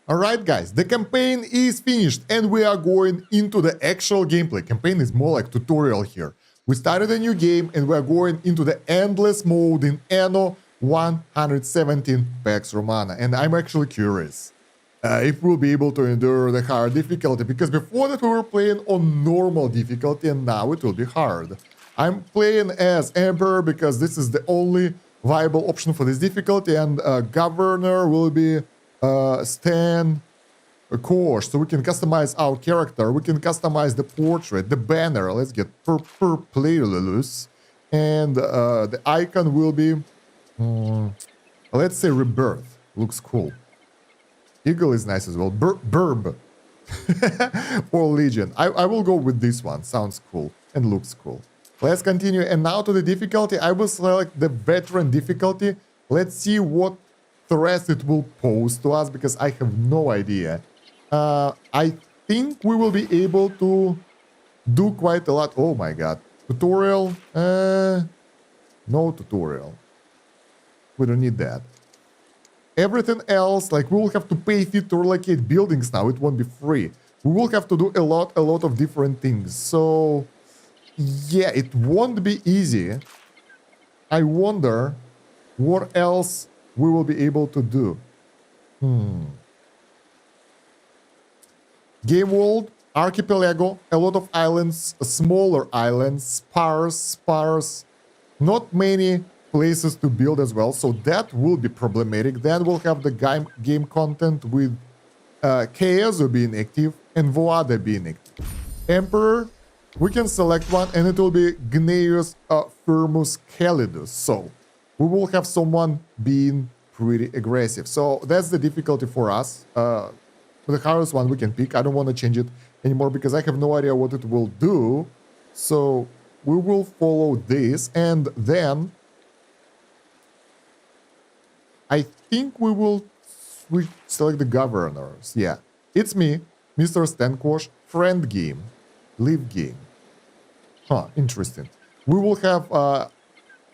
Alright guys, the campaign is finished and we are going into the actual gameplay. Campaign is more like tutorial here. We started a new game and we are going into the endless mode in Anno 117 Pax Romana. And I'm actually curious if we'll be able to endure the hard difficulty, because before that we were playing on normal difficulty and now it will be hard. I'm playing as Emperor because this is the only viable option for this difficulty, and Governor will be Stan Kosh, so we can customize our character, we can customize the portrait, the banner. Let's get per playlist, and the icon will be, let's say Rebirth. Looks cool. Eagle is nice as well. Burb or Legion. I will go with this one. Sounds cool and looks cool. Let's continue, and now to the difficulty. I will select the veteran difficulty. Let's see what threats it will pose to us, because I have no idea. I think we will be able to do quite a lot. Oh my god. Tutorial? No tutorial. We don't need that. Everything else, like, we will have to pay fee to relocate buildings now. It won't be free. We will have to do a lot of different things. So, yeah, it won't be easy. I wonder what else we will be able to do. Game world, archipelago, a lot of islands, smaller islands, sparse, not many places to build as well, so that will be problematic. Then we'll have the game content with Chaos being active and Voada being active. Emperor, we can select one and it will be Gnaeus Firmus Calidus, so we will have someone being pretty aggressive. So that's the difficulty for us. The hardest one we can pick. I don't want to change it anymore because I have no idea what it will do. So we will follow this, and then I think we will select the governors. Yeah, it's me, Mr. Stankosh, friend game, live game. Huh, interesting. We will have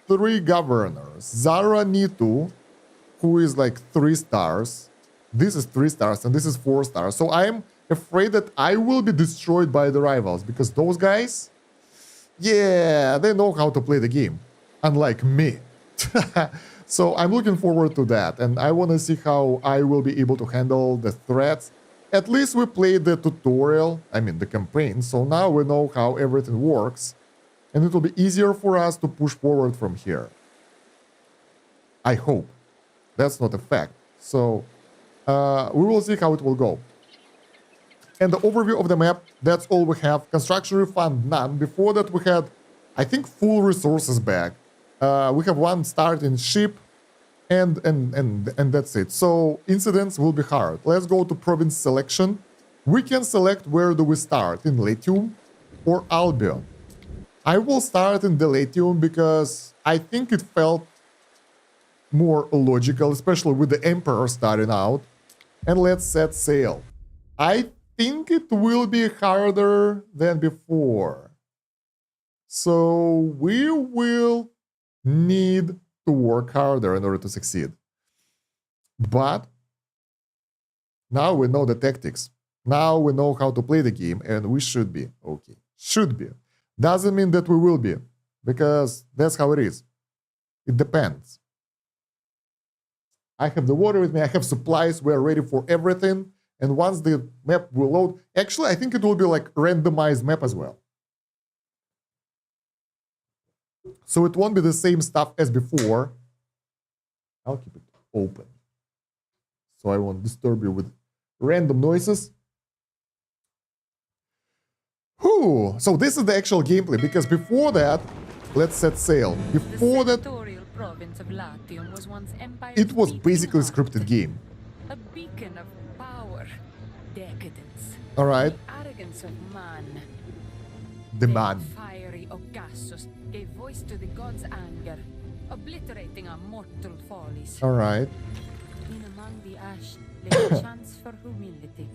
3 governors. Zara Nitu, who is like 3 stars. This is 3 stars and this is 4 stars. So I'm afraid that I will be destroyed by the rivals, because those guys, yeah, they know how to play the game, unlike me. So I'm looking forward to that, and I want to see how I will be able to handle the threats. At least we played the tutorial, I mean the campaign, so now we know how everything works, and it will be easier for us to push forward from here. I hope. That's not a fact. So we will see how it will go. And the overview of the map, that's all we have. Construction refund, none. Before that we had, I think, full resources back. We have 1 starting ship, and that's it. So incidents will be hard. Let's go to province selection. We can select where do we start, in Latium or Albion. I will start in the Latium because I think it felt more logical, especially with the Emperor starting out. And let's set sail. I think it will be harder than before. So we will need to work harder in order to succeed. But now we know the tactics. Now we know how to play the game, and we should be okay. Should be. Doesn't mean that we will be, because that's how it is. It depends. I have the water with me, I have supplies, we're ready for everything. And once the map will load, actually I think it will be like randomized map as well. So it won't be the same stuff as before. I'll keep it open, so I won't disturb you with random noises. Whew. So this is the actual gameplay, because before that, let's set sail. Before that, province of Latium was once Empire's it was basically a heart, scripted game. a beacon of power, decadence, All right, the arrogance of man. the Then man. fiery Augustus gave voice to the gods' anger, obliterating our mortal follies. All right. In among the ash lay a chance for humility,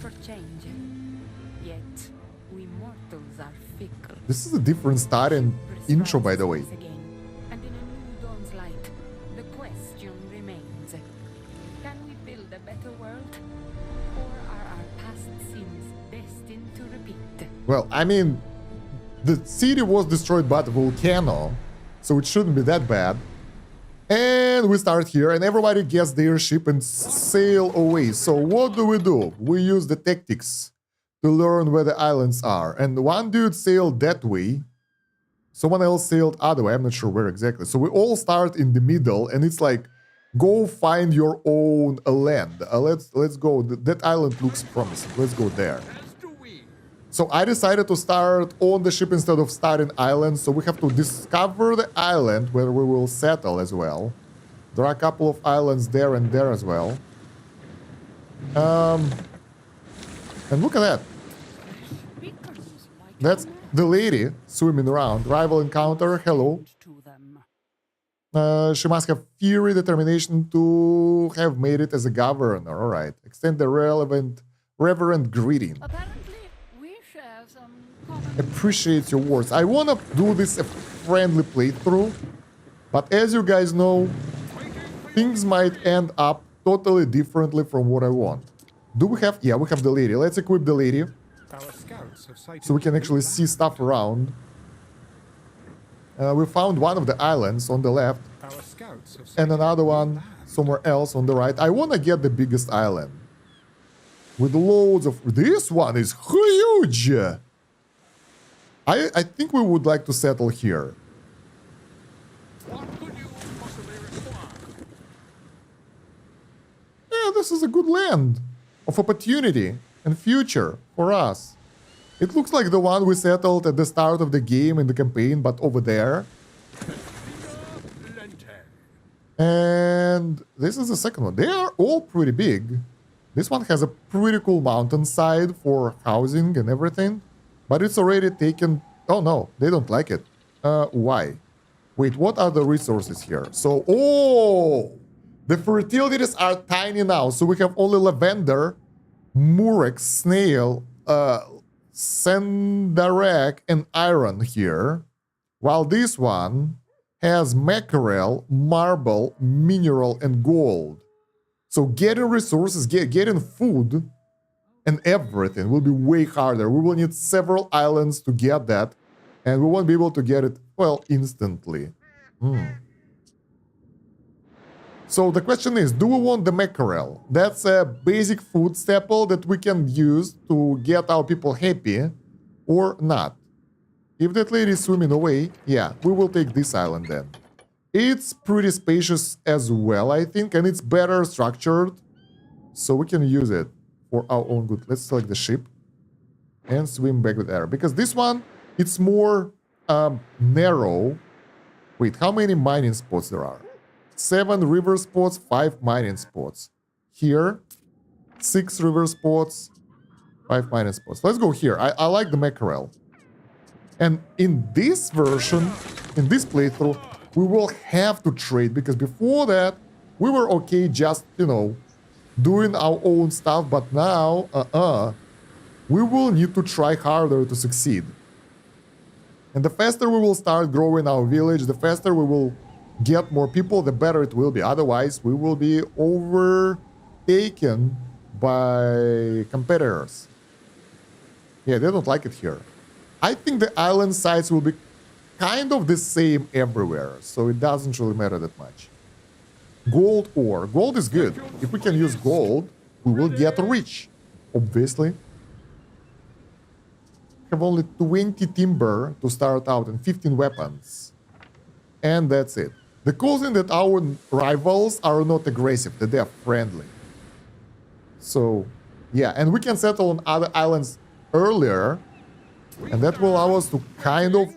for change. Yet we mortals are fickle. This is a different start and intro, by the way. Again, and in a new dawn's light, the question remains: can we build a better world, Well, I mean, the city was destroyed by the volcano, so it shouldn't be that bad. And we start here, and everybody gets their ship and sail away. So what do? We use the tactics to learn where the islands are. And one dude sailed that way. Someone else sailed other way. I'm not sure where exactly. So we all start in the middle, and it's like, go find your own land. Let's go. That island looks promising. Let's go there. So I decided to start on the ship instead of starting islands. So we have to discover the island where we will settle as well. There are a couple of islands there and there as well. And look at that. That's the lady swimming around. Rival encounter. Hello. She must have fury, determination to have made it as a governor. All right. Extend the reverent greeting. Appreciate your words. I want to do this a friendly playthrough, but as you guys know, things might end up totally differently from what I want. Do we have? Yeah, we have the lady. Let's equip the lady so we can actually see stuff around. We found one of the islands on the left and another one somewhere else on the right. I want to get the biggest island with loads of... This one is huge! I think we would like to settle here. Yeah, this is a good land of opportunity and future for us. It looks like the one we settled at the start of the game in the campaign, but over there. And this is the second one. They are all pretty big. This one has a pretty cool mountainside for housing and everything. But it's already taken... Oh, no. They don't like it. Why? Wait, what are the resources here? So, oh! The fertilities are tiny now. So we have only lavender, murex, snail, sandarach, and iron here. While this one has mackerel, marble, mineral, and gold. So getting resources, getting food... and everything will be way harder. We will need several islands to get that. And we won't be able to get it, well, instantly. So the question is, do we want the mackerel? That's a basic food staple that we can use to get our people happy, or not. If that lady is swimming away, yeah, we will take this island then. It's pretty spacious as well, I think, and it's better structured, so we can use it for our own good. Let's select the ship and swim back with air, because this one, it's more narrow. Wait, how many mining spots there are? 7 river spots, 5 mining spots. Here, 6 river spots, 5 mining spots. Let's go here. I like the mackerel. And in this version, in this playthrough, we will have to trade, because before that, we were okay just, you know, doing our own stuff, but now, we will need to try harder to succeed. And the faster we will start growing our village, the faster we will get more people, the better it will be. Otherwise, we will be overtaken by competitors. Yeah, they don't like it here. I think the island size will be kind of the same everywhere, so it doesn't really matter that much. Gold ore. Gold is good. If we can use gold, we will get rich, obviously. Have only 20 timber to start out and 15 weapons. And that's it. The cool thing that our rivals are not aggressive, that they are friendly. So, yeah, and we can settle on other islands earlier, and that will allow us to kind of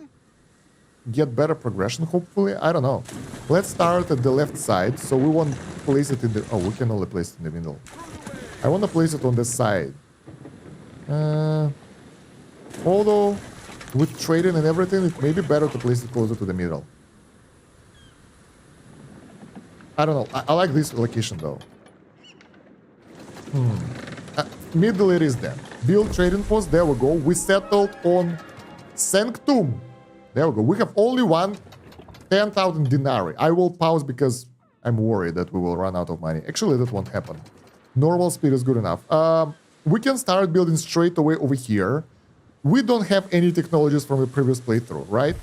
get better progression, hopefully. I don't know. Let's start at the left side, so we won't place it in the... Oh, we can only place it in the middle. I want to place it on the side. Although, with trading and everything, it may be better to place it closer to the middle. I don't know. I like this location, though. Middle it is there. Build trading post. There we go. We settled on Sanctum. There we go. We have only one 10,000 denarii. I will pause because I'm worried that we will run out of money. Actually, that won't happen. Normal speed is good enough. We can start building straight away over here. We don't have any technologies from the previous playthrough, right?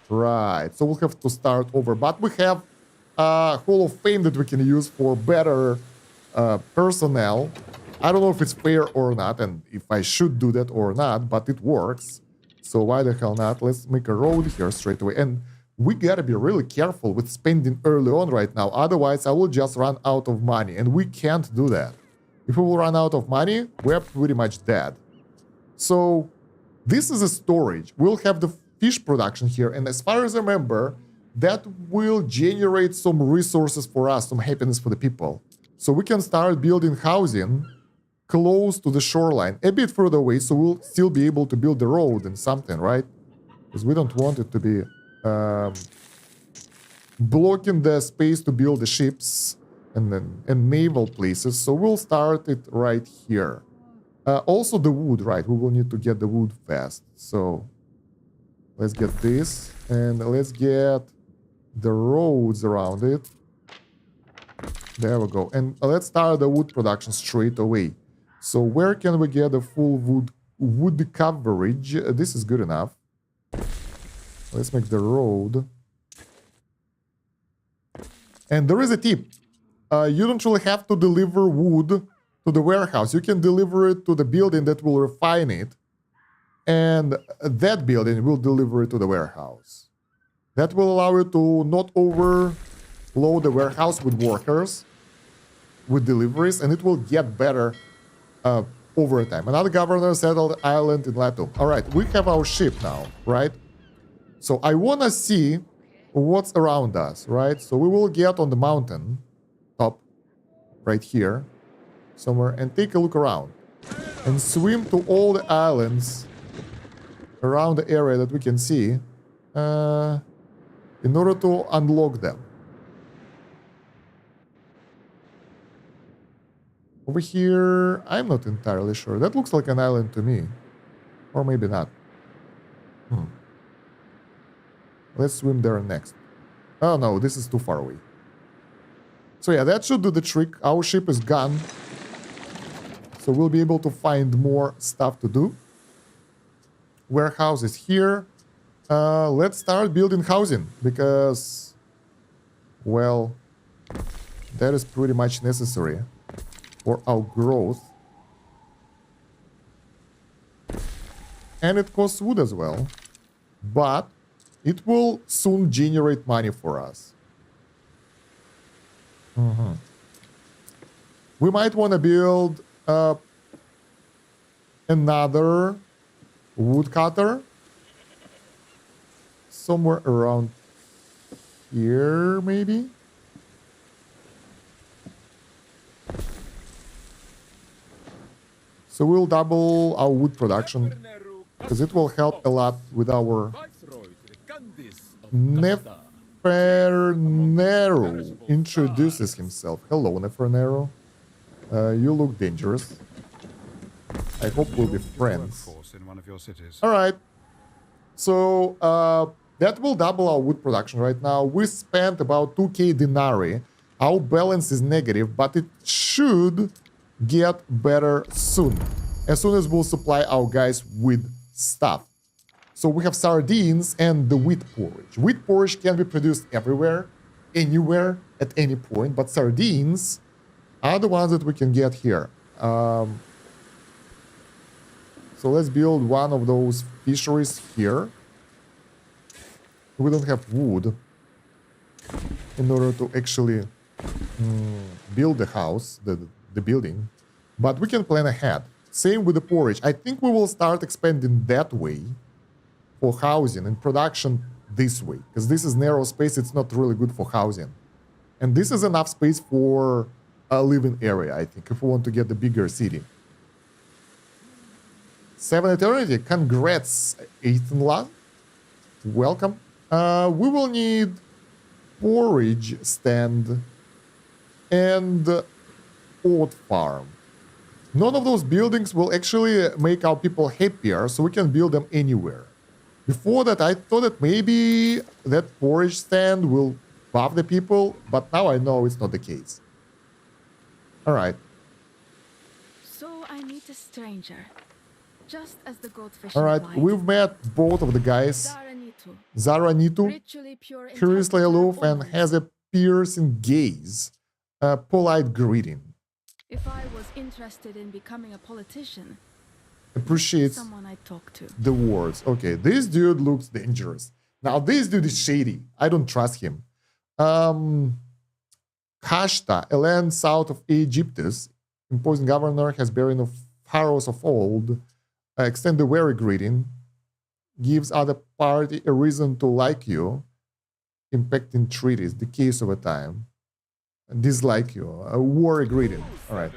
Right. So we'll have to start over. But we have a Hall of Fame that we can use for better personnel. I don't know if it's fair or not, and if I should do that or not, but it works. So why the hell not? Let's make a road here straight away. And we gotta be really careful with spending early on right now. Otherwise, I will just run out of money. And we can't do that. If we will run out of money, we're pretty much dead. So this is a storage. We'll have the fish production here. And as far as I remember, that will generate some resources for us, some happiness for the people. So we can start building housing close to the shoreline, a bit further away, so we'll still be able to build the road and something, right? Because we don't want it to be blocking the space to build the ships and naval places. So we'll start it right here. Also the wood, right? We will need to get the wood fast. So let's get this, and let's get the roads around it. There we go. And let's start the wood production straight away. So where can we get a full wood coverage? This is good enough. Let's make the road. And there is a tip. You don't really have to deliver wood to the warehouse. You can deliver it to the building that will refine it. And that building will deliver it to the warehouse. That will allow you to not overload the warehouse with workers, with deliveries, and it will get better over time. Another governor settled island in Latum. All right, we have our ship now, right? So I want to see what's around us, right? So we will get on the mountain top right here somewhere and take a look around and swim to all the islands around the area that we can see in order to unlock them. Over here, I'm not entirely sure. That looks like an island to me. Or maybe not. Let's swim there next. Oh no, this is too far away. So yeah, that should do the trick. Our ship is gone. So we'll be able to find more stuff to do. Warehouse is here. Let's start building housing. Because, well, that is pretty much necessary for our growth. And it costs wood as well. But it will soon generate money for us. We might want to build another woodcutter somewhere around here, maybe. So we'll double our wood production because it will help a lot with our Nefernero introduces himself. Hello, Nefernero. You look dangerous. I hope we'll be friends. All right. So that will double our wood production right now. We spent about 2k denarii. Our balance is negative, but it should get better soon. As soon as we'll supply our guys with stuff. So we have sardines and the wheat porridge. Wheat porridge can be produced everywhere, anywhere, at any point. But sardines are the ones that we can get here. So let's build one of those fisheries here. We don't have wood in order to actually build the house, the building. But we can plan ahead. Same with the porridge. I think we will start expanding that way for housing and production this way. Because this is narrow space, it's not really good for housing. And this is enough space for a living area, I think, if we want to get the bigger city. 7 Eternity, congrats, Ethanla. Welcome. We will need porridge stand and oat farm. None of those buildings will actually make our people happier, so we can build them anywhere. Before that, I thought that maybe that porridge stand will buff the people, but now I know it's not the case. All right. So I meet a stranger. Just as the goldfish All right, implied. we've met both of the guys. Zaranitu, Zaranitu, ritually pure and curiously tempered aloof and always. has a piercing gaze. A polite greeting. If I was interested in becoming a politician, Appreciates someone I'd talk to. the words. Okay, this dude looks dangerous. Now, this dude is shady. I don't trust him. Kashta, a land south of Egyptus, imposing governor, has bearing of pharaohs of old. Extend the wary greeting. Gives other party a reason to like you. Impacting treaties, the case over time. Dislike you. A war greeting. All right.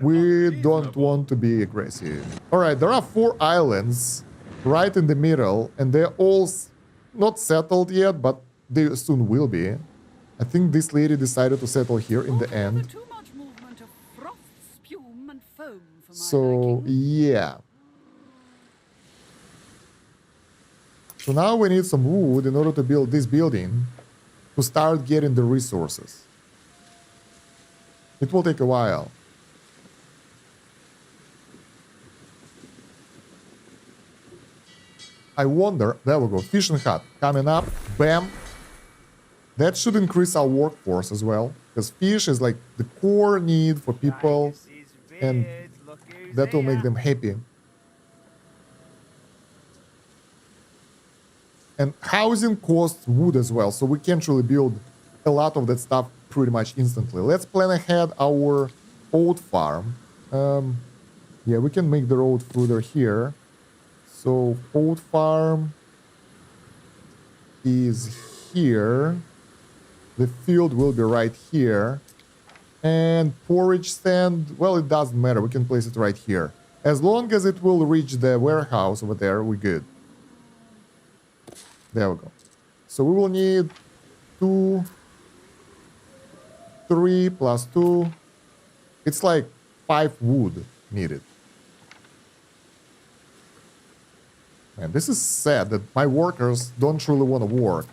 We don't want to be aggressive. All right, there are 4 islands right in the middle, and they're all not settled yet, but they soon will be. I think this lady decided to settle here in the end. Too much movement of froth, spume, and foam for my So, liking. yeah. So now we need some wood in order to build this building to start getting the resources. It will take a while. I wonder, there we go, fishing hut coming up, bam. That should increase our workforce as well, because fish is like the core need for people, and that will make them happy. And housing costs wood as well, so we can't really build a lot of that stuff pretty much instantly. Let's plan ahead our oat farm. Yeah, we can make the road further here. So oat farm is here. The field will be right here. And porridge stand, well, it doesn't matter. We can place it right here. As long as it will reach the warehouse over there, we're good. There we go. So we will need 2, 3 plus 2. It's like 5 wood needed. Man, this is sad that my workers don't really want to work.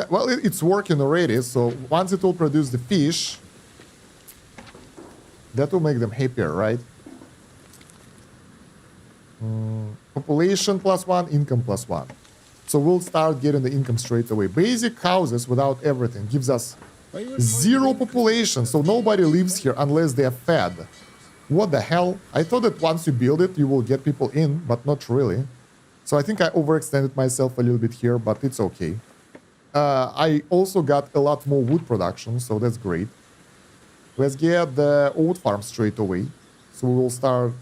Well, it's working already, so once it will produce the fish, that will make them happier, right? Population +1, income +1. So we'll start getting the income straight away. Basic houses without everything gives us 0 population, so nobody lives here unless they are fed. What the hell? I thought that once you build it, you will get people in, but not really. So I think I overextended myself a little bit here, but it's okay. I also got a lot more wood production, so that's great. Let's get the oat farm straight away. So we will start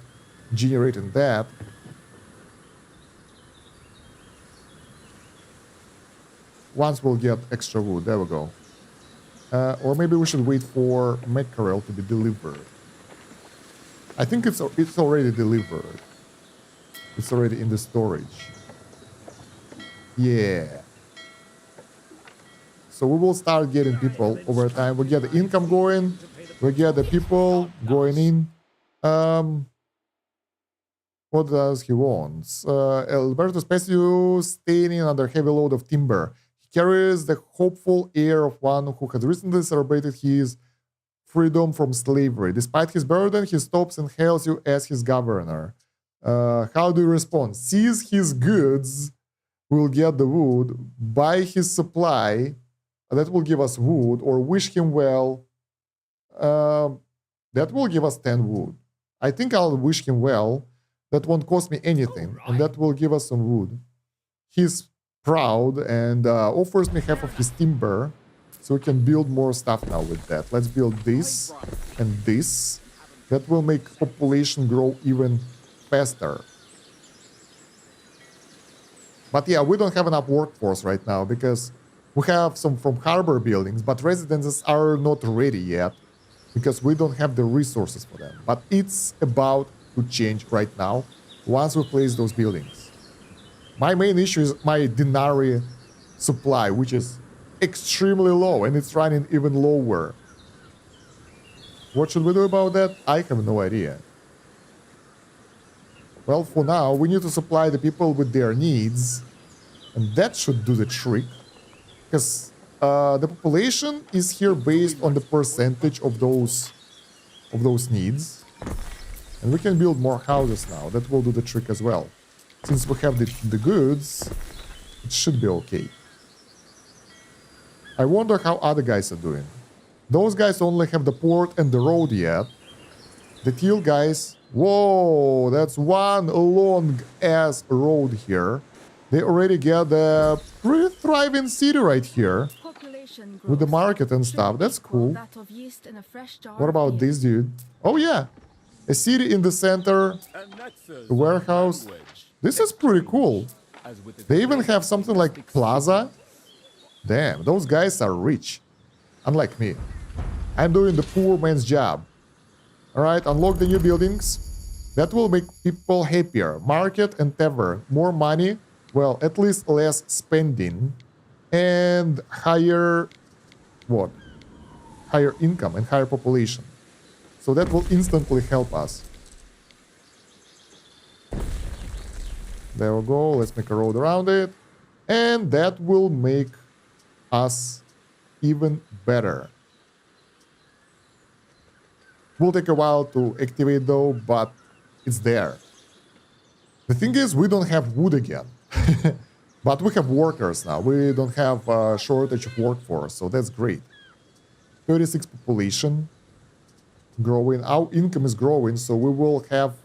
generating that. Once we'll get extra wood, there we go. Or maybe we should wait for mackerel to be delivered. I think it's already delivered. It's already in the storage. Yeah. So we will start getting people over time. We get the income going. We get the people going in. What does he want? Alberto Specio standing under heavy load of timber. He carries the hopeful air of one who has recently celebrated his freedom from slavery. Despite his burden, he stops and hails you as his governor. How do you respond? Seize his goods, we'll get the wood. Buy his supply, that will give us wood. Or wish him well, that will give us 10 wood. I think I'll wish him well. That won't cost me anything, and that will give us some wood. He's proud and offers me half of his timber, so we can build more stuff now with that. Let's build this and this. That will make population grow even faster. But yeah, we don't have enough workforce right now because we have some from harbor buildings, but residences are not ready yet because we don't have the resources for them. But it's about to change right now once we place those buildings. My main issue is my denari supply, which is extremely low, and it's running even lower. What should we do about that? I have no idea. Well, for now, we need to supply the people with their needs, and that should do the trick, because the population is here based on the percentage of those of those needs. And we can build more houses now. That will do the trick as well. Since we have the goods, it should be okay. I wonder how other guys are doing. Those guys only have the port and the road yet. The teal guys... Whoa, that's one long-ass road here. They already get a pretty thriving city right here. Population With the growth market and should stuff. That's equal cool. that of yeast in a fresh jar What of about beer. this dude? Oh yeah. A city in the center. A warehouse. This is pretty cool. They even have something like plaza. Damn, those guys are rich. Unlike me. I'm doing the poor man's job. Alright, unlock the new buildings. That will make people happier. Market and tavern. More money. Well, at least less spending. And higher... What? Higher income and higher population. So that will instantly help us. There we go. Let's make a road around it. And that will make us even better. Will take a while to activate though, but it's there. The thing is, we don't have wood again. But we have workers now. We don't have a shortage of workforce, so that's great. 36 population. Growing. Our income is growing, so we will have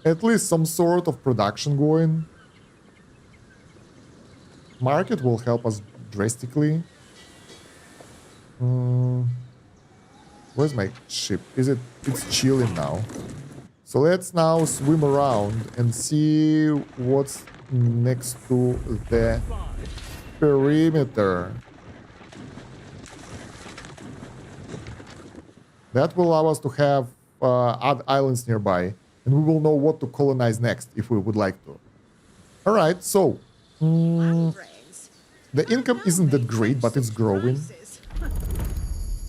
at least some sort of production going. Market will help us drastically. Where's my ship? It's chilling now. So let's now swim around and see what's next to the perimeter. That will allow us to have other islands nearby, and we will know what to colonize next if we would like to. Alright, so the income isn't that great, but it's growing.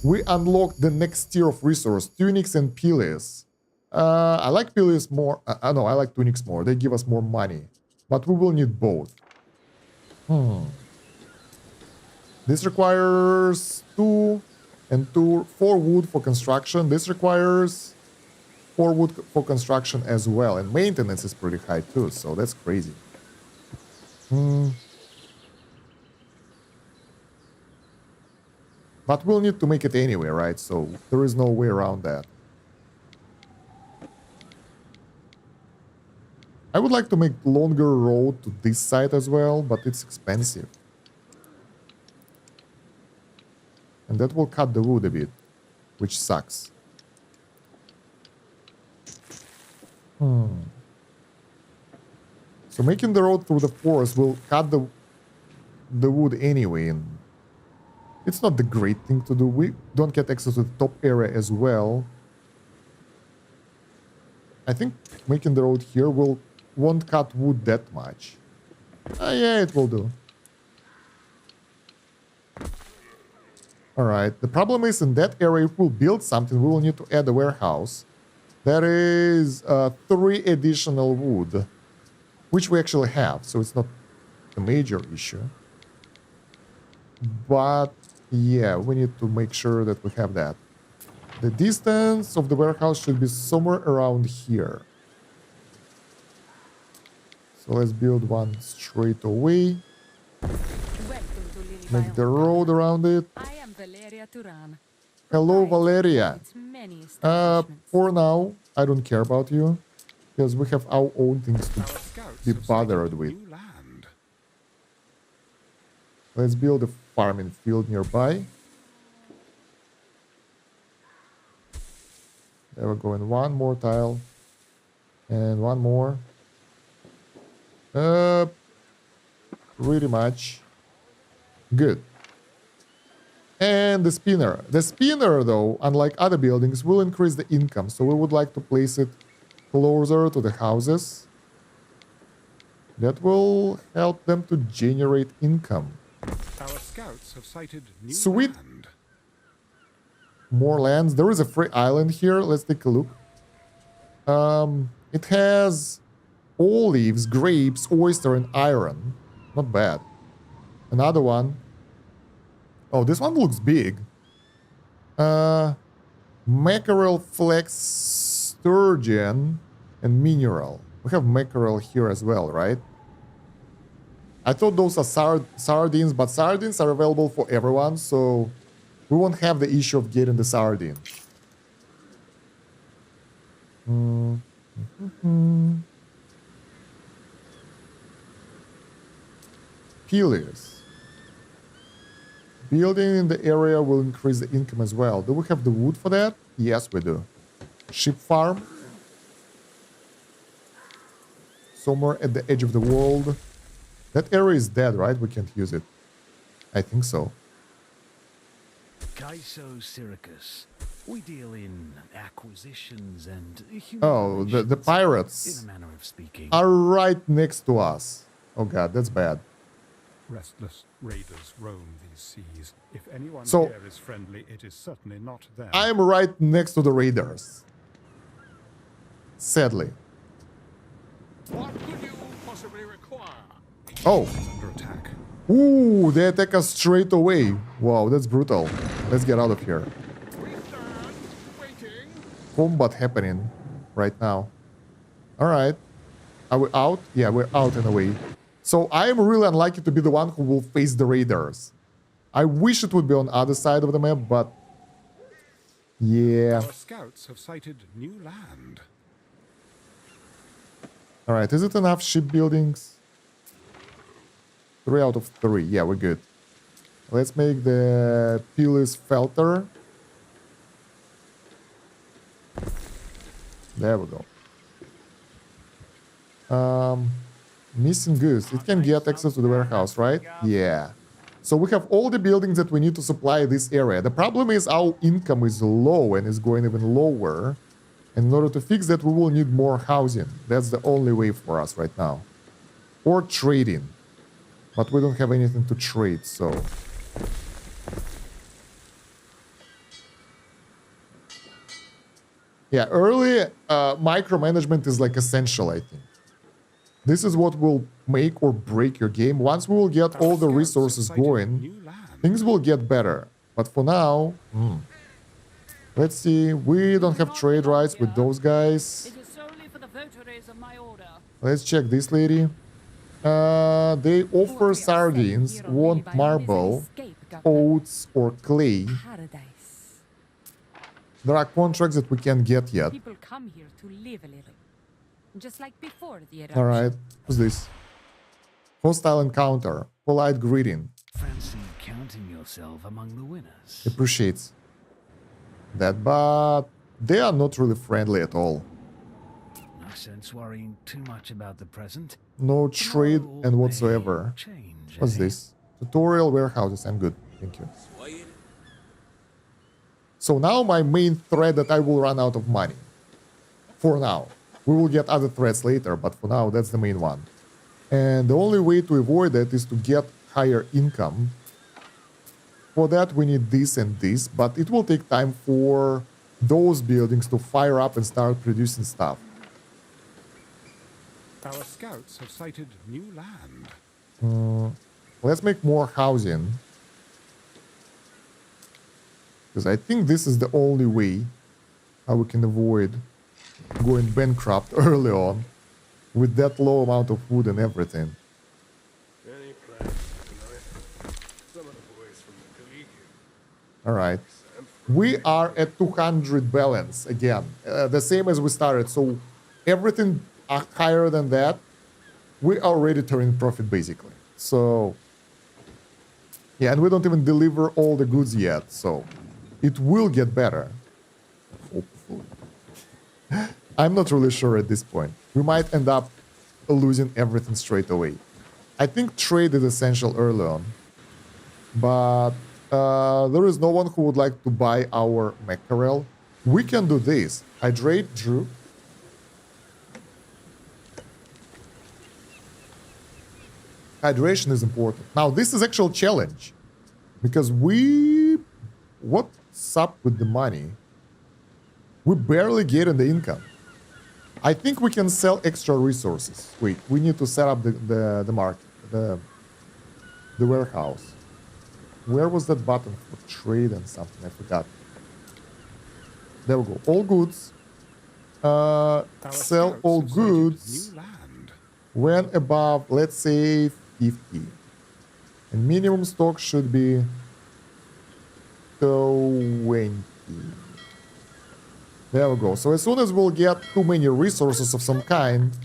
We unlocked the next tier of resource, tunics and pilies. I like pilies more. No, I like tunics more. They give us more money, but we will need both. This requires 4 wood for construction. This requires 4 wood for construction as well, and maintenance is pretty high too, so that's crazy. But we'll need to make it anyway, right? So there is no way around that. I would like to make longer road to this side as well, but it's expensive. And that will cut the wood a bit, which sucks. So making the road through the forest will cut the wood anyway, and it's not the great thing to do. We don't get access to the top area as well. I think making the road here won't cut wood that much. Yeah, it will do. Alright, the problem is in that area, if we'll build something, we will need to add a warehouse. That is 3 additional wood, which we actually have, so it's not a major issue. But yeah, we need to make sure that we have that. The distance of the warehouse should be somewhere around here. So let's build one straight away. Make the road around it. I am Valeria Turan. Hello, Valeria. It's many establishments. For now, I don't care about you, because we have our own things to be bothered with. Let's build a farming field nearby. There we go, and one more tile. And one more. Pretty much. Good. And the spinner. The spinner, though, unlike other buildings, will increase the income. So we would like to place it closer to the houses. That will help them to generate income. Our scouts have sighted new Sweet. land. More lands. There is a free island here. Let's take a look. It has olives, grapes, oyster, and iron. Not bad. Another one. Oh, this one looks big. Mackerel, flex, sturgeon, and mineral. We have mackerel here as well, right? I thought those are sardines, but sardines are available for everyone, so we won't have the issue of getting the sardine. Pillars. Building in the area will increase the income as well. Do we have the wood for that? Yes, we do. Sheep farm. Somewhere at the edge of the world. That area is dead, right? We can't use it. I think so. Kaiso Syracuse. We deal in acquisitions and Oh, the pirates in a manner of speaking. are right next to us. Oh god, that's bad. Restless raiders roam these seas. If anyone So- here is friendly, it is certainly not them. I'm right next to the raiders. Sadly. What could you possibly require? Oh. Under attack. Ooh, they attack us straight away. Wow, that's brutal. Let's get out of here. We stand waiting. Combat happening right now. Alright. Are we out? Yeah, we're out in a way. So I am really unlucky to be the one who will face the raiders. I wish it would be on the other side of the map, but... yeah. Our scouts have sighted new land. Alright, is it enough shipbuildings? 3 out of 3. Yeah, we're good. Let's make the Pilis Felter. There we go. Missing goods. It can get access to the warehouse, right? Yeah. So we have all the buildings that we need to supply this area. The problem is our income is low and is going even lower. And in order to fix that, we will need more housing. That's the only way for us right now. Or trading. But we don't have anything to trade, so... yeah, early micromanagement is like essential, I think. This is what will make or break your game. Once we will get all the resources going, things will get better. But for now... let's see, we don't have trade rights with those guys. It is solely for the votaries of my order. Let's check this lady. They offer sardines, want marble, oats, or clay. Paradise. There are contracts that we can't get yet. People come here to live a little. Just like before the eruption. Alright, what's this? Hostile encounter, polite greeting. Fancy counting yourself among the winners. Appreciates that, but they are not really friendly at all. No sense worrying too much about the present. No trade Tomorrow and may whatsoever. change, What's eh? this? Tutorial warehouses, I'm good, thank you. So now my main threat that I will run out of money. For now. We will get other threats later, but for now that's the main one. And the only way to avoid that is to get higher income. For that we need this and this, but it will take time for those buildings to fire up and start producing stuff. Our scouts have sighted new land. Let's make more housing. Because I think this is the only way how we can avoid going bankrupt early on with that low amount of food and everything. Any plans tonight? Some of the boys from the collegiate. Alright. We are at 200 balance again. The same as we started. So everything higher than that, we are already turning profit basically. So, yeah, and we don't even deliver all the goods yet. So it will get better. Hopefully. I'm not really sure at this point. We might end up losing everything straight away. I think trade is essential early on. But there is no one who would like to buy our mackerel. We can do this. Hydrate, Drew. Hydration is important. Now, this is actual challenge. Because we... what's up with the money? We barely get in the income. I think we can sell extra resources. Wait, we need to set up the market, the warehouse. Where was that button for trade and something? I forgot. There we go. All goods. Our Sell scouts all have sighted goods new land. when above, let's say, 50. And minimum stock should be 20. There we go. So as soon as we'll get too many resources of some kind,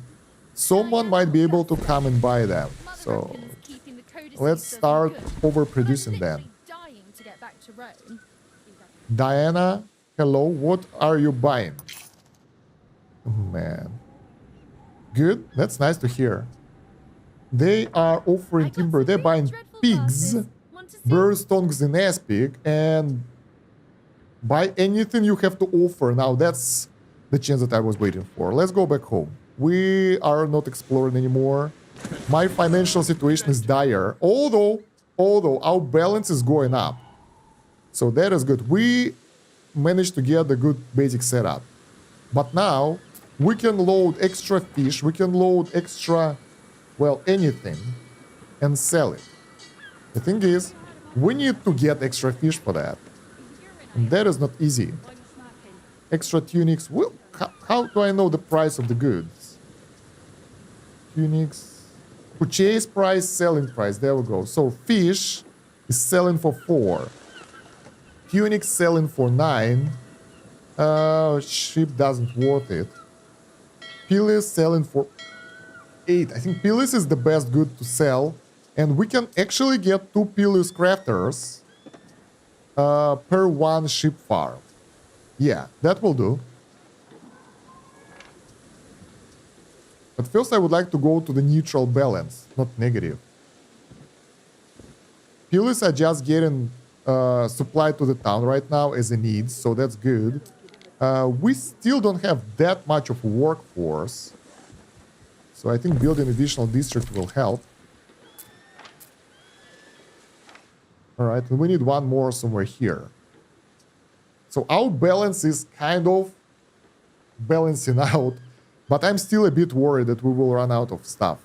someone might be able to come and buy them. So let's start overproducing them. Diana, hello, what are you buying? Man. Good, that's nice to hear. They are offering timber, they're buying pigs, birds, tongues, and ass pig, and buy anything you have to offer. Now that's the chance that I was waiting for. Let's go back home. We are not exploring anymore. My financial situation is dire, although our balance is going up. So that is good. We managed to get the good basic setup. But now we can load extra fish, we can load extra, well, anything, and sell it. The thing is, we need to get extra fish for that. And that is not easy. Extra tunics. Well, how do I know the price of the goods? Tunics. Purchase price, selling price. There we go. So fish is selling for 4. Tunics selling for 9. Ship doesn't worth it. Pilis selling for 8. I think Pilis is the best good to sell. And we can actually get 2 Pilis crafters per 1 ship farm. Yeah, that will do. But first I would like to go to the neutral balance, not negative. Pilis are just getting supplied to the town right now as a need, so that's good. We still don't have that much of a workforce. So I think building additional district will help. Alright, and we need one more somewhere here. So our balance is kind of balancing out, but I'm still a bit worried that we will run out of stuff.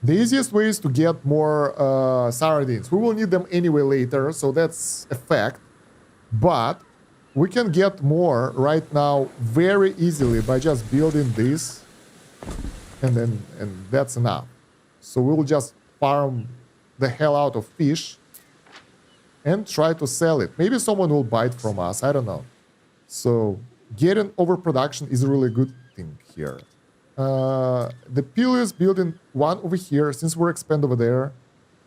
The easiest way is to get more sardines. We will need them anyway later, so that's a fact. But we can get more right now very easily by just building this, and that's enough. So we'll just farm the hell out of fish and try to sell it. Maybe someone will buy it from us, I don't know. So getting overproduction is a really good thing here. The Pilo is building one over here. Since we're expand over there,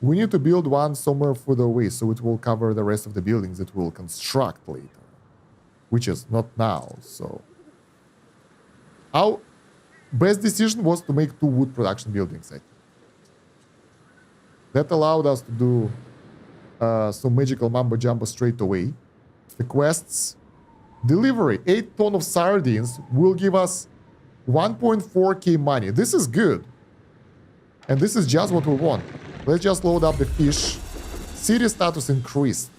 we need to build one somewhere further away, so it will cover the rest of the buildings that we'll construct later, which is not now. So our best decision was to make 2 wood production buildings, I think. That allowed us to do some magical mambo jumbo straight away. The quests: delivery 8 tons of sardines will give us 1.4k money. This is good, and this is just what we want. Let's just load up the fish. City status increased.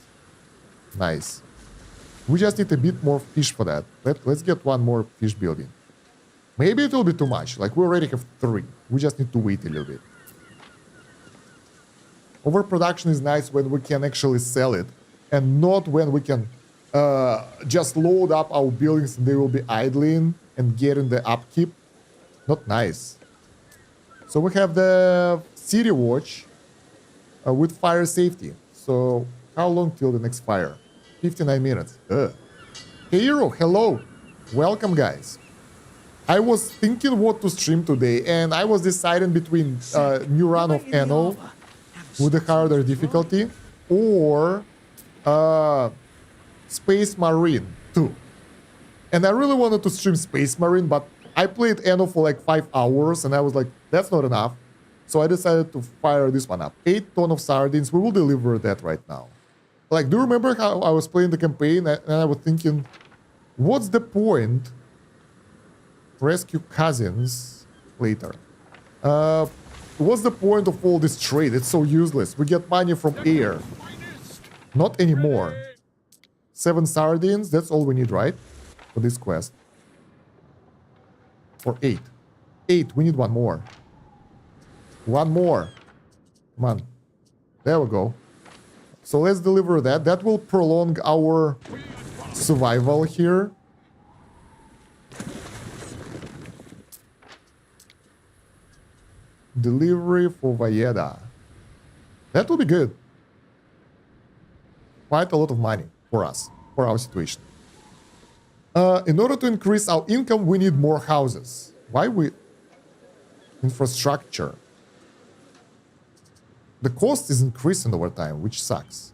Nice. We just need a bit more fish for that. Let's get one more fish building. Maybe it will be too much. Like, we already have 3. We just need to wait a little bit. Overproduction is nice when we can actually sell it, and not when we can just load up our buildings and they will be idling and getting the upkeep. Not nice. So we have the city watch with fire safety. So how long till the next fire? 59 minutes. Hey Hero, hello. Welcome, guys. I was thinking what to stream today, and I was deciding between new run of Anno with the harder difficulty or Space Marine 2. And I really wanted to stream Space Marine, but I played Anno for like 5 hours and I was like, that's not enough. So I decided to fire this one up. 8 tons of sardines. We will deliver that right now. Like, do you remember how I was playing the campaign and I was thinking, what's the point? Rescue cousins later. What's the point of all this trade? It's so useless. We get money from air. Not anymore. 7 sardines, that's all we need, right? For this quest. Or 8. 8, we need one more. One more. Come on. There we go. So let's deliver that. That will prolong our survival here. Delivery for Valletta. That will be good. Quite a lot of money for us, for our situation. In order to increase our income, we need more houses. Why we... Infrastructure. The cost is increasing over time, which sucks.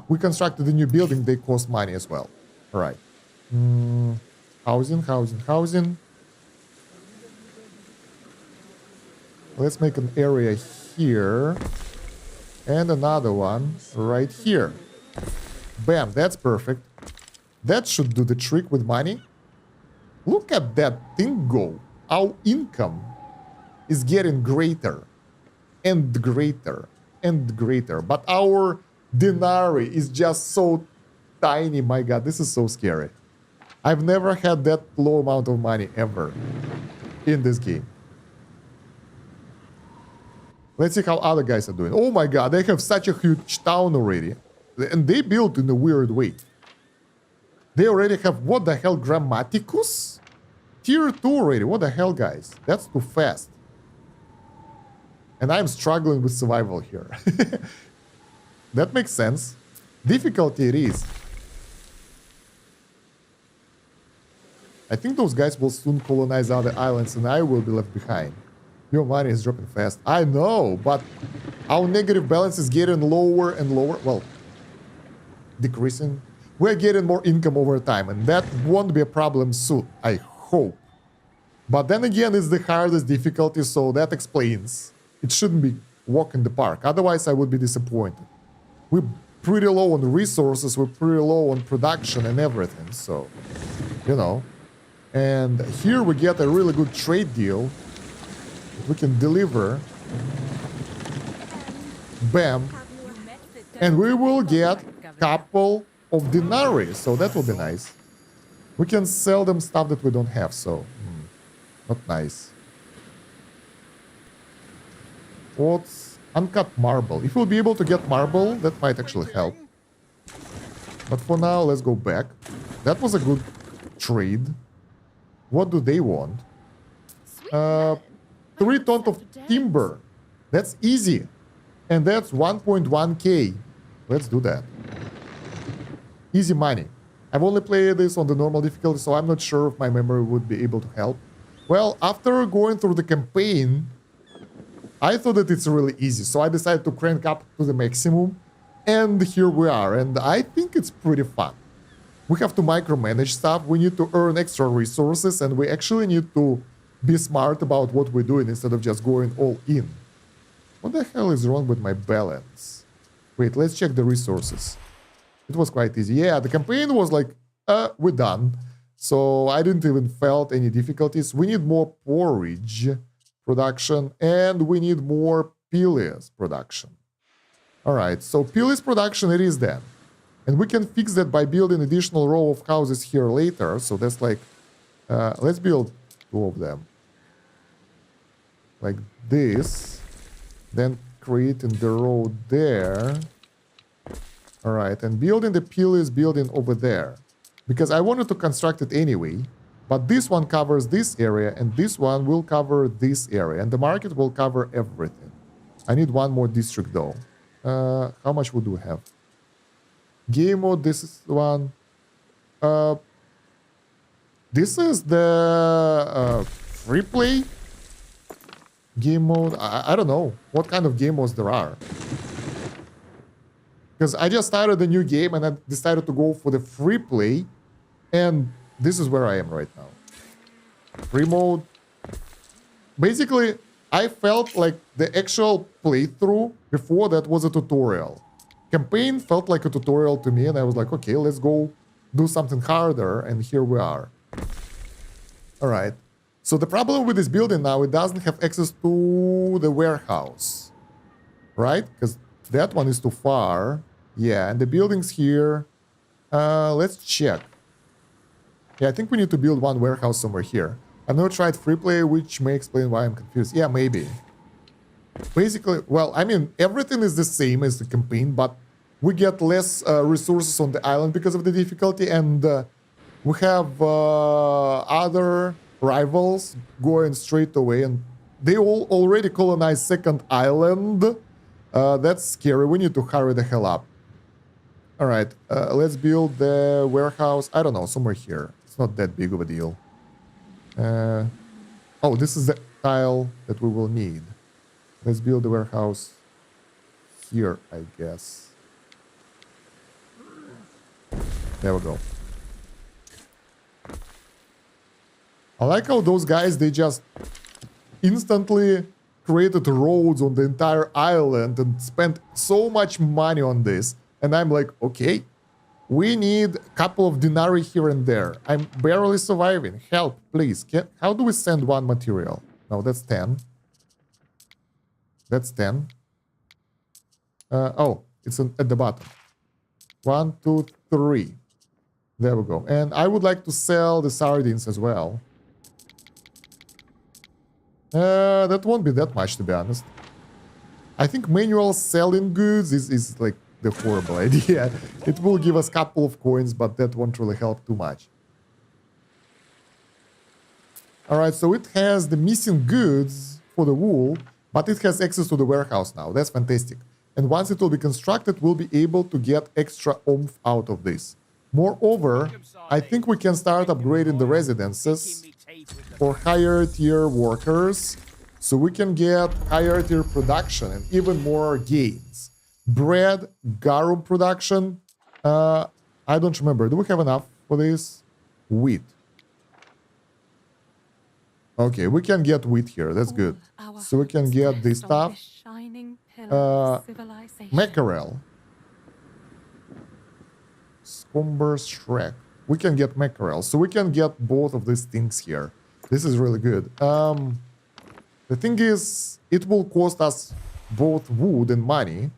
We constructed a new building, they cost money as well. Alright. Housing. Let's make an area here. And another one right here. Bam, that's perfect. That should do the trick with money. Look at that thing go. Our income is getting greater and greater and greater. But our denarii is just so tiny. My god, this is so scary. I've never had that low amount of money ever in this game. Let's see how other guys are doing. Oh my god, they have such a huge town already. And they built in a weird way. They already have, what the hell, Grammaticus? Tier 2 already. What the hell, guys? That's too fast. And I'm struggling with survival here. That makes sense. Difficulty it is. I think those guys will soon colonize other islands and I will be left behind. Your money is dropping fast. I know, but our negative balance is getting lower and lower. Well, decreasing. We're getting more income over time, and that won't be a problem soon, I hope. But then again, it's the hardest difficulty, so that explains. It shouldn't be walk in the park. Otherwise, I would be disappointed. We're pretty low on resources, we're pretty low on production and everything, so, you know. And here we get a really good trade deal. We can deliver. Bam. And we will get couple of denarii, so that will be nice. We can sell them stuff that we don't have, so not nice. What's uncut marble? If we'll be able to get marble, that might actually help. But for now, let's go back. That was a good trade. What do they want? 3 tons of timber. That's easy. And that's 1.1k. Let's do that. Easy money. I've only played this on the normal difficulty, so I'm not sure if my memory would be able to help. Well, after going through the campaign, I thought that it's really easy, so I decided to crank up to the maximum. And here we are, and I think it's pretty fun. We have to micromanage stuff, we need to earn extra resources, and we actually need to be smart about what we're doing instead of just going all in. What the hell is wrong with my balance? Wait, let's check the resources. It was quite easy. Yeah, the campaign was like, we're done. So I didn't even felt any difficulties. We need more porridge production and we need more pilies production. All right, so pilies production it is then. And we can fix that by building additional row of houses here later. So that's like, let's build 2 of them. Like this. Then creating the row there. All right, and building the pilies building over there. Because I wanted to construct it anyway. But this one covers this area and this one will cover this area. And the market will cover everything. I need one more district though. How much would we have? Game mode, this is the one. This is the free play game mode. I don't know what kind of game modes there are. Because I just started a new game and I decided to go for the free play. And this is where I am right now. Free mode. Basically, I felt like the actual playthrough before that was a tutorial. Campaign felt like a tutorial to me and I was like, okay, let's go do something harder. And here we are. All right. So the problem with this building now, it doesn't have access to the warehouse. Right? Because that one is too far. Yeah, and the buildings here. Let's check. Yeah, I think we need to build one warehouse somewhere here. I've never tried free play, which may explain why I'm confused. Yeah, maybe. Basically, well, I mean, everything is the same as the campaign, but we get less resources on the island because of the difficulty, and we have other rivals going straight away, and they all already colonized second island. That's scary. We need to hurry the hell up. All right, let's build the warehouse. I don't know, somewhere here. It's not that big of a deal. Oh, this is the tile that we will need. Let's build the warehouse here, I guess. There we go. I like how those guys, they just instantly created roads on the entire island and spent so much money on this. And I'm like, okay, we need a couple of denarii here and there. I'm barely surviving. Help, please. How do we send one material? No, that's 10. That's 10. Oh, it's at the bottom. 1, 2, 3. There we go. And I would like to sell the sardines as well. That won't be that much, to be honest. I think manual selling goods is like the horrible idea. It will give us a couple of coins, but that won't really help too much. Alright, so it has the missing goods for the wool, but it has access to the warehouse now. That's fantastic. And once it will be constructed, we'll be able to get extra oomph out of this. Moreover, I think we can start upgrading the residences for higher tier workers, so we can get higher tier production and even more gains. Bread, garum production, I don't remember. Do we have enough for this? Wheat. Okay, we can get wheat here. That's good. So we can get this stuff. Mackerel. Scumber's Shrek. We can get mackerel. So we can get both of these things here. This is really good. The thing is, it will cost us both wood and money.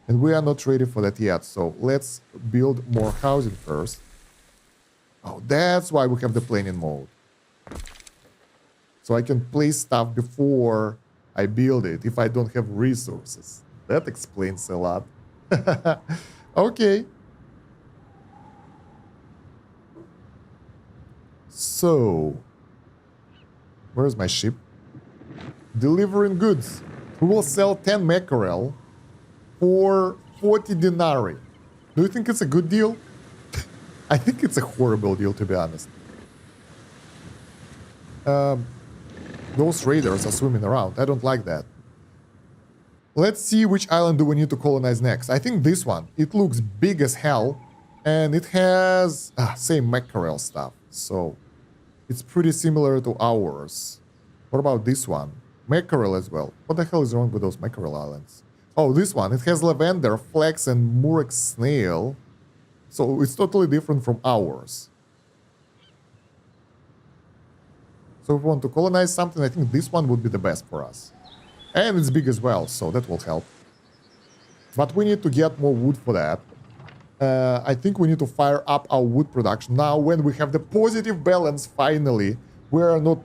And we are not ready for that yet. So let's build more housing first. Oh, that's why we have the planning mode. So I can place stuff before I build it if I don't have resources. That explains a lot. Okay. So, where's my ship? Delivering goods. We will sell 10 mackerel for 40 denarii. Do you think it's a good deal? I think it's a horrible deal, to be honest. Those raiders are swimming around. I don't like that. Let's see which island do we need to colonize next. I think this one. It looks big as hell. And it has same mackerel stuff. So it's pretty similar to ours. What about this one? Mackerel as well. What the hell is wrong with those mackerel islands? Oh, this one. It has lavender, flax, and murex snail. So it's totally different from ours. So if we want to colonize something, I think this one would be the best for us. And it's big as well, so that will help. But we need to get more wood for that. I think we need to fire up our wood production. Now, when we have the positive balance, finally, we are not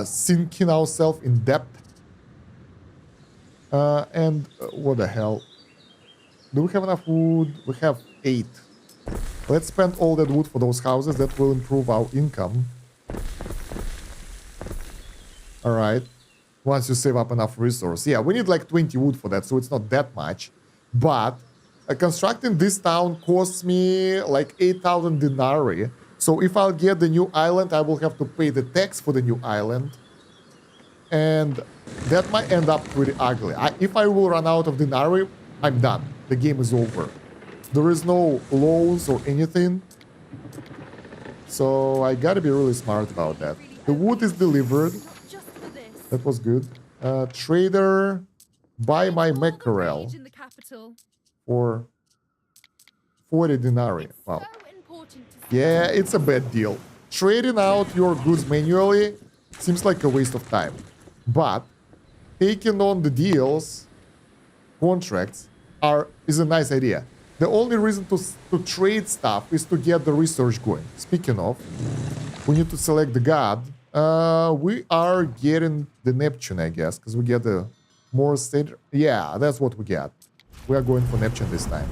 sinking ourselves in debt. And what the hell? Do we have enough wood? We have 8. Let's spend all that wood for those houses. That will improve our income. Alright. Once you save up enough resource. Yeah, we need like 20 wood for that, so it's not that much. But constructing this town costs me like 8,000 denarii. So if I'll get the new island, I will have to pay the tax for the new island. And that might end up pretty ugly. If I will run out of denarii, I'm done. The game is over. There is no loans or anything. So I gotta be really smart about that. The wood is delivered. That was good. Trader, buy my mackerel for 40 denarii. Wow. Yeah, it's a bad deal. Trading out your goods manually seems like a waste of time. But taking on the deals, contracts, is a nice idea. The only reason to trade stuff is to get the research going. Speaking of, we need to select the god. We are getting the Neptune, I guess, because we get the more state. Yeah, that's what we get. We are going for Neptune this time.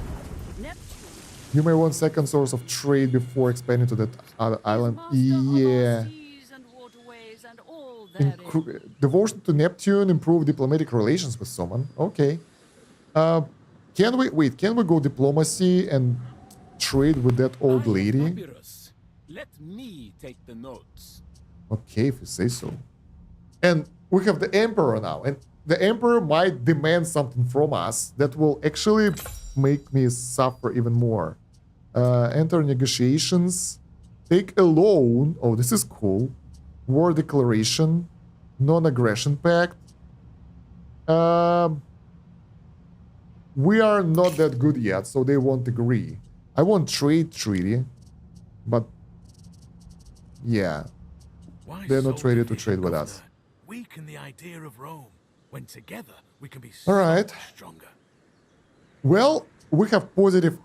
You may want second source of trade before expanding to that other island. Yeah. Devotion to Neptune, improve diplomatic relations with someone. Okay. Can we wait? Can we go diplomacy and trade with that old lady? Papyrus. Let me take the notes. Okay, if you say so. And we have the Emperor now, and the Emperor might demand something from us that will actually make me suffer even more. Enter negotiations. Take a loan. Oh, this is cool. War declaration. Non-aggression pact. We are not that good yet, so they won't agree. I want trade treaty, but yeah, Why they're not so ready to division, trade with Governor? us. Weaken the idea of Rome. When together, we can be All so right. much stronger. Well, we have positive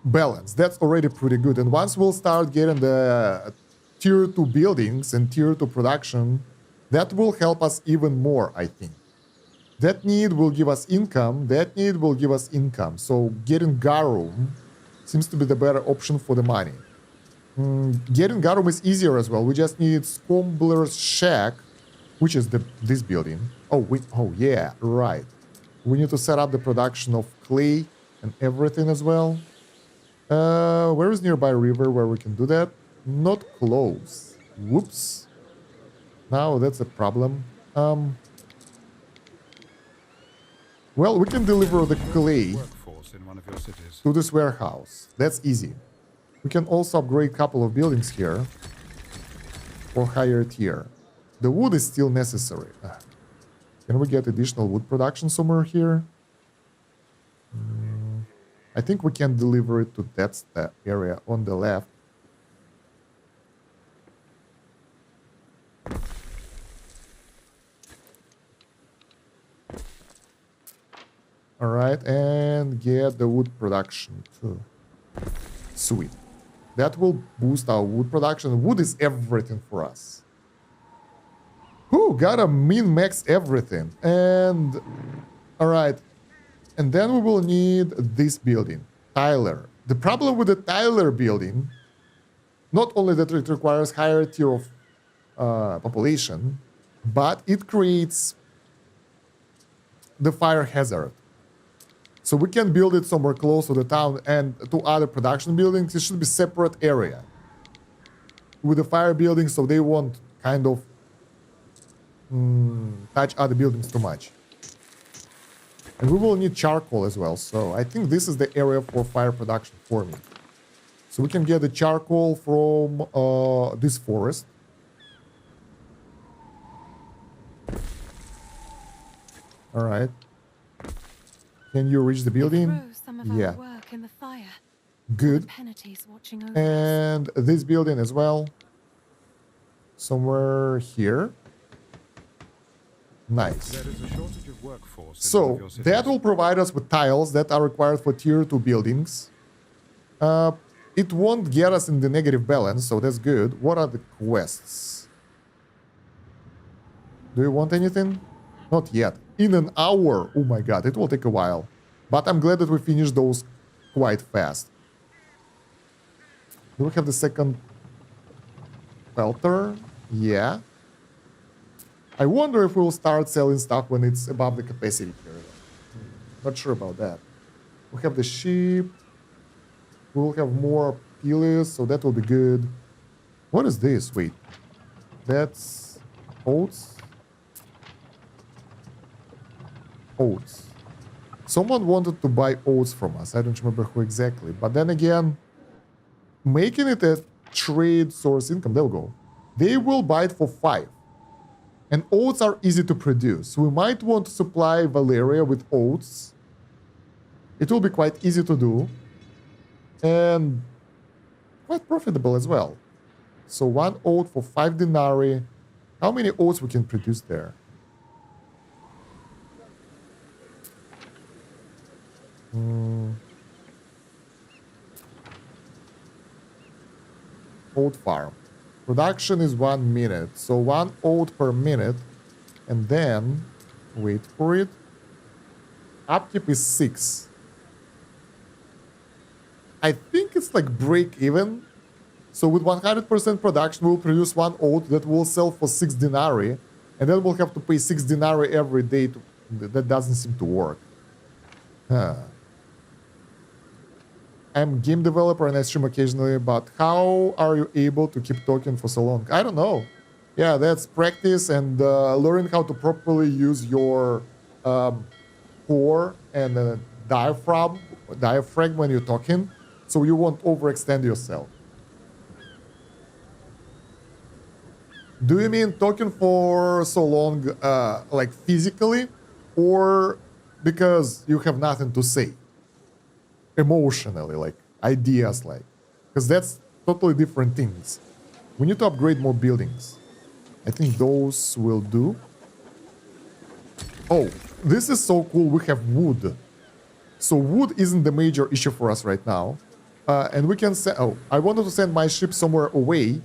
balance. That's already pretty good. And once we'll start getting the tier 2 buildings and tier 2 production, that will help us even more, I think. That need will give us income. That need will give us income. So getting Garum seems to be the better option for the money. Getting Garum is easier as well. We just need Scombler's Shack, which is this building. Oh yeah, right. We need to set up the production of clay and everything as well. Where is nearby river where we can do that? Not close. Whoops. Now that's a problem. Well, we can deliver the clay Workforce in one of your cities. to this warehouse. That's easy. We can also upgrade a couple of buildings here for higher tier. The wood is still necessary. Can we get additional wood production somewhere here? I think we can deliver it to that area on the left. All right, and get the wood production too. Sweet. That will boost our wood production. Wood is everything for us. Who gotta min-max everything. And all right, and then we will need this building, Tyler. The problem with the Tyler building, not only that it requires higher tier of population, but it creates the fire hazard. So we can build it somewhere close to the town and to other production buildings. It should be separate area with the fire building, so they won't kind of touch other buildings too much. And we will need charcoal as well. So I think this is the area for fire production for me. So we can get the charcoal from this forest. All right. Can you reach the building? Some of Yeah. our work in the fire. Good. Penalties watching over us. And this building as well. Somewhere here. Nice. There is a shortage of workforce in one of So your cities. that will provide us with tiles that are required for tier 2 buildings. It won't get us in the negative balance, so that's good. What are the quests? Do you want anything? Not yet. In an hour. Oh my god, it will take a while. But I'm glad that we finished those quite fast. Do we have the second shelter? Yeah. I wonder if we'll start selling stuff when it's above the capacity here. Not sure about that. We have the sheep. We'll have more pillars, so that will be good. What is this? Wait. That's oats? Oats. Someone wanted to buy oats from us. I don't remember who exactly. But then again, making it a trade source income, there we go. They will buy it for 5. And oats are easy to produce. We might want to supply Valeria with oats. It will be quite easy to do. And quite profitable as well. So 1 oat for 5 denarii. How many oats we can produce there? Oat farm. Production is 1 minute. So 1 oat per minute. And then, wait for it. Upkeep is 6. I think it's like break even. So with 100% production, we'll produce one oat that will sell for 6 denarii. And then we'll have to pay 6 denarii every day. That doesn't seem to work. Huh. I'm game developer and I stream occasionally, but how are you able to keep talking for so long? I don't know. Yeah, that's practice and learn how to properly use your core and diaphragm when you're talking, so you won't overextend yourself. Do you mean talking for so long, like physically, or because you have nothing to say? Emotionally, like ideas, like, because that's totally different things. We need to upgrade more buildings. I think those will do. Oh, this is so cool. We have wood. So wood isn't the major issue for us right now. And we can send... Oh, I wanted to send my ship somewhere away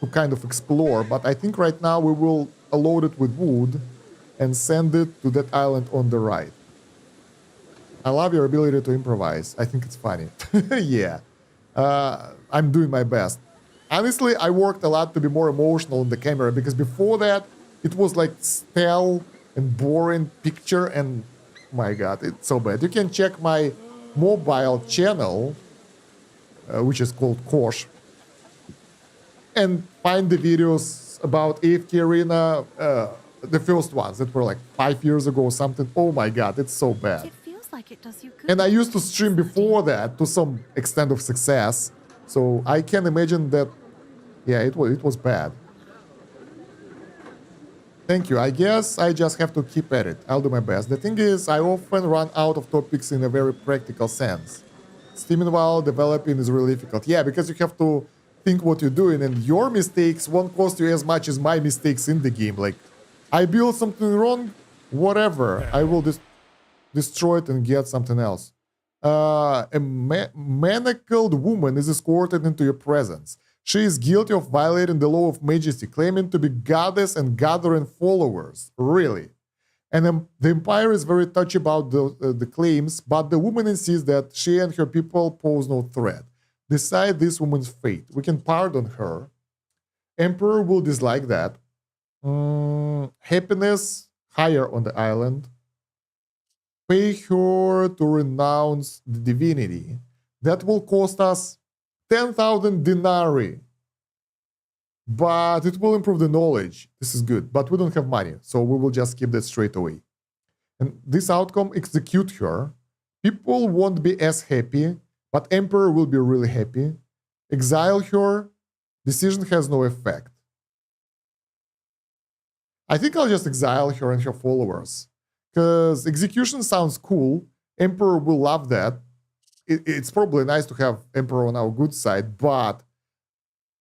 to kind of explore, but I think right now we will load it with wood and send it to that island on the right. I love your ability to improvise. I think it's funny. Yeah. I'm doing my best. Honestly, I worked a lot to be more emotional in the camera, because before that, it was like stale and boring picture, and my god, it's so bad. You can check my mobile channel, which is called Kosh, and find the videos about AFK Arena, the first ones that were like 5 years ago or something. Oh my god, it's so bad. It feels like it does you good. And I used to stream before that to some extent of success, so I can imagine that, yeah, it was bad. Thank you. I guess I just have to keep at it. I'll do my best. The thing is, I often run out of topics in a very practical sense. Steaming while developing is really difficult. Yeah, because you have to think what you're doing, and your mistakes won't cost you as much as my mistakes in the game. Like, I build something wrong, whatever. I will destroy it and get something else. A manacled woman is escorted into your presence. She is guilty of violating the law of majesty, claiming to be goddess and gathering followers. Really? And the Empire is very touchy about the claims, but the woman insists that she and her people pose no threat. Decide this woman's fate. We can pardon her. Emperor will dislike that. Happiness, higher on the island. Pay her to renounce the divinity. That will cost us 10,000 denarii. But it will improve the knowledge. This is good. But we don't have money, so we will just keep that straight away. And this outcome, execute her. People won't be as happy, but Emperor will be really happy. Exile her. Decision has no effect. I think I'll just exile her and her followers, because execution sounds cool. Emperor will love that. It's probably nice to have Emperor on our good side, but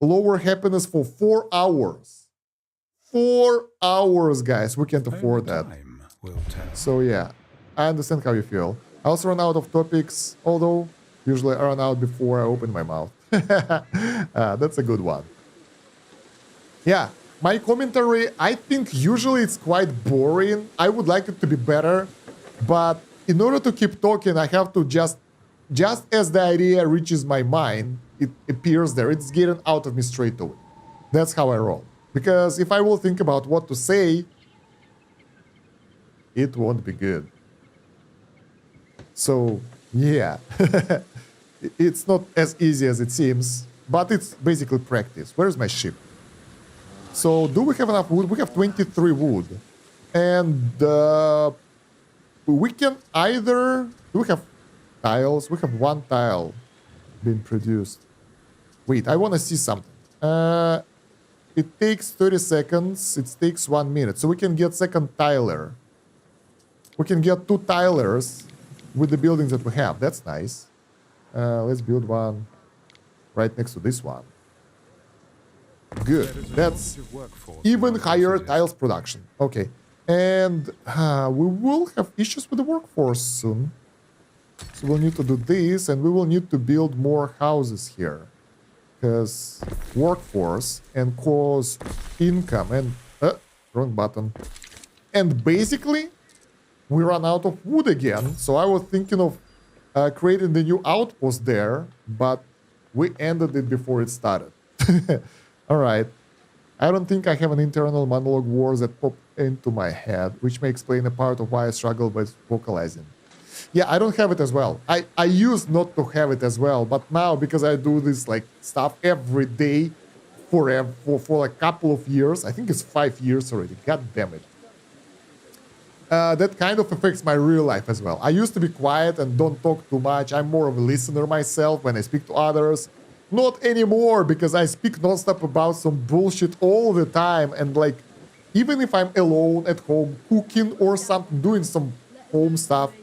lower happiness for 4 hours. 4 hours, guys. We can't afford that. Time will tell. So yeah, I understand how you feel. I also run out of topics, although usually I run out before I open my mouth. That's a good one. Yeah, my commentary, I think usually it's quite boring. I would like it to be better, but in order to keep talking, I have to just as the idea reaches my mind, it appears there. It's getting out of me straight away. That's how I roll. Because if I will think about what to say, it won't be good. So, yeah. It's not as easy as it seems, but it's basically practice. Where's my ship? So, do we have enough wood? We have 23 wood. And we can either... Do we have tiles? We have 1 tile being produced. Wait, I want to see something. It takes 30 seconds. It takes 1 minute. So we can get second tiler. We can get 2 tilers with the buildings that we have. That's nice. Let's build one right next to this one. Good. That's even higher tiles production. Okay. And we will have issues with the workforce soon. So we'll need to do this, and we will need to build more houses here. Because workforce and cause income and... wrong button. And basically, we run out of wood again. So I was thinking of creating the new outpost there, but we ended it before it started. All right. I don't think I have an internal monologue wars that pop into my head, which may explain a part of why I struggle with vocalizing. Yeah, I don't have it as well. I used not to have it as well, but now because I do this like stuff every day for like a couple of years, I think it's 5 years already. God damn it. That kind of affects my real life as well. I used to be quiet and don't talk too much. I'm more of a listener myself when I speak to others. Not anymore, because I speak nonstop about some bullshit all the time. And like, even if I'm alone at home, cooking or something, doing some home stuff,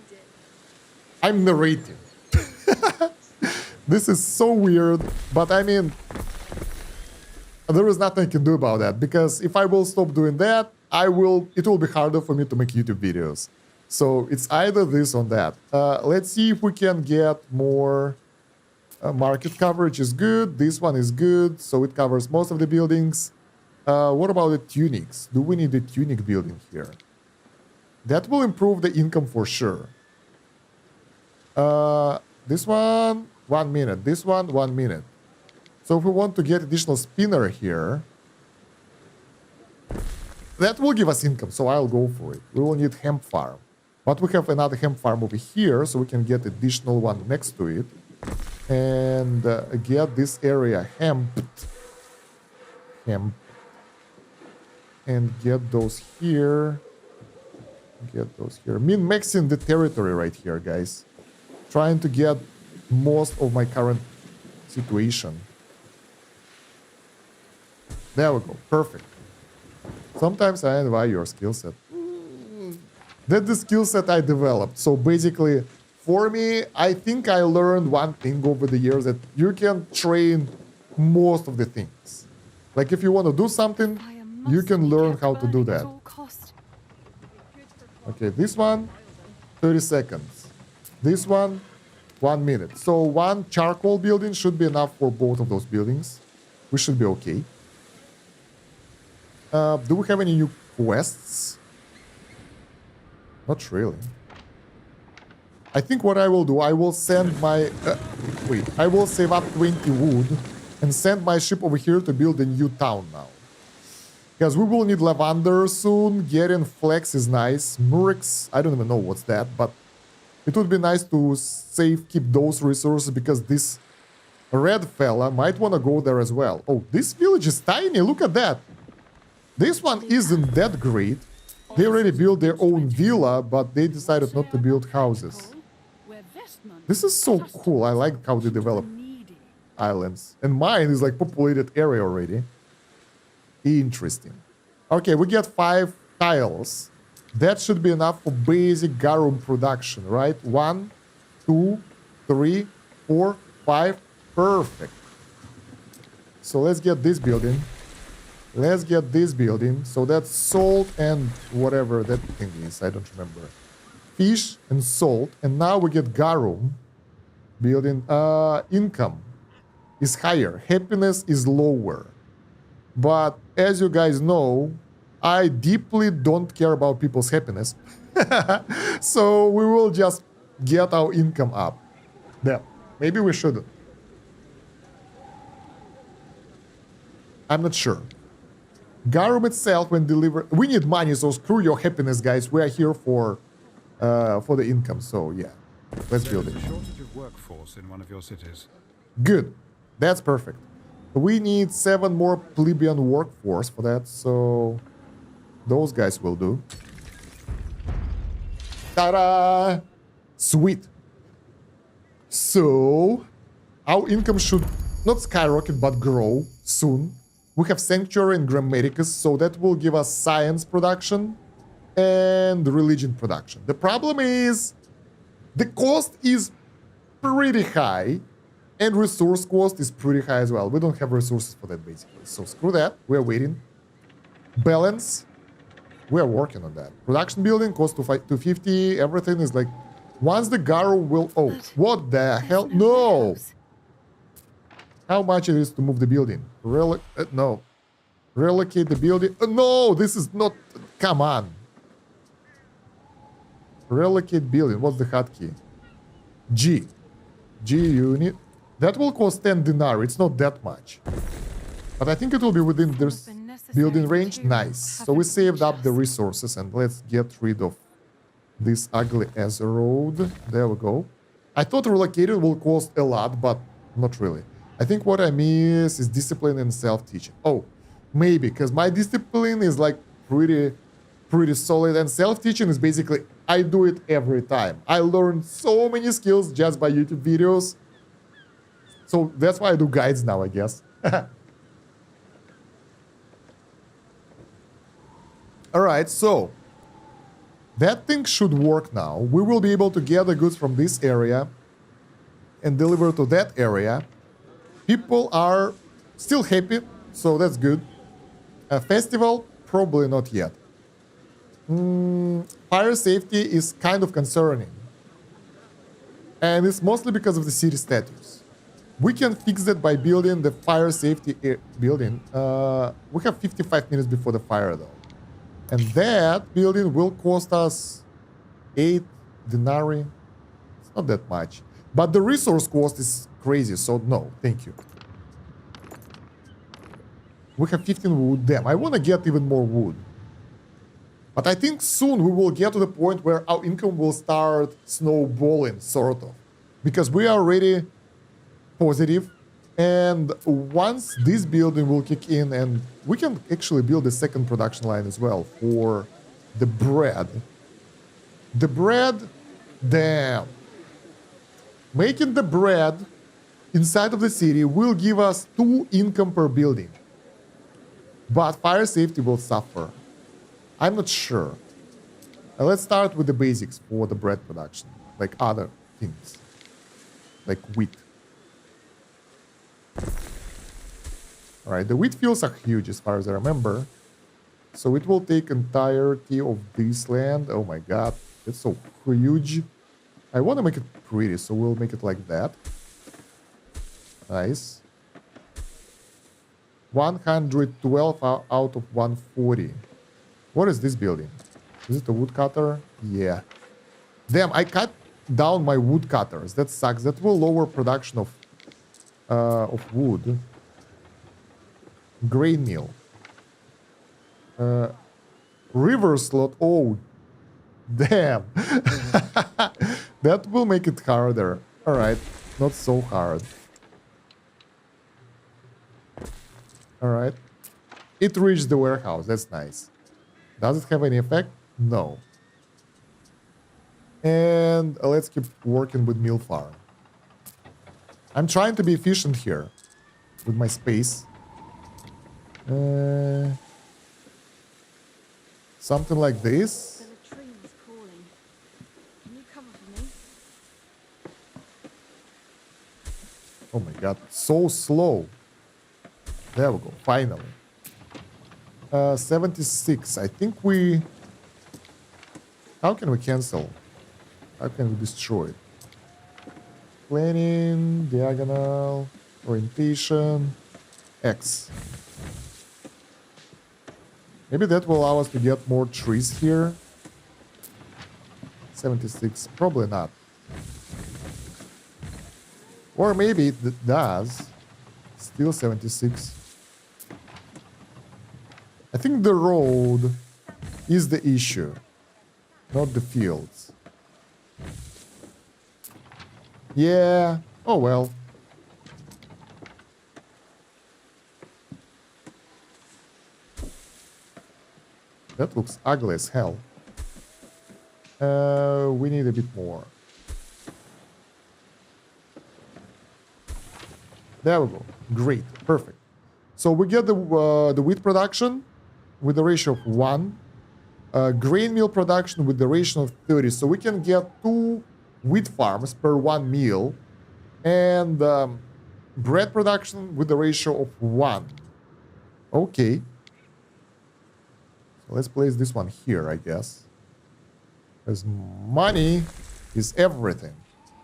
I'm narrating. This is so weird, but I mean, there is nothing I can do about that, because if I will stop doing that, it will be harder for me to make YouTube videos. So it's either this or that. Let's see if we can get more. Market coverage is good. This one is good, so it covers most of the buildings. What about the tunics? Do we need a tunic building here? That will improve the income for sure. This one, 1 minute. This one, 1 minute. So if we want to get additional spinner here, that will give us income, so I'll go for it. We will need hemp farm. But we have another hemp farm over here, so we can get additional one next to it. And get this area hemped. And get those here. Min-maxing the territory right here, guys. Trying to get most of my current situation. There we go. Perfect. Sometimes I envy your skill set. That's the skill set I developed. So basically, for me, I think I learned one thing over the years, that you can train most of the things. Like if you want to do something, you can learn how to do that. Okay, this one, 30 seconds. This one, 1 minute. So one charcoal building should be enough for both of those buildings. We should be okay. Do we have any new quests? Not really. I think what I will do, I will send my... I will save up 20 wood and send my ship over here to build a new town now. Because we will need lavender soon. Getting flex is nice. Murex, I don't even know what's that, but it would be nice to keep those resources, because this red fella might want to go there as well. Oh, this village is tiny. Look at that. This one isn't that great. They already built their own villa, but they decided not to build houses. This is so cool. I like how they develop islands. And mine is like populated area already. Interesting. Okay, we get 5 tiles. That should be enough for basic garum production, right? 1, 2, 3, 4, 5. Perfect. So let's get this building. Let's get this building. So that's salt and whatever that thing is. I don't remember. Fish and salt. And now we get garum. Building. Income is higher. Happiness is lower. But as you guys know, I deeply don't care about people's happiness. So we will just get our income up. Yeah, maybe we shouldn't. I'm not sure. Garum itself, when delivered, we need money, so screw your happiness, guys. We are here for the income. So yeah, let's build it. There's a shortage of workforce in one of your cities. Good, that's perfect. We need 7 more plebeian workforce for that, so those guys will do. Ta-da! Sweet. So our income should not skyrocket but grow soon. We have Sanctuary and Grammaticus, so that will give us science production and religion production. The problem is the cost is pretty high, and resource cost is pretty high as well. We don't have resources for that, basically. So screw that. We're waiting. Balance. We are working on that. Production building cost to 250. Everything is like... Once the garum will... Oh, what the hell? No! How much it is to move the building? No. Relocate the building. No, this is not... Come on. Relocate building. What's the hotkey? G. G unit. That will cost 10 dinar. It's not that much. But I think it will be within this building range. Nice. So we saved up the resources and let's get rid of this ugly as a road. There we go. I thought relocating will cost a lot, but not really. I think what I miss is discipline and self-teaching. Oh, maybe, because my discipline is like pretty solid, and self-teaching is basically I do it every time. I learned so many skills just by YouTube videos. So that's why I do guides now, I guess. Alright, so that thing should work now. We will be able to gather goods from this area and deliver to that area. People are still happy, so that's good. A festival? Probably not yet. Fire safety is kind of concerning. And it's mostly because of the city status. We can fix that by building the fire safety building. We have 55 minutes before the fire though. And that building will cost us 8 denarii. It's not that much. But the resource cost is crazy, so no, thank you. We have 15 wood. Damn, I want to get even more wood. But I think soon we will get to the point where our income will start snowballing, sort of. Because we are already positive. And once this building will kick in, and we can actually build a second production line as well for the bread. The bread, damn. Making the bread inside of the city will give us 2 income per building. But fire safety will suffer. I'm not sure. Let's start with the basics for the bread production, like other things, like wheat. Alright, the wheat fields are huge as far as I remember. So it will take entirety of this land. Oh my god, it's so huge. I want to make it pretty, so we'll make it like that. Nice. 112 out of 140. What is this building? Is it a woodcutter? Yeah. Damn, I cut down my woodcutters. That sucks. That will lower production of wood. Grain mill. River slot. Oh, damn. That will make it harder. All right, not so hard. All right. It reached the warehouse. That's nice. Does it have any effect? No. And let's keep working with mill farm. I'm trying to be efficient here with my space. Something like this. There's a tree that's calling. Can you cover for me? Oh my god, so slow. There we go, finally. 76. I think we... How can we cancel? How can we destroy it? Planning, diagonal, orientation, X. Maybe that will allow us to get more trees here. 76. Probably not. Or maybe it does. Still 76. I think the road is the issue, not the fields. Yeah. Oh well. That looks ugly as hell. We need a bit more. There we go. Great. Perfect. So we get the wheat production with the ratio of 1. Grain meal production with the ratio of 30. So we can get 2 wheat farms per 1 meal. And bread production with the ratio of 1. Okay. So let's place this one here, I guess. Because money is everything.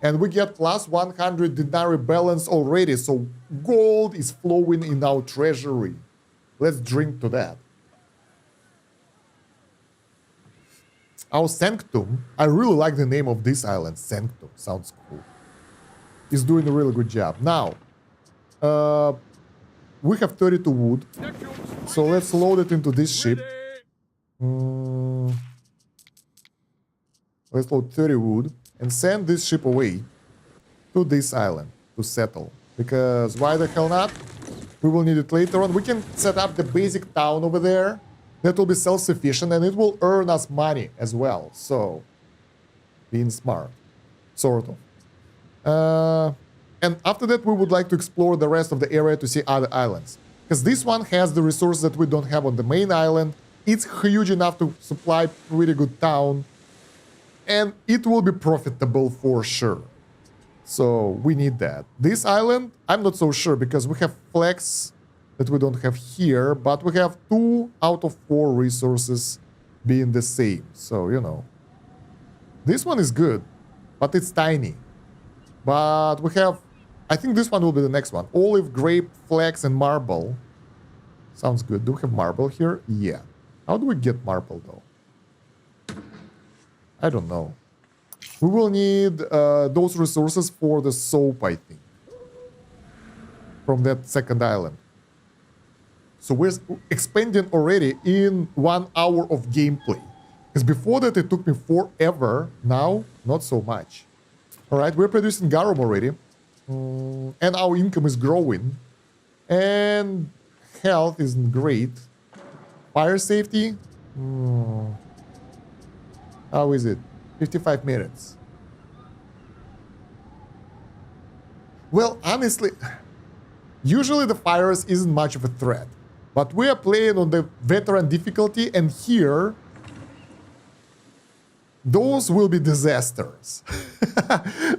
And we get plus 100 denarii balance already. So gold is flowing in our treasury. Let's drink to that. Our Sanctum. I really like the name of this island. Sanctum. Sounds cool. is doing a really good job. Now, we have 32 wood. So let's load it into this ship. Let's load 30 wood and send this ship away to this island to settle. Because why the hell not? We will need it later on. We can set up the basic town over there. That will be self-sufficient and it will earn us money as well. So, being smart. Sort of. And after that, we would like to explore the rest of the area to see other islands. Because this one has the resources that we don't have on the main island. It's huge enough to supply pretty good town. And it will be profitable for sure. So we need that. This island, I'm not so sure because we have flex that we don't have here. But we have 2 out of 4 resources being the same. So, you know. This one is good, but it's tiny. But we have, I think this one will be the next one. Olive, grape, flax, and marble. Sounds good. Do we have marble here? Yeah. How do we get marble, though? I don't know. We will need those resources for the soap, I think. From that second island. So we're expanding already in 1 hour of gameplay. Because before that it took me forever. Now, not so much. Alright, we're producing garum already. And our income is growing. And health isn't great. Fire safety? How is it? 55 minutes. Well, honestly, usually the fires isn't much of a threat. But we are playing on the veteran difficulty, and here, those will be disasters.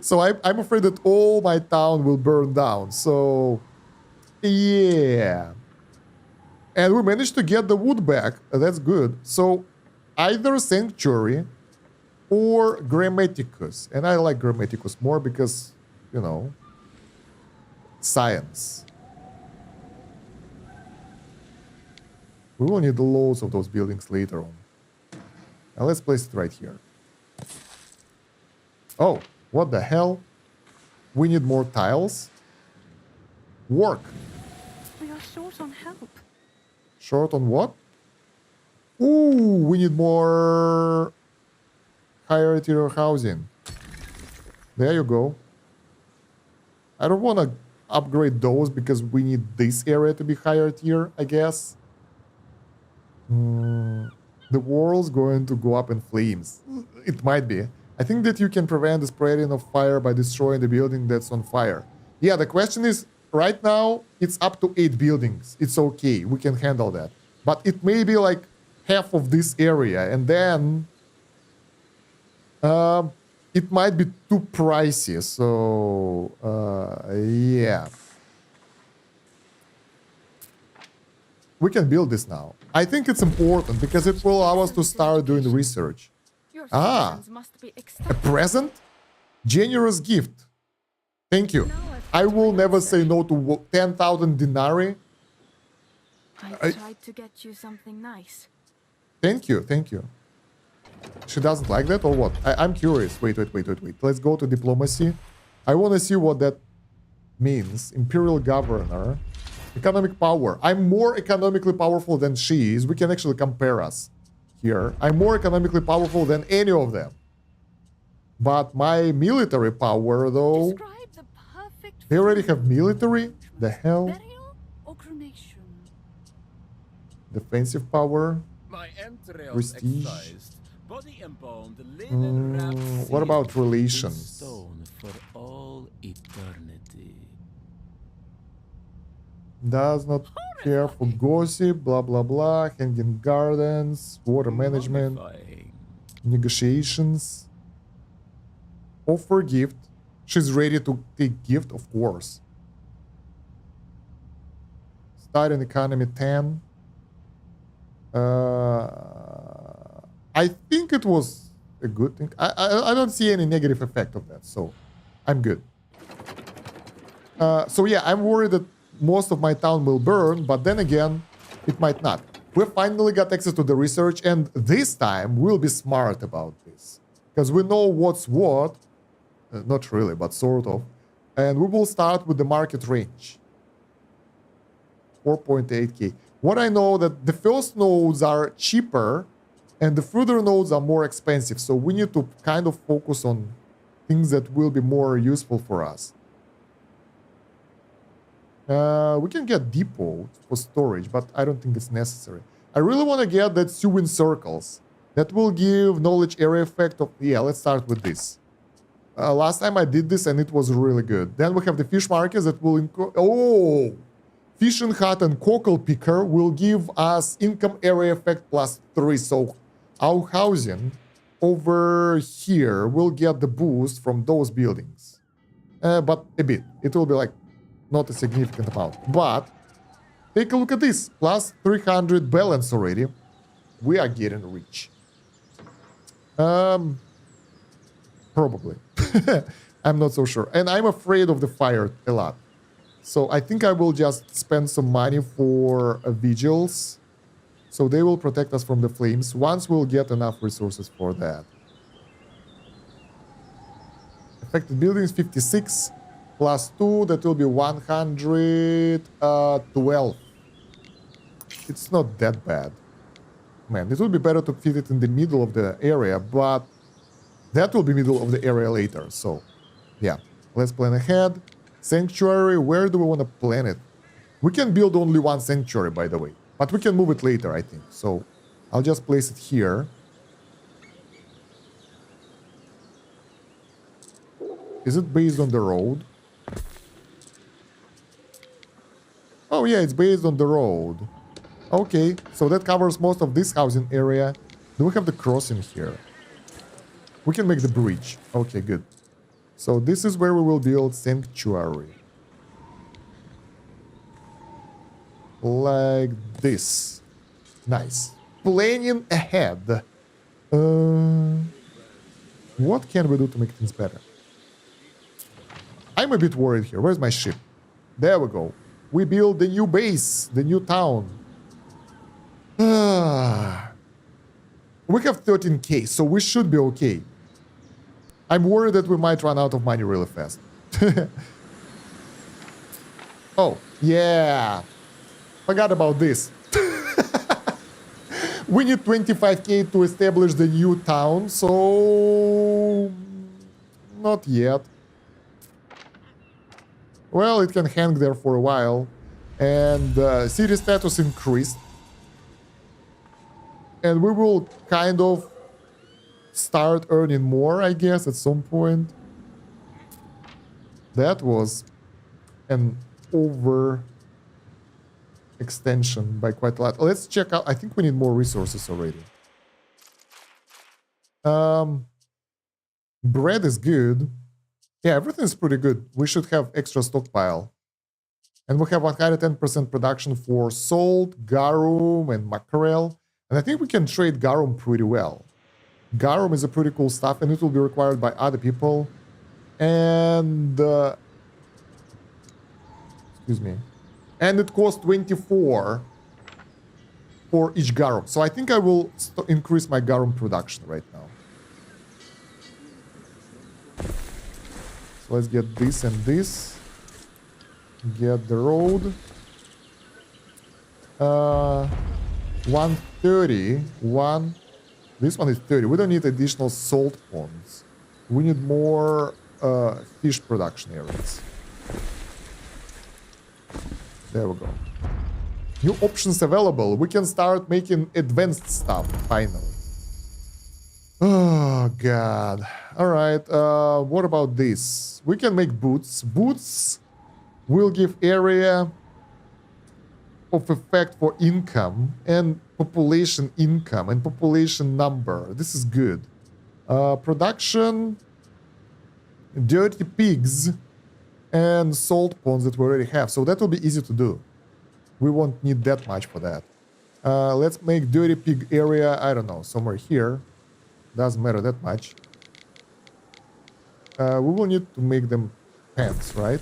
So I'm afraid that all my town will burn down. So, yeah. And we managed to get the wood back. That's good. So, either Sanctuary or Grammaticus. And I like Grammaticus more because, you know, science. We will need loads of those buildings later on. Now let's place it right here. Oh, what the hell? We need more tiles. Work. We are short on help. Short on what? Ooh, we need more higher tier housing. There you go. I don't want to upgrade those because we need this area to be higher tier, I guess. The world's going to go up in flames. It might be. I think that you can prevent the spreading of fire by destroying the building that's on fire. Yeah, the question is, right now, it's up to 8 buildings. It's okay. We can handle that. But it may be like half of this area. And then it might be too pricey. So, yeah. We can build this now. I think it's important because it will allow us to start doing research. Your Ah, citizens must be a ecstatic. present? Generous gift. Thank you. I will never say no to 10,000 denarii. I tried to get you something nice. Thank you, thank you. She doesn't like that or what? I'm curious. Wait. Let's go to diplomacy. I want to see what that means. Imperial governor. Economic power. I'm more economically powerful than she is. We can actually compare us here. I'm more economically powerful than any of them. But my military power, though... Describe the perfect They already have military? The hell? burial or cremation. Defensive power? My entrails Prestige. excised, body embalmed, linen wrapped, What about sealed in relations? stone for all eternity. Does not care for gossip, blah blah blah, hanging gardens, water management, Mummifying. negotiations. Offer gift. She's ready to take gift, of course. Starting economy 10. I think it was a good thing. I don't see any negative effect of that, so I'm good. So yeah, I'm worried that most of my town will burn, but then again, it might not. We finally got access to the research, and this time we'll be smart about this. Because we know what's what. Not really, but sort of. And we will start with the market range. 4.8k. What I know that the first nodes are cheaper and the further nodes are more expensive. So we need to kind of focus on things that will be more useful for us. We can get depot for storage, but I don't think it's necessary. I really want to get that sewing circles. That will give knowledge area effect of... Yeah, let's start with this. Last time I did this and it was really good. Then we have the fish markets that will... Oh! Fishing hut and cockle picker will give us income area effect +3. So our housing over here will get the boost from those buildings. But a bit. It will be like not a significant amount. But take a look at this. +300 balance already. We are getting rich. Probably. I'm not so sure. And I'm afraid of the fire a lot. So I think I will just spend some money for vigils. So they will protect us from the flames once we'll get enough resources for that. Affected buildings 56 +2. That will be 112. It's not that bad. Man, it would be better to fit it in the middle of the area, but that will be middle of the area later. So, yeah, let's plan ahead. Sanctuary, where do we want to plan it? We can build only one sanctuary, by the way, but we can move it later, I think. So, I'll just place it here. Is it based on the road? Oh, yeah, it's based on the road. Okay, so that covers most of this housing area. Do we have the crossing here? We can make the bridge. Okay, good. So this is where we will build sanctuary. Like this. Nice. Planning ahead. What can we do to make things better? I'm a bit worried here. Where's my ship? There we go. We build the new base, the new town. We have 13k, so we should be okay. I'm worried that we might run out of money really fast. Oh, yeah. Forgot about this. We need 25k to establish the new town, so... Not yet. Well, it can hang there for a while. And city status increased. And we will kind of start earning more, I guess, at some point. That was an over extension by quite a lot. Let's check out. I think we need more resources already. Bread is good. Yeah, everything is pretty good. We should have extra stockpile. And we have 110% production for salt, garum, and mackerel. And I think we can trade garum pretty well. Garum is a pretty cool stuff, and it will be required by other people. And... excuse me. And it costs 24 for each garum. So I think I will increase my garum production right now. So let's get this and this. Get the road. 130. This one is 30. We don't need additional salt ponds. We need more fish production areas. There we go. New options available. We can start making advanced stuff, finally. Oh, God. All right. What about this? We can make boots. Boots will give area of effect for income and population income and population number. This is good. Production, dirty pigs, and salt ponds that we already have. So that will be easy to do. We won't need that much for that. Let's make dirty pig area, I don't know, somewhere here. Doesn't matter that much. We will need to make them pens, right?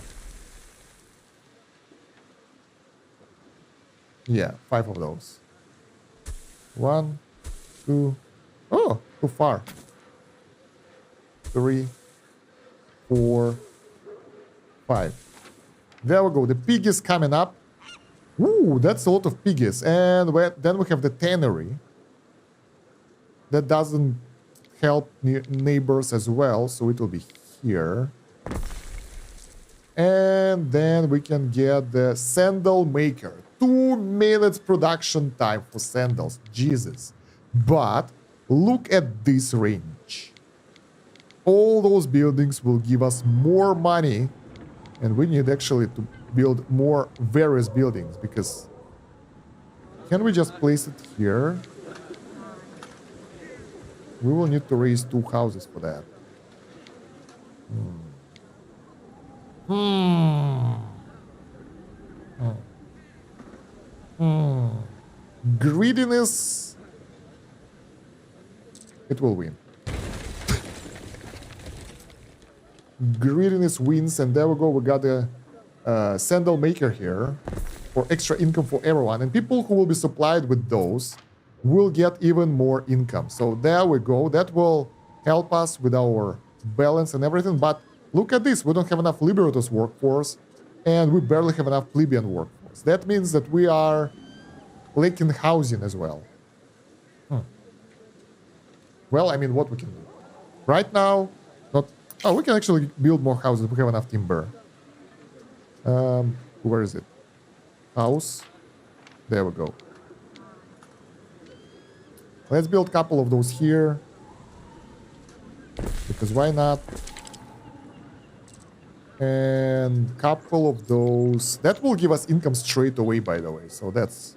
Yeah, 5 of those. 1, 2. Oh, too far. 3, 4, 5. There we go. The pig is coming up. Ooh, that's a lot of piggies. And then we have the tannery. That doesn't help neighbors as well, so it will be here. And then we can get the sandal maker. 2 minutes production time for sandals. Jesus. But look at this range. All those buildings will give us more money. And we need actually to build more various buildings, because can we just place it here? We will need to raise 2 houses for that. Greediness. It will win. Greediness wins, and there we go. We got a sandal maker here for extra income for everyone, and people who will be supplied with those will get even more income. So there we go. That will help us with our balance and everything. But look at this. We don't have enough Liberators workforce, and we barely have enough plebeian workforce. That means that we are lacking housing as well. Well, I mean, what we can do right now, not. Oh, we can actually build more houses. We have enough timber. Where is it? House. There we go. Let's build a couple of those here. Because why not? And couple of those. That will give us income straight away, by the way. So that's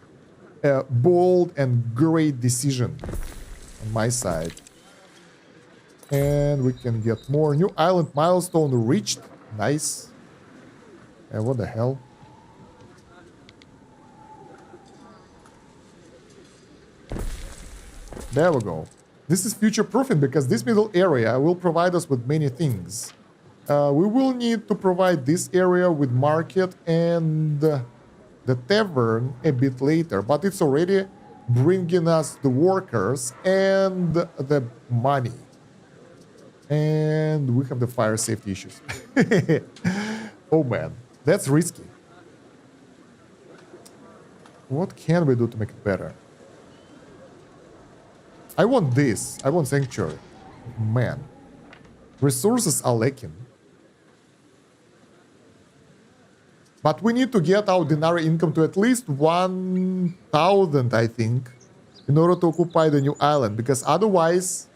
a bold and great decision on my side. And we can get more. New island milestone reached. Nice. And what the hell? There we go. This is future proofing, because this middle area will provide us with many things. We will need to provide this area with market and the tavern a bit later, but it's already bringing us the workers and the money. And we have the fire safety issues. Oh man, that's risky. What can we do to make it better? I want this. I want sanctuary. Man. Resources are lacking. But we need to get our denari income to at least 1,000, I think, in order to occupy the new island. Because otherwise,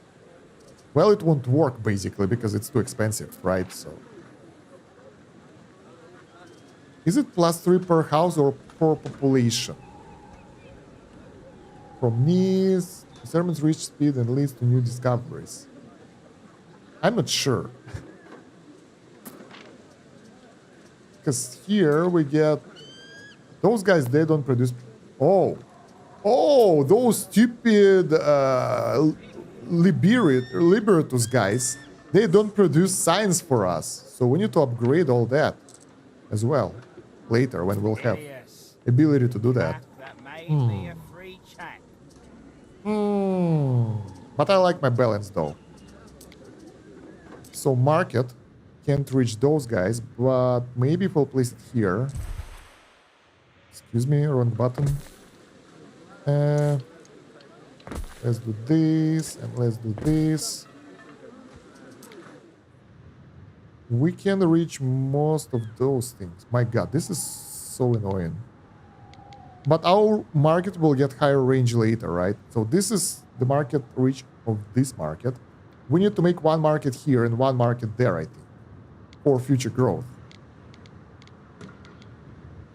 well, it won't work, basically, because it's too expensive, right? So, is it +3 per house or per population? From needs, experiments reach speed and leads to new discoveries. I'm not sure. Because here we get... Those guys, they don't produce... Oh! Oh, those stupid Liberatus guys, they don't produce signs for us. So we need to upgrade all that as well. Later, when we'll have ability to do that. That made me a free check. But I like my balance though. So market can't reach those guys, but maybe if we'll place it here. Excuse me, wrong button. Let's do this and let's do this. We can reach most of those things. My god, this is so annoying. But our market will get higher range later, right? So this is the market reach of this market. We need to make one market here and one market there, I think, for future growth.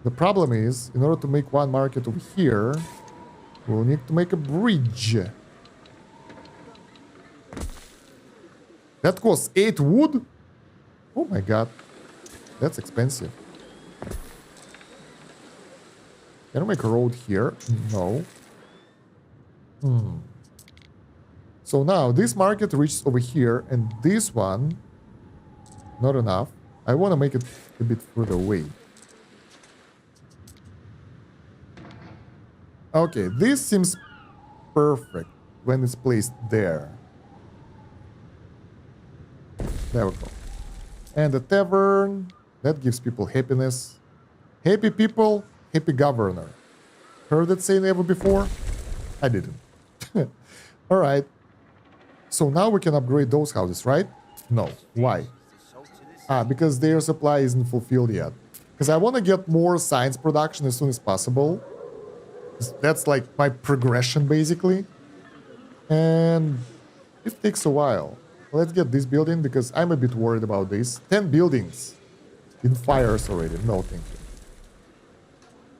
The problem is, in order to make one market over here, we'll need to make a bridge. That costs 8 wood? Oh my god. That's expensive. Can I make a road here? No. So now this market reaches over here, and this one, not enough. I want to make it a bit further away. Okay, this seems perfect when it's placed there. There we go. And the tavern That gives people happiness. Happy people, happy governor. Heard that saying ever before? I didn't. All right. So now we can upgrade those houses, right? No. Why? Because their supply isn't fulfilled yet. Because I want to get more science production as soon as possible. That's like my progression, basically. And it takes a while. Let's get this building because I'm a bit worried about this. 10 buildings in fires already. No, thank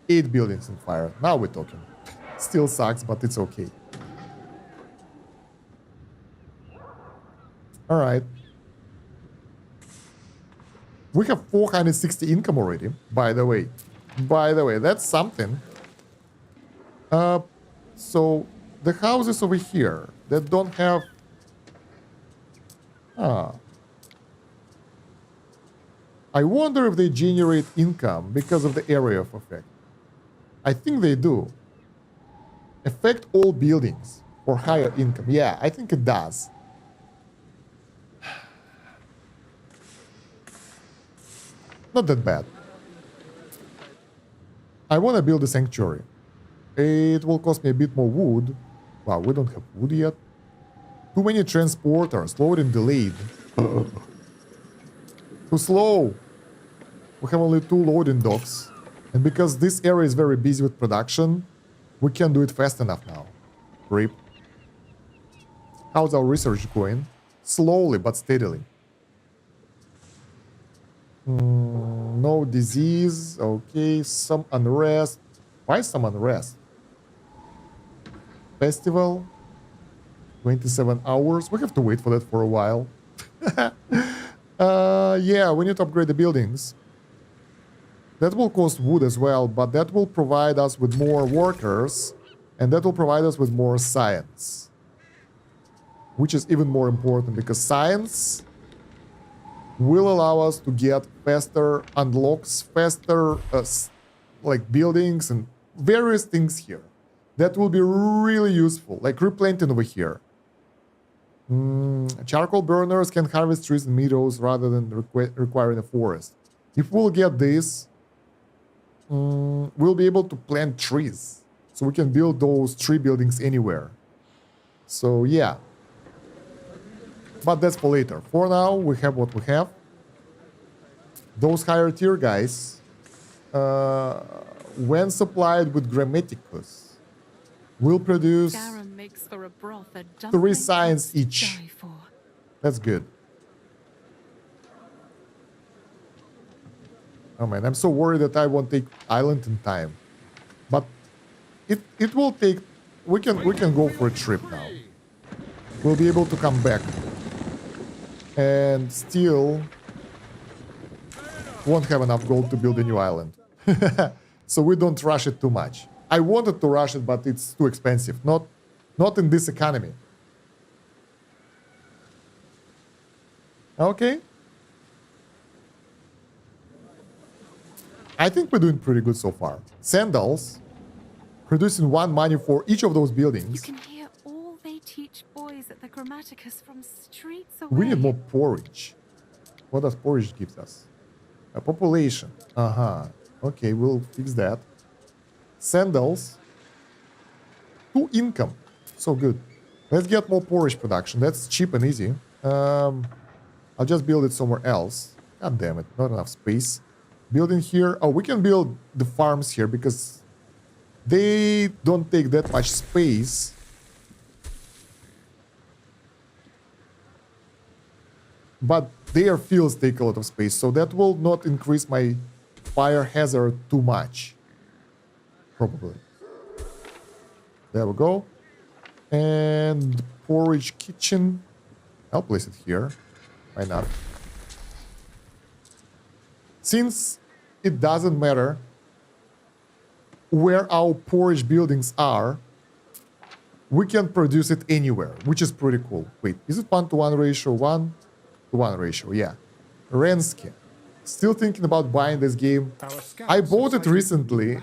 you. 8 buildings in fire. Now we're talking. Still sucks, but it's okay. All right. We have 460 income already, by the way. By the way, that's something. So the houses over here that don't have... I wonder if they generate income because of the area of effect. I think they do. Affect all buildings for higher income. Yeah, I think it does. Not that bad. I want to build a sanctuary. It will cost me a bit more wood. Wow, we don't have wood yet. Too many transporters, loading delayed. Too slow. We have only 2 loading docks. And because this area is very busy with production, we can't do it fast enough now. RIP. How's our research going? Slowly but steadily. No disease. Okay, some unrest. Why some unrest? Festival. 27 hours. We have to wait for that for a while. Yeah, we need to upgrade the buildings. That will cost wood as well, but that will provide us with more workers, and that will provide us with more science. Which is even more important, because science will allow us to get faster unlocks, faster like buildings and various things here. That will be really useful, like replanting over here. Charcoal burners can harvest trees and meadows rather than requiring a forest. If we'll get this, we'll be able to plant trees. So we can build those tree buildings anywhere. So yeah. But that's for later. For now, we have what we have. Those higher tier guys, when supplied with Grammaticus, will produce Garum makes for a broth a 3 science each. That's good. Oh man, I'm so worried that I won't take island in time. But it will take... We can go for a trip now. We'll be able to come back. And still won't have enough gold to build a new island. So we don't rush it too much. I wanted to rush it, but it's too expensive. Not in this economy. Okay. I think we're doing pretty good so far. Sandals, producing 1 money for each of those buildings. You can hear all they teach boys at the Grammaticus from streets away. We need more porridge. What does porridge give us? A population. Okay, we'll fix that. Sandals. 2 income. So good. Let's get more porridge production. That's cheap and easy. I'll just build it somewhere else. God damn it, not enough space. Building here. Oh, we can build the farms here because they don't take that much space. But their fields take a lot of space, so that will not increase my fire hazard too much. Probably. There we go. And porridge kitchen. I'll place it here. Why not? Since it doesn't matter where our porridge buildings are, we can produce it anywhere, which is pretty cool. Wait, is it 1-to-1 ratio? 1-to-1 ratio, yeah. Renske. Still thinking about buying this game. I bought it recently.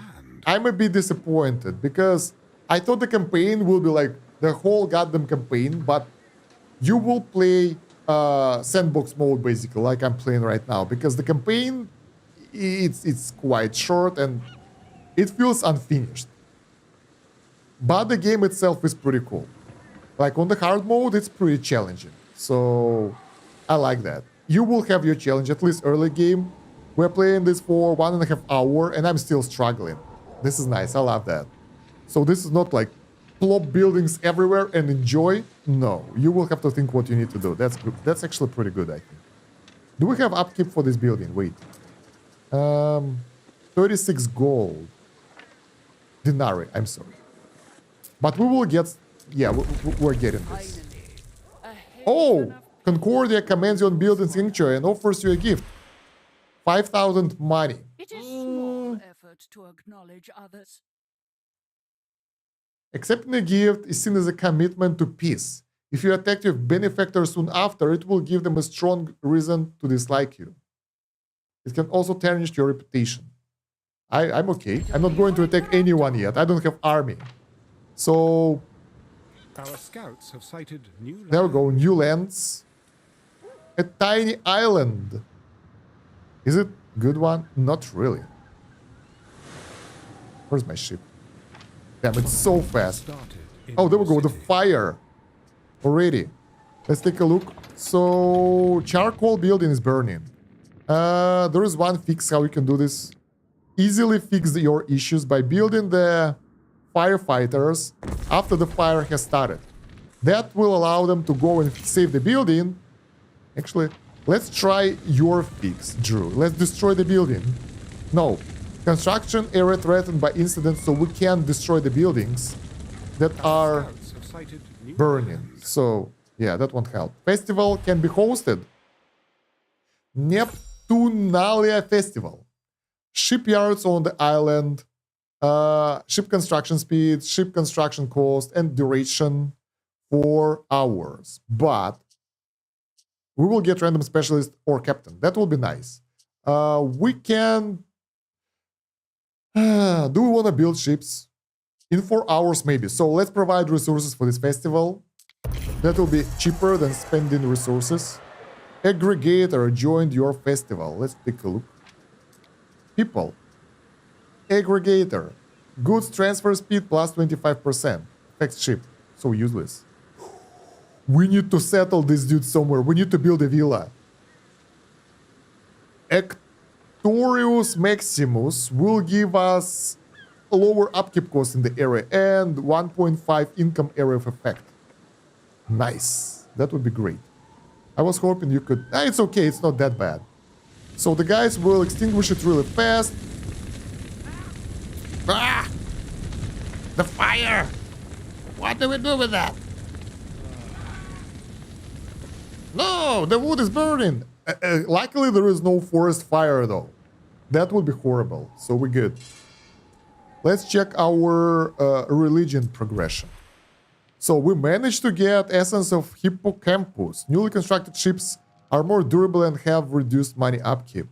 I'm a bit disappointed because I thought the campaign will be like the whole goddamn campaign, but you will play sandbox mode basically like I'm playing right now, because the campaign it's quite short and it feels unfinished. But the game itself is pretty cool. Like on the hard mode, it's pretty challenging. So I like that. You will have your challenge, at least early game. We're playing this for 1.5 hours and I'm still struggling. This is nice, I love that. So this is not like plop buildings everywhere and enjoy. No, you will have to think what you need to do. That's good. That's actually pretty good, I think. Do we have upkeep for this building? Wait. 36 gold. Denarii, I'm sorry. But we will get... Yeah, we're getting this. Oh! Concordia commands you on building sanctuary and offers you a gift. 5,000 money. It is small effort to acknowledge others. Accepting a gift is seen as a commitment to peace. If you attack your benefactor soon after, it will give them a strong reason to dislike you. It can also tarnish your reputation. I'm okay. I'm not going to attack anyone yet. I don't have army. So, Our scouts have sighted new there we land. go. New lands. A tiny island. Is it a good one? Not really. Where's my ship? Damn, it's so fast. Started in Oh, there we your go. The city. fire. Already. Let's take a look. So, charcoal building is burning. There is one fix how you can do this. Easily fix your issues by building the firefighters after the fire has started. That will allow them to go and save the building. Actually, let's try your fix, Drew. Let's destroy the building. No. Construction area threatened by incidents, so we can't destroy the buildings that are Scouts have sighted new burning. land. So, yeah, that won't help. Festival can be hosted. Neptunalia Festival. Shipyards on the island. Ship construction speed, ship construction cost, and duration 4 hours. But we will get random specialist or captain. That will be nice. We can... do we want to build ships? In 4 hours, maybe. So let's provide resources for this festival. That will be cheaper than spending resources. Aggregator joined your festival. Let's take a look. People. Aggregator. Goods transfer speed plus 25%. Affects ship. So useless. We need to settle this dude somewhere. We need to build a villa. Ectorius Maximus will give us a lower upkeep cost in the area and 1.5 income area of effect. Nice. That would be great. I was hoping you could... it's okay. It's not that bad. So the guys will extinguish it really fast. Ah! The fire! What do we do with that? No! The wood is burning! Luckily there is no forest fire though. That would be horrible. So we're good. Let's check our religion progression. So we managed to get Essence of Hippocampus. Newly constructed ships are more durable and have reduced money upkeep.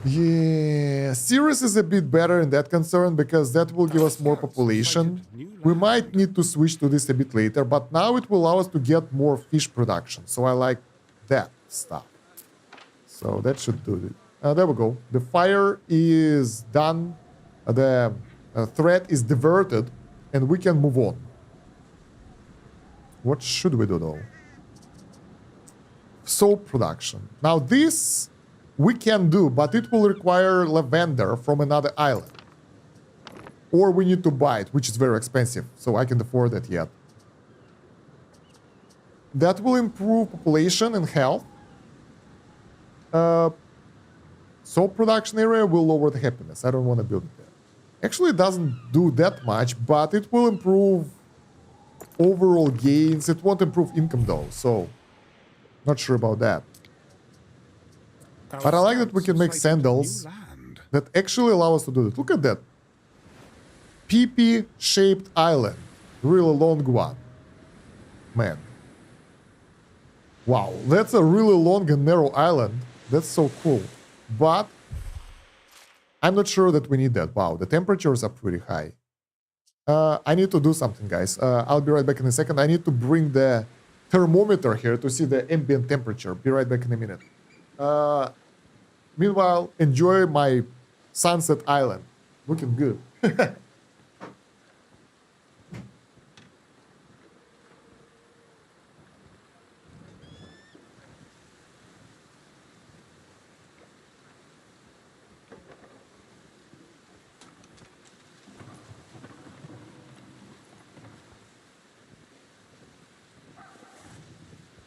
Yeah, Ceres is a bit better in that concern because that will give us more population. We might need to switch to this a bit later, but now it will allow us to get more fish production. So I like that stuff. So that should do it. There we go. The fire is done. The threat is diverted and we can move on. What should we do though? Soap production. Now this we can do, but it will require lavender from another island. Or we need to buy it, which is very expensive, so I can afford that yet. That will improve population and health. Soap production area will lower the happiness. I don't want to build it there. Actually, it doesn't do that much, but it will improve overall gains. It won't improve income though, so not sure about that. But I like that we can make sandals that actually allow us to do it. Look at that. PP-shaped island. Really long one. Man. Wow, that's a really long and narrow island. That's so cool. But I'm not sure that we need that. Wow, the temperatures are pretty high. I need to do something, guys. I'll be right back in a second. I need to bring the thermometer here to see the ambient temperature. Be right back in a minute. Meanwhile, enjoy my Sunset Island. Looking good.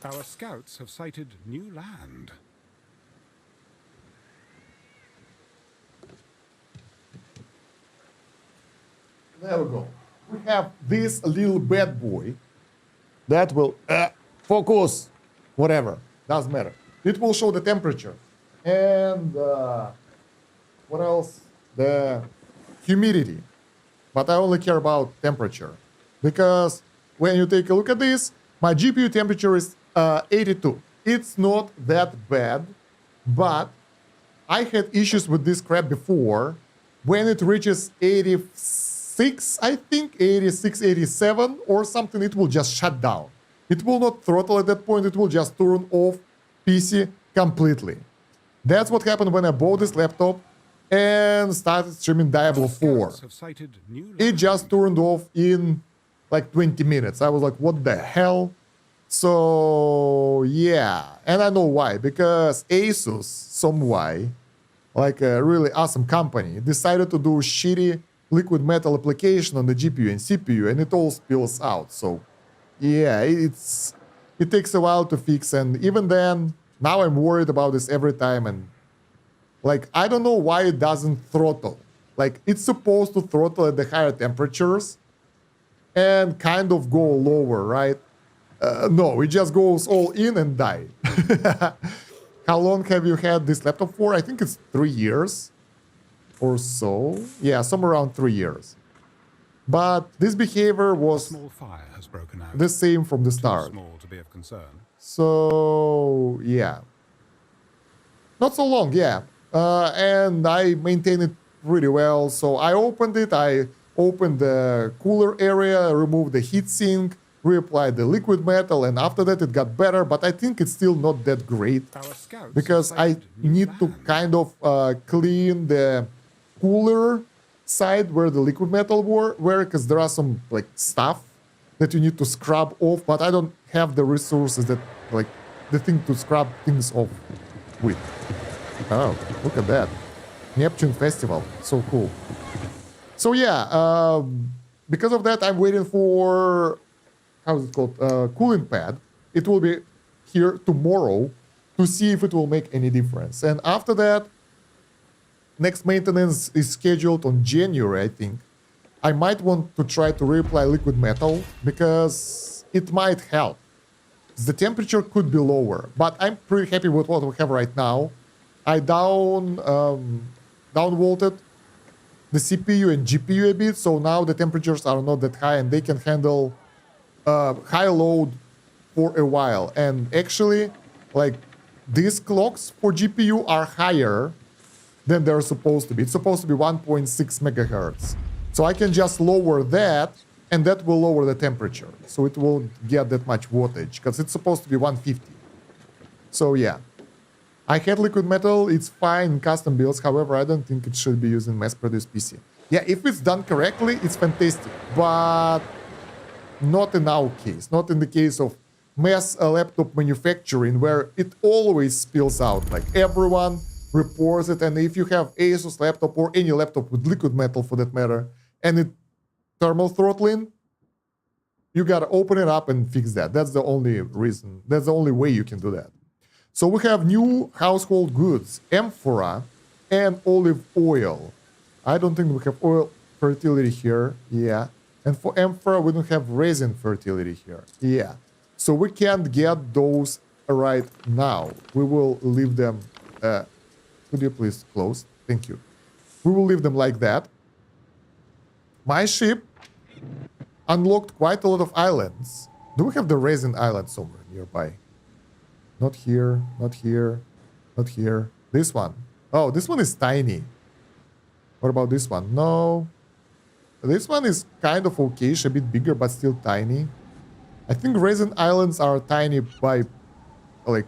Our scouts have sighted new land. There we go. We have this little bad boy that will focus, whatever, doesn't matter. It will show the temperature and what else? The humidity. But I only care about temperature because when you take a look at this, my GPU temperature is 82. It's not that bad, but I had issues with this crap before. When it reaches 86, I think 86, 87 or something, it will just shut down. It will not throttle at that point, it will just turn off PC completely. That's what happened when I bought this laptop and started streaming Diablo 4. It just turned off in like 20 minutes. I was like, what the hell? So yeah, and I know why, because Asus, some why, like a really awesome company, decided to do shitty liquid metal application on the GPU and CPU, and it all spills out. So yeah, it takes a while to fix, and even then, now I'm worried about this every time, and like I don't know why it doesn't throttle. Like it's supposed to throttle at the higher temperatures and kind of go lower, right? No, it just goes all in and die. How long have you had this laptop for? I think it's 3 years or so. Yeah, somewhere around 3 years. But this behavior was small fire has broken out. The same from the Too start. small to be of concern. So yeah, not so long, yeah. And I maintain it pretty well. So I opened it. I opened the cooler area, removed the heatsink, reapplied the liquid metal, and after that it got better, but I think it's still not that great because I need to kind of clean the cooler side where the liquid metal were because there are some like stuff that you need to scrub off, but I don't have the resources that like the thing to scrub things off with. Oh, look at that. Neptune Festival, so cool. So yeah, because of that I'm waiting for how's it called, cooling pad. It will be here tomorrow to see if it will make any difference. And after that, next maintenance is scheduled on January, I think. I might want to try to reapply liquid metal because it might help. The temperature could be lower, but I'm pretty happy with what we have right now. I downvolted the CPU and GPU a bit, so now the temperatures are not that high and they can handle high load for a while. And actually, like these clocks for GPU are higher than they're supposed to be. It's supposed to be 1.6 megahertz. So I can just lower that, and that will lower the temperature. So it won't get that much wattage, because it's supposed to be 150. So yeah. I had liquid metal, it's fine in custom builds, however, I don't think it should be used in mass-produced PC. Yeah, if it's done correctly, it's fantastic, but not in our case, not in the case of mass laptop manufacturing, where it always spills out. Like everyone reports it, and if you have Asus laptop or any laptop with liquid metal for that matter, and it thermal throttling, you gotta open it up and fix that. That's the only reason, that's the only way you can do that. So we have new household goods, amphora and olive oil. I don't think we have oil fertility here, yeah. And for amphora, we don't have resin fertility here. Yeah. So we can't get those right now. We will leave them... could you please close? Thank you. We will leave them like that. My ship unlocked quite a lot of islands. Do we have the resin island somewhere nearby? Not here, not here, not here. This one. Oh, this one is tiny. What about this one? No. This one is kind of okay, a bit bigger, but still tiny. I think resin islands are tiny by, like,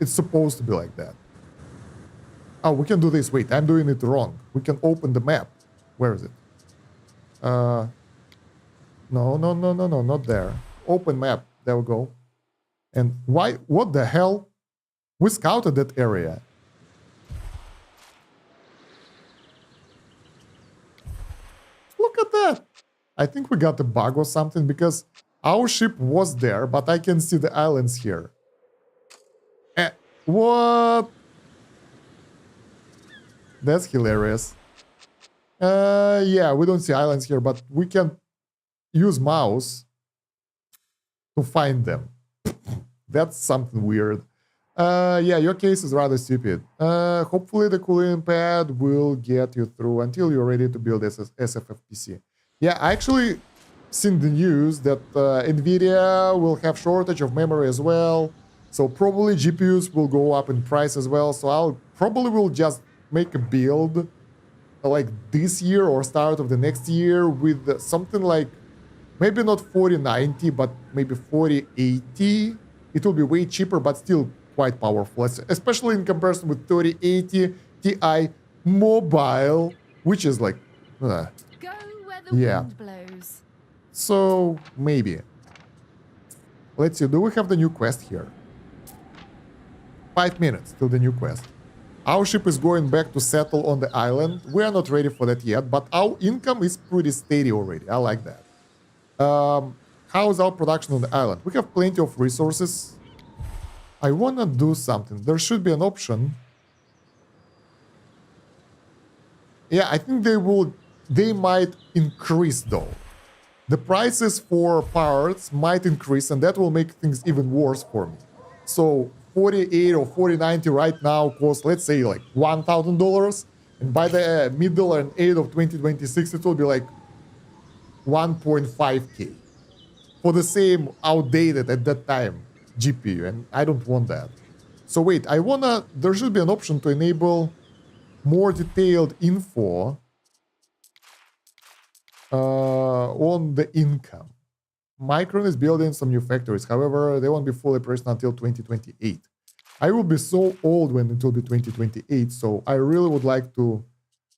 it's supposed to be like that. Oh, we can do this. Wait, I'm doing it wrong. We can open the map. Where is it? No, not there. Open map. There we go. And why? What the hell? We scouted that area. Look at that. I think we got a bug or something because our ship was there, but I can see the islands here. What? That's hilarious. Yeah, we don't see islands here, but we can use mouse to find them. That's something weird. Yeah, your case is rather stupid. Hopefully the cooling pad will get you through until you're ready to build SFFPC. Yeah, I actually seen the news that Nvidia will have shortage of memory as well. So probably GPUs will go up in price as well. So I'll probably will just make a build like this year or start of the next year with something like maybe not 4090, but maybe 4080. It will be way cheaper, but still quite powerful, especially in comparison with 3080 Ti mobile, which is like, Go where the wind blows. So maybe. Let's see, do we have the new quest here? 5 minutes till the new quest. Our ship is going back to settle on the island. We are not ready for that yet, but our income is pretty steady already. I like that. How is our production on the island? We have plenty of resources. I want to do something. There should be an option. Yeah, I think they might increase though. The prices for parts might increase and that will make things even worse for me. So 48 or 4090 right now costs, let's say, like $1,000, and by the middle and end of 2026 it will be like 1.5k for the same outdated at that time GPU, and I don't want that. So wait, there should be an option to enable more detailed info on the income. Micron is building some new factories. However, they won't be fully operational until 2028. I will be so old when it will be 2028, so I really would like to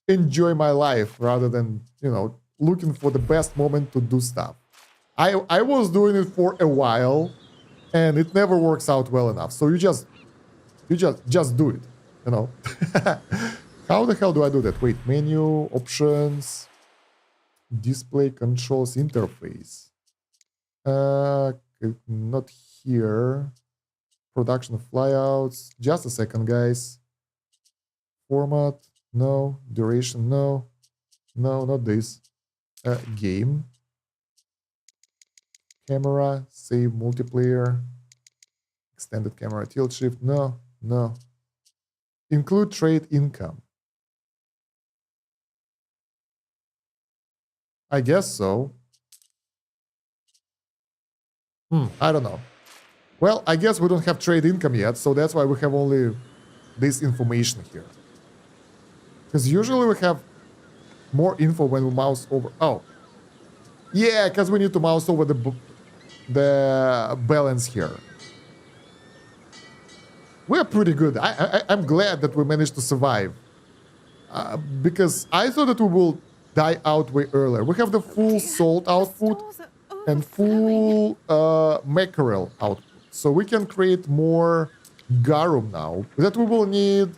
enjoy my life rather than, looking for the best moment to do stuff. I was doing it for a while, and it never works out well enough. So you just do it, How the hell do I do that? Wait, menu, options, display controls, interface. Not here. Production of flyouts. Just a second, guys. Format, no. Duration, no. No, not this. Game. Camera, save multiplayer. Extended camera, tilt shift, no. Include trade income. I guess so. I don't know. Well, I guess we don't have trade income yet, so that's why we have only this information here. Because usually we have more info when we mouse over... Oh. Yeah, because we need to mouse over the balance here. We're pretty good. I'm glad that we managed to survive. Because I thought that we will die out way earlier. We have the full salt output and full mackerel output. So we can create more garum now. That we will need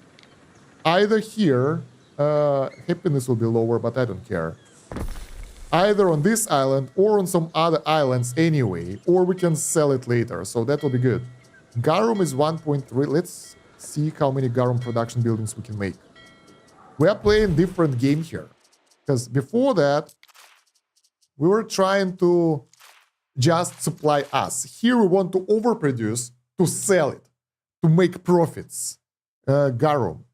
either here. Happiness will be lower, but I don't care. Either on this island or on some other islands anyway. Or we can sell it later. So that will be good. Garum is 1.3. Let's see how many garum production buildings we can make. We are playing different game here. Because before that, we were trying to just supply us. Here we want to overproduce to sell it, to make profits. Garum.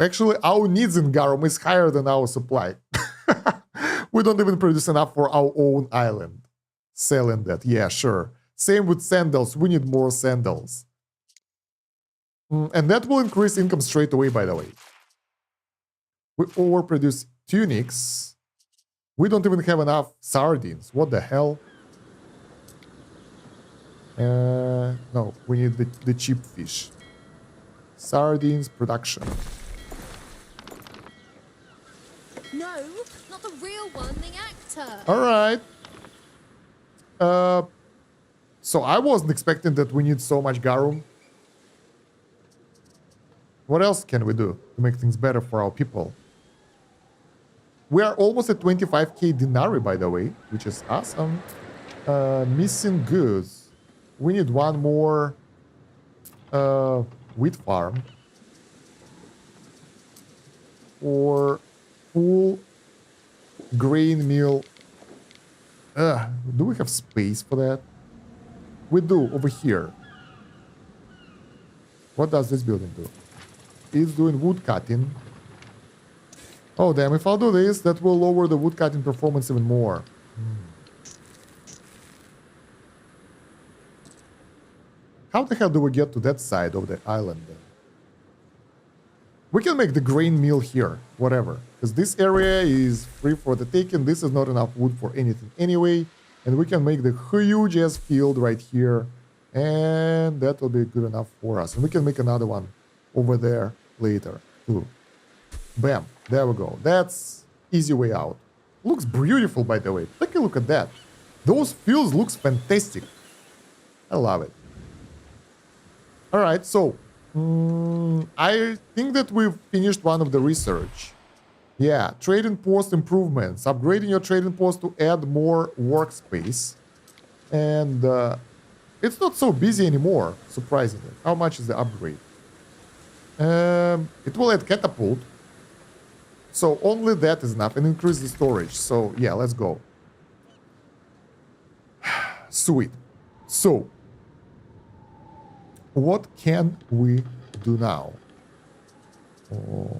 Actually, our needs in garum is higher than our supply. We don't even produce enough for our own island. Selling that, yeah, sure. Same with sandals. We need more sandals. And that will increase income straight away, by the way. We overproduce tunics. We don't even have enough sardines. What the hell? No, we need the cheap fish. Sardines production. Not the real one, the actor. All right. So I wasn't expecting that we need so much garum. What else can we do to make things better for our people? We are almost at 25k denarii, by the way, which is awesome. Missing goods. We need one more wheat farm. Or full grain mill. Do we have space for that? We do, over here. What does this building do? It's doing wood cutting. Oh damn, if I'll do this, that will lower the wood cutting performance even more. How the hell do we get to that side of the island then? We can make the grain mill here, whatever. Because this area is free for the taking. This is not enough wood for anything anyway. And we can make the huge ass field right here. And that will be good enough for us. And we can make another one over there later too. Bam. There we go. That's easy way out. Looks beautiful, by the way. Take a look at that. Those fields looks fantastic. I love it. All right, so I think that we've finished one of the research. Yeah, trading post improvements. Upgrading your trading post to add more workspace. And it's not so busy anymore, surprisingly. How much is the upgrade? It will add catapult. So only that is enough, and increase the storage. So yeah, let's go. Sweet. So what can we do now? Oh.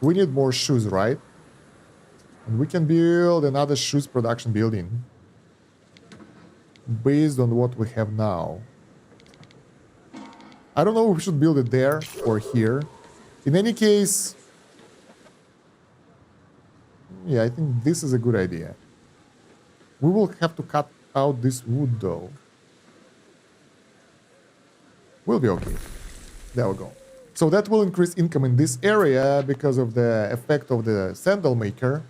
We need more shoes, right? And we can build another shoes production building based on what we have now. I don't know if we should build it there or here. In any case, yeah, I think this is a good idea. We will have to cut out this wood though. We'll be okay. There we go. So that will increase income in this area because of the effect of the sandal maker.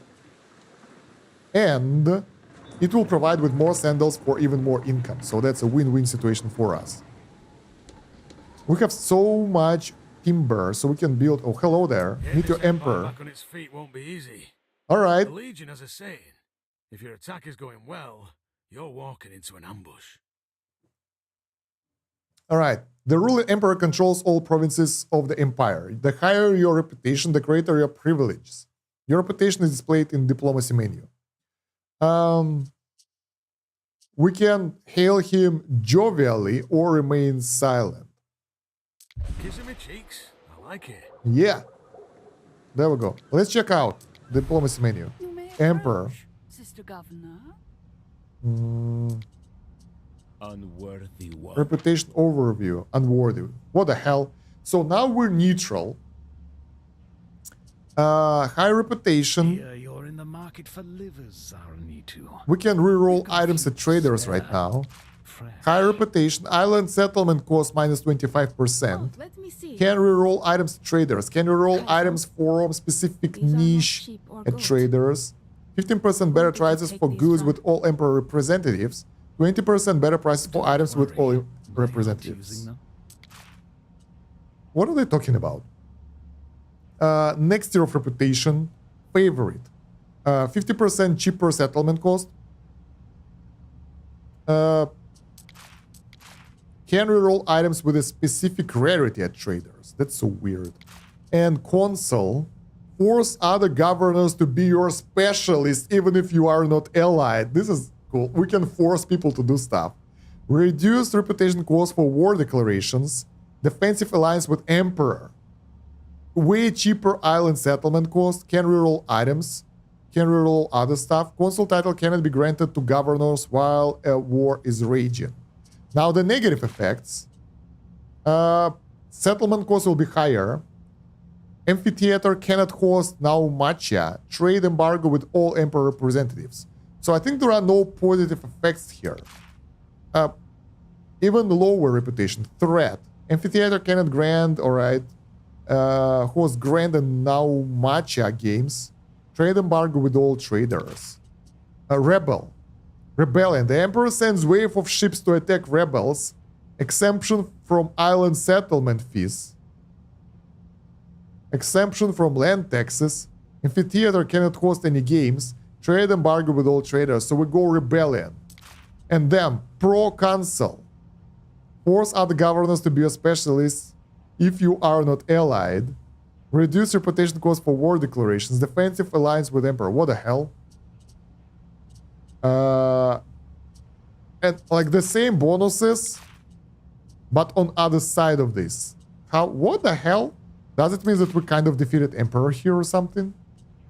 And it will provide with more sandals for even more income. So that's a win-win situation for us. We have so much timber, so we can build... Oh, hello there. Yeah, Meet your this empire emperor. back on its feet won't be easy. All right. The Legion has a saying. If your attack is going well, you're walking into an ambush. All right. The ruling emperor controls all provinces of the empire. The higher your reputation, the greater your privileges. Your reputation is displayed in diplomacy menu. We can hail him jovially or remain silent. Kissing my cheeks. I like it. Yeah. There we go. Let's check out diplomacy menu. You may Emperor. approach, Sister Governor. Unworthy one. Reputation overview. Unworthy. What the hell? So now we're neutral. High reputation. Yeah, you're in the market for livers, aren't you two? We can reroll items at traders right now. High reputation. Island settlement cost minus 25%. Let me see. Can reroll items at traders. Can reroll items for specific These are not niche sheep or at goats. traders. 15% better prices for goods with all emperor representatives. 20% better prices for items with all representatives. What are they talking about? Next tier of reputation. Favorite. 50% cheaper settlement cost. Can reroll items with a specific rarity at traders. That's so weird. And consul. Force other governors to be your specialist even if you are not allied. This is cool. We can force people to do stuff. Reduced reputation cost for war declarations. Defensive alliance with emperor. Way cheaper island settlement cost. Can reroll items. Can reroll other stuff. Consul title cannot be granted to governors while a war is raging. Now the negative effects. Settlement cost will be higher. Amphitheater cannot host Naumatia. Trade embargo with all emperor representatives. So I think there are no positive effects here. Even lower reputation. Threat. Amphitheater cannot grant, alright. host Grand and Naumacha games. Trade embargo with all traders. Rebellion. The Emperor sends wave of ships to attack rebels. Exemption from island settlement fees. Exemption from land taxes. Amphitheater cannot host any games. Trade embargo with all traders. So we go rebellion. And then pro-consul. Force other governors to be a specialist if you are not allied. Reduce reputation cost for war declarations. Defensive alliance with Emperor. What the hell? And like the same bonuses, but on other side of this. What the hell? Does it mean that we kind of defeated Emperor here or something?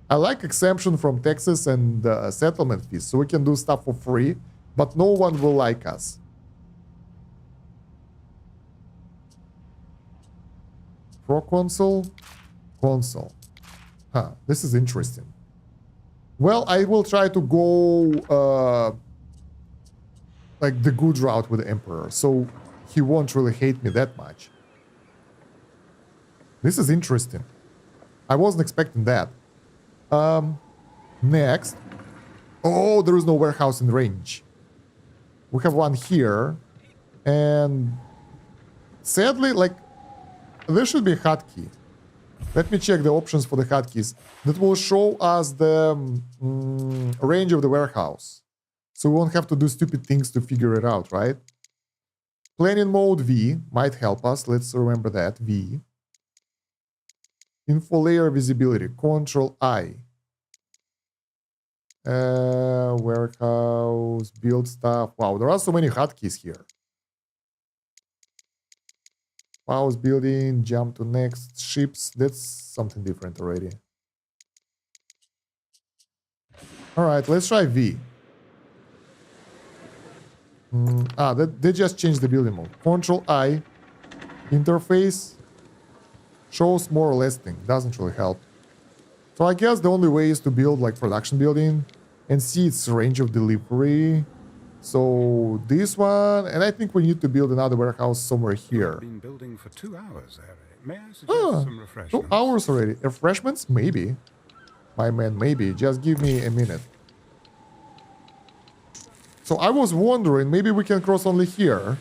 I like exemption from taxes and settlement fees, so we can do stuff for free, but no one will like us. Pro-consul? Consul. Huh, this is interesting. Well, I will try to go like the good route with the Emperor, so he won't really hate me that much. This is interesting. I wasn't expecting that. Next. Oh, there is no warehouse in range. We have one here. And sadly, like, there should be a hotkey. Let me check the options for the hotkeys. That will show us the range of the warehouse. So we won't have to do stupid things to figure it out, right? Planning mode V might help us. Let's remember that. V. Info layer visibility. Control I. Warehouse. Build stuff. Wow, there are so many hotkeys here. Pause building. Jump to next. Ships. That's something different already. Alright, let's try V. They just changed the building mode. Control I. Interface. Shows more or less thing. Doesn't really help. So I guess the only way is to build like production building and see its range of delivery. So this one, and I think we need to build another warehouse somewhere here. I've been building for 2 hours, Harry. May I suggest some refreshments? 2 hours already. Refreshments? Maybe. My man, maybe. Just give me a minute. So I was wondering, maybe we can cross only here,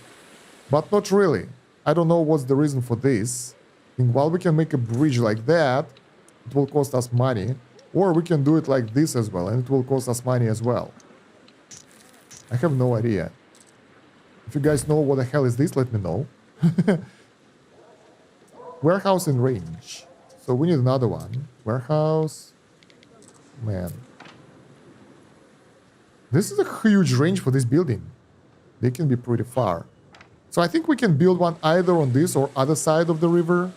but not really. I don't know what's the reason for this. I think while we can make a bridge like that, it will cost us money. Or we can do it like this as well, and it will cost us money as well. I have no idea. If you guys know what the hell is this, let me know. Warehouse in range. So we need another one. Warehouse. Man. This is a huge range for this building. They can be pretty far. So I think we can build one either on this or other side of the river.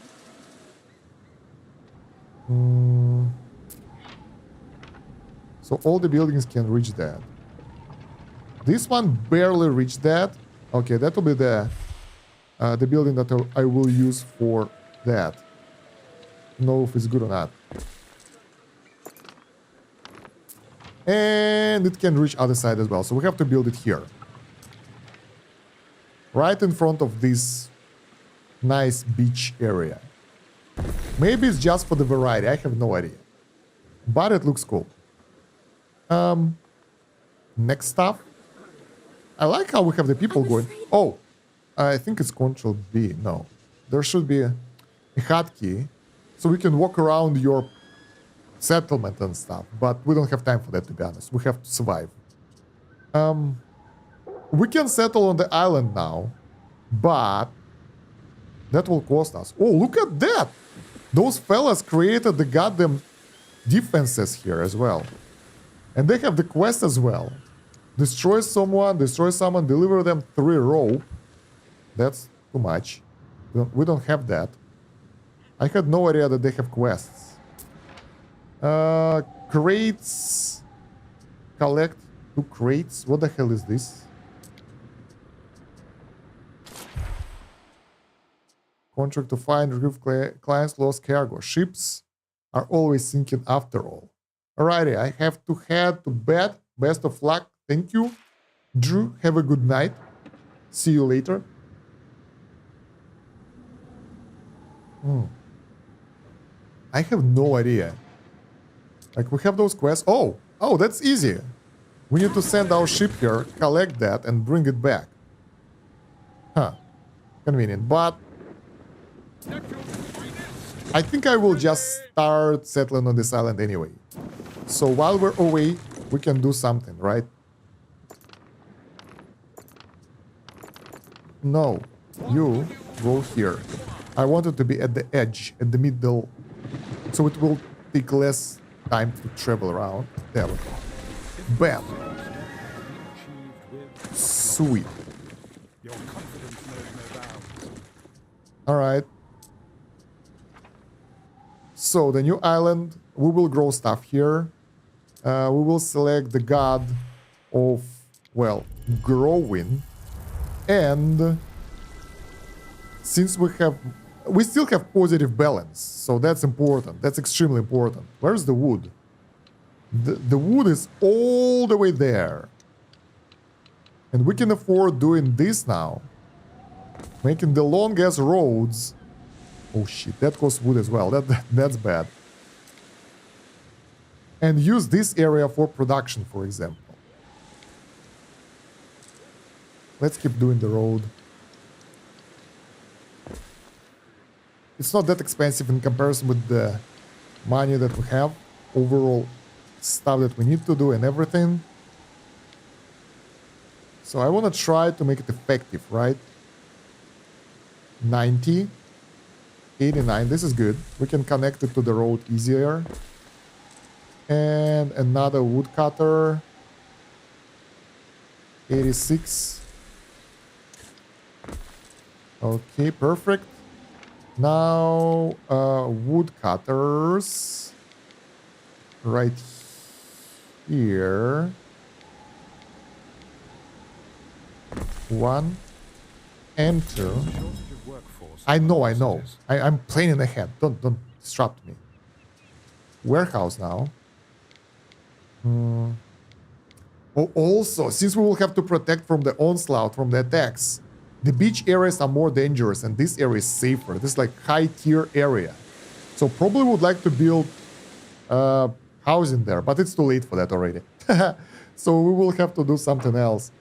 So all the buildings can reach that. This one barely reached that. Okay, that will be the building that I will use for that. Know if it's good or not. And it can reach other side as well. So we have to build it here. Right in front of this nice beach area. Maybe it's just for the variety. I have no idea. But it looks cool. Next stuff. I like how we have the people going. Oh, I think it's Control B. No. There should be a hotkey. So we can walk around your settlement and stuff. But we don't have time for that, to be honest. We have to survive. We can settle on the island now. But that will cost us. Oh, look at that! Those fellas created the goddamn defenses here as well. And they have the quest as well. Destroy someone, deliver them 3 rope. That's too much. We don't have that. I had no idea that they have quests. Crates. Collect 2 crates. What the hell is this? Contract to find retrieve clients lost cargo. Ships are always sinking after all. Alrighty, I have to head to bed. Best of luck. Thank you. Drew, have a good night. See you later. I have no idea. Like, we have those quests. Oh, that's easy. We need to send our ship here, collect that, and bring it back. Huh. Convenient. But I think I will just start settling on this island anyway. So while we're away, we can do something, right? No, you go here. I want it to be at the edge, at the middle, so it will take less time to travel around. There we go. Bam. Sweet. Your confidence knows no bounds. All right. So the new island, we will grow stuff here. We will select the god of, well, growing. And since we still have positive balance, so that's important. That's extremely important. Where's the wood? The wood is all the way there. And we can afford doing this now. Making the longest roads. Oh shit, that costs wood as well. That's bad. And use this area for production, for example. Let's keep doing the road. It's not that expensive in comparison with the money that we have. Overall stuff that we need to do and everything. So I want to try to make it effective, right? 90. 89. This is good. We can connect it to the road easier. And another woodcutter. 86. Okay, perfect. Now, woodcutters. Right here. 1 and 2. I know. I'm planning ahead. Don't disrupt me. Warehouse now. Oh, also, since we will have to protect from the onslaught, from the attacks, the beach areas are more dangerous and this area is safer. This is like high tier area. So probably would like to build housing there, but it's too late for that already. So we will have to do something else.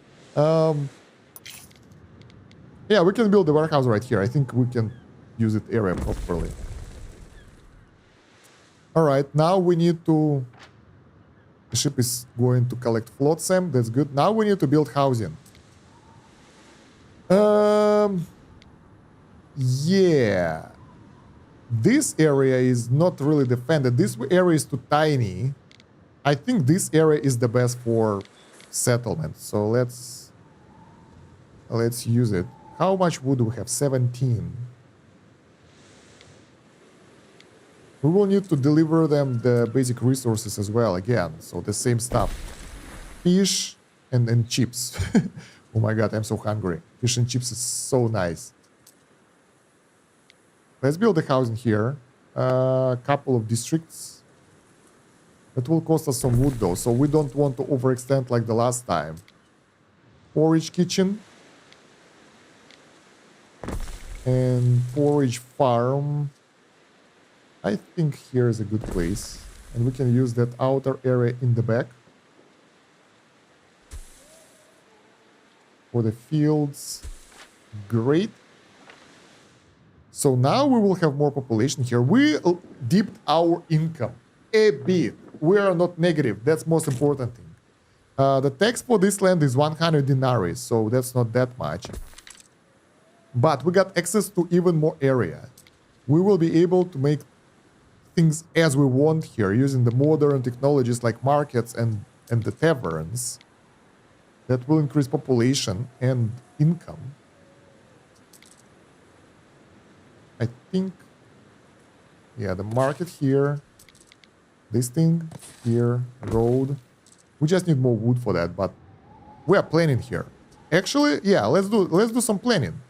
Yeah, we can build the warehouse right here. I think we can use it area properly. All right, now we need to... The ship is going to collect flotsam. That's good. Now we need to build housing. Yeah. This area is not really defended. This area is too tiny. I think this area is the best for settlement. So let's use it. How much wood do we have? 17. We will need to deliver them the basic resources as well again. So the same stuff. Fish and chips. Oh my god, I'm so hungry. Fish and chips is so nice. Let's build a house in here. A couple of districts. That will cost us some wood though, so we don't want to overextend like the last time. Forage kitchen. And forage farm. I think here is a good place. And we can use that outer area in the back. For the fields. Great. So now we will have more population here. We dipped our income a bit. We are not negative. That's most important thing. The tax for this land is 100 denarii, so that's not that much. But we got access to even more area. We will be able to make things as we want here, using the modern technologies like markets and the taverns. That will increase population and income. I think, yeah, the market here, this thing here, road. We just need more wood for that, but we are planning here. Actually, yeah, let's do some planning.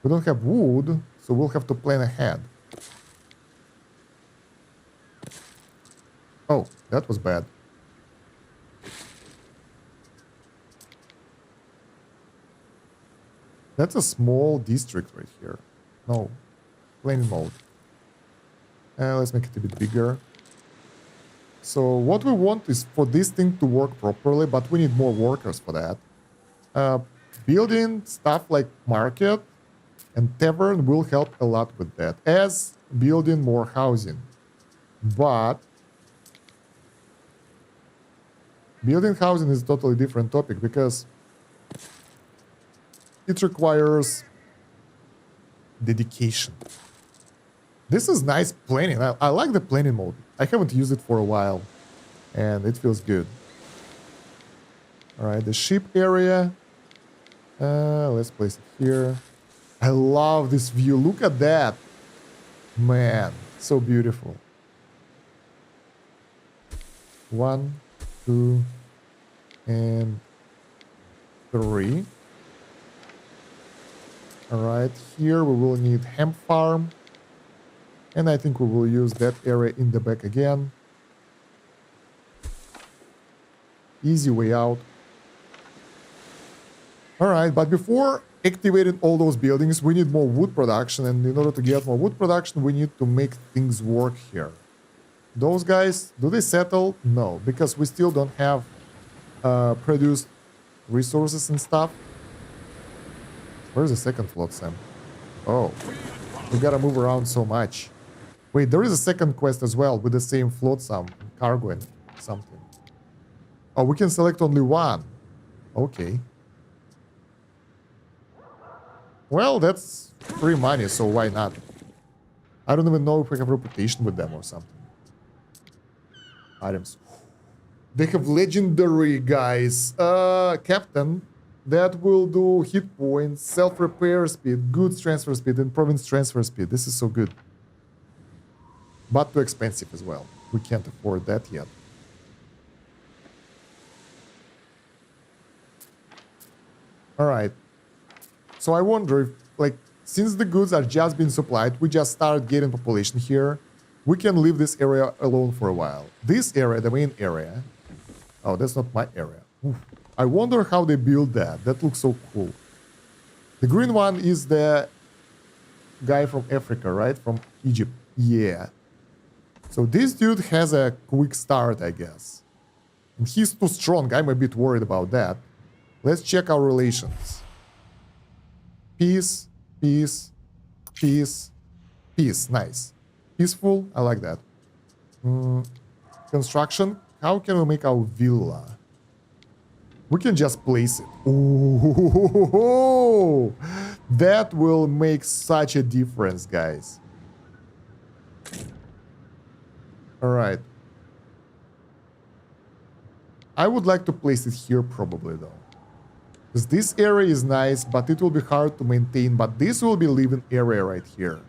We don't have wood, so we'll have to plan ahead. Oh, that was bad. That's a small district right here. No, plain mode. Let's make it a bit bigger. So what we want is for this thing to work properly, but we need more workers for that. Building stuff like market and tavern will help a lot with that, as building more housing. But building housing is a totally different topic because it requires dedication. This is nice planning. I like the planning mode. I haven't used it for a while, and it feels good. All right, the ship area. Let's place it here. I love this view. Look at that. Man, so beautiful. 1, 2, and 3. All right, here we will need hemp farm. And I think we will use that area in the back again. Easy way out. All right, but before activating all those buildings, we need more wood production. And in order to get more wood production, we need to make things work here. Those guys, do they settle? No, because we still don't have produced resources and stuff. Where's the second float, Sam? Oh, we gotta move around so much. Wait, there is a second quest as well with the same flotsam, cargo and something. Oh, we can select only one. Okay. Well, that's free money, so why not? I don't even know if we have reputation with them or something. Items. They have legendary guys. Captain. That will do hit points, self-repair speed, goods transfer speed, and province transfer speed. This is so good. But too expensive as well. We can't afford that yet. Alright. So I wonder if, like, since the goods are just being supplied, we just start getting population here. We can leave this area alone for a while. This area, the main area... Oh, that's not my area. Oof. I wonder how they build that. That looks so cool. The green one is the guy from Africa, right? From Egypt. Yeah. So this dude has a quick start, I guess. And he's too strong. I'm a bit worried about that. Let's check our relations. Peace, peace, peace, peace. Nice. Peaceful. I like that. Construction. How can we make our villa? We can just place it. Ooh, that will make such a difference, guys. All right. I would like to place it here probably, though. Because this area is nice, but it will be hard to maintain. But this will be living area right here.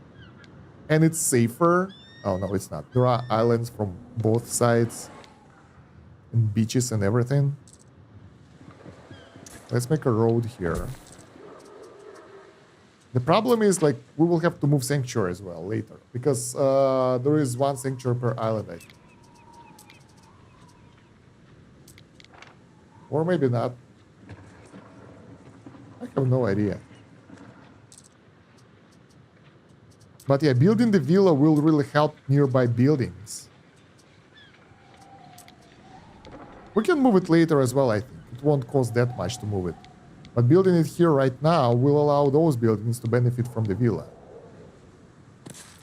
And it's safer. Oh, no, it's not. There are islands from both sides. And beaches and everything. Let's make a road here. The problem is, like, we will have to move sanctuary as well later. Because there is one sanctuary per island, I think. Or maybe not. I have no idea. But yeah, building the villa will really help nearby buildings. We can move it later as well, I think. It won't cost that much to move it. But building it here right now will allow those buildings to benefit from the villa.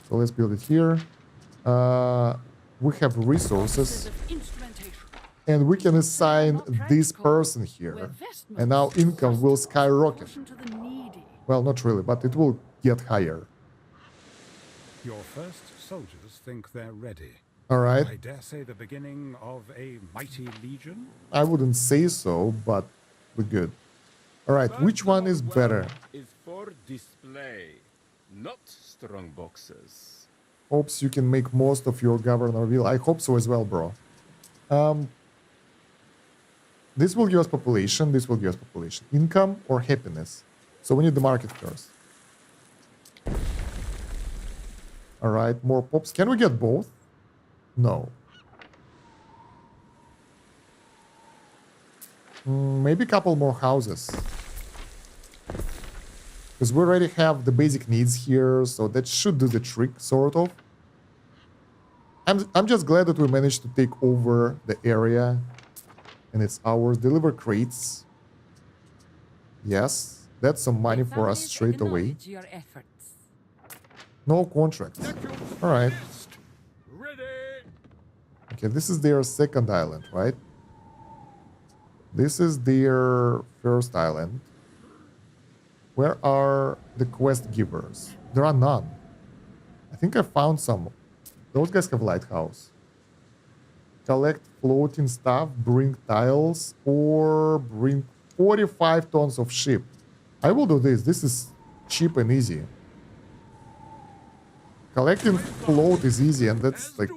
So let's build it here. We have resources. And we can assign this person here. And our income will skyrocket. Well, not really, but it will get higher. Your first soldiers think they're ready. All right. I dare say the beginning of a mighty legion? I wouldn't say so, but we're good. All right, which one is better? Is for display, not strong boxes. Hopes you can make most of your governor will. I hope so as well, bro. This will give us population. This will give us population. Income or happiness. So we need the market first. All right, more pops. Can we get both? No. Maybe a couple more houses. Because we already have the basic needs here, so that should do the trick, sort of. I'm just glad that we managed to take over the area. And it's ours. Deliver crates. Yes. That's some money The for us families straight away. acknowledge your efforts. No contracts. Alright. Ready. Okay, this is their second island, right? This is their first island. Where are the quest givers? There are none. I think I found some. Those guys have lighthouse. Collect floating stuff, bring tiles, or bring 45 tons of ship. I will do this. This is cheap and easy. Collecting float is easy, and that's like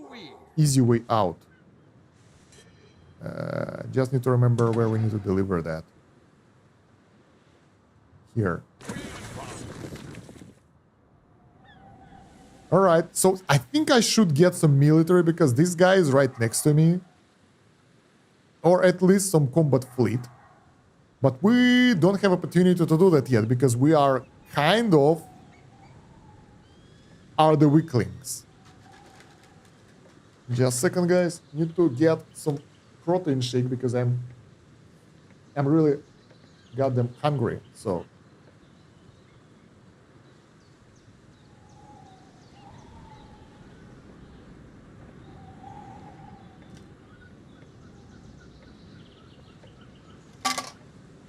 easy way out. Just need to remember where we need to deliver that. Here. Alright, so I think I should get some military because this guy is right next to me. Or at least some combat fleet. But we don't have opportunity to do that yet because we are kind of are the weaklings. Just a second, guys. Need to get some protein shake because I'm really goddamn hungry. So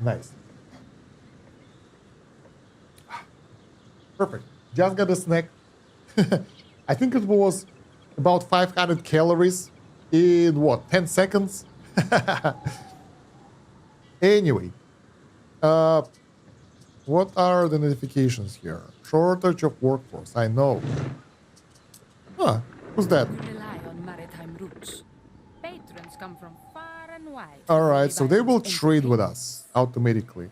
nice. Perfect. Just got a snack. I think it was about 500 calories in what, 10 seconds? Anyway, what are the notifications here? Shortage of workforce, I know. Huh, who's that? We rely on maritime routes. Patrons come from far and wide. Alright, so they will Entertainment. trade with us automatically.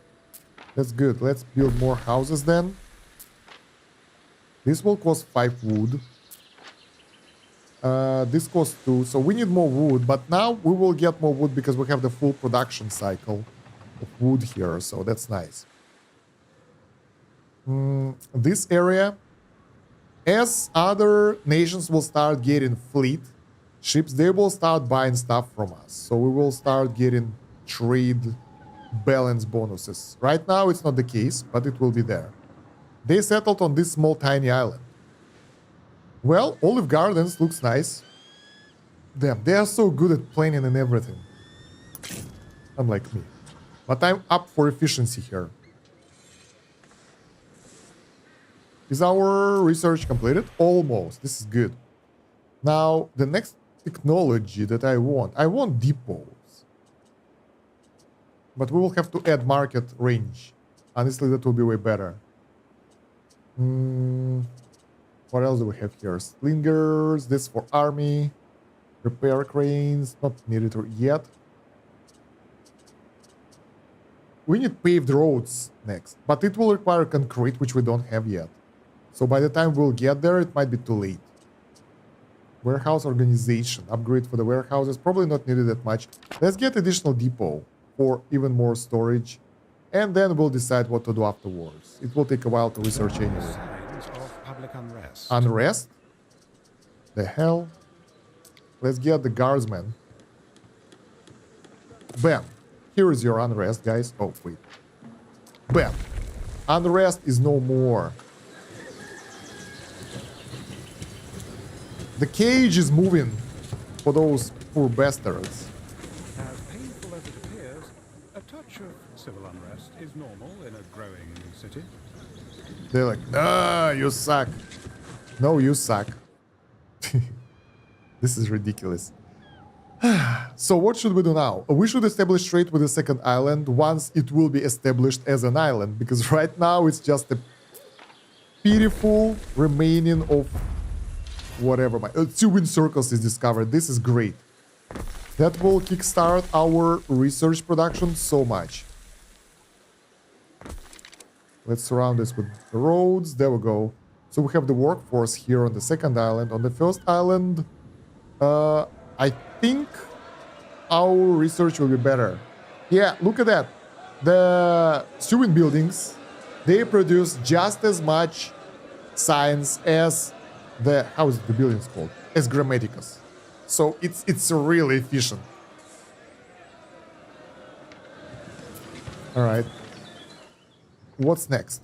That's good. Let's build more houses then. This will cost 5 wood. This costs 2, so we need more wood. But now we will get more wood because we have the full production cycle of wood here, so that's nice. This area, as other nations will start getting fleet ships, they will start buying stuff from us. So we will start getting trade balance bonuses. Right now it's not the case, but it will be there. They settled on this small tiny island. Well, Olive Gardens looks nice. Damn, they are so good at planning and everything. Unlike me. But I'm up for efficiency here. Is our research completed? Almost. This is good. Now, the next technology that I want depots. But we will have to add market range. Honestly, that will be way better. What else do we have here? Slingers, this for army. Repair cranes, not needed yet. We need paved roads next, but it will require concrete, which we don't have yet. So by the time we'll get there, it might be too late. Warehouse organization, upgrade for the warehouses, probably not needed that much. Let's get additional depot for even more storage, and then we'll decide what to do afterwards. It will take a while to research anyway. Signs of public unrest. Unrest? The hell? Let's get the guardsmen. Bam. Here is your unrest, guys. Oh, wait. Bam. Unrest is no more. The cage is moving for those poor bastards. As painful as it appears, a touch of civil unrest is normal in a growing city. They're like, nah, you suck. No, you suck. This is ridiculous. So what should we do now? We should establish trade with the second island once it will be established as an island, because right now it's just a pitiful remaining of whatever. 2 wind circles is discovered. This is great. That will kickstart our research production so much. Let's surround this with the roads. There we go. So we have the workforce here on the second island. On the first island, I think our research will be better. Yeah, look at that. The student buildings, they produce just as much science as how is the building's called? As Grammaticus. So it's really efficient. All right. What's next?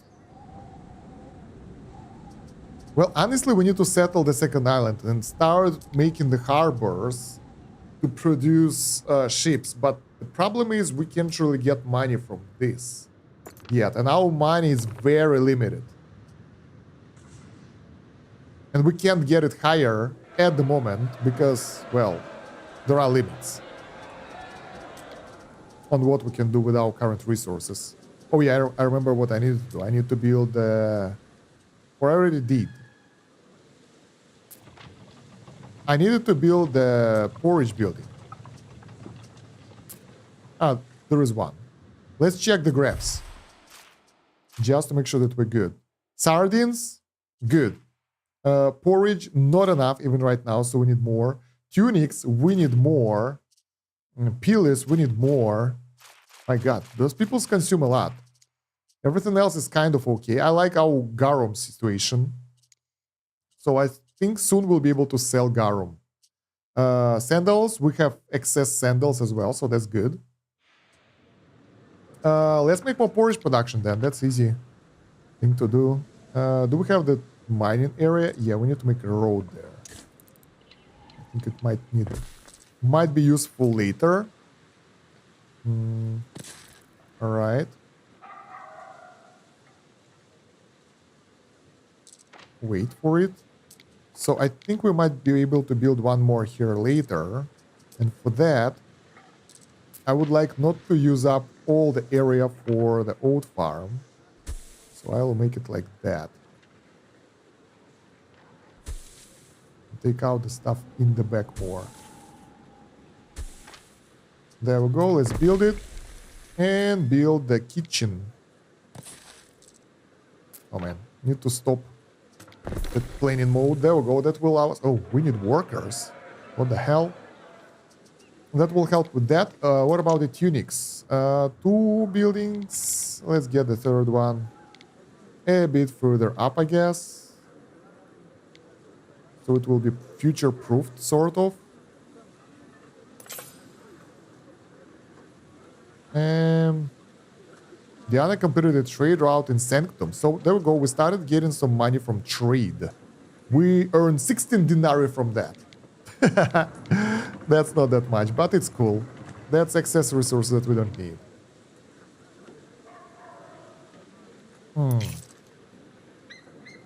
Well, honestly, we need to settle the second island and start making the harbors to produce ships. But the problem is we can't really get money from this yet. And our money is very limited. And we can't get it higher at the moment because, well, there are limits on what we can do with our current resources. Oh yeah, I remember what I need to do. I need to build or I already did. I needed to build the porridge building. Ah, there is one. Let's check the graphs. Just to make sure that we're good. Sardines, good. Porridge, not enough even right now, so we need more. Tunics, we need more. Pilis, we need more. My god, those people consume a lot. Everything else is kind of okay. I like our garum situation. So I think soon we'll be able to sell garum. Sandals, we have excess sandals as well, so that's good. Let's make more porridge production then. That's easy thing to do. Do we have the mining area? Yeah, we need to make a road there. I think it might need it. Might be useful later. All right. Wait for it. So I think we might be able to build one more here later. And for that, I would like not to use up all the area for the old farm. So I'll make it like that. Take out the stuff in the back more. There we go. Let's build it. And build the kitchen. Oh man, need to stop the planing mode. There we go. That will allow us. Oh, we need workers. What the hell? That will help with that. What about the tunics? 2 buildings. Let's get the third one a bit further up, I guess. So it will be future-proofed, sort of. Diana completed a trade route in Sanctum. So there we go. We started getting some money from trade. We earned 16 denarii from that. That's not that much, but it's cool. That's excess resources that we don't need.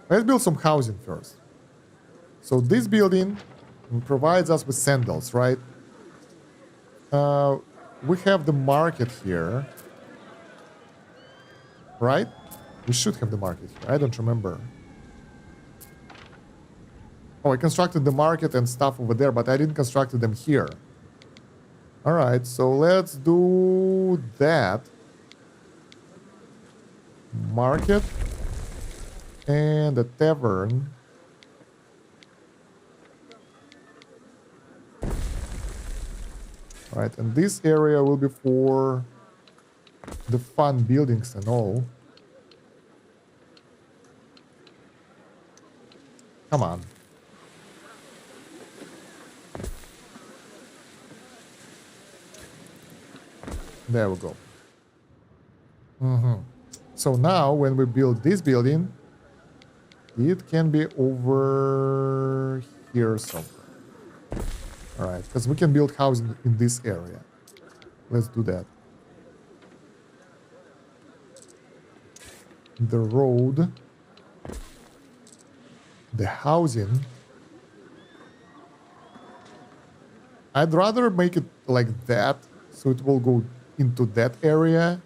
Let's build some housing first. So this building provides us with sandals, right? We have the market here. Right? We should have the market here. I don't remember. Oh, I constructed the market and stuff over there, but I didn't construct them here. Alright, so let's do that. Market. And the tavern. Alright, and this area will be for the fun buildings and all. Come on. There we go. So now when we build this building, it can be over here somewhere. Alright, because we can build housing in this area. Let's do that. The road, the housing. I'd rather make it like that, so it will go into that area.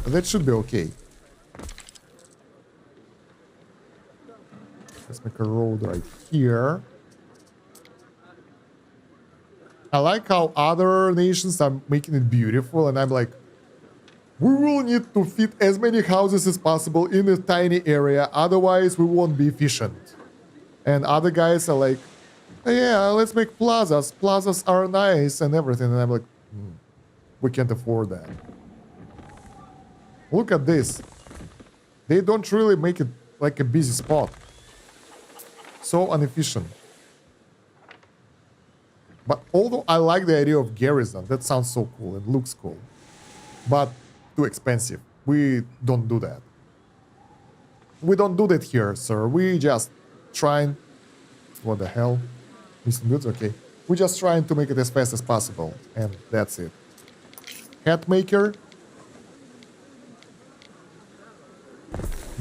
That should be okay. Let's make a road right here. I like how other nations are making it beautiful, and I'm like, we will need to fit as many houses as possible in a tiny area, otherwise we won't be efficient. And other guys are like, yeah, let's make plazas. Plazas are nice and everything. And I'm like, we can't afford that. Look at this. They don't really make it like a busy spot. So inefficient. But although I like the idea of garrison, that sounds so cool and looks cool. But too expensive. We don't do that. We don't do that here, sir. We just trying... What the hell? Missing goods? Okay. We're just trying to make it as fast as possible. And that's it. Hat maker.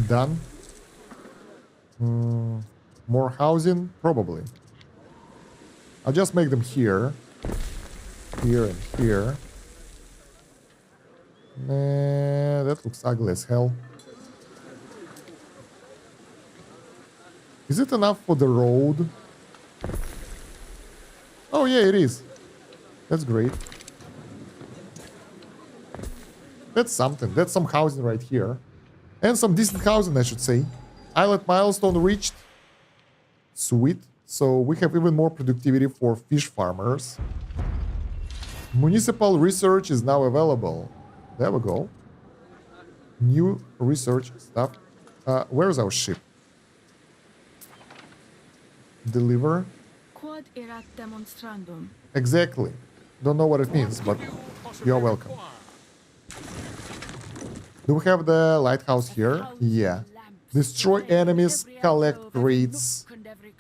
Done. More housing? Probably. I'll just make them here. Here and here. Nah, that looks ugly as hell. Is it enough for the road? Oh yeah, it is. That's great. That's something. That's some housing right here. And some decent housing, I should say. Island milestone reached. Sweet. So we have even more productivity for fish farmers. Municipal research is now available. There we go. New research stuff. Where's our ship? Deliver. Quod erat demonstrandum. Exactly. Don't know what it means, but you're welcome. Do we have the lighthouse here? Yeah. Destroy enemies, collect crates.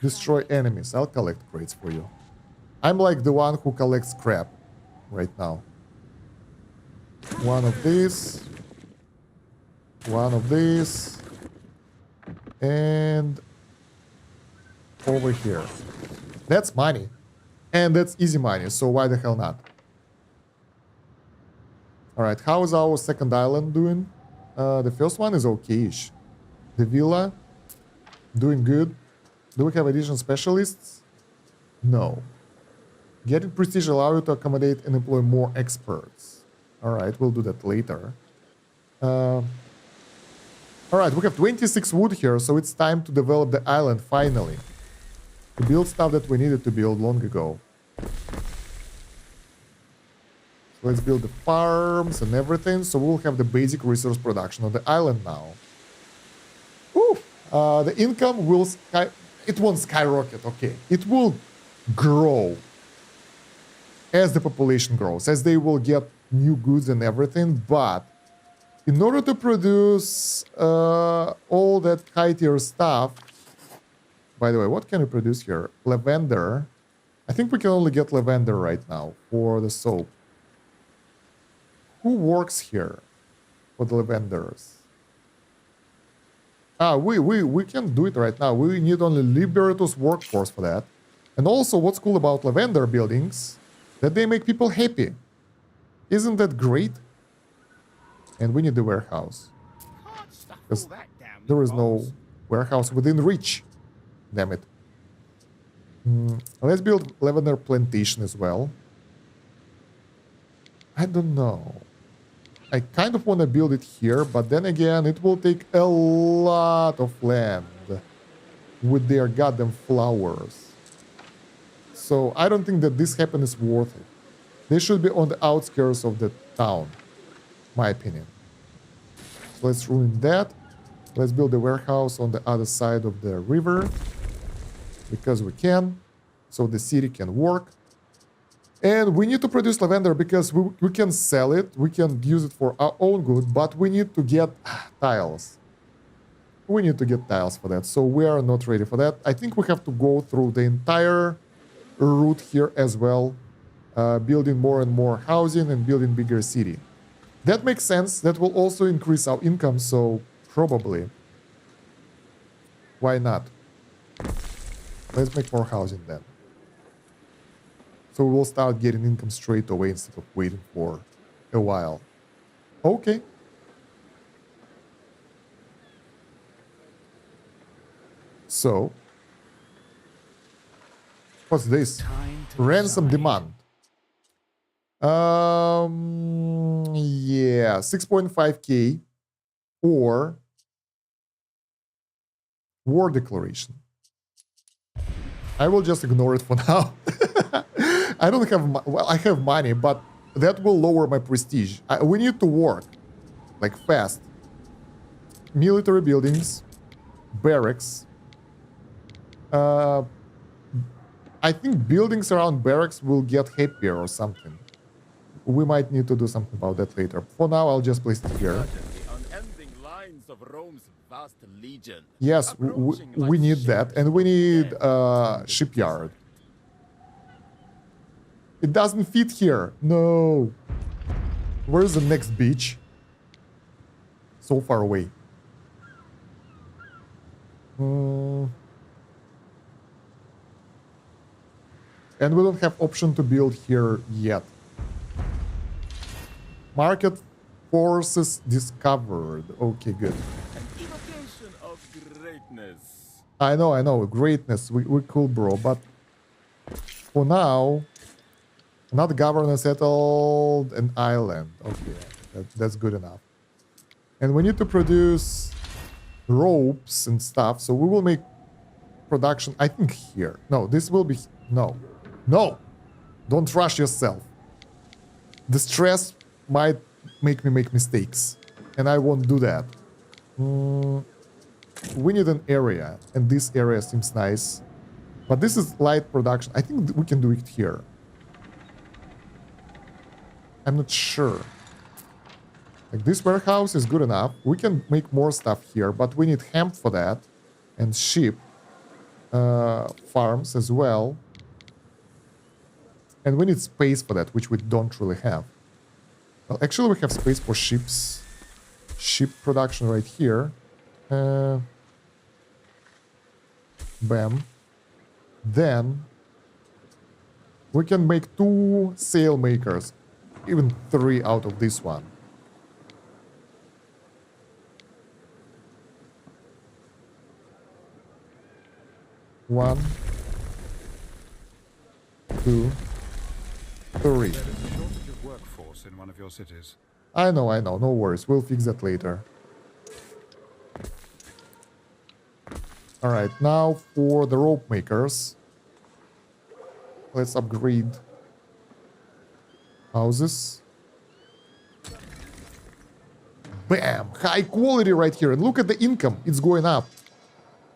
Destroy enemies. I'll collect crates for you. I'm like the one who collects crap right now. One of these. One of these. And over here. That's money. And that's easy money, so why the hell not? Alright, how is our second island doing? The first one is okay-ish. The villa, doing good. Do we have additional specialists? No. Getting prestige allow you to accommodate and employ more experts. Alright, we'll do that later. Alright, we have 26 wood here, so it's time to develop the island finally. To build stuff that we needed to build long ago. So let's build the farms and everything, so we'll have the basic resource production on the island now. Woo! The income will it won't skyrocket, okay. It will grow as the population grows, as they will get new goods and everything, but in order to produce all that high-tier stuff... By the way, what can we produce here? Lavender. I think we can only get lavender right now for the soap. Who works here for the lavenders? We can do it right now. We need only Liberatus workforce for that. And also, what's cool about lavender buildings, that they make people happy. Isn't that great? And we need the warehouse. Because there is no warehouse within reach. Damn it. Let's build lavender plantation as well. I don't know. I kind of want to build it here, but then again, it will take a lot of land with their goddamn flowers. So I don't think that this happen is worth it. They should be on the outskirts of the town, my opinion. So let's ruin that. Let's build a warehouse on the other side of the river. Because we can. So the city can work. And we need to produce lavender because we can sell it. We can use it for our own good. But we need to get tiles. We need to get tiles for that. So we are not ready for that. I think we have to go through the entire route here as well. Building more and more housing and building bigger city. That makes sense. That will also increase our income. So probably. Why not? Let's make more housing then. So we'll start getting income straight away instead of waiting for a while. Okay. So, what's this? Ransom demand. Yeah, 6.5k or war declaration. I will just ignore it for now. I don't have... Well, I have money, but that will lower my prestige. We need to work. Like, fast. Military buildings. Barracks. Uh, I think buildings around barracks will get happier or something. We might need to do something about that later. For now, I'll just place it here. Imagine the unending lines of Rome's vast legion. Yes, approaching we like need that, ships and we of need death in the shipyard. desert. It doesn't fit here. No. Where's the next beach? So far away. And we don't have option to build here yet. Market forces discovered. Okay, good. An evocation of greatness. I know. Greatness. We're cool, bro. But for now, another governor settled an island. Okay, that's good enough. And we need to produce ropes and stuff. So we will make production, I think, here. No, this will be... No. No! Don't rush yourself. The stress might make me make mistakes. And I won't do that. We need an area. And this area seems nice. But this is light production. I think we can do it here. I'm not sure. Like, this warehouse is good enough. We can make more stuff here, but we need hemp for that. And sheep. Farms as well. And we need space for that, which we don't really have. Well, actually, we have space for ships. Ship production right here. Bam. Then we can make 2 sail makers. Even 3 out of this one. One, 2, 3. There is a shortage of workforce in one of your cities. I know. No worries. We'll fix that later. Alright, now for the rope makers. Let's upgrade houses. Bam! High quality right here. And look at the income. It's going up.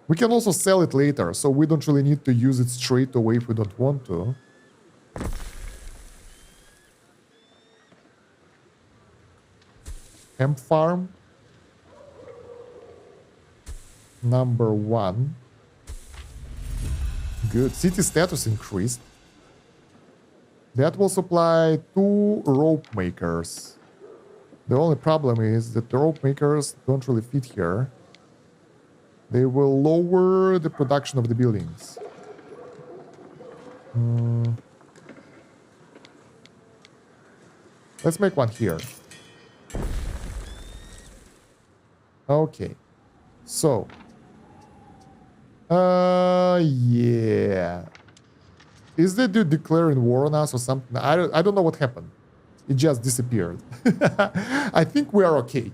We can also sell it later, so we don't really need to use it straight away if we don't want to. Hemp farm. Number 1. Good. City status increased. That will supply 2 rope makers. The only problem is that the rope makers don't really fit here. They will lower the production of the buildings. Let's make one here. Okay. So. Yeah. Is the dude declaring war on us or something? I don't know what happened. It just disappeared. I think we are okay.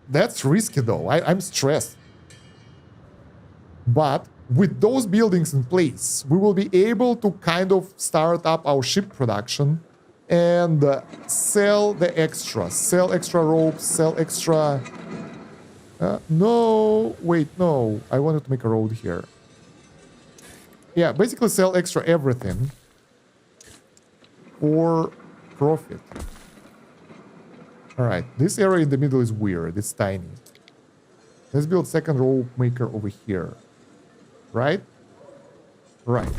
That's risky though. I'm stressed. But with those buildings in place, we will be able to kind of start up our ship production and sell the extras. Sell extra ropes, sell extra... no, wait, no. I wanted to make a road here. Yeah, basically sell extra everything for profit. Alright, this area in the middle is weird. It's tiny. Let's build second rope maker over here. Right? Right.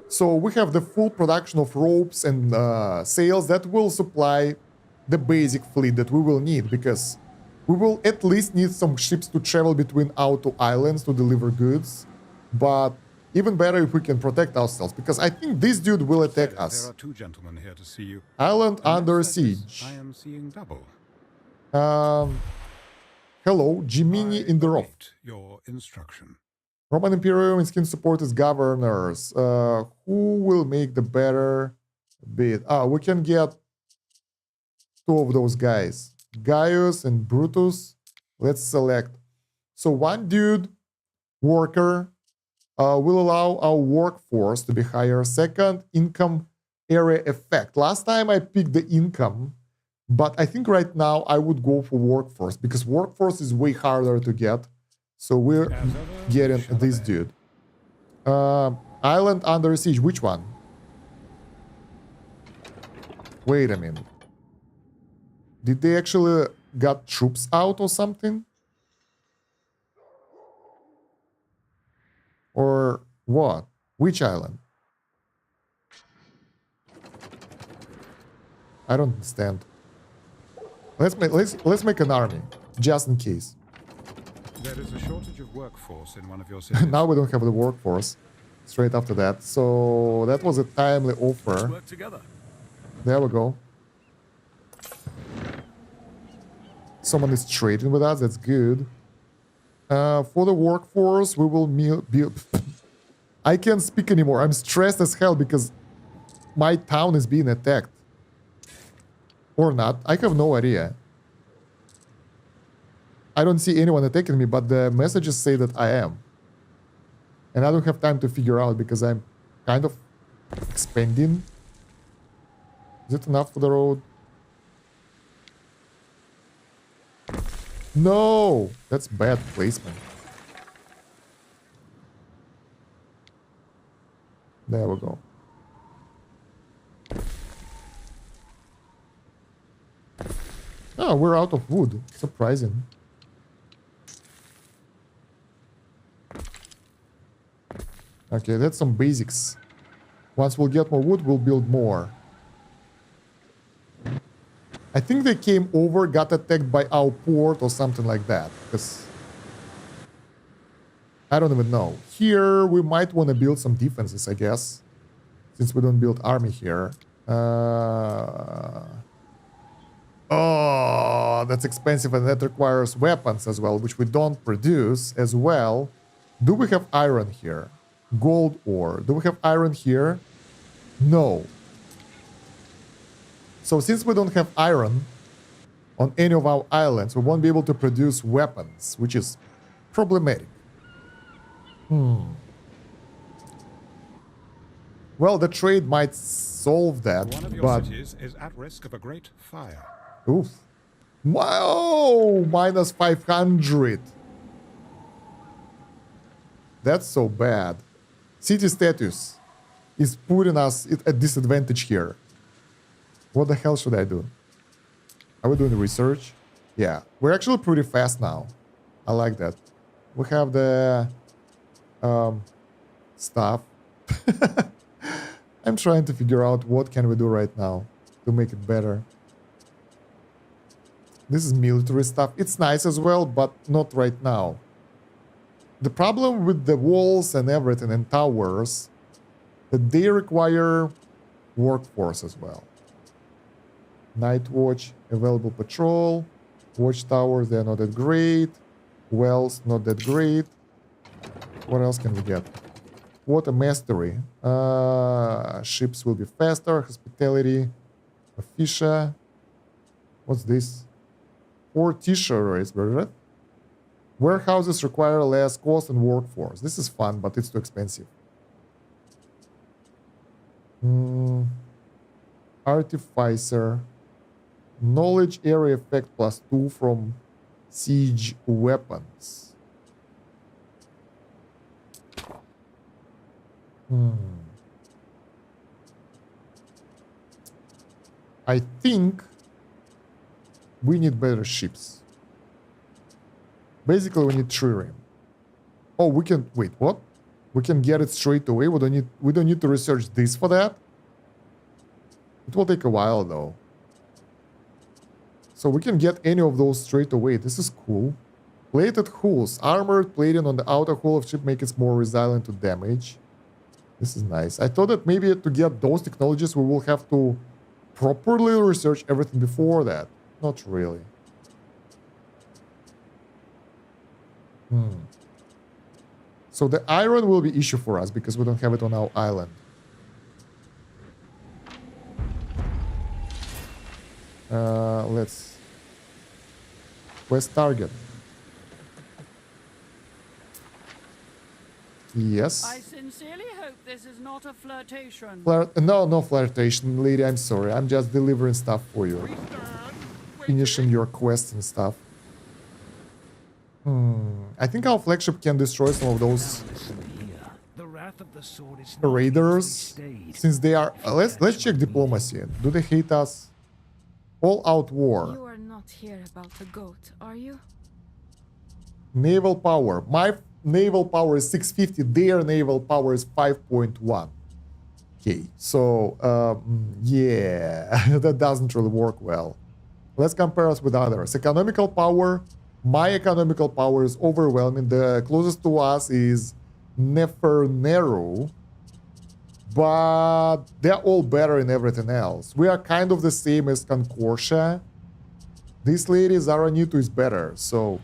So we have the full production of ropes and sails that will supply the basic fleet that we will need, because we will at least need some ships to travel between our 2 islands to deliver goods. But even better if we can protect ourselves, because I think this dude will attack us. There are 2 gentlemen here to see you. Island And under it says siege. I am seeing double. Hello, Jiminy in the Roft. await your instruction. Roman Imperium and skin support as governors. Who will make the better bid? We can get 2 of those guys. Gaius and Brutus. Let's select. So 1 dude, worker, will allow our workforce to be higher. Second, income area effect. Last time I picked the income, but I think right now I would go for workforce, because workforce is way harder to get. So we're As ever, getting shall this obey. dude. Island under siege. Which one? Wait a minute. Did they actually got troops out or something? Or what? Which island? I don't understand. Let's make an army, just in case. There is a shortage of workforce in one of your cities. Now we don't have the workforce. Straight after that. So that was a timely offer. Work together. There we go. Someone is trading with us. That's good. For the workforce, we will build... I can't speak anymore. I'm stressed as hell because my town is being attacked. Or not. I have no idea. I don't see anyone attacking me, but the messages say that I am. And I don't have time to figure out because I'm kind of expanding. Is it enough for the road? No! That's bad placement. There we go. Oh, we're out of wood. Surprising. Okay, that's some basics. Once we'll get more wood, we'll build more. I think they came over, got attacked by our port or something like that. Because I don't even know. Here, we might want to build some defenses, I guess. Since we don't build army here. Oh, that's expensive and that requires weapons as well, which we don't produce as well. Do we have iron here? Gold ore. Do we have iron here? No. So since we don't have iron on any of our islands, we won't be able to produce weapons, which is problematic. Well, the trade might solve that, One of your but... cities is at risk of a great fire. Oof. Wow! Minus 500. That's so bad. City status is putting us at a disadvantage here. What the hell should I do? Are we doing research? Yeah. We're actually pretty fast now. I like that. We have the... stuff. I'm trying to figure out what can we do right now to make it better. This is military stuff. It's nice as well, but not right now. The problem with the walls and everything and towers, that they require workforce as well. Night watch, available patrol, watchtowers, they're not that great. Wells, not that great. What else can we get? Water mastery. Ships will be faster. Hospitality. Officia. What's this? 4 t-shirts, right? Warehouses require less cost and workforce. This is fun, but it's too expensive. Artificer. Knowledge area effect +2 from siege weapons. I think we need better ships. Basically, we need trireme. Oh, we can wait. What? We can get it straight away. We don't need to research this for that. It will take a while though. So we can get any of those straight away. This is cool. Plated hulls. Armored plating on the outer hull of ship makes it more resilient to damage. This is nice. I thought that maybe to get those technologies we will have to properly research everything before that. Not really. So the iron will be issue for us because we don't have it on our island. Let's... Where's target? Yes. I sincerely hope this is not a flirtation. No flirtation, lady. I'm sorry. I'm just delivering stuff for you. Finishing your quests and stuff. I think our flagship can destroy some of those Listen here. The wrath of the sword is raiders, stayed. since they are. Let's check diplomacy. Do they hate us? All out war. You are not here about the goat, are you? Naval power. My naval power is 650. Their naval power is 5.1. Okay, so yeah, that doesn't really work well. Let's compare us with others. Economical power. My economical power is overwhelming. The closest to us is Neferneru, but they're all better in everything else. We are kind of the same as Concordia. This lady Zaranitu is better, so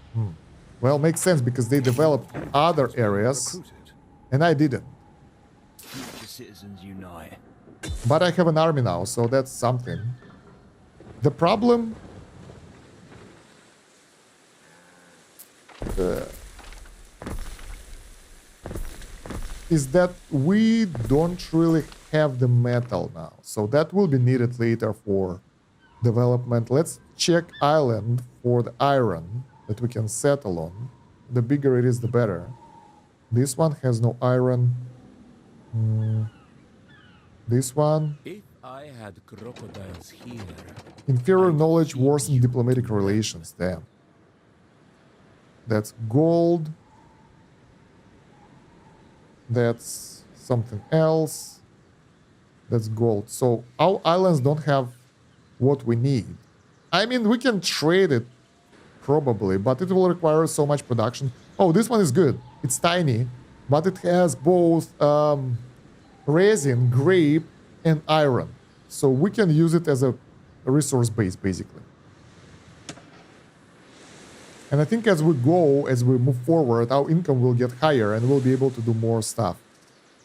well, makes sense because they developed other areas Recruited. and I didn't. Future citizens unite. But I have an army now, so that's something. The problem is that we don't really have the metal now. So that will be needed later for development. Let's check island for the iron that we can settle on. The bigger it is, the better. This one has no iron. This one. If I had crocodiles here, Inferior knowledge worsen diplomatic relations. Damn. That's gold. That's something else. That's gold. So our islands don't have what we need. I mean, we can trade it probably, but it will require so much production. Oh, this one is good. It's tiny, but it has both resin, grape, and iron. So we can use it as a resource base, basically. And I think as we go, as we move forward, our income will get higher and we'll be able to do more stuff.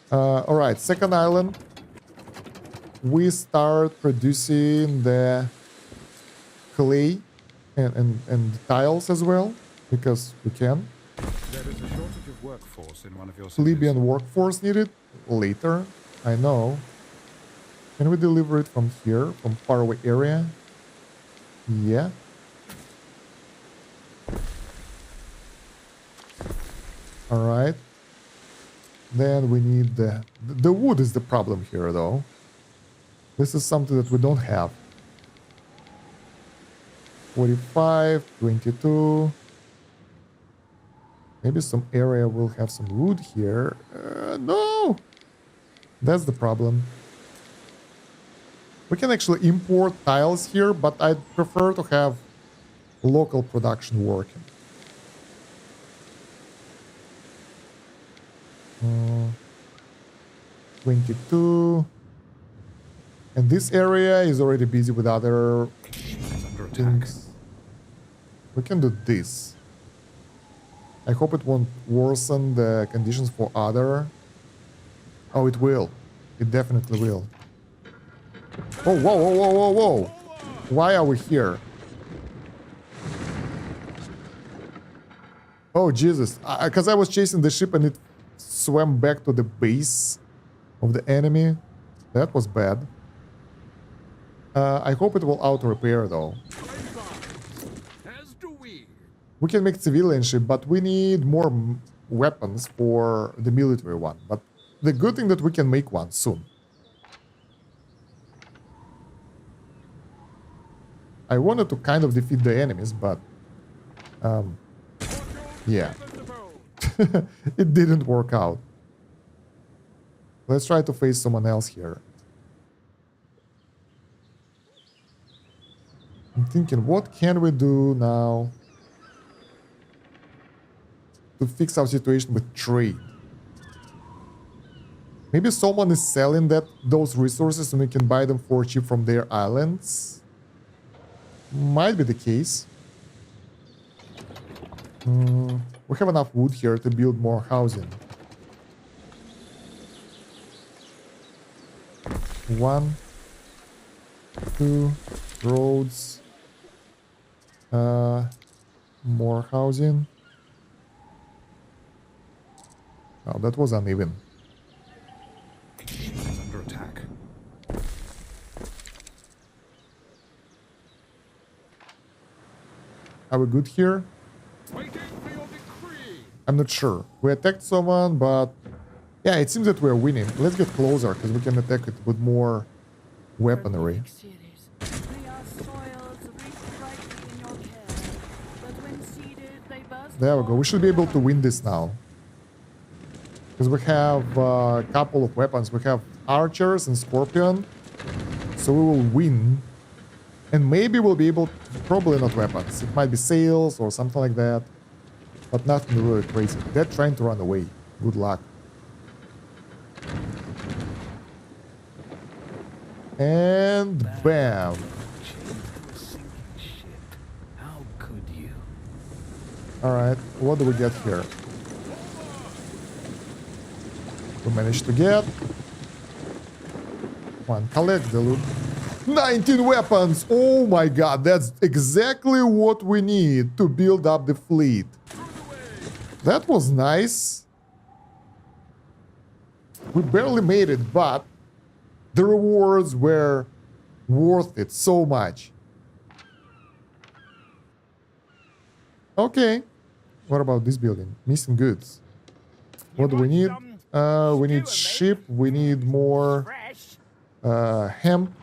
All right, second island. We start producing the clay and tiles as well, because we can. There is a shortage of workforce in one of your cities. Libyan workforce needed later. I know. Can we deliver it from here, from faraway area? Yeah. All right. Then we need the wood is the problem here, though. This is something that we don't have. 45, 22. Maybe some area will have some wood here. No! That's the problem. We can actually import tiles here, but I'd prefer to have local production working. 22. And this area is already busy with other Under attack. things. We can do this. I hope it won't worsen the conditions for other. Oh, it will. It definitely will. Oh, whoa, whoa, whoa, whoa, whoa. Why are we here? Oh, Jesus. Because I was chasing the ship and it swam back to the base of the enemy. That was bad. I hope it will auto-repair, though. As do we. We can make civilian ship, but we need more weapons for the military one. But the good thing that we can make one soon. I wanted to kind of defeat the enemies, but yeah, it didn't work out. Let's try to face someone else here. I'm thinking, what can we do now to fix our situation with trade? Maybe someone is selling those resources and we can buy them for cheap from their islands. Might be the case. We have enough wood here to build more housing. 1, 2 roads. More housing. Oh, that was uneven. Under attack. Are we good here? Waiting for your I'm not sure. We attacked someone, but yeah, it seems that we're winning. Let's get closer because we can attack it with more weaponry. Prolific series. They are soils reaped rightly in your care, but when seeded, they burst There we go. We forth should be able to with win this now. Because we have a couple of weapons. We have archers and scorpion. So we will win. And maybe we'll be able... Probably not weapons. It might be sails or something like that. But nothing really crazy. They're trying to run away. Good luck. And bam. How could you? Alright, what do we get here? We managed to get... One, collect the loot. 19 weapons! Oh my god, that's exactly what we need to build up the fleet. That was nice. We barely made it, but the rewards were worth it so much. Okay. What about this building? Missing goods. What do we need? We need ship. We need more hemp.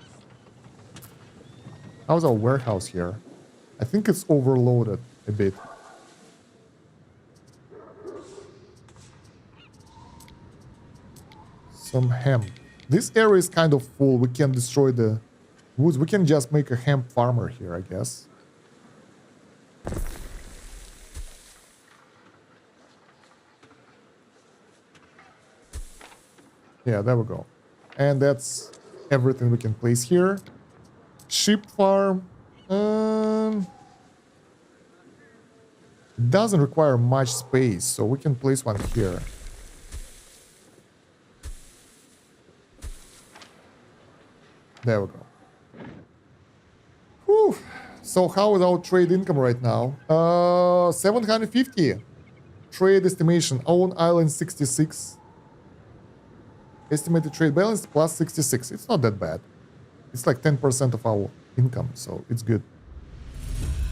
How's our warehouse here? I think it's overloaded a bit. Some hemp. This area is kind of full. We can destroy the woods. We can just make a hemp farmer here, I guess. Yeah, there we go. And that's everything we can place here. Sheep farm. Doesn't require much space, so we can place one here. There we go. Whew. So how is our trade income right now? 750. Trade estimation. Own island 66. Estimated trade balance plus 66. It's not that bad. It's like 10% of our income, so it's good.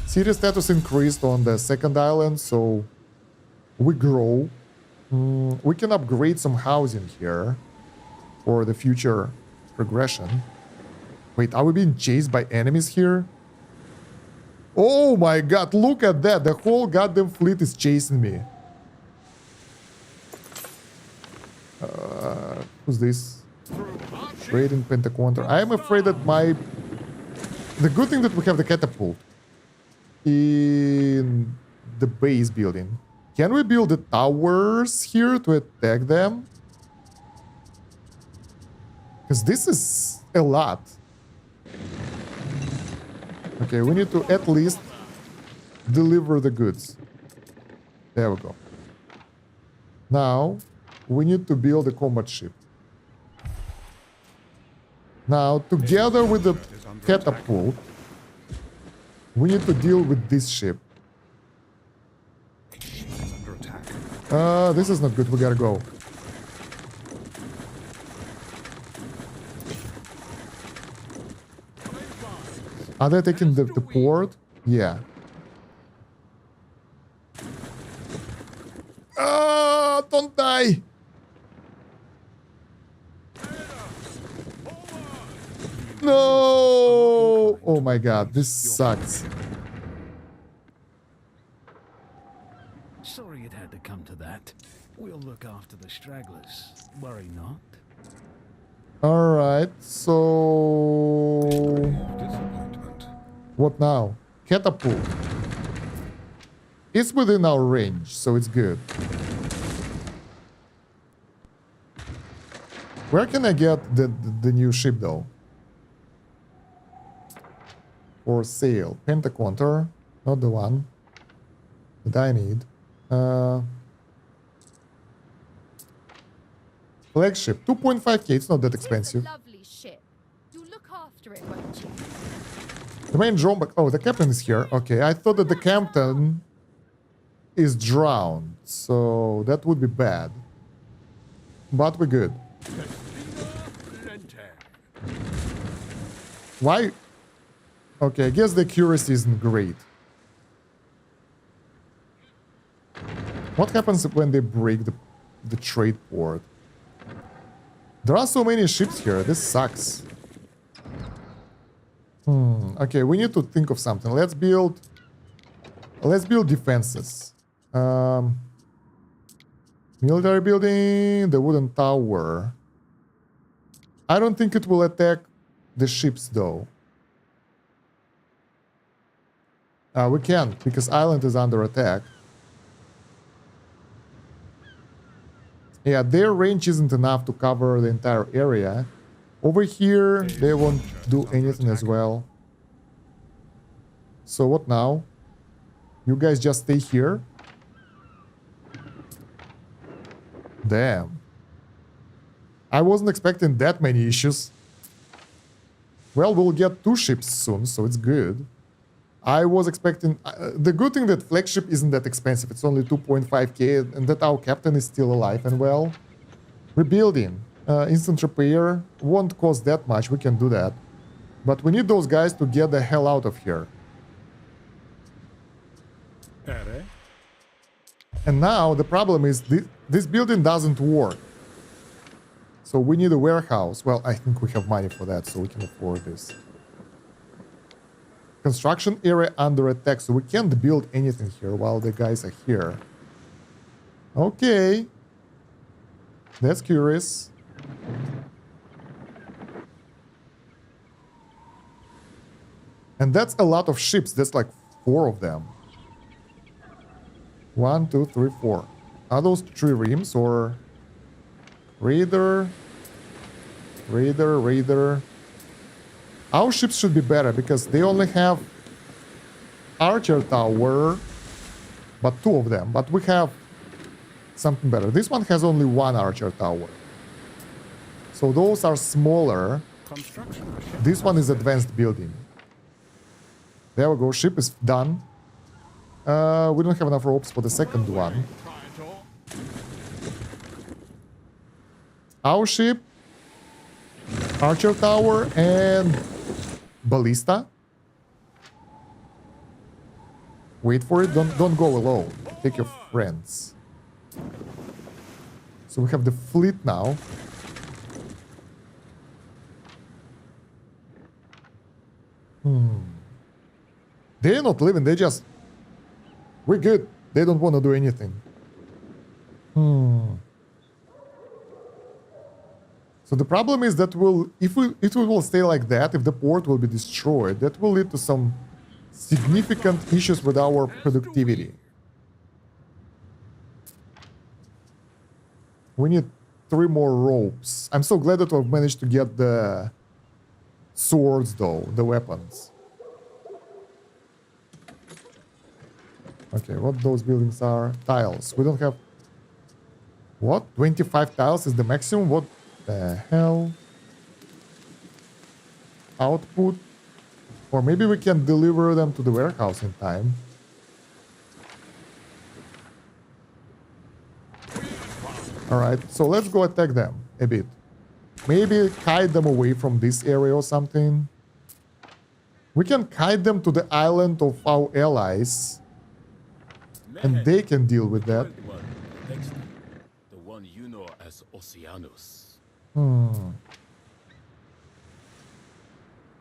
City status increased on the second island, so we grow. We can upgrade some housing here for the future progression. Wait, are we being chased by enemies here? Oh my god, look at that. The whole goddamn fleet is chasing me. Who's this? Raiding Pentaconter. I am afraid that my... The good thing that we have the catapult in the base building. Can we build the towers here to attack them? Because this is a lot. Okay, we need to at least deliver the goods. There we go. Now, we need to build a combat ship. Now, together with the catapult, we need to deal with this ship. This is not good. We gotta go. Are they taking the port? Yeah. Ah, don't die! No! Oh my god, this sucks. Sorry it had to come to that. We'll look after the stragglers. Worry not. Alright, so... Disappointment. What now? Catapult. It's within our range, so it's good. Where can I get the new ship, though? For sale. Pentaconter. Not the one that I need. Flagship. 2.5k. It's not that expensive. Lovely ship. You'll look after it, won't you? The main drawback... Oh, the captain is here. Okay, I thought that the captain is drowned. So that would be bad. But we're good. Why? Okay, I guess the accuracy isn't great. What happens when they break the trade port? There are so many ships here. This sucks. Okay, we need to think of something. Let's build defenses. Military building, the wooden tower. I don't think it will attack the ships though. We can't because island is under attack. Yeah, their range isn't enough to cover the entire area. Over here, they won't do anything as well. So what now? You guys just stay here? Damn. I wasn't expecting that many issues. Well, we'll get 2 ships soon, so it's good. I was expecting... the good thing that flagship isn't that expensive. It's only 2.5k, and that our captain is still alive and well. Rebuilding. Instant repair. Won't cost that much. We can do that. But we need those guys to get the hell out of here. And now the problem is this building doesn't work. So we need a warehouse. Well, I think we have money for that, so we can afford this. Construction area under attack, so we can't build anything here while the guys are here. Okay. That's curious. And that's a lot of ships. That's like 4 of them. 1, 2, 3, 4. Are those 3 rims or... Raider... Raider... Our ships should be better because they only have archer tower, but 2 of them. But we have something better. This one has only 1 archer tower. So those are smaller. This one is advanced building. There we go. Ship is done. We don't have enough ropes for the second one. Our ship, archer tower, and ballista. Wait for it. Don't go alone. Take your friends. So we have the fleet now. They're not living. They just... We're good. They don't want to do anything. So the problem is that if it will stay like that, if the port will be destroyed, that will lead to some significant issues with our productivity. We need 3 more ropes. I'm so glad that we've managed to get the swords though, the weapons. Okay, what those buildings are? Tiles. We don't have... What? 25 tiles is the maximum? What the hell? Output? Or maybe we can deliver them to the warehouse in time. Alright, so let's go attack them a bit. Maybe kite them away from this area or something. We can kite them to the island of our allies. And they can deal with that. The one you know as Oceanus.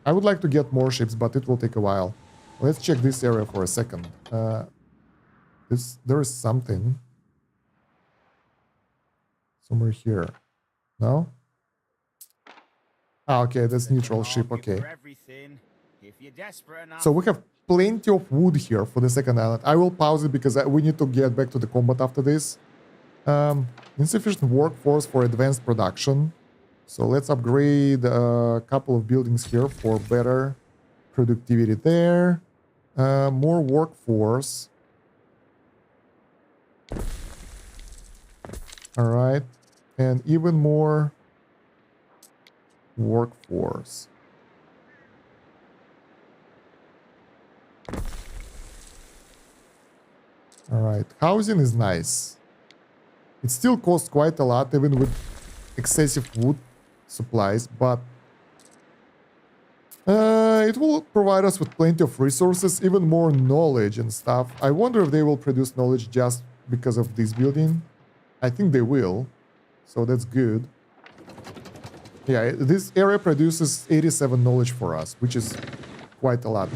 I would like to get more ships, but it will take a while. Let's check this area for a second. There is something. Somewhere here. No? Ah, okay, that's neutral ship, okay. So we have plenty of wood here for the second island. I will pause it because we need to get back to the combat after this. Insufficient workforce for advanced production. So let's upgrade a couple of buildings here for better productivity there. More workforce. Alright. And even more workforce. Alright, housing is nice. It still costs quite a lot, even with excessive wood supplies, but it will provide us with plenty of resources, even more knowledge and stuff. I wonder if they will produce knowledge just because of this building. I think they will. So that's good. Yeah, this area produces 87 knowledge for us, which is quite a lot.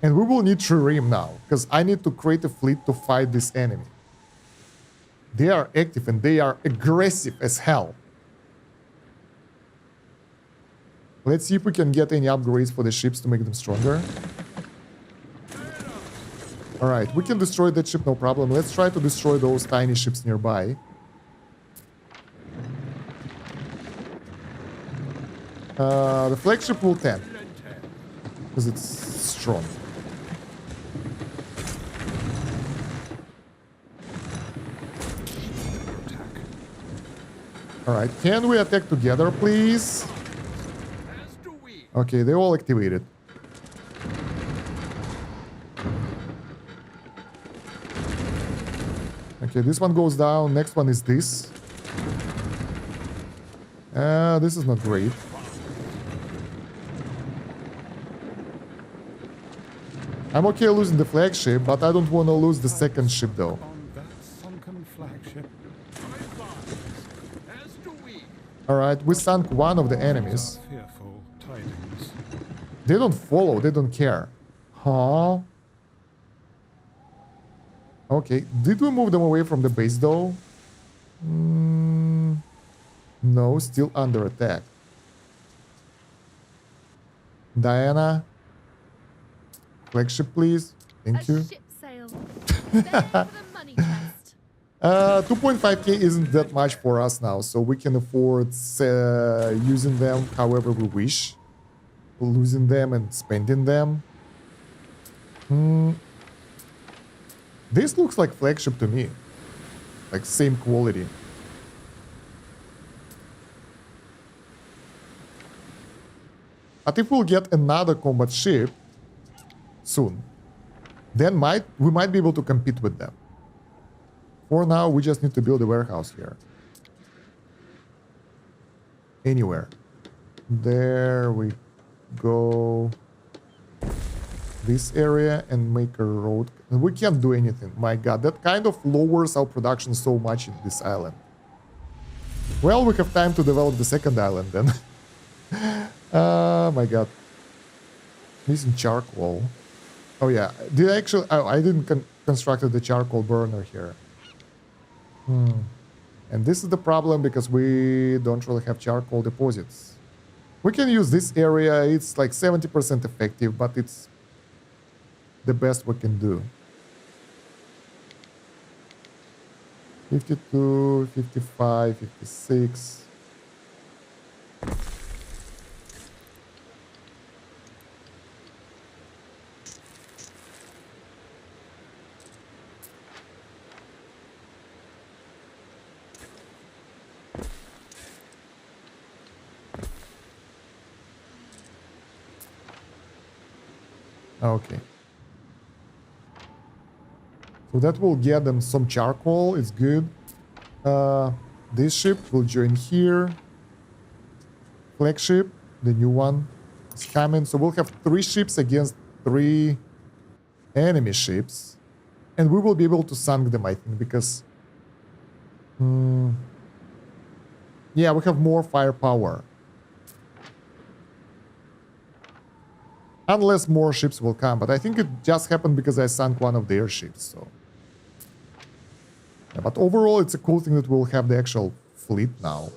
And we will need Trireme now, because I need to create a fleet to fight this enemy. They are active and they are aggressive as hell. Let's see if we can get any upgrades for the ships to make them stronger. Alright, we can destroy that ship, no problem. Let's try to destroy those tiny ships nearby. The flagship will 10. Because it's strong. Alright, can we attack together, please? Okay, they all activated. Okay, this one goes down. Next one is this. This is not great. I'm okay losing the flagship, but I don't want to lose the second ship, though. On that sunken flagship. Alright, we sunk one of the enemies. Fearful tidings. They don't follow, they don't care. Huh? Okay, did we move them away from the base, though? No, still under attack. Diana? Flagship, please. Thank you. A ship sail. There for the money chest. 2.5k isn't that much for us now, so we can afford using them however we wish. Losing them and spending them. This looks like flagship to me. Like same quality. But if we'll get another combat ship soon, then we might be able to compete with them. For now, we just need to build a warehouse here. Anywhere. There we go. This area and make a road. We can't do anything. My god, that kind of lowers our production so much in this island. Well, we have time to develop the second island then. Oh my god. Missing charcoal. Oh yeah, did I actually... Oh, I didn't constructed the charcoal burner here. And this is the problem because we don't really have charcoal deposits. We can use this area. It's like 70% effective, but it's the best we can do. 52, 55, 56. Okay. So that will get them some charcoal. It's good. This ship will join here. Flagship, the new one, is coming. So we'll have 3 ships against 3 enemy ships. And we will be able to sink them, I think, because... yeah, we have more firepower. Unless more ships will come, but I think it just happened because I sunk one of their ships, so... Yeah, but overall, it's a cool thing that we'll have the actual fleet now.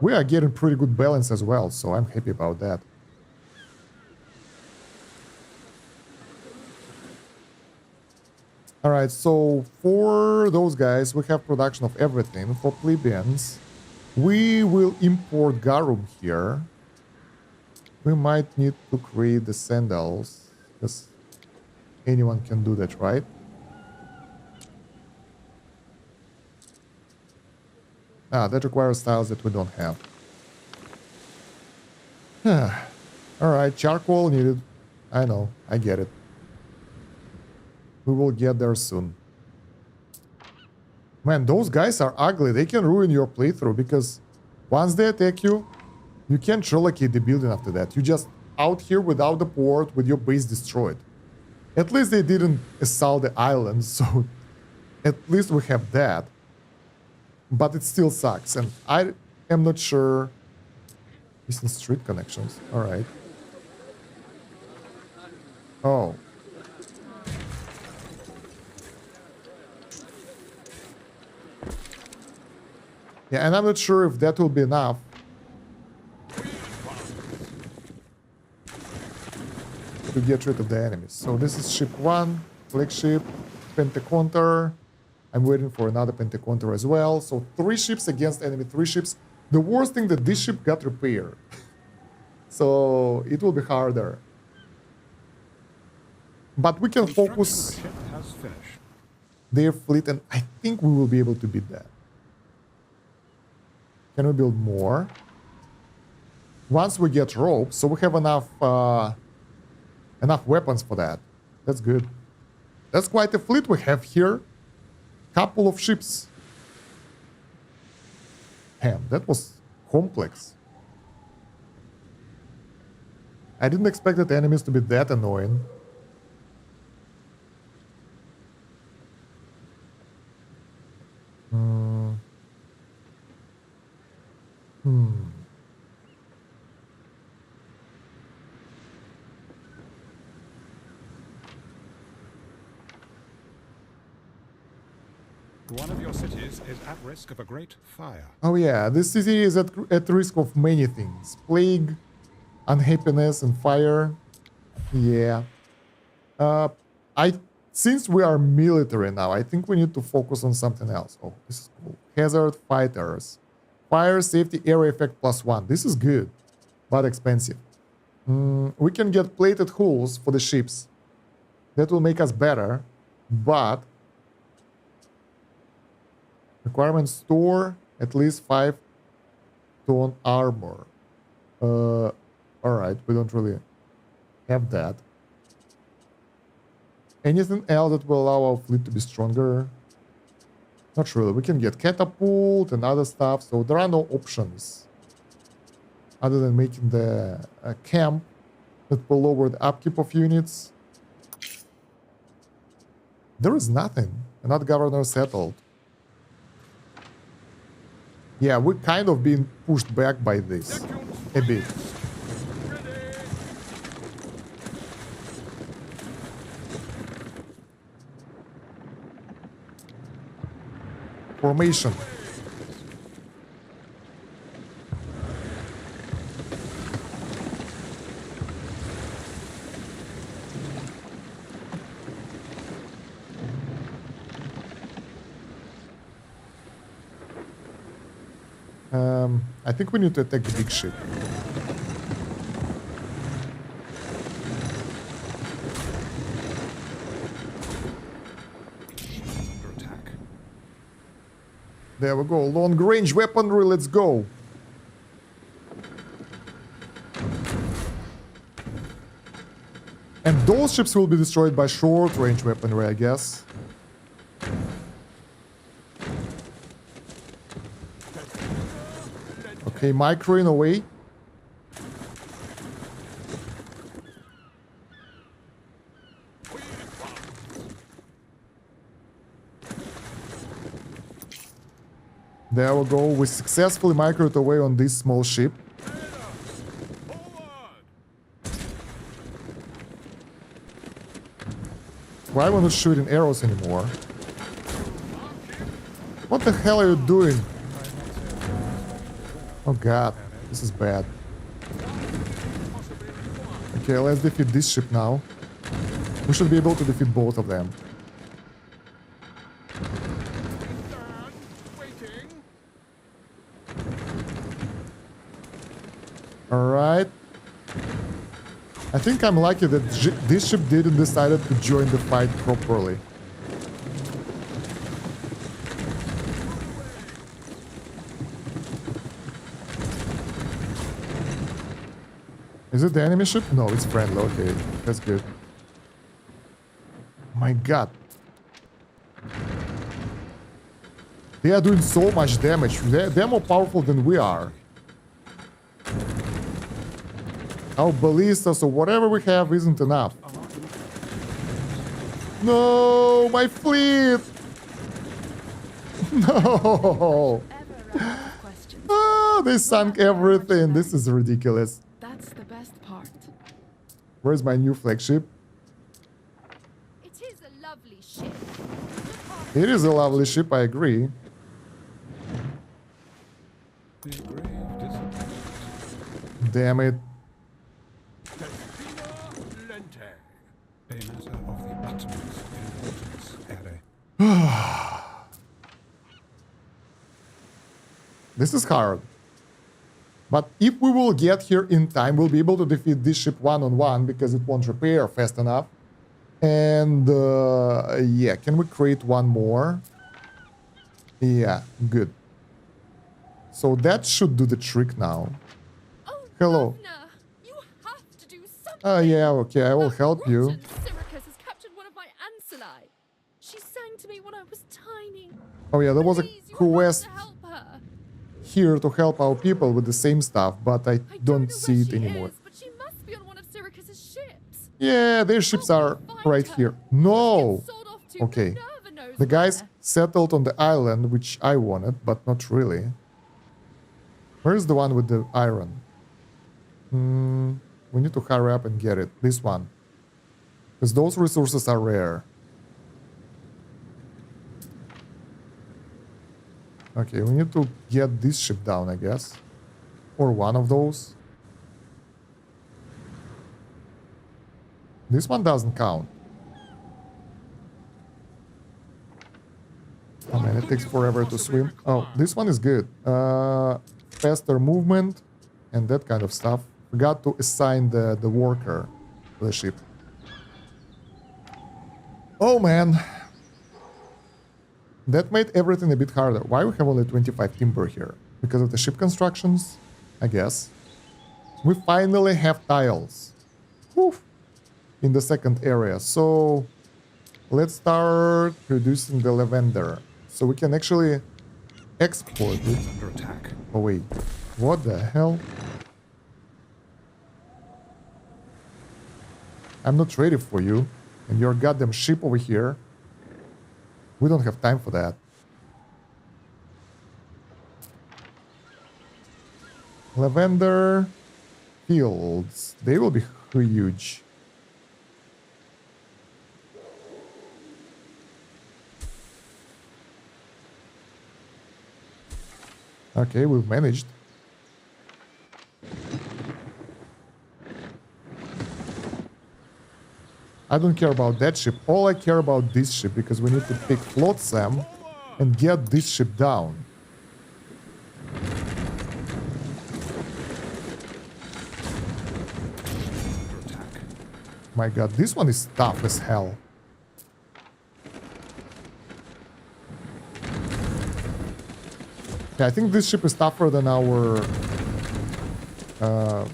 We are getting pretty good balance as well, so I'm happy about that. Alright, so for those guys, we have production of everything. For plebeians, we will import garum here. We might need to create the sandals, because anyone can do that, right? Ah, that requires tiles that we don't have. Alright, charcoal needed. I know, I get it. We will get there soon. Man, those guys are ugly. They can ruin your playthrough, because once they attack you, you can't relocate the building after that. You just out here without the port with your base destroyed. At least they didn't assault the island, so at least we have that. But it still sucks, and I am not sure. Eastern street connections. All right. Oh. Yeah, and I'm not sure if that will be enough. To get rid of the enemies. So this is ship 1, flagship, Pentaconter. I'm waiting for another Pentaconter as well. So 3 ships against enemy 3 ships. The worst thing that this ship got repaired. So it will be harder. But we can focus Construction of the ship has finished. their fleet, and I think we will be able to beat that. Can we build more? Once we get ropes, so we have enough weapons for that. That's good. That's quite a fleet we have here. Couple of ships. Damn, that was complex. I didn't expect the enemies to be that annoying. One of your cities is at risk of a great fire. Oh yeah, this city is at risk of many things. Plague, unhappiness, and fire. Yeah. Since we are military now, I think we need to focus on something else. Oh, this is cool. Hazard fighters. Fire safety area effect +1. This is good, but expensive. We can get plated hulls for the ships. That will make us better, but requirement store at least 5-ton armor. Alright, we don't really have that. Anything else that will allow our fleet to be stronger? Not really. We can get catapult and other stuff, so there are no options other than making the camp that will lower the upkeep of units. There is nothing. Another governor settled. Yeah, we're kind of being pushed back by this a bit. Formation. I think we need to attack the big ship. Under attack. There we go. Long range weaponry. Let's go. And those ships will be destroyed by short range weaponry, I guess. Okay, microing away. There we go. We successfully microed away on this small ship. Why are we not shooting arrows anymore? What the hell are you doing? Oh god, this is bad. Okay, let's defeat this ship now. We should be able to defeat both of them. Alright. I think I'm lucky that this ship didn't decide to join the fight properly. Is it the enemy ship? No, it's friendly. Okay, that's good. My god. They are doing so much damage. They're more powerful than we are. Our ballistas or whatever we have isn't enough. No, my fleet! No! Ever run out of questions. Ah, they sunk everything. This is ridiculous. That's the best part. Where's my new flagship? It is a lovely ship. It is a lovely ship, I agree. The grave disappointment. Damn it. Lente. A matter of the utmost importance, Harry. This is hard. But if we will get here in time, we'll be able to defeat this ship one-on-one because it won't repair fast enough. And yeah, can we create one more? Yeah, good. So that should do the trick now. Oh, Hello. Governor, you have to do something. Oh yeah, okay, I will That help you. rotten Syracuse has captured one of my ancillae. She sang to me when I was tiny. Oh yeah, there was a Please, you have quest to help her. here to help our people with the same stuff, but I I don't know see where it she anymore. is, but she must be on one of Syracuse's ships. Yeah, their ships are Find right her. here. No! Get sold off to Okay. Minerva knows The guys where. settled on the island, which I wanted, but not really. Where's the one with the iron? We need to hurry up and get it. This one. Because those resources are rare. Okay, we need to get this ship down, I guess. Or one of those. This one doesn't count. Oh man, it takes forever to swim. Oh, this one is good. Faster movement and that kind of stuff. Forgot to assign the worker to the ship. Oh man. That made everything a bit harder. Why we have only 25 timber here? Because of the ship constructions? I guess. We finally have tiles. Whew. In the second area. So let's start producing the lavender. So we can actually export it. It's under attack. Oh wait, what the hell? I'm not ready for you. And your goddamn ship over here. We don't have time for that. Lavender fields. They will be huge. Okay, we've managed. I don't care about that ship. All I care about this ship because we need to pick Flotsam and get this ship down. Under attack. My god, this one is tough as hell. Yeah, I think this ship is tougher than our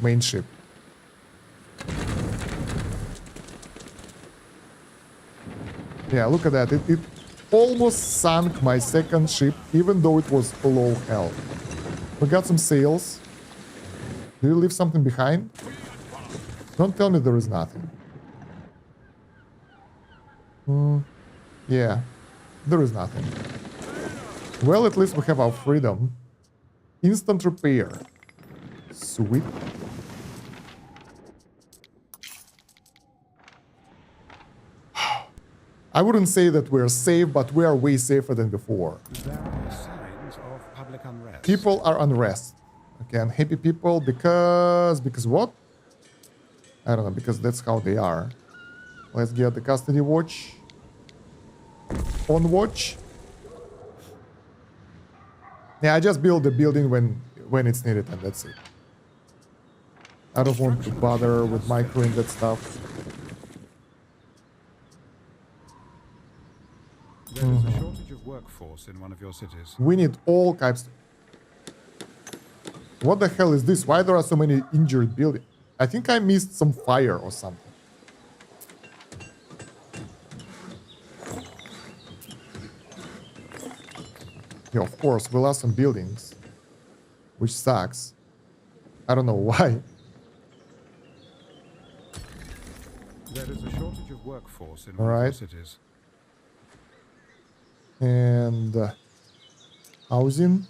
main ship. Yeah, look at that. It almost sunk my second ship, even though it was low health. We got some sails. Do you leave something behind? Don't tell me there is nothing. Yeah, there is nothing. Well, at least we have our freedom. Instant repair. Sweet. I wouldn't say that we're safe, but we are way safer than before. There are signs of public unrest. People are unrest. Okay, unhappy people because what? I don't know, because that's how they are. Let's get the custody watch. On watch. Yeah, I just build the building when it's needed and that's it. I don't want to bother with microing that stuff. There is a shortage of workforce in one of your cities. We need all types. What the hell is this? Why there are so many injured buildings? I think I missed some fire or something. Yeah, of course, we lost some buildings, which sucks. I don't know why. There is a shortage of workforce in All one of your right. cities. And housing.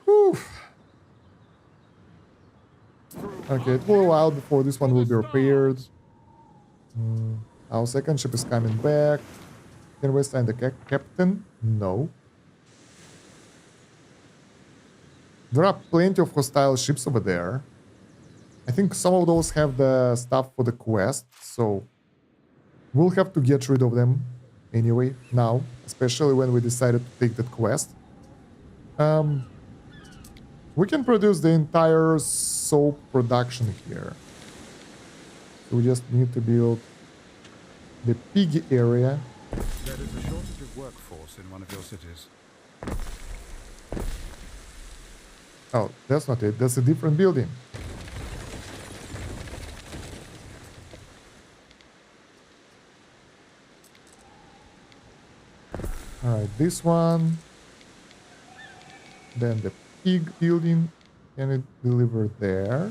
Whew. Okay, it will a while before this one will be repaired. Our second ship is coming back. Can we assign the captain? No. There are plenty of hostile ships over there. I think some of those have the stuff for the quest, so we'll have to get rid of them anyway now, especially when we decided to take that quest. We can produce the entire soap production here. So we just need to build the pig area. There is a shortage of workforce in one of your cities. Oh, that's not it. That's a different building. All right, this one. Then the pig building. Can it deliver there?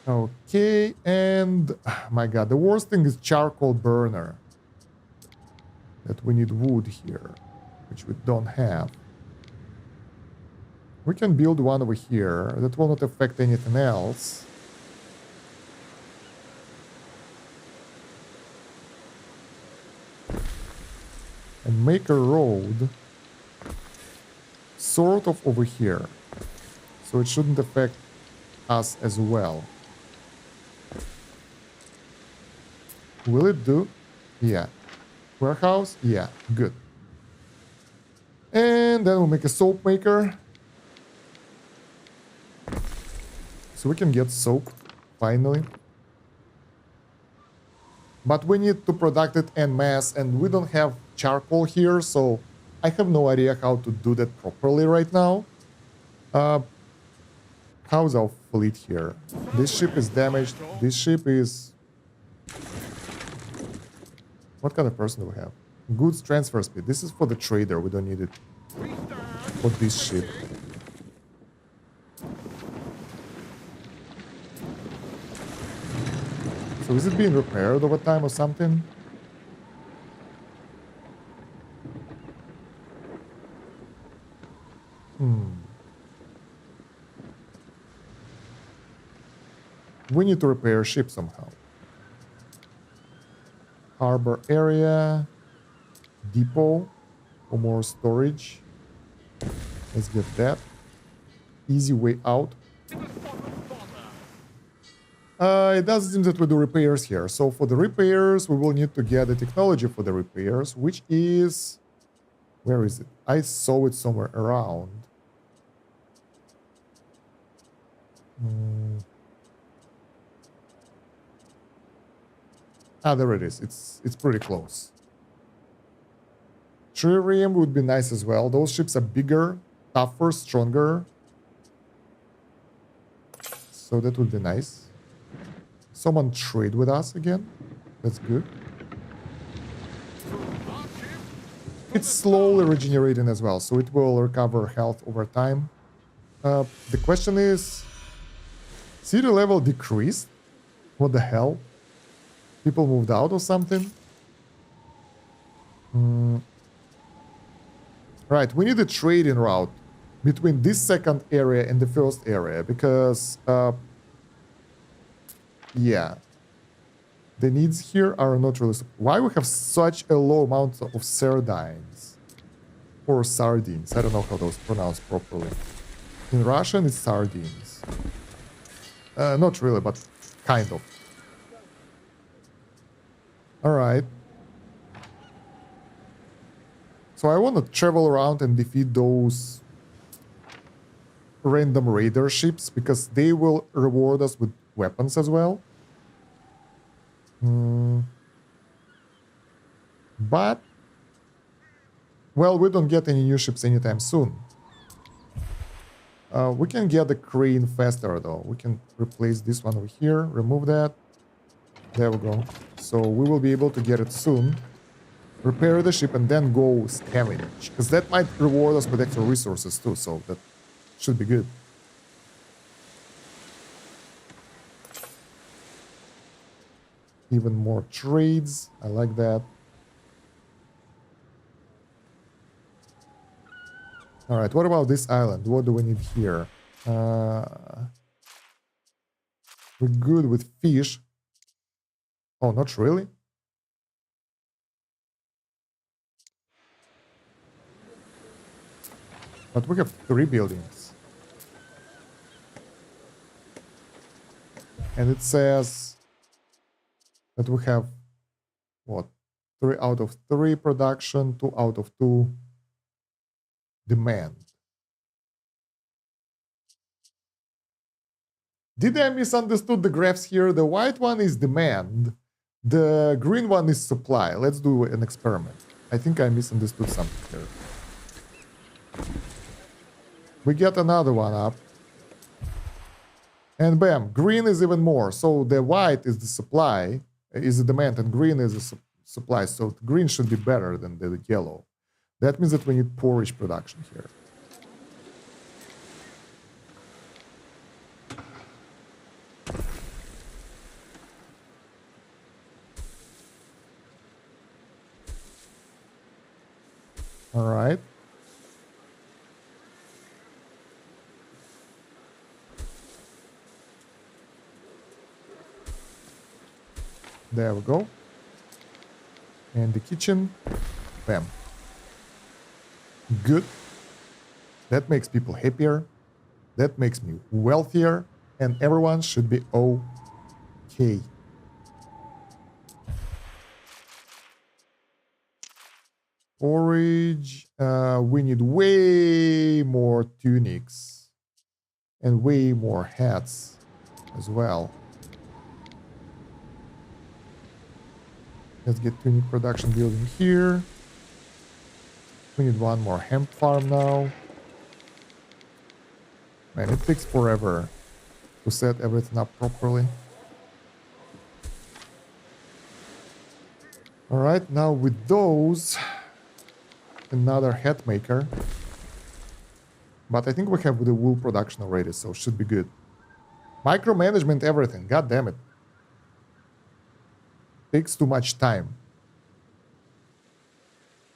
Okay, and my god, the worst thing is charcoal burner. That we need wood here, which we don't have. We can build one over here. That will not affect anything else. And make a road sort of over here. So it shouldn't affect us as well. Will it do? Yeah. Warehouse? Yeah, good. And then we'll make a soap maker. So we can get soap, finally. But we need to product it en masse, and we don't have charcoal here, so I have no idea how to do that properly right now. How's our fleet here? This ship is damaged. This ship is... What kind of person do we have? Goods transfer speed. This is for the trader. We don't need it for this ship. So is it being repaired over time or something? We need to repair ship somehow. Harbor area. Depot for more storage. Let's get that. Easy way out. It doesn't seem that we do repairs here. So for the repairs, we will need to get the technology for the repairs, which is... Where is it? I saw it somewhere around. Ah, there it is. It's pretty close. Trireme would be nice as well. Those ships are bigger, tougher, stronger. So that would be nice. Someone trade with us again. That's good. It's slowly regenerating as well, so it will recover health over time. The question is... City level decreased? What the hell? People moved out or something? Right, we need a trading route between this second area and the first area, because... yeah. The needs here are not really... Why we have such a low amount of sardines? Or sardines. I don't know how those pronounced properly. In Russian, it's sardines. Not really, but kind of. Alright. So I want to travel around and defeat those random raider ships, because they will reward us with weapons as well. But, well, we don't get any new ships anytime soon. We can get the crane faster though. We can replace this one over here, remove that. There we go. So we will be able to get it soon. Repair the ship and then go scavenge. Because that might reward us with extra resources too, so that should be good. Even more trades. I like that. Alright, what about this island? What do we need here? We're good with fish. Oh, not really? But we have 3 buildings. And it says that we have, what? 3 out of 3 production, 2 out of 2 demand. Did I misunderstood the graphs here? The white one is demand. The green one is supply. Let's do an experiment. I think I misunderstood something here. We get another one up. And bam, green is even more. So the white is the supply, is the demand, and green is the supply. So green should be better than the yellow. That means that we need porridge production here. All right. There we go. And the kitchen. Bam. Good. That makes people happier. That makes me wealthier. And everyone should be okay. Forage. We need way more tunics. And way more hats as well. Let's get tunic production building here. We need one more hemp farm now. Man, it takes forever to set everything up properly. Alright, now with those, another hat maker. But I think we have the wool production already, so should be good. Micromanagement everything, god damn it. Takes too much time.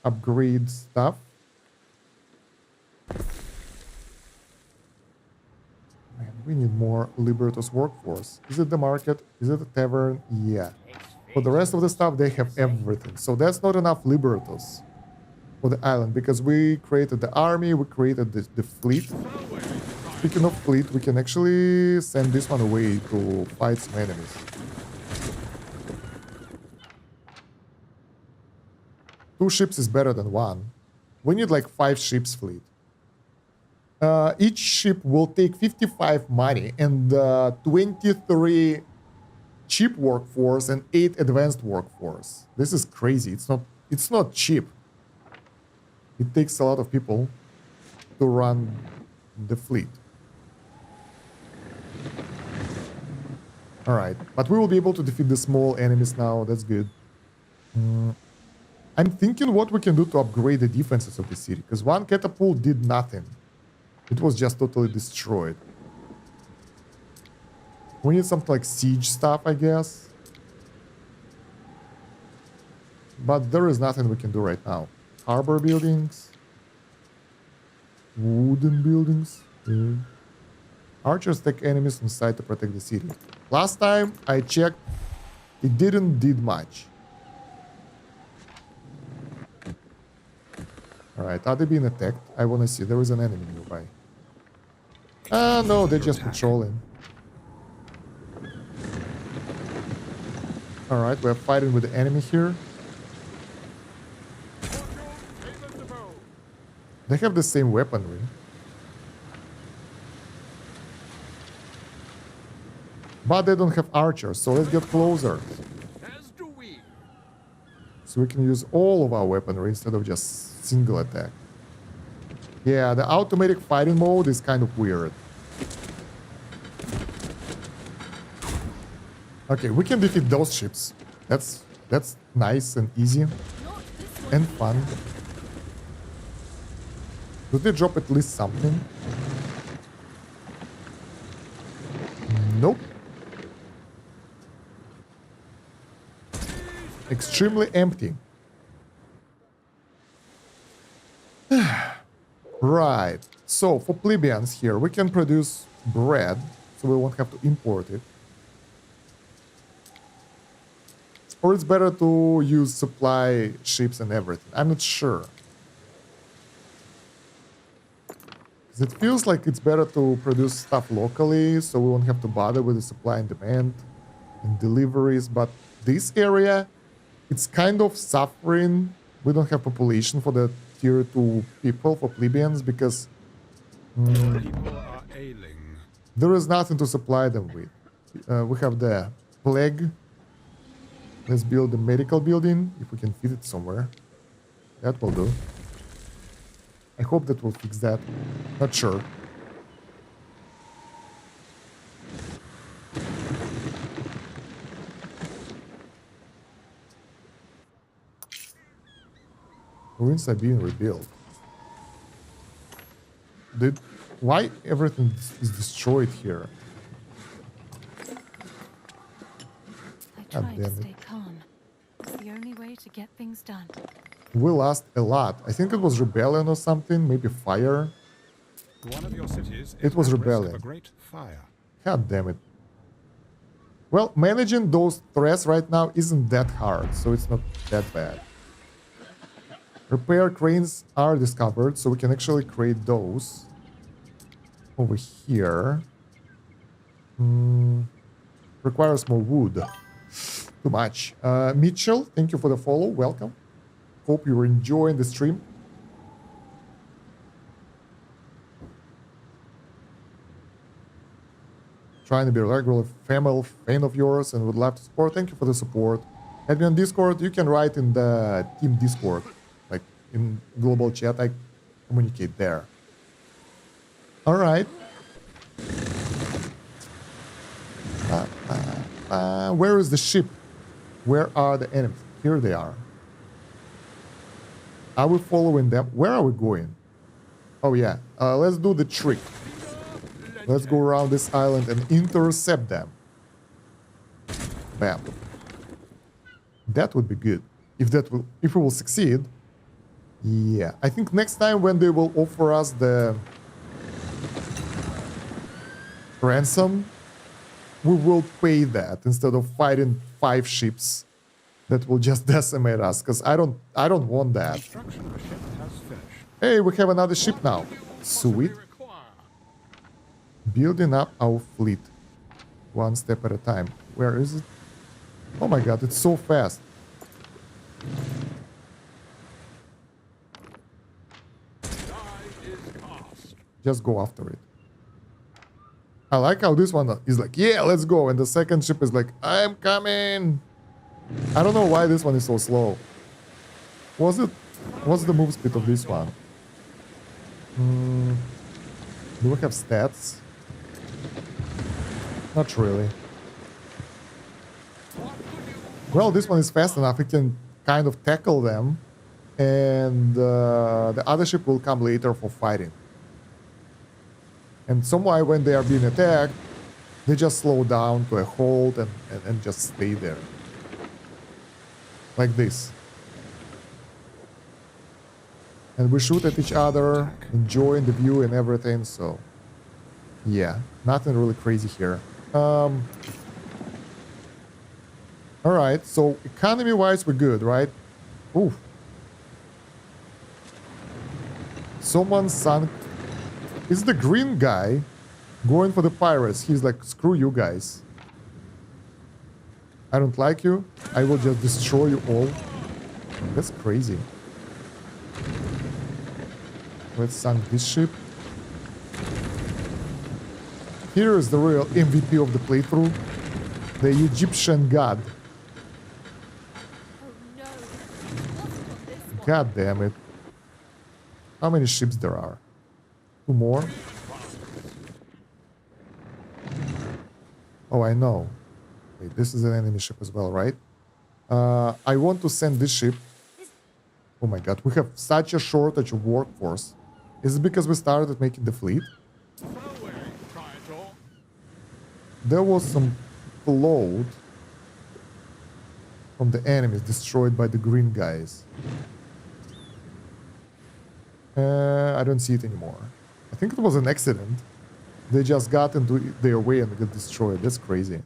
Upgrade stuff. Man, we need more Liberatus workforce. Is it the market? Is it the tavern? Yeah. For the rest of the stuff, they have everything. So that's not enough Liberatus for the island, because we created the army, we created the fleet. Speaking of fleet, we can actually send this one away to fight some enemies. Two ships is better than one. We need like 5 ships fleet. Each ship will take 55 money and 23 cheap workforce and 8 advanced workforce. This is crazy. It's not cheap. It takes a lot of people to run the fleet. Alright, but we will be able to defeat the small enemies now. That's good. I'm thinking what we can do to upgrade the defenses of the city, because one catapult did nothing. It was just totally destroyed. We need something like siege stuff, I guess. But there is nothing we can do right now. Harbor buildings. Wooden buildings. Archers take enemies on site to protect the city. Last time I checked, it didn't did much. Alright, are they being attacked? I want to see. There is an enemy nearby. Ah, no, they're just patrolling. Alright, we're fighting with the enemy here. They have the same weaponry. But they don't have archers, so let's get closer. So we can use all of our weaponry instead of just single attack. Yeah, the automatic fighting mode is kind of weird. Okay, we can defeat those ships. That's nice and easy Not this one. and fun. Do they drop at least something? Nope. Extremely empty. Right. So for plebeians here, we can produce bread, so we won't have to import it. Or it's better to use supply ships and everything. I'm not sure. 'Cause it feels like it's better to produce stuff locally, so we won't have to bother with the supply and demand and deliveries. But this area, it's kind of suffering. We don't have population for the tier 2 people, for plebeians, because People are ailing. there is nothing to supply them with. We have the plague. Let's build a medical building, if we can fit it somewhere. That will do. I hope that will fix that. Not sure. Ruins are being rebuilt. Why everything is destroyed here? I God tried to damn it. stay calm. It's the only way to get things done. We lost a lot. I think it was rebellion or something, maybe fire. One of your cities It is was at risk rebellion. of a great fire. God damn it. Well, managing those threats right now isn't that hard, so it's not that bad. Repair cranes are discovered, so we can actually create those over here. Requires more wood. Too much. Mitchell, thank you for the follow. Welcome. Hope you're enjoying the stream. Trying to be a regular family fan of yours and would love to support. Thank you for the support. Add me on Discord. You can write in the team Discord, like in global chat. I communicate there. All right. Where is the ship? Where are the enemies? Here they are. Are we following them? Where are we going? Oh yeah. Let's do the trick. Let's go around this island and intercept them. Bam. That would be good. If we will succeed. Yeah. I think next time when they will offer us the ransom, we will pay that instead of fighting 5 ships that will just decimate us. Because I don't want that. Construction of a ship has finished. Hey, we have another ship now. Sweet. Building up our fleet. One step at a time. Where is it? Oh my god, it's so fast. Just go after it. I like how this one is like, yeah, let's go. And the second ship is like, I'm coming. I don't know why this one is so slow. What's the move speed of this one? Do we have stats? Not really. Well, this one is fast enough. It can kind of tackle them. And the other ship will come later for fighting. And somehow when they are being attacked, they just slow down to a halt and just stay there. Like this. And we shoot at each other, enjoying the view and everything, so... Yeah, nothing really crazy here. Alright, so economy-wise we're good, right? Ooh. Someone sunk... Is the green guy going for the pirates? He's like, screw you guys. I don't like you. I will just destroy you all. That's crazy. Let's sink this ship. Here is the real MVP of the playthrough. The Egyptian god. Oh no, it wasn't on this one. God damn it. How many ships there are? 2 more. Oh, I know. Wait, this is an enemy ship as well, right? I want to send this ship. Oh my god, we have such a shortage of workforce. Is it because we started making the fleet? There was some float from the enemies destroyed by the green guys. I don't see it anymore. I think it was an accident. They just got into their way and got destroyed. That's crazy.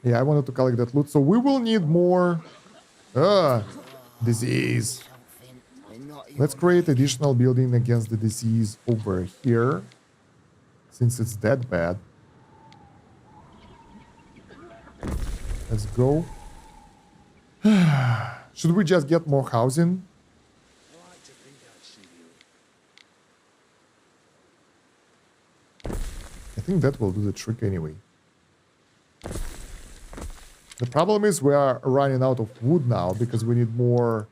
Yeah, I wanted to collect that loot. So we will need more... disease. Let's create additional building against the disease over here. Since it's that bad. Let's go. Should we just get more housing? I think that will do the trick anyway. The problem is we are running out of wood now because we need more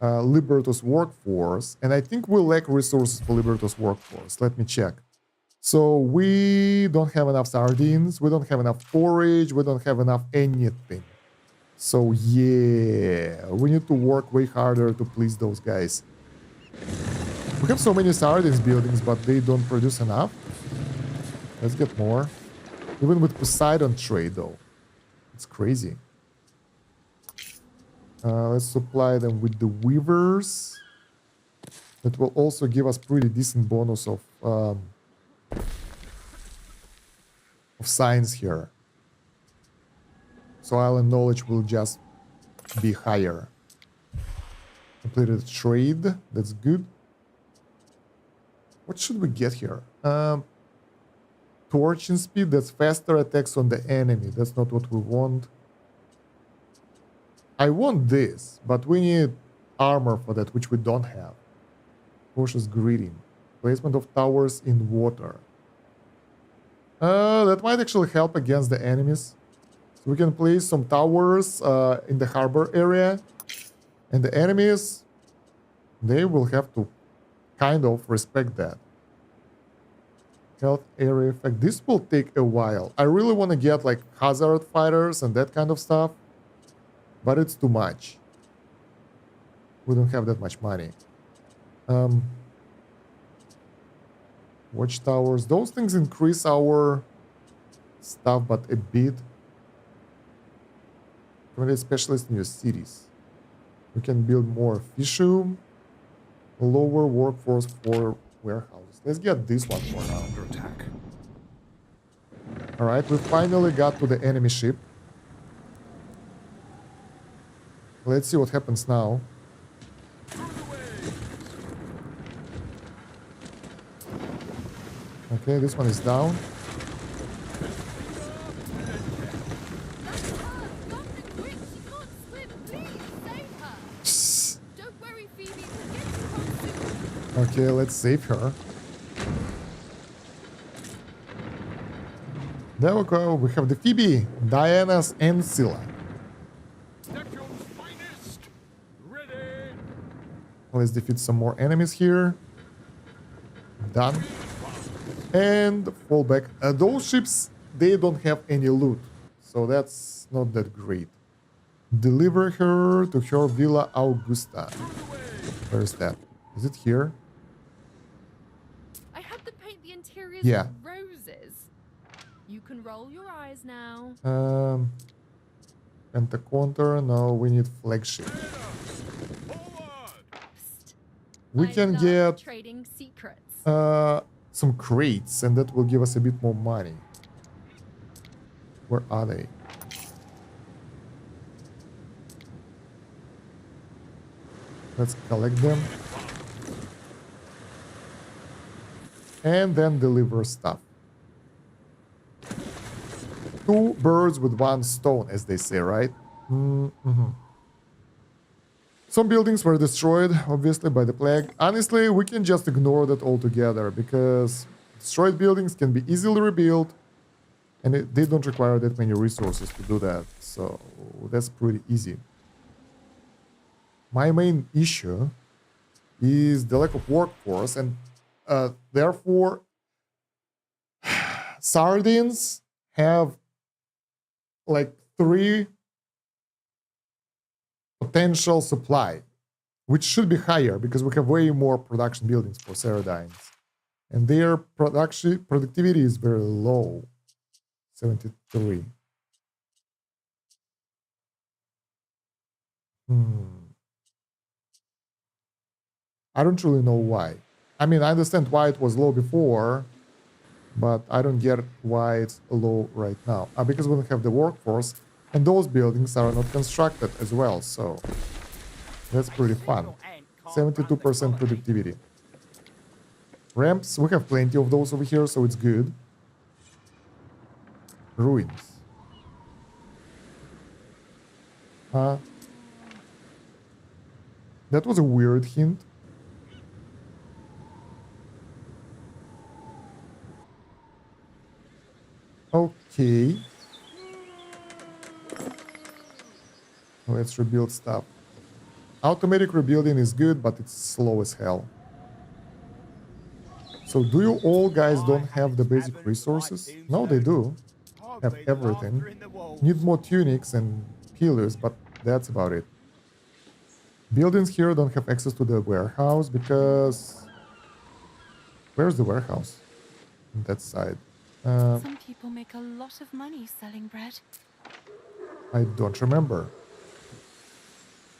Libertos workforce. And I think we lack resources for Libertos workforce. Let me check. So we don't have enough sardines. We don't have enough forage. We don't have enough anything. So yeah, we need to work way harder to please those guys. We have so many sardines buildings, but they don't produce enough. Let's get more. Even with Poseidon trade though. It's crazy. Let's supply them with the weavers. That will also give us pretty decent bonus of science here. So island knowledge will just be higher. Completed trade. That's good. What should we get here? Torching speed. That's faster attacks on the enemy. That's not what we want. I want this, but we need armor for that, which we don't have. Cautious greeting. Placement of towers in water. That might actually help against the enemies. So we can place some towers in the harbor area. And the enemies, they will have to kind of respect that. Health area effect. This will take a while. I really want to get like hazard fighters and that kind of stuff. But it's too much. We don't have that much money. Watchtowers. Those things increase our stuff, but a bit. Community specialist in your cities. We can build more fishery. Lower workforce for warehouses. Let's get this one for now. Under attack. Alright, we finally got to the enemy ship. Let's see what happens now. Okay, this one is down. Okay, let's save her. There we go. We have the Phoebe, Diana's, and Scylla. Let's defeat some more enemies here. Done. And fall back. Those ships, they don't have any loot. So that's not that great. Deliver her to her Villa Augusta. Where is that? Is it here? I had to paint the interiors Yeah. with roses. You can roll your eyes now. Pentaconter. No, we need flagship. We I can love get trading secrets. some crates, and that will give us a bit more money. Where are they? Let's collect them. And then deliver stuff. 2 birds with 1 stone, as they say, right? Some buildings were destroyed, obviously, by the plague. Honestly, we can just ignore that altogether, because destroyed buildings can be easily rebuilt, and they don't require that many resources to do that. So that's pretty easy. My main issue is the lack of workforce, and therefore sardines have like 3 potential supply, which should be higher because we have way more production buildings for sardines, and their productivity is very low, 73. I don't really know why. I mean, I understand why it was low before, but I don't get why it's low right now. Because we don't have the workforce, and those buildings are not constructed as well, so that's pretty fun. 72% productivity. Ramps, we have plenty of those over here, so it's good. Ruins. That was a weird hint. Okay. Let's rebuild stuff. Automatic rebuilding is good, but it's slow as hell. So do you all guys don't have the basic resources? No, they do. Have everything. Need more tunics and pillars, but that's about it. Buildings here don't have access to the warehouse because... Where's the warehouse? On that side. Some people make a lot of money selling bread. I don't remember.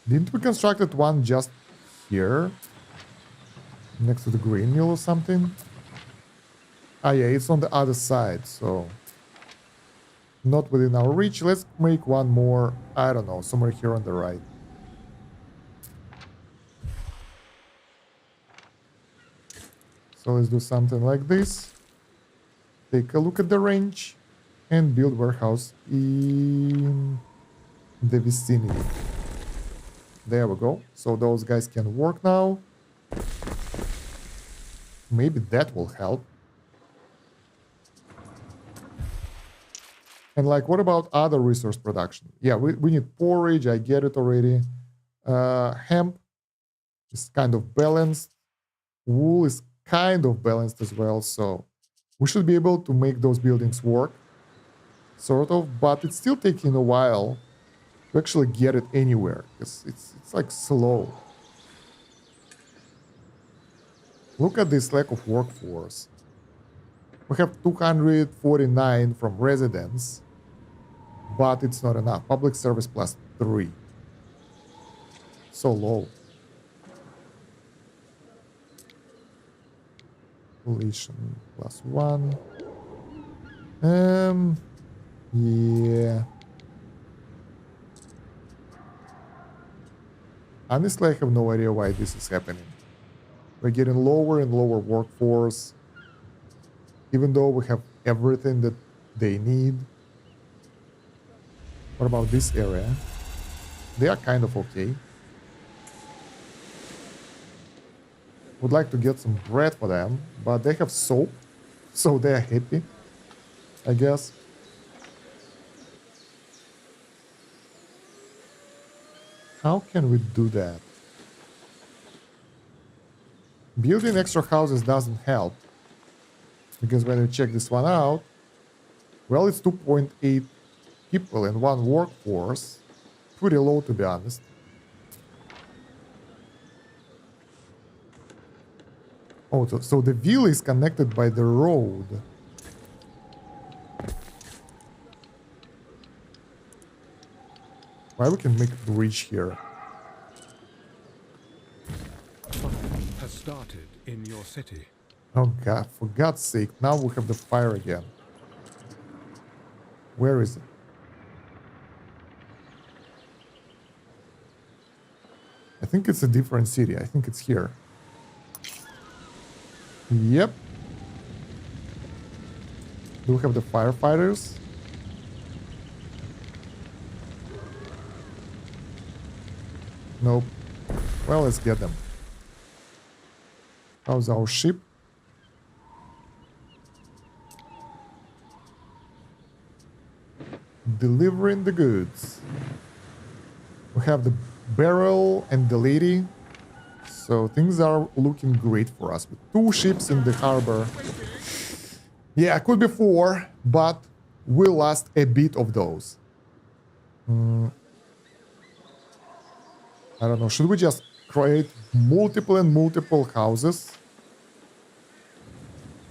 Didn't we constructed one just here? Next to the grain mill or something? Ah yeah, it's on the other side, so... Not within our reach. Let's make one more, I don't know, somewhere here on the right. So let's do something like this. Take a look at the range and build warehouse in the vicinity. There we go. So those guys can work now. Maybe that will help. And like, what about other resource production? Yeah, we need porridge. I get it already. Hemp is kind of balanced. Wool is kind of balanced as well. So we should be able to make those buildings work. Sort of, but it's still taking a while to actually get it anywhere. It's like slow. Look at this lack of workforce. We have 249 from residents, but it's not enough. Public service plus 3. So low. Population plus 1. Yeah. Honestly, I have no idea why this is happening. We're getting lower and lower workforce, even though we have everything that they need. What about this area? They are kind of okay. Would like to get some bread for them, but they have soap, so they are happy, I guess. How can we do that? Building extra houses doesn't help, because when you check this one out, well, it's 2.8 people and 1 workforce. Pretty low, to be honest. Oh, so the wheel is connected by the road. Why we can make a bridge here? Has started in your city. Oh god, for God's sake, now we have the fire again. Where is it? I think it's a different city. I think it's here. Yep. Do we have the firefighters? Nope. Well, let's get them. How's our ship? Delivering the goods. We have the barrel and the lady. So things are looking great for us. With 2 ships in the harbor. Yeah, could be 4, but we'll lost a bit of those. I don't know. Should we just create multiple and multiple houses?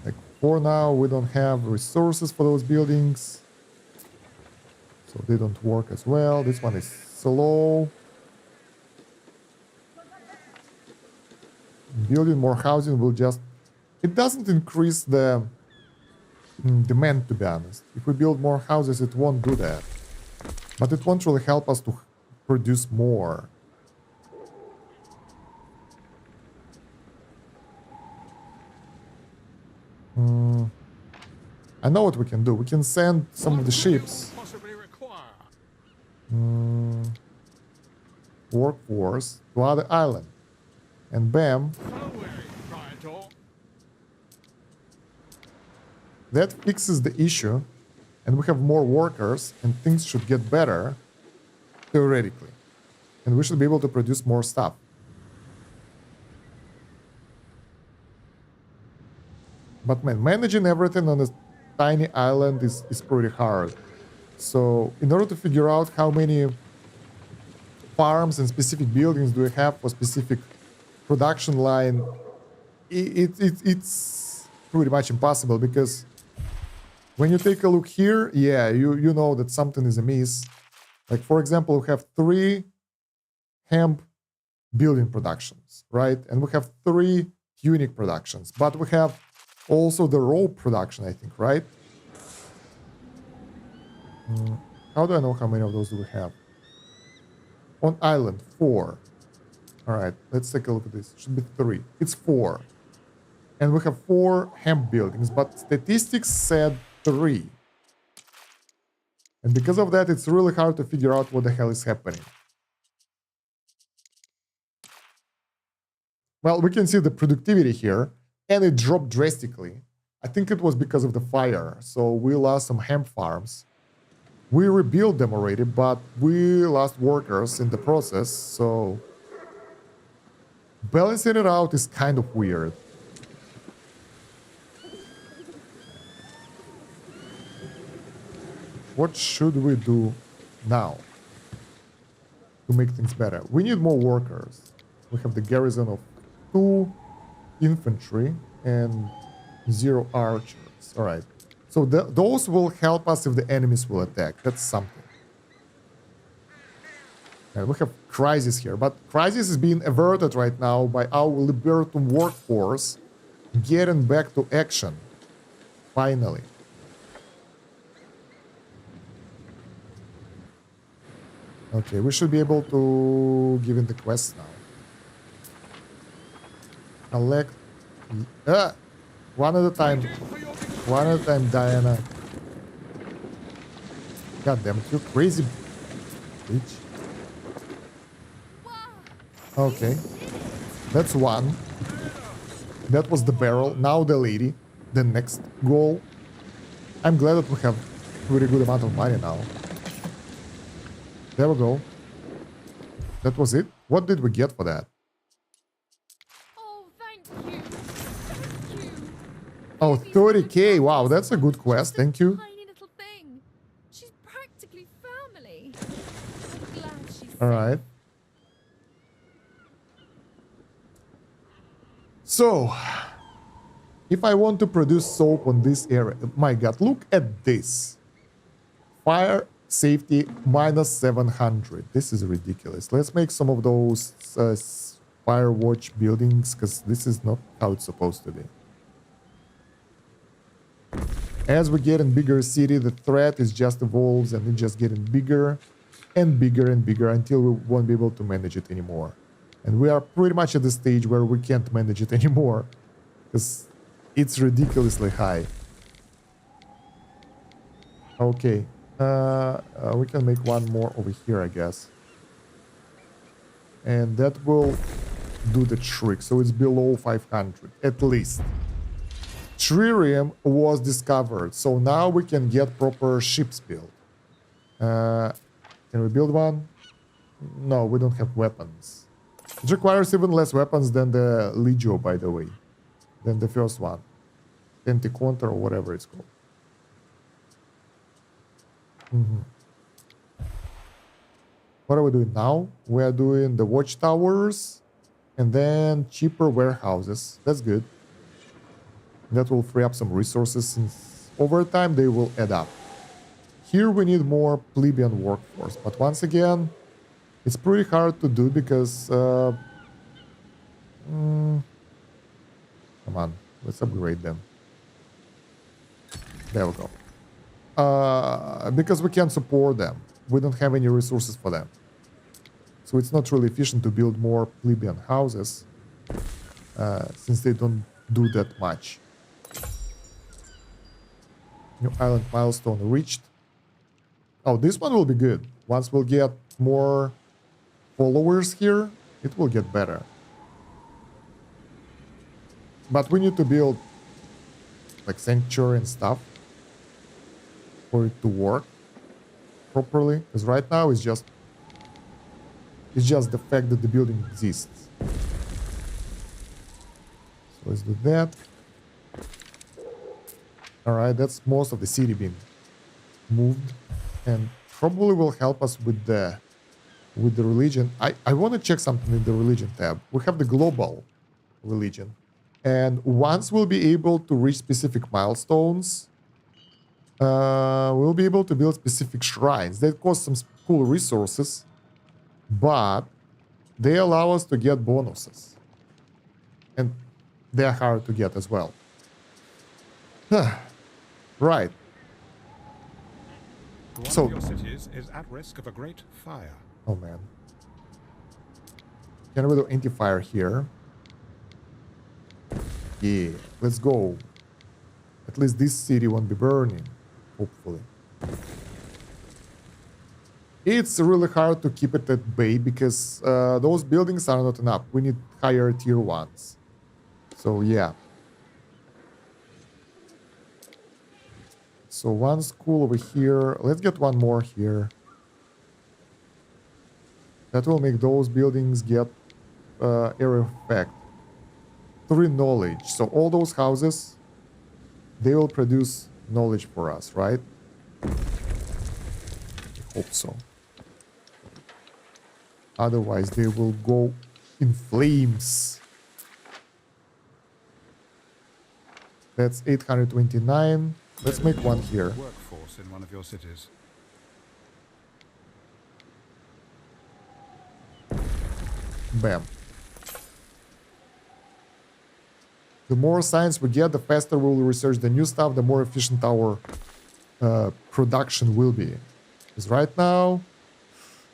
Like for now, we don't have resources for those buildings. So they don't work as well. This one is slow. Building more housing will just... It doesn't increase the demand, to be honest. If we build more houses, it won't do that. But it won't really help us to produce more. I know what we can do. We can send some of the ships. Workforce to other island. And bam. That fixes the issue. And we have more workers. And things should get better. Theoretically. And we should be able to produce more stuff. But man, managing everything on a tiny island is pretty hard. So in order to figure out how many farms and specific buildings do we have for specific production line, it's pretty much impossible, because when you take a look here, yeah, you know that something is amiss. Like for example, we have 3 hemp building productions, right? And we have 3 tunic productions, but we have also the rope production, I think, right? How do I know how many of those do we have? On island, 4. All right, let's take a look at this. It should be 3. It's 4. And we have 4 hemp buildings, but statistics said 3. And because of that, it's really hard to figure out what the hell is happening. Well, we can see the productivity here. And it dropped drastically. I think it was because of the fire. So we lost some hemp farms. We rebuilt them already, but we lost workers in the process. So balancing it out is kind of weird. What should we do now to make things better? We need more workers. We have the garrison of 2 infantry and 0 archers. All right. So those will help us if the enemies will attack. That's something. And we have crisis here, but crisis is being averted right now by our Libertum workforce getting back to action. Finally. Okay, we should be able to give in the quest now. Collect. One at a time. One at a time, Diana. God damn it, you crazy bitch. Okay. That's one. That was the barrel. Now the lady. The next goal. I'm glad that we have a pretty good amount of money now. There we go. That was it? What did we get for that? Oh, thank you. Thank you. Oh, 30k. Wow, that's a good quest. Thank you. Tiny little thing. She's practically family. I'm glad she's All right. So, if I want to produce soap on this area, my god, look at this. Fire safety minus 700. This is ridiculous. Let's make some of those fire watch buildings, because this is not how it's supposed to be. As we get in bigger city, the threat is just evolves and it's just getting bigger and bigger and bigger until we won't be able to manage it anymore. And we are pretty much at the stage where we can't manage it anymore, because it's ridiculously high. Okay. We can make one more over here, I guess. And that will do the trick. So it's below 500, at least. Tririum was discovered. So now we can get proper ships built. Can we build one? No, we don't have weapons. It requires even less weapons than the Legio, by the way. Than the first one. Tenticonter or whatever it's called. What are we doing now? We are doing the watchtowers and then cheaper warehouses. That's good. That will free up some resources since over time they will add up. Here we need more plebeian workforce, but once again, it's pretty hard to do because... come on, let's upgrade them. There we go. Because we can't support them. We don't have any resources for them. So it's not really efficient to build more plebeian houses since they don't do that much. New island milestone reached. Oh, this one will be good. Once we'll get more followers here, it will get better. But we need to build like sanctuary and stuff for it to work properly. Because right now it's just the fact that the building exists. So let's do that. Alright, that's most of the city being moved. And probably will help us with the religion. I want to check something in the religion tab. We have the global religion. And once we'll be able to reach specific milestones, we'll be able to build specific shrines. They cost some cool resources, but they allow us to get bonuses. And they're hard to get as well. Right. One So- of your cities is at risk of a great fire. Oh man. Can we do anti-fire here? Yeah, let's go. At least this city won't be burning, hopefully. It's really hard to keep it at bay because those buildings are not enough. We need higher tier ones. So yeah. So one school over here. Let's get one more here. That will make those buildings get area effect. 3 knowledge. So all those houses, they will produce knowledge for us, right? I hope so. Otherwise, they will go in flames. That's 829. Let's make one here. Workforce in one of your cities. Bam. The more science we get, the faster we will research the new stuff, the more efficient our production will be. Because right now,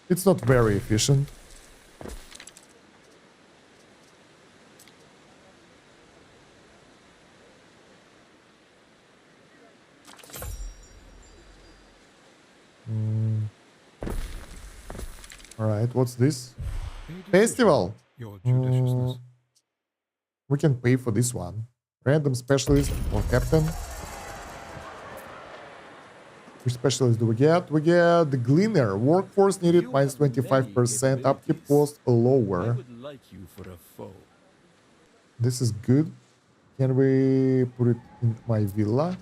it's not very efficient. Alright, what's this? Festival! Your judiciousness. We can pay for this one. Random specialist or captain. Which specialist do we get? We get the Gleaner. Workforce needed You minus have many 25%. Upkeep cost I lower. would like you for a foe. This is good. Can we put it in my villa?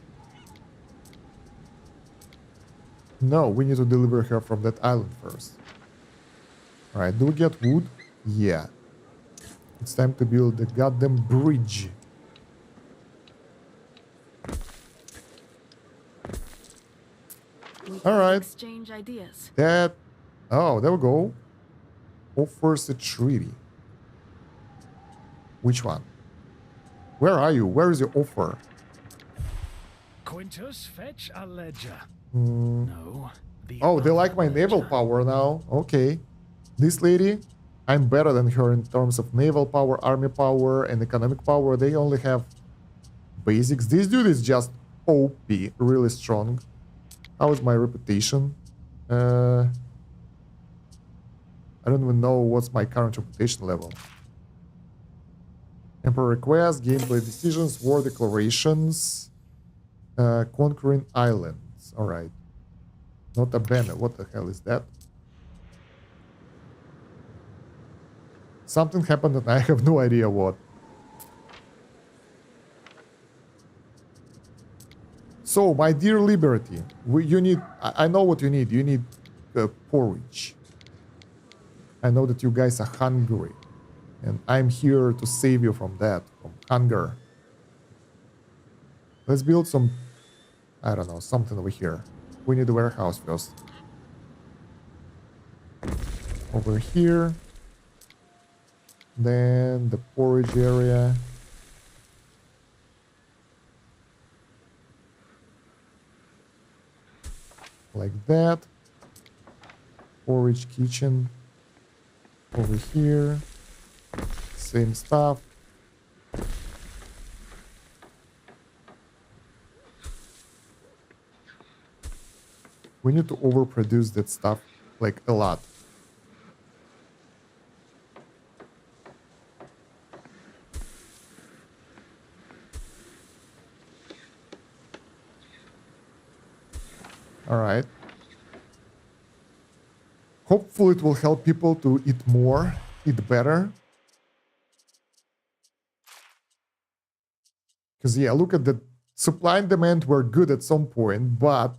No, we need to deliver her from that island first. Alright, do we get wood? Yeah. It's time to build the goddamn bridge. We can Alright. exchange ideas. That... Oh, there we go. Offers a treaty. Which one? Where are you? Where is your offer? Quintus, fetch a ledger. Hmm. No. The Oh, they like my other naval ledger. power now. Okay. This lady, I'm better than her in terms of naval power, army power, and economic power. They only have basics. This dude is just OP, really strong. How is my reputation? I don't even know what's my current reputation level. Emperor requests, gameplay decisions, war declarations, conquering islands. All right. Nota bene. What the hell is that? Something happened and I have no idea what. So, my dear Liberty, you need... I know what you need. You need porridge. I know that you guys are hungry. And I'm here to save you from that, from hunger. Let's build some... I don't know, something over here. We need a warehouse first. Over here. Then the porridge area. Like that. Porridge kitchen. Over here. Same stuff. We need to overproduce that stuff like a lot. All right. Hopefully it will help people to eat more, eat better. Because, yeah, look at the supply and demand were good at some point, but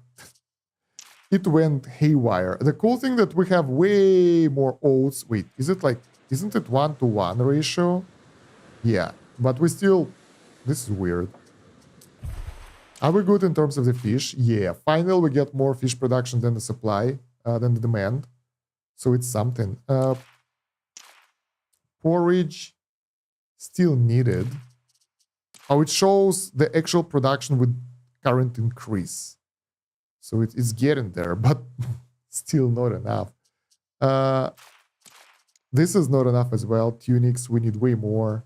it went haywire. The cool thing that we have way more oats. Wait, is it like, isn't it 1-to-1 ratio? Yeah, but we still, this is weird. Are we good in terms of the fish? Yeah, finally we get more fish production than the supply, than the demand. So it's something. Porridge, still needed. Oh, it shows the actual production with current increase. So it's getting there, but still not enough. This is not enough as well. Tunics, we need way more.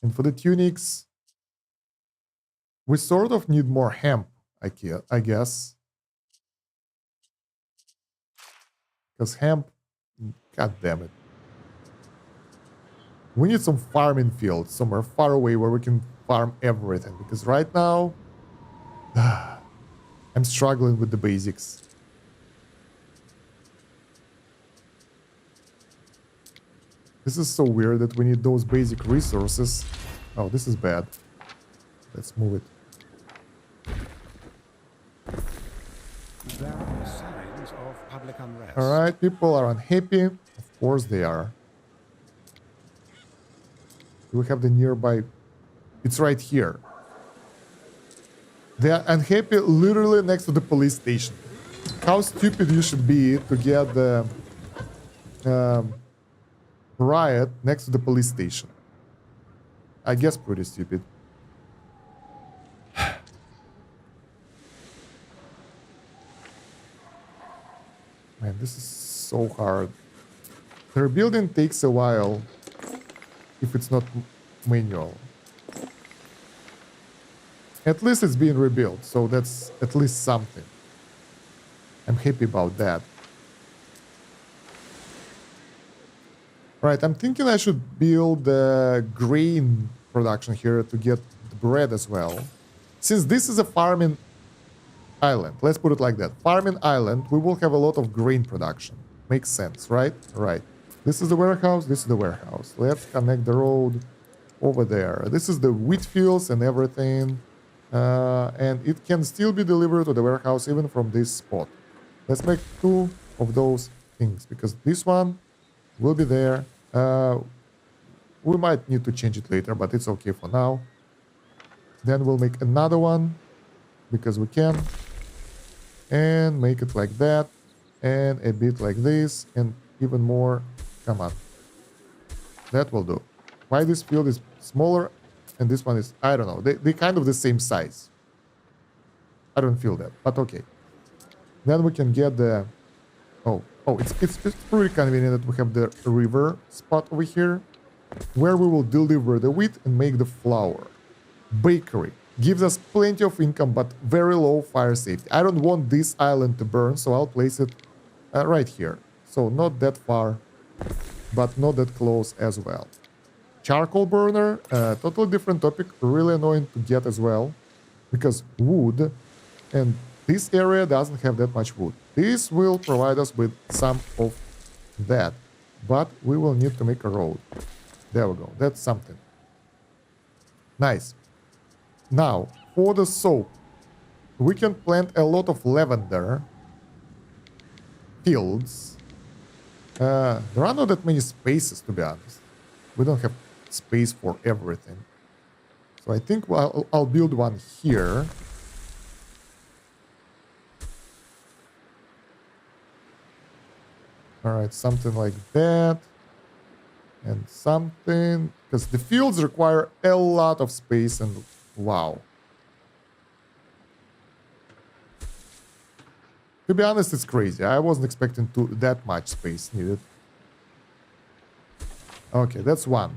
And for the tunics, we sort of need more hemp, I guess. Because hemp, god damn it. We need some farming fields somewhere far away where we can farm everything. Because right now, I'm struggling with the basics. This is so weird that we need those basic resources. Oh, this is bad. Let's move it. There are signs of public unrest. Alright, people are unhappy. Of course they are. We have the nearby... It's right here. They are unhappy literally next to the police station. How stupid you should be to get the riot next to the police station. I guess pretty stupid. Man, this is so hard. The rebuilding takes a while if it's not manual. At least it's being rebuilt, so that's at least something. I'm happy about that. Right, I'm thinking I should build the grain production here to get the bread as well. Since this is a farming island, let's put it like that. Farming island, we will have a lot of grain production. Makes sense, right? Right. This is the warehouse, this is the warehouse. Let's connect the road over there. This is the wheat fields and everything. And it can still be delivered to the warehouse even from this spot. Let's make 2 of those things, because this one will be there. We might need to change it later, but it's okay for now. Then we'll make another one, because we can. And make it like that. And a bit like this. And even more. Come on. That will do. Why this field is smaller and this one is, I don't know. They're kind of the same size. I don't feel that, but okay. Then we can get the... Oh, it's pretty convenient that we have the river spot over here, where we will deliver the wheat and make the flour. Bakery. Gives us plenty of income, but very low fire safety. I don't want this island to burn, so I'll place it right here. So not that far, but not that close as well. Charcoal burner, totally different topic, really annoying to get as well, because wood, and this area doesn't have that much wood. This will provide us with some of that. but we will need to make a road. There we go. That's something. Nice. Now, for the soap, we can plant a lot of lavender fields. There are not that many spaces, to be honest. We don't have space for everything. So I think I'll build one here. All right, something like that. And something, because the fields require a lot of space, and wow. To be honest, it's crazy. I wasn't expecting that much space needed. Okay, that's one.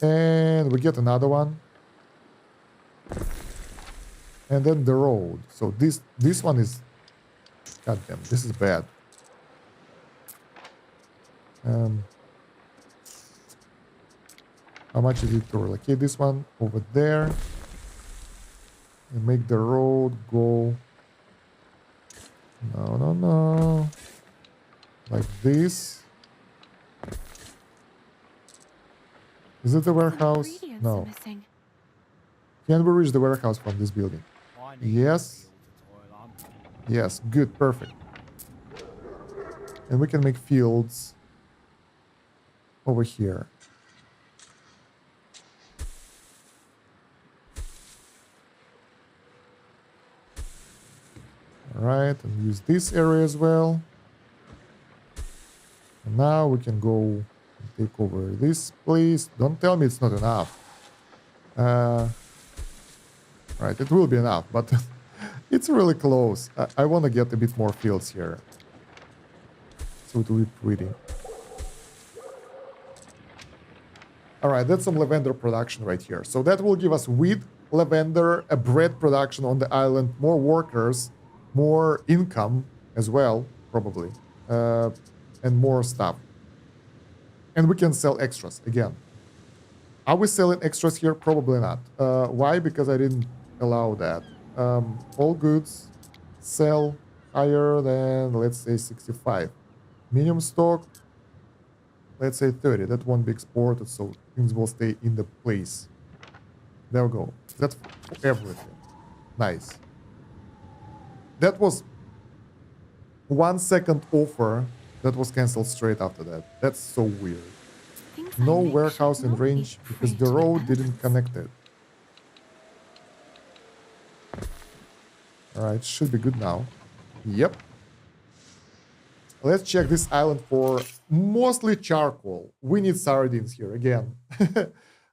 And we get another one. And then the road. So this one is... Goddamn, this is bad. How much is it to relocate this one over there? And make the road go... No. Like this. Is it the warehouse? No. Can we reach the warehouse from this building? Yes. Yes, good, perfect. And we can make fields over here. Alright, and use this area as well. And now we can go and take over this place. Don't tell me it's not enough. Right, it will be enough, but it's really close. I want to get a bit more fields here. So it will be pretty. Alright, that's some lavender production right here. So that will give us wheat, lavender, a bread production on the island, more workers, more income as well, probably, and more stuff. And we can sell extras again. Are we selling extras here? Probably not. Why? Because I didn't allow that. All goods sell higher than, let's say, 65. Minimum stock, let's say 30. That won't be exported, so things will stay in the place. There we go. That's for everything. Nice. That was 1 second offer that was cancelled straight after that. That's so weird. No warehouse in range because the road didn't connect it. Alright, should be good now. Yep. Let's check this island for mostly charcoal. We need sardines here again.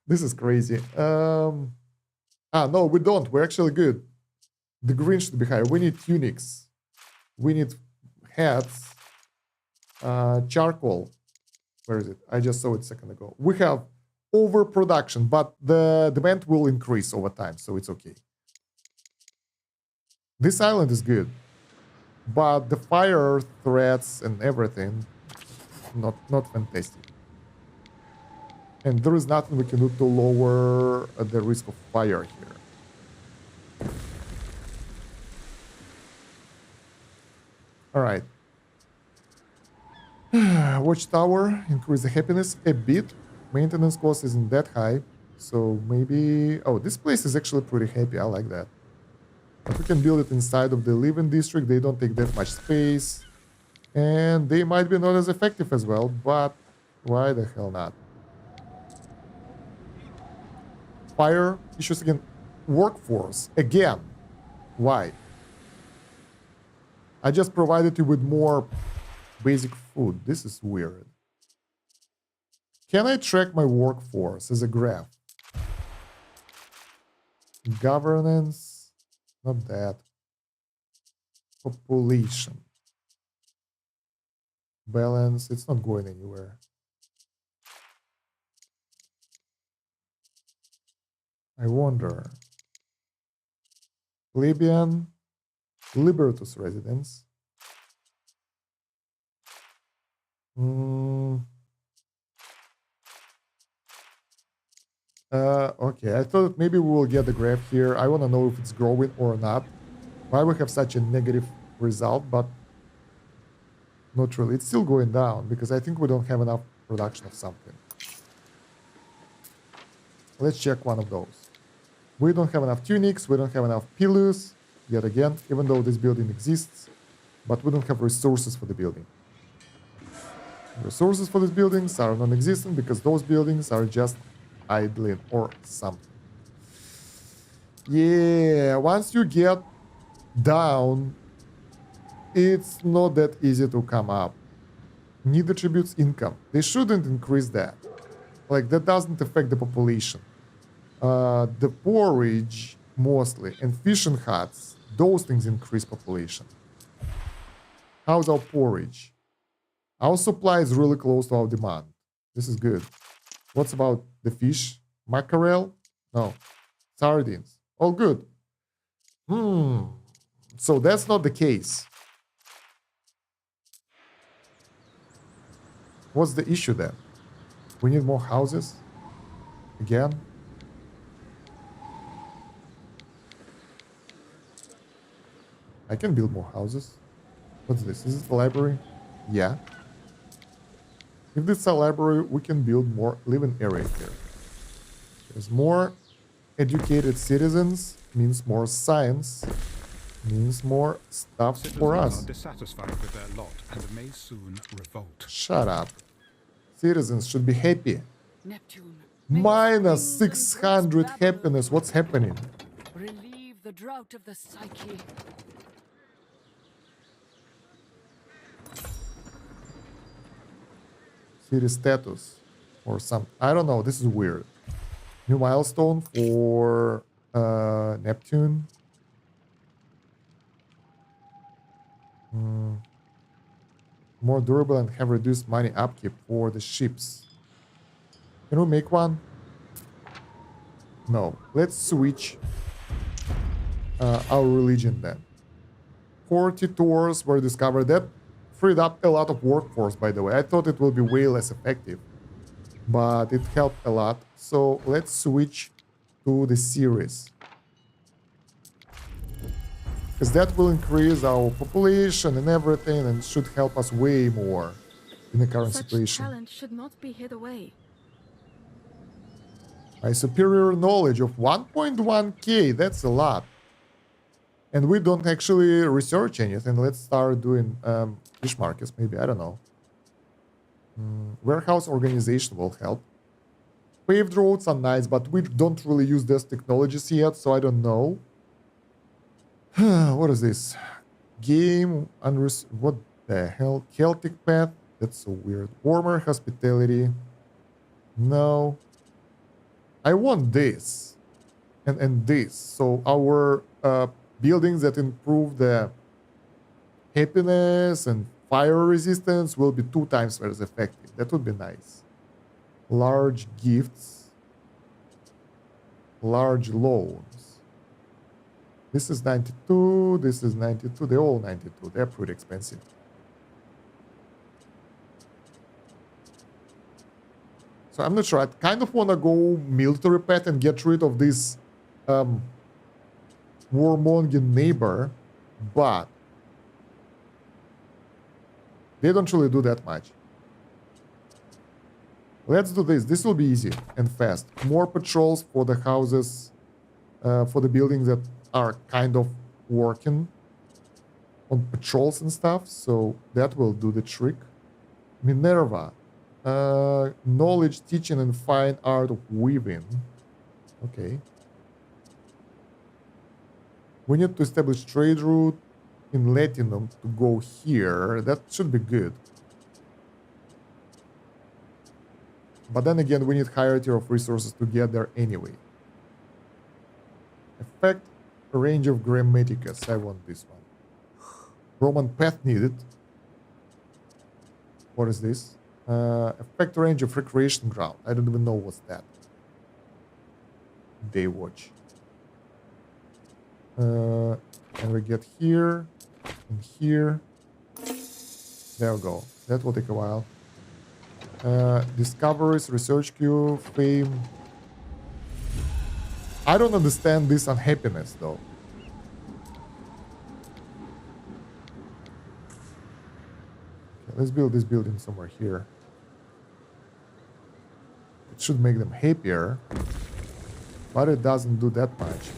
This is crazy. No, we don't. We're actually good. The green should be higher. We need tunics. We need hats. Charcoal. Where is it? I just saw it a second ago. We have overproduction, but the demand will increase over time, so it's okay. This island is good, but the fire threats and everything, not fantastic. And there is nothing we can do to lower the risk of fire here. All right. Watchtower, increase the happiness a bit. Maintenance cost isn't that high, so maybe... Oh, this place is actually pretty happy. I like that. But we can build it inside of the living district. They don't take that much space. And they might be not as effective as well, but why the hell not? Fire issues again. Workforce again. Why? I just provided you with more basic food. This is weird. Can I track my workforce as a graph? Governance. Not that. Population. Balance. It's not going anywhere. I wonder. Plebeian. Liberatus residence. Okay, I thought maybe we will get the graph here. I want to know if it's growing or not. Why we have such a negative result, but Not really. It's still going down because I think we don't have enough production of something. Let's check one of those. We don't have enough tunics. We don't have enough pillars. Yet again, even though this building exists, but we don't have resources for the building. Resources for these buildings are non-existent because those buildings are just idling or something. Yeah, once you get down, it's not that easy to come up. Need attributes income. They shouldn't increase that. Like, that doesn't affect the population. The porridge, mostly, and fishing huts, those things increase population. How's our porridge? Our supply is really close to our demand. This is good. What's about the fish? Mackerel? No. Sardines. All good. So that's not the case. What's the issue then? We need more houses? Again? I can build more houses. What's this? Is it a library? Yeah. If this is a library, we can build more living area here. There's more educated citizens, means more science, means more stuff Citizens for are us. dissatisfied with their lot and may soon revolt. Shut up. Citizens should be happy. Neptune. Minus 600 happiness. What's happening? Relieve the drought of the psyche. City status or some. I don't know. This is weird. New milestone for Neptune. More durable and have reduced money upkeep for the ships. Can we make one? No. Let's switch our religion then. 40 tours were discovered. That freed up a lot of workforce, by the way. I thought it will be way less effective, but it helped a lot. So let's switch to the series, because that will increase our population and everything and should help us way more in the current Such situation. talent should not be hid away. My superior knowledge of 1.1k, that's a lot. And we don't actually research anything. Let's start doing fish markets, maybe. I don't know. Warehouse organization will help. Paved roads are nice, but we don't really use those technologies yet, so I don't know. What is this? Game what the hell? Celtic path? That's so weird. Warmer hospitality. No. I want this. And this. So our buildings that improve the happiness and fire resistance will be 2 times as effective. That would be nice. Large gifts. Large loans. This is 92. This is 92. They're all 92. They're pretty expensive. So I'm not sure. I kind of want to go military path and get rid of this warmongering neighbor, but they don't really do that much. Let's do this. This will be easy and fast. More patrols for the houses, for the buildings that are kind of working on patrols and stuff. So that will do the trick. Minerva. Knowledge, teaching, and fine art of weaving. Okay. We need to establish trade route in Latinum to go here. That should be good. But then again, we need higher tier of resources to get there anyway. Effect range of Grammaticus. I want this one. Roman path needed. What is this? Effect range of recreation ground. I don't even know what's that. Day watch. And we get here and here. There we go. That will take a while. Discoveries, research queue, fame. I don't understand this unhappiness though. Okay, Let's build this building somewhere here. It should make them happier, but it doesn't do that much.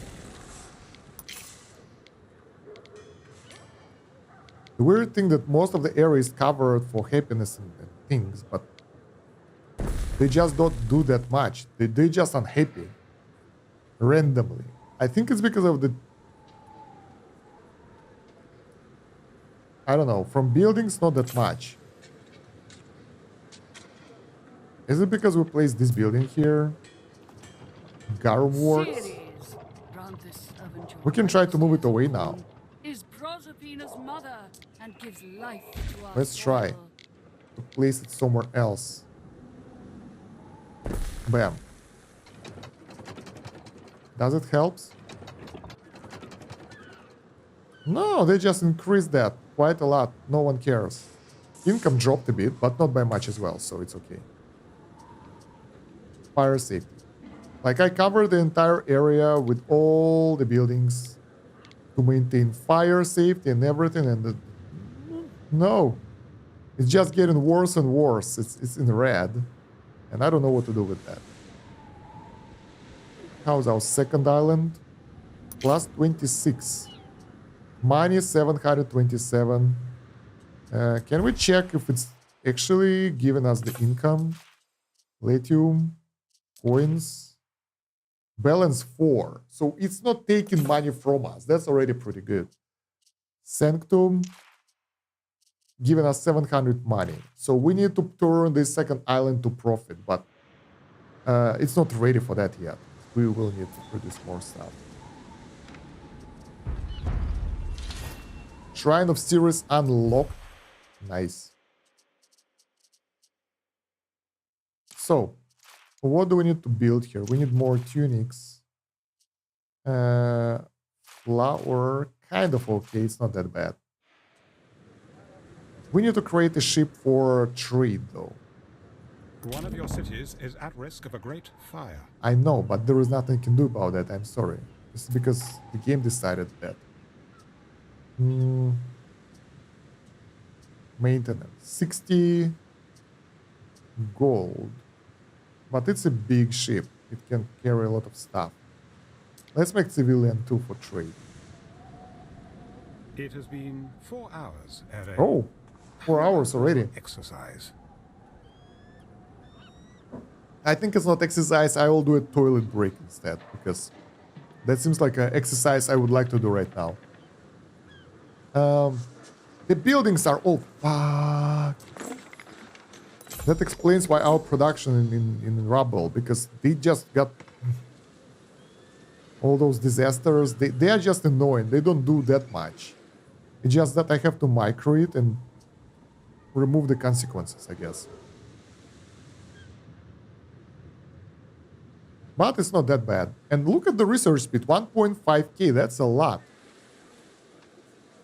The weird thing that most of the area is covered for happiness and things, but they just don't do that much. They just unhappy randomly. I think it's because of the, I don't know, from buildings not that much. Is it because we placed this building here? Garum works. Ceres, Branthus of Enjoy We can try to move it away now. Is Proserpina's mother and gives life to our Let's try soil. to place it somewhere else. Bam. Does it help? No, they just increased that quite a lot. No one cares. Income dropped a bit, but not by much as well, so it's okay. Fire safety. Like, I covered the entire area with all the buildings to maintain fire safety and everything, and no, it's just getting worse and worse. It's in red, and I don't know what to do with that. How's our second island? Plus 26. Minus 727. Can we check if it's actually giving us the income? Lithium, coins, balance 4. So it's not taking money from us. That's already pretty good. Sanctum, giving us 700 money. So we need to turn this second island to profit, but it's not ready for that yet. We will need to produce more stuff. Shrine of Ceres unlocked. Nice. So, what do we need to build here? We need more tunics. Flour, kind of okay. It's not that bad. We need to create a ship for trade, though. One of your cities is at risk of a great fire. I know, but there is nothing I can do about that. I'm sorry. It's because the game decided that. Maintenance. 60 gold. But it's a big ship. It can carry a lot of stuff. Let's make civilian too for trade. It has been 4 hours, Ere. Oh, 4 hours already. Exercise. I think it's not exercise. I will do a toilet break instead, because that seems like an exercise I would like to do right now. The buildings are all fuck. That explains why our production in rubble, because they just got all those disasters. They are just annoying. They don't do that much. It's just that I have to micro it and remove the consequences, I guess. But it's not that bad. And look at the research speed, 1.5k. That's a lot.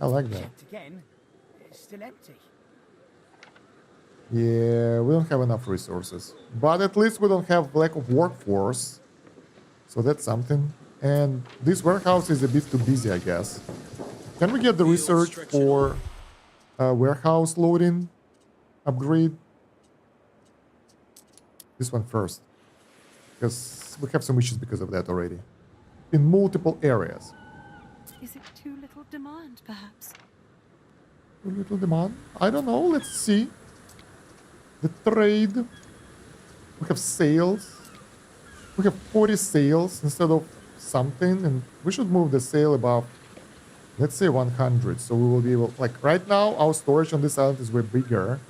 I like that. Checked again. It's still empty. Yeah, we don't have enough resources. But at least we don't have lack of workforce. So that's something. And this warehouse is a bit too busy, I guess. Can we get the research for warehouse loading upgrade? This one first. Because we have some issues because of that already. In multiple areas. Is it too little demand, perhaps? Too little demand? I don't know. Let's see. The trade. We have sales. We have 40 sales instead of something. And we should move the sale above, let's say 100. So we will be able, like right now, our storage on this island is way bigger.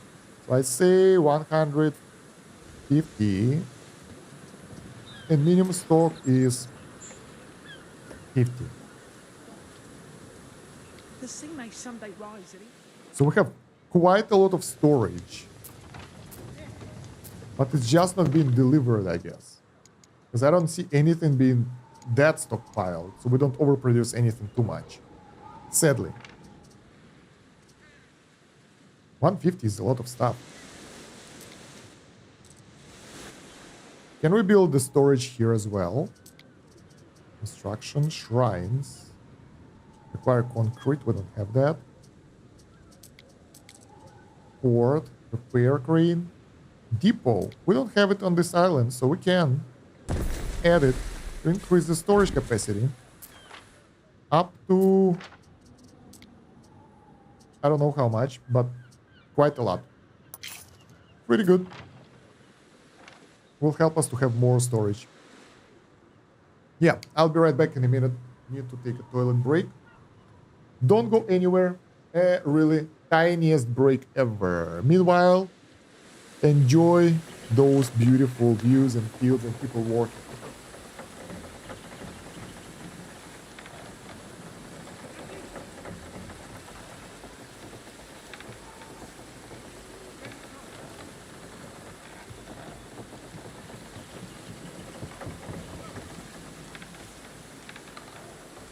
So I say 150. And minimum stock is 50. The sea may someday rise, Eddie. So we have quite a lot of storage. But it's just not being delivered, I guess. Because I don't see anything being that stockpiled. So we don't overproduce anything too much. Sadly. 150 is a lot of stuff. Can we build the storage here as well? Construction, shrines. Require concrete, we don't have that. Port, repair crane, depot. We don't have it on this island, so we can add it to increase the storage capacity up to, I don't know how much, but quite a lot. Pretty good. Will help us to have more storage. Yeah, I'll be right back in a minute. Need to take a toilet break. Don't go anywhere. A really tiniest break ever. Meanwhile, enjoy those beautiful views and fields and people working.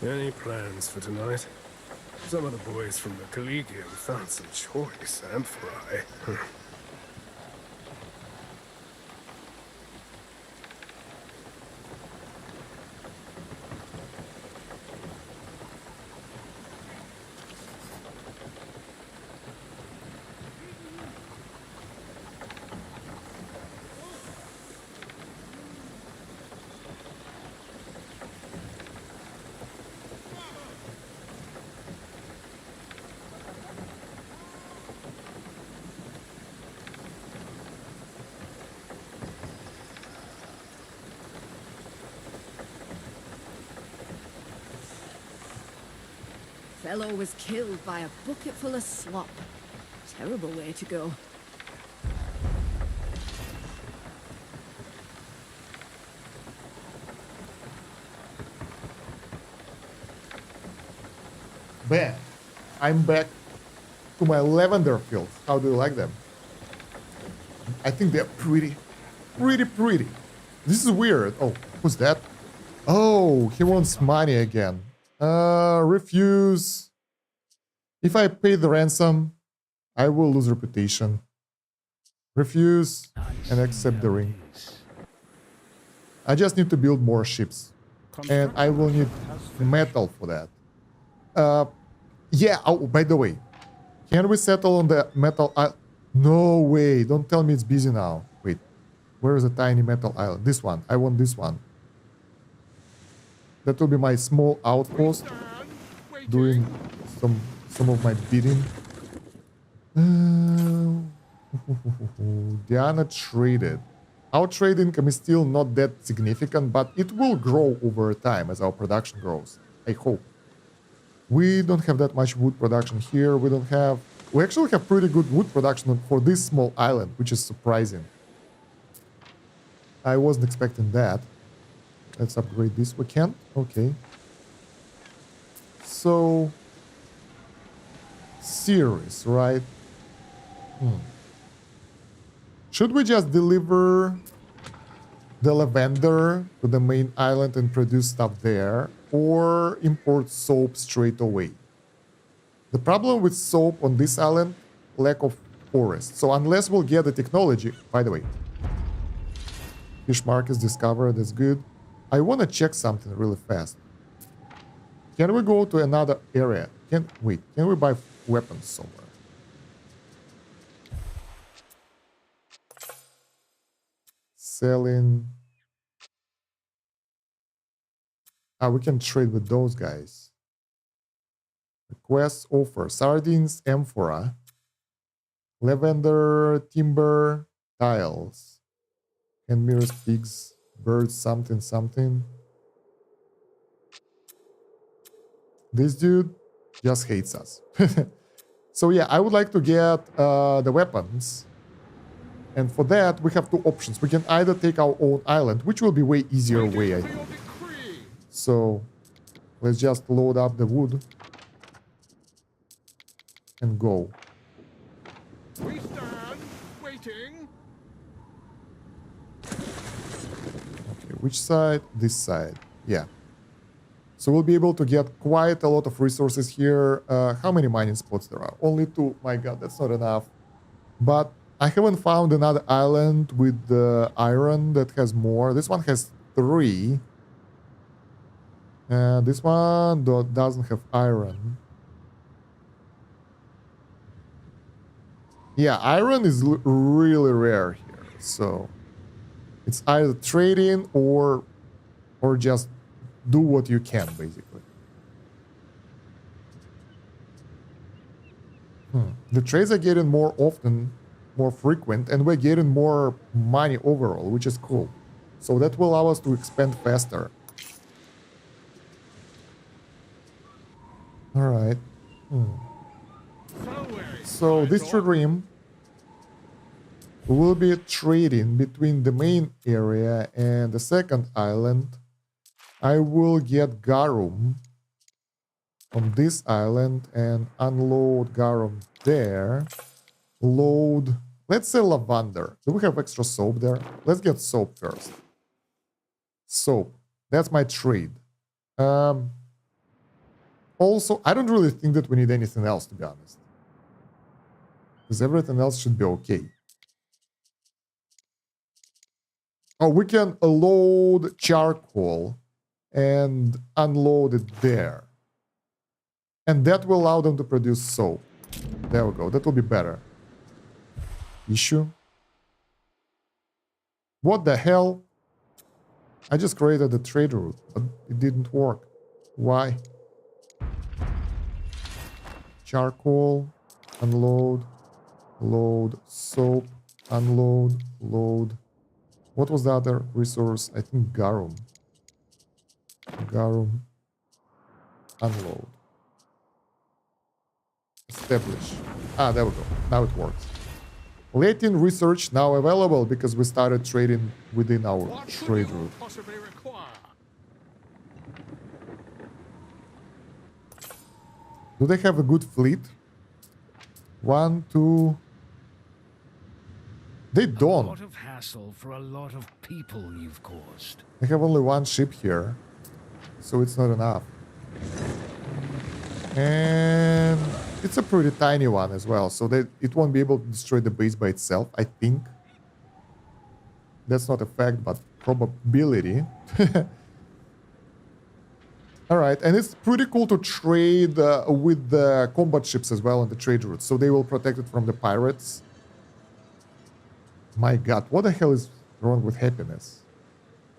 Any plans for tonight? Some of the boys from the Collegium found some choice amphorae. Fellow was killed by a bucket full of slop. Terrible way to go. Bam! I'm back to my lavender fields. How do you like them? I think they're pretty. This is weird. Oh, who's that? Oh, he wants money again. Refuse. If I pay the ransom, I will lose reputation. Refuse and accept the ring. I just need to build more ships. And I will need metal for that. Yeah, oh, by the way, can we settle on the metal island? No way, don't tell me it's busy now. Wait, where is the tiny metal island? This one, I want this one. That will be my small outpost, doing some of my bidding. Diana traded. Our trade income is still not that significant, but it will grow over time as our production grows. I hope. We don't have that much wood production here. We actually have pretty good wood production for this small island, which is surprising. I wasn't expecting that. Let's upgrade this. We can? Okay. So, series, right? Should we just deliver the lavender to the main island and produce stuff there, or import soap straight away? The problem with soap on this island, lack of forest. So unless we'll get the technology, by the way, fish markets discovered, that's good. I want to check something really fast. Can we go to another area? Can we buy weapons somewhere? Selling. We can trade with those guys. Request offer sardines, amphora, lavender, timber, tiles, and mirrors, pigs, birds, something. This dude just hates us. So yeah, I would like to get the weapons. And for that, we have two options. We can either take our own island, which will be way easier way, I think. So let's just load up the wood and go. We stand waiting. Okay, which side? This side. Yeah. So we'll be able to get quite a lot of resources here. How many mining spots there are? Only 2. My god, that's not enough. But I haven't found another island with the iron that has more. This one has 3. This one doesn't have iron. Yeah, iron is really rare here. So it's either trading or just do what you can, basically. The trades are getting more often, more frequent, and we're getting more money overall, which is cool. So that will allow us to expand faster. All right. So this stream will be trading between the main area and the second island. I will get garum on this island and unload garum there. Load, let's say lavender. Do we have extra soap there? Let's get soap first. Soap, that's my trade. Also, I don't really think that we need anything else, to be honest, because everything else should be okay. Oh, we can load charcoal and unload it there. And that will allow them to produce soap. There we go. That will be better. Issue. What the hell? I just created a trade route, but it didn't work. Why? Charcoal, unload, load, soap, unload, load. What was the other resource? I think garum. Garum, unload. Establish. Ah, there we go. Now it works. Latin research now available because we started trading within our trade route. Do they have a good fleet? 1, 2. They don't. A lot of hassle for a lot of people you've caused. They have only one ship here, so it's not enough. And it's a pretty tiny one as well, so that it won't be able to destroy the base by itself, I think. That's not a fact, but probability. Alright, and it's pretty cool to trade with the combat ships as well on the trade route, so they will protect it from the pirates. My god, what the hell is wrong with happiness?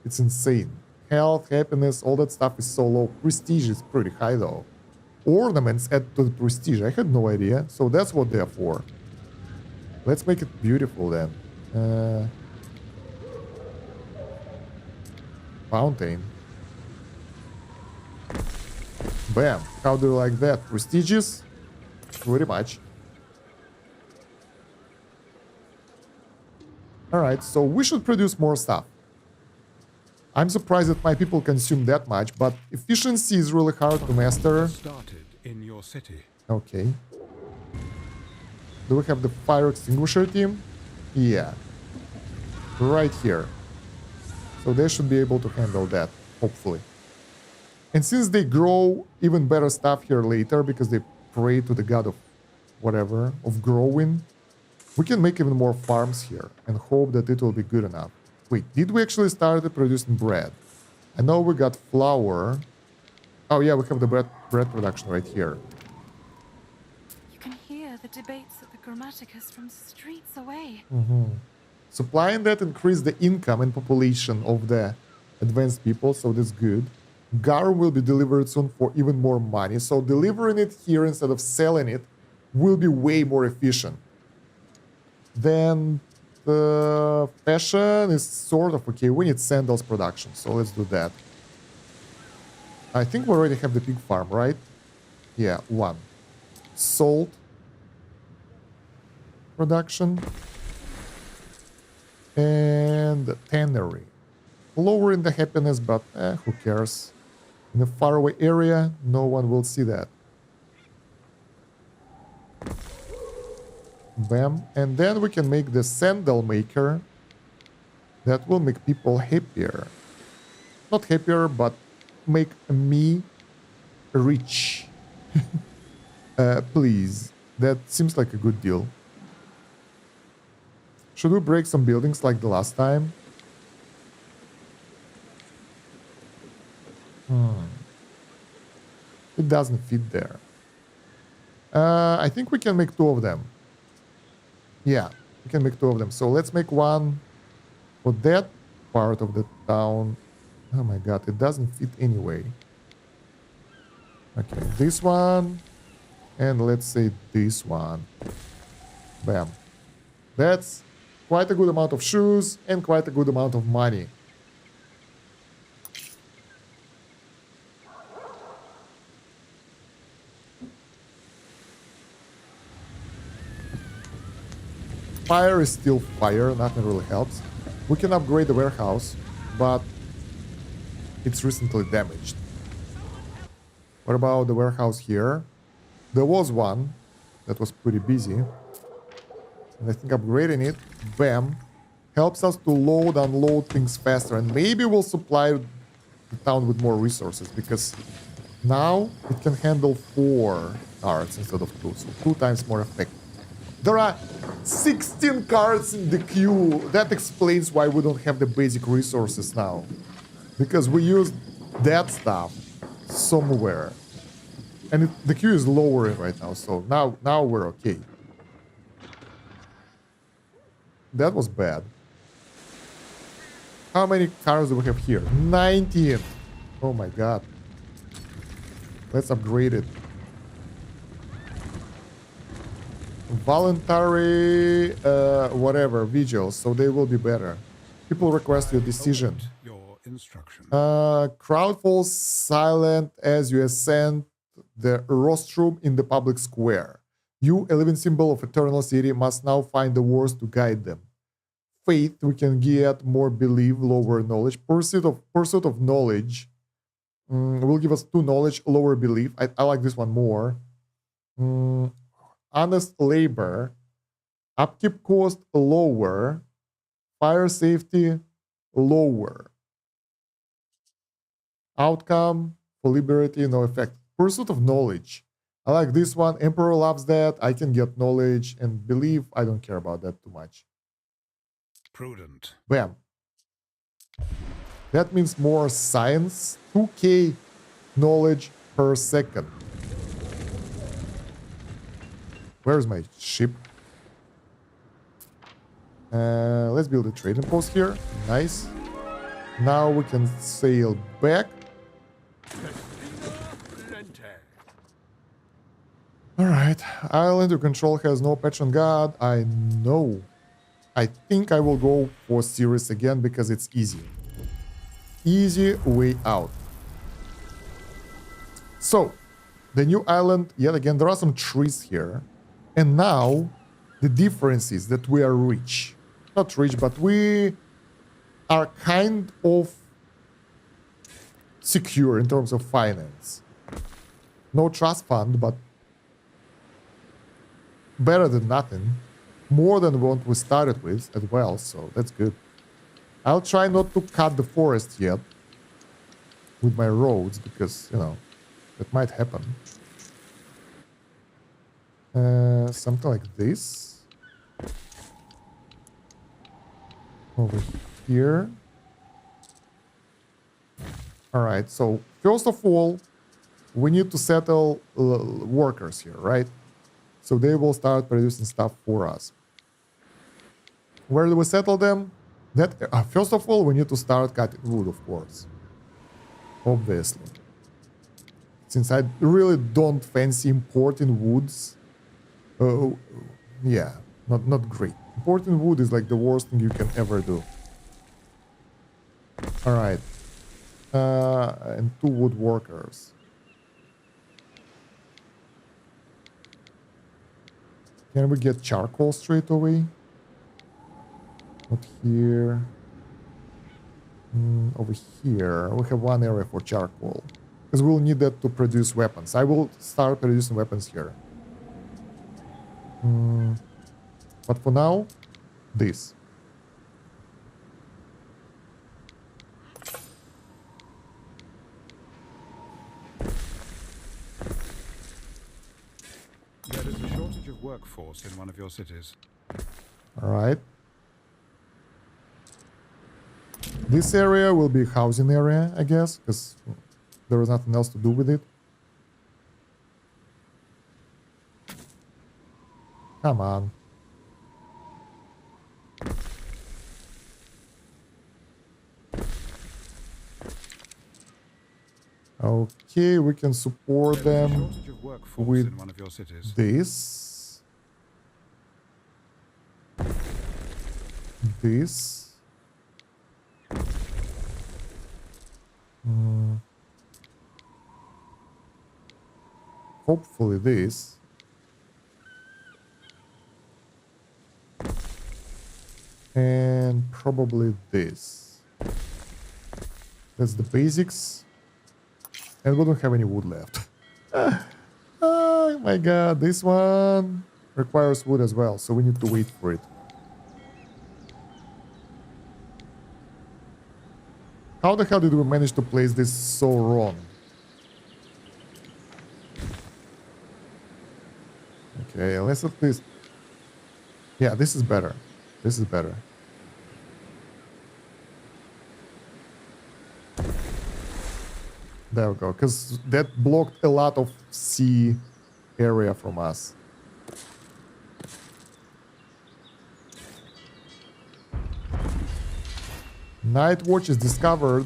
It's insane. Health, happiness, all that stuff is so low. Prestige is pretty high though. Ornaments add to the prestige. I had no idea. So that's what they're for. Let's make it beautiful then. Fountain. Bam. How do you like that? Prestigious? Very much. Alright, so we should produce more stuff. I'm surprised that my people consume that much, but efficiency is really hard to master. Started in your city. Okay. Do we have the fire extinguisher team? Yeah. Right here. So they should be able to handle that, hopefully. And since they grow even better stuff here later, because they pray to the god of whatever, of growing, we can make even more farms here and hope that it will be good enough. Wait, did we actually start producing bread? I know we got flour. Oh yeah, we have the bread production right here. You can hear the debates at the Grammaticus from streets away. Supplying that increased the income and population of the advanced people, so that's good. Garum will be delivered soon for even more money, so delivering it here instead of selling it will be way more efficient. Then the fashion is sort of okay. We need sandals production, so let's do that. I think we already have the pig farm, right? Yeah, 1. Salt production. And tannery. Lowering the happiness, but who cares? In a faraway area, no one will see that. Bam. And then we can make the sandal maker. That will make people happier. Not happier, but make me rich. Please. That seems like a good deal. Should we break some buildings like the last time? It doesn't fit there. I think we can make 2 of them. Yeah, we can make 2 of them. So let's make one for that part of the town. Oh my god, it doesn't fit anyway. Okay, this one. And let's say this one. Bam. That's quite a good amount of shoes and quite a good amount of money. Fire is still fire, nothing really helps. We can upgrade the warehouse, but it's recently damaged. What about the warehouse here? There was one that was pretty busy. And I think upgrading it, bam, helps us to load, unload things faster. And maybe we'll supply the town with more resources, because now it can handle 4 cards instead of 2. So 2 times more effective. There are 16 cards in the queue. That explains why we don't have the basic resources now. Because we used that stuff somewhere. And the queue is lowering right now, so now we're okay. That was bad. How many cars do we have here? 19. Oh my god. Let's upgrade it. Voluntary, whatever, vigils, so they will be better. People request your decision. Your instruction. Crowd falls silent as you ascend the rostrum in the public square. You, a living symbol of eternal city, must now find the words to guide them. Faith, we can get more belief, lower knowledge. Pursuit of knowledge will give us 2 knowledge, lower belief. I like this one more. Honest labor, upkeep cost lower, fire safety lower. Outcome for liberty, no effect. Pursuit of knowledge. I like this one. Emperor loves that. I can get knowledge and belief. I don't care about that too much. Prudent. Bam. That means more science. 2k knowledge per second. Where's my ship? Let's build a trading post here. Nice. Now we can sail back. Alright. Island you control has no patron god. I know. I think I will go for Sirius again because it's easy. Easy way out. So, the new island, yet again, there are some trees here. And now, the difference is that we are rich. Not rich, but we are kind of secure in terms of finance. No trust fund, but better than nothing. More than what we started with as well, so that's good. I'll try not to cut the forest yet with my roads, because, you know, that might happen. Something like this. Over here. Alright, so first of all, we need to settle workers here, right? So they will start producing stuff for us. Where do we settle them? That first of all, we need to start cutting wood, of course. Obviously. Since I really don't fancy importing woods. Yeah, not great. Importing wood is like the worst thing you can ever do. Alright. And 2 wood workers. Can we get charcoal straight away? Not here. Over here. We have 1 area for charcoal. Because we'll need that to produce weapons. I will start producing weapons here. But for now, this. There is a shortage of workforce in one of your cities. Alright. This area will be a housing area, I guess, because there is nothing else to do with it. Come on. Okay, we can support There is a them shortage of workforce with in one of your cities. this. This. Hopefully this. And probably this. That's the basics. And we don't have any wood left. Oh my god, this one requires wood as well, so we need to wait for it. How the hell did we manage to place this so wrong? Okay, let's at least... Yeah, this is better. This is better. There we go, because that blocked a lot of sea area from us. Night Watch is discovered,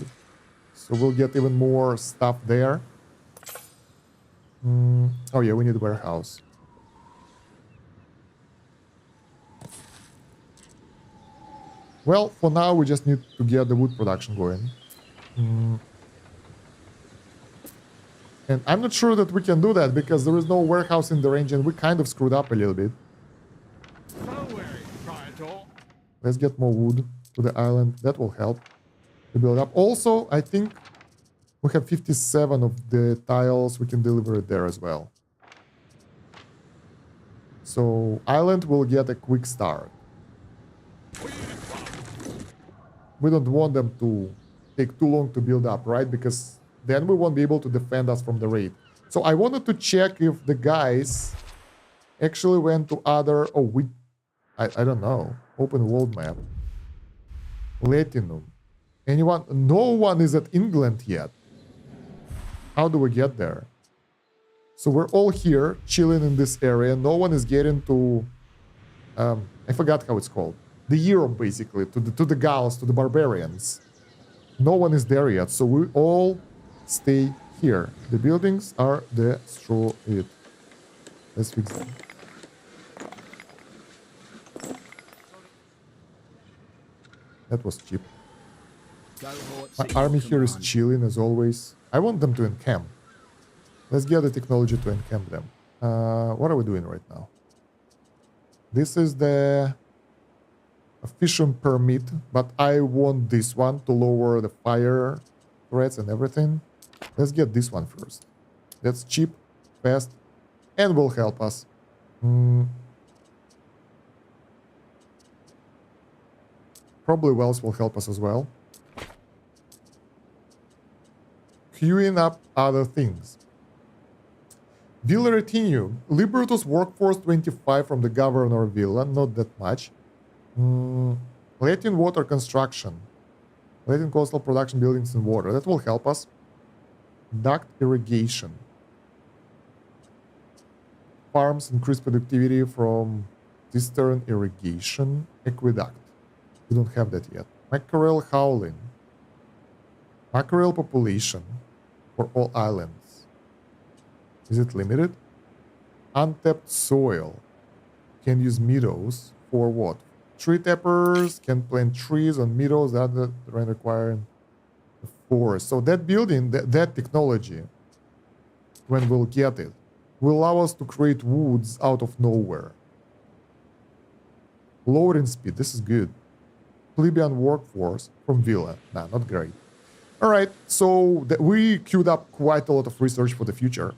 so we'll get even more stuff there. Oh yeah, we need a warehouse. Well, for now we just need to get the wood production going. And I'm not sure that we can do that because there is no warehouse in the range and we kind of screwed up a little bit. Let's get more wood to the island. That will help to build up. Also, I think we have 57 of the tiles. We can deliver it there as well. So island will get a quick start. We don't want them to take too long to build up, right? Because then we won't be able to defend us from the raid. So I wanted to check if the guys actually went to other... Oh, I don't know. Open world map. Latinum. Anyone? No one is at England yet. How do we get there? So we're all here, chilling in this area. No one is getting to... I forgot how it's called. The Europe, basically. To the Gauls, to the barbarians. No one is there yet, so we all stay here. The buildings are destroyed. Let's fix them. That was cheap. My army here is chilling as always. I want them to encamp. Let's get the technology to encamp them. What are we doing right now? This is the fishing permit, but I want this one to lower the fire threats and everything. Let's get this one first. That's cheap, fast, and will help us. Probably wells will help us as well. Queuing up other things. Villa retinue. Liberatus workforce 25 from the governor villa. Not that much. Latin water construction. Latin coastal production buildings and water. That will help us. Duct irrigation. Farms increase productivity from cistern irrigation. Aqueduct. We don't have that yet. Mackerel howling. Mackerel population for all islands. Is it limited? Untapped soil. Can use meadows for what? Tree tappers can plant trees on meadows that require the forest. So that building, that technology, when we'll get it, will allow us to create woods out of nowhere. Lowering speed, this is good. Plebeian workforce from Villa. Nah, not great. Alright, so we queued up quite a lot of research for the future.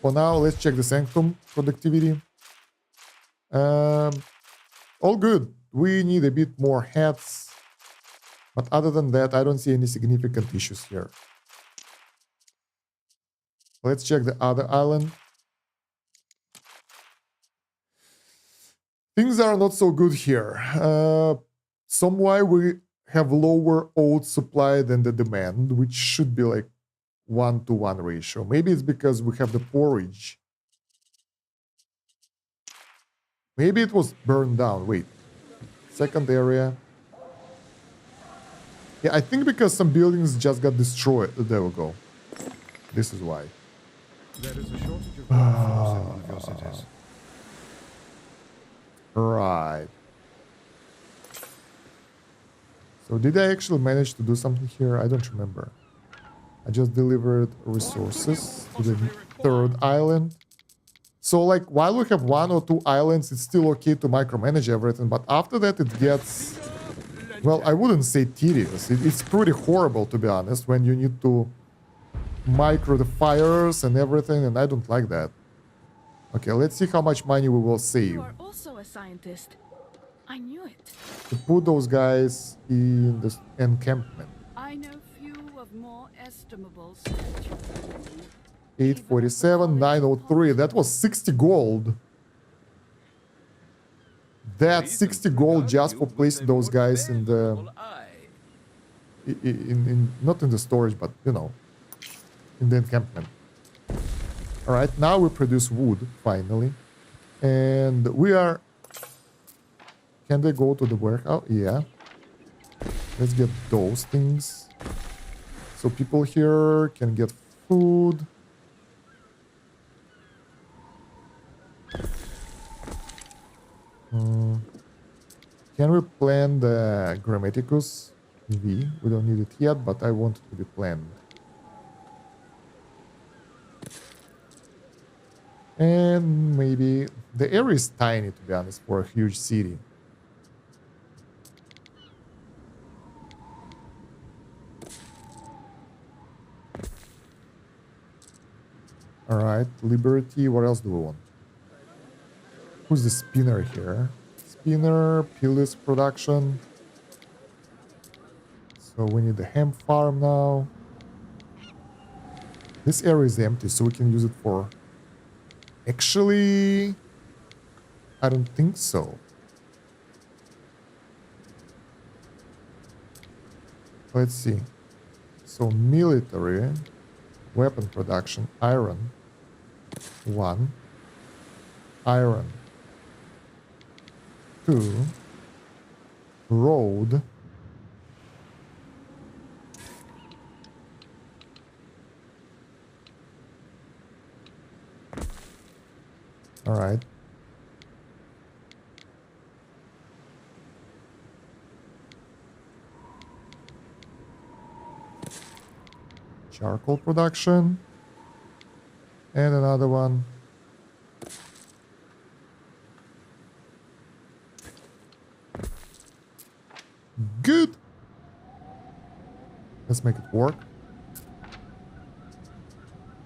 For now, let's check the Sanctum productivity. All good. We need a bit more heads. But other than that, I don't see any significant issues here. Let's check the other island. Things are not so good here. Some why we have lower oat supply than the demand, which should be like 1-to-1 ratio. Maybe it's because we have the porridge. Maybe it was burned down. Wait. Second area. Yeah, I think because some buildings just got destroyed. There we go. This is why. There is a shortage of workforce in one of your cities. Right. So did I actually manage to do something here? I don't remember. I just delivered resources to the third island. So like while we have 1 or 2 islands, it's still okay to micromanage everything. But after that, it gets, well, I wouldn't say tedious. It's pretty horrible, to be honest, when you need to micro the fires and everything. And I don't like that. Okay, let's see how much money we will save. You are also a scientist. I knew it. To put those guys in the encampment. I know few of more estimable stature. 847, 903. That was 60 gold. That's 60 gold just for placing those guys in the... not in the storage, but, you know, in the encampment. Alright, now we produce wood, finally. And we are... Can they go to the warehouse? Yeah. Let's get those things. So people here can get food. Can we plan the Grammaticus V? We don't need it yet, but I want it to be planned. And maybe... The area is tiny, to be honest, for a huge city. Alright, Liberty. What else do we want? Who's the spinner here? Spinner, Pilis production. So we need the hemp farm now. This area is empty, so we can use it for... Actually... I don't think so. Let's see. So military, weapon production, iron. 1. Iron. 2. Road. All right. Charcoal production. And another one. Good. Let's make it work.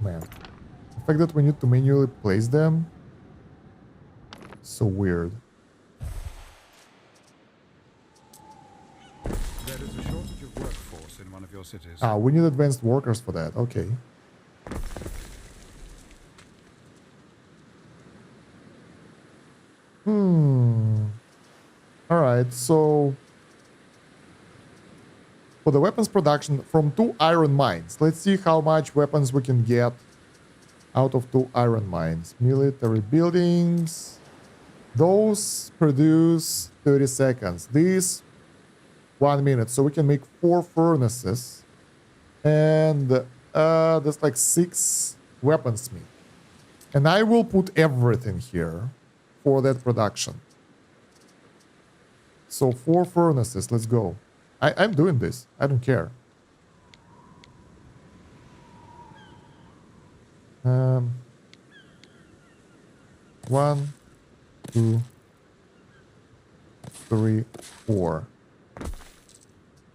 Man. The fact that we need to manually place them. So weird. There is a shortage of workforce in one of your cities. Ah, we need advanced workers for that. Okay. Alright, so... For the weapons production, from 2 iron mines. Let's see how much weapons we can get out of 2 iron mines. Military buildings. Those produce 30 seconds. These 1 minute. So we can make 4 furnaces. And there's like 6 weaponsmith. And I will put everything here for that production. So 4 furnaces. Let's go. I'm doing this. I don't care. 1, 2, 3, 4.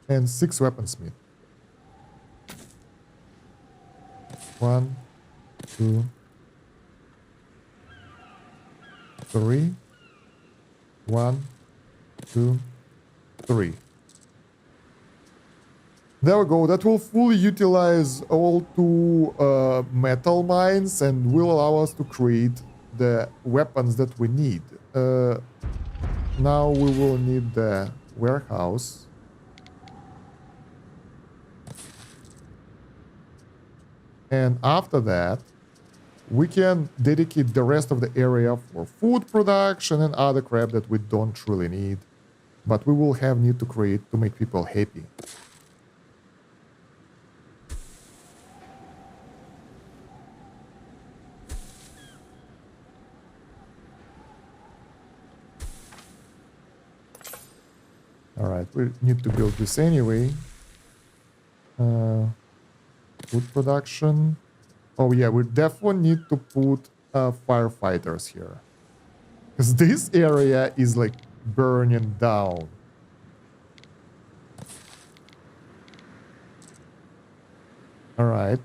And 6 weaponsmith. 1, 2, 3. 1, 2, 3. There we go. That will fully utilize all 2 metal mines and will allow us to create the weapons that we need. Now we will need the warehouse. And after that, we can dedicate the rest of the area for food production and other crap that we don't really need. But we will have need to create to make people happy. All right, we need to build this anyway. Food production. Oh yeah, we definitely need to put firefighters here. Because this area is like burning down. All right.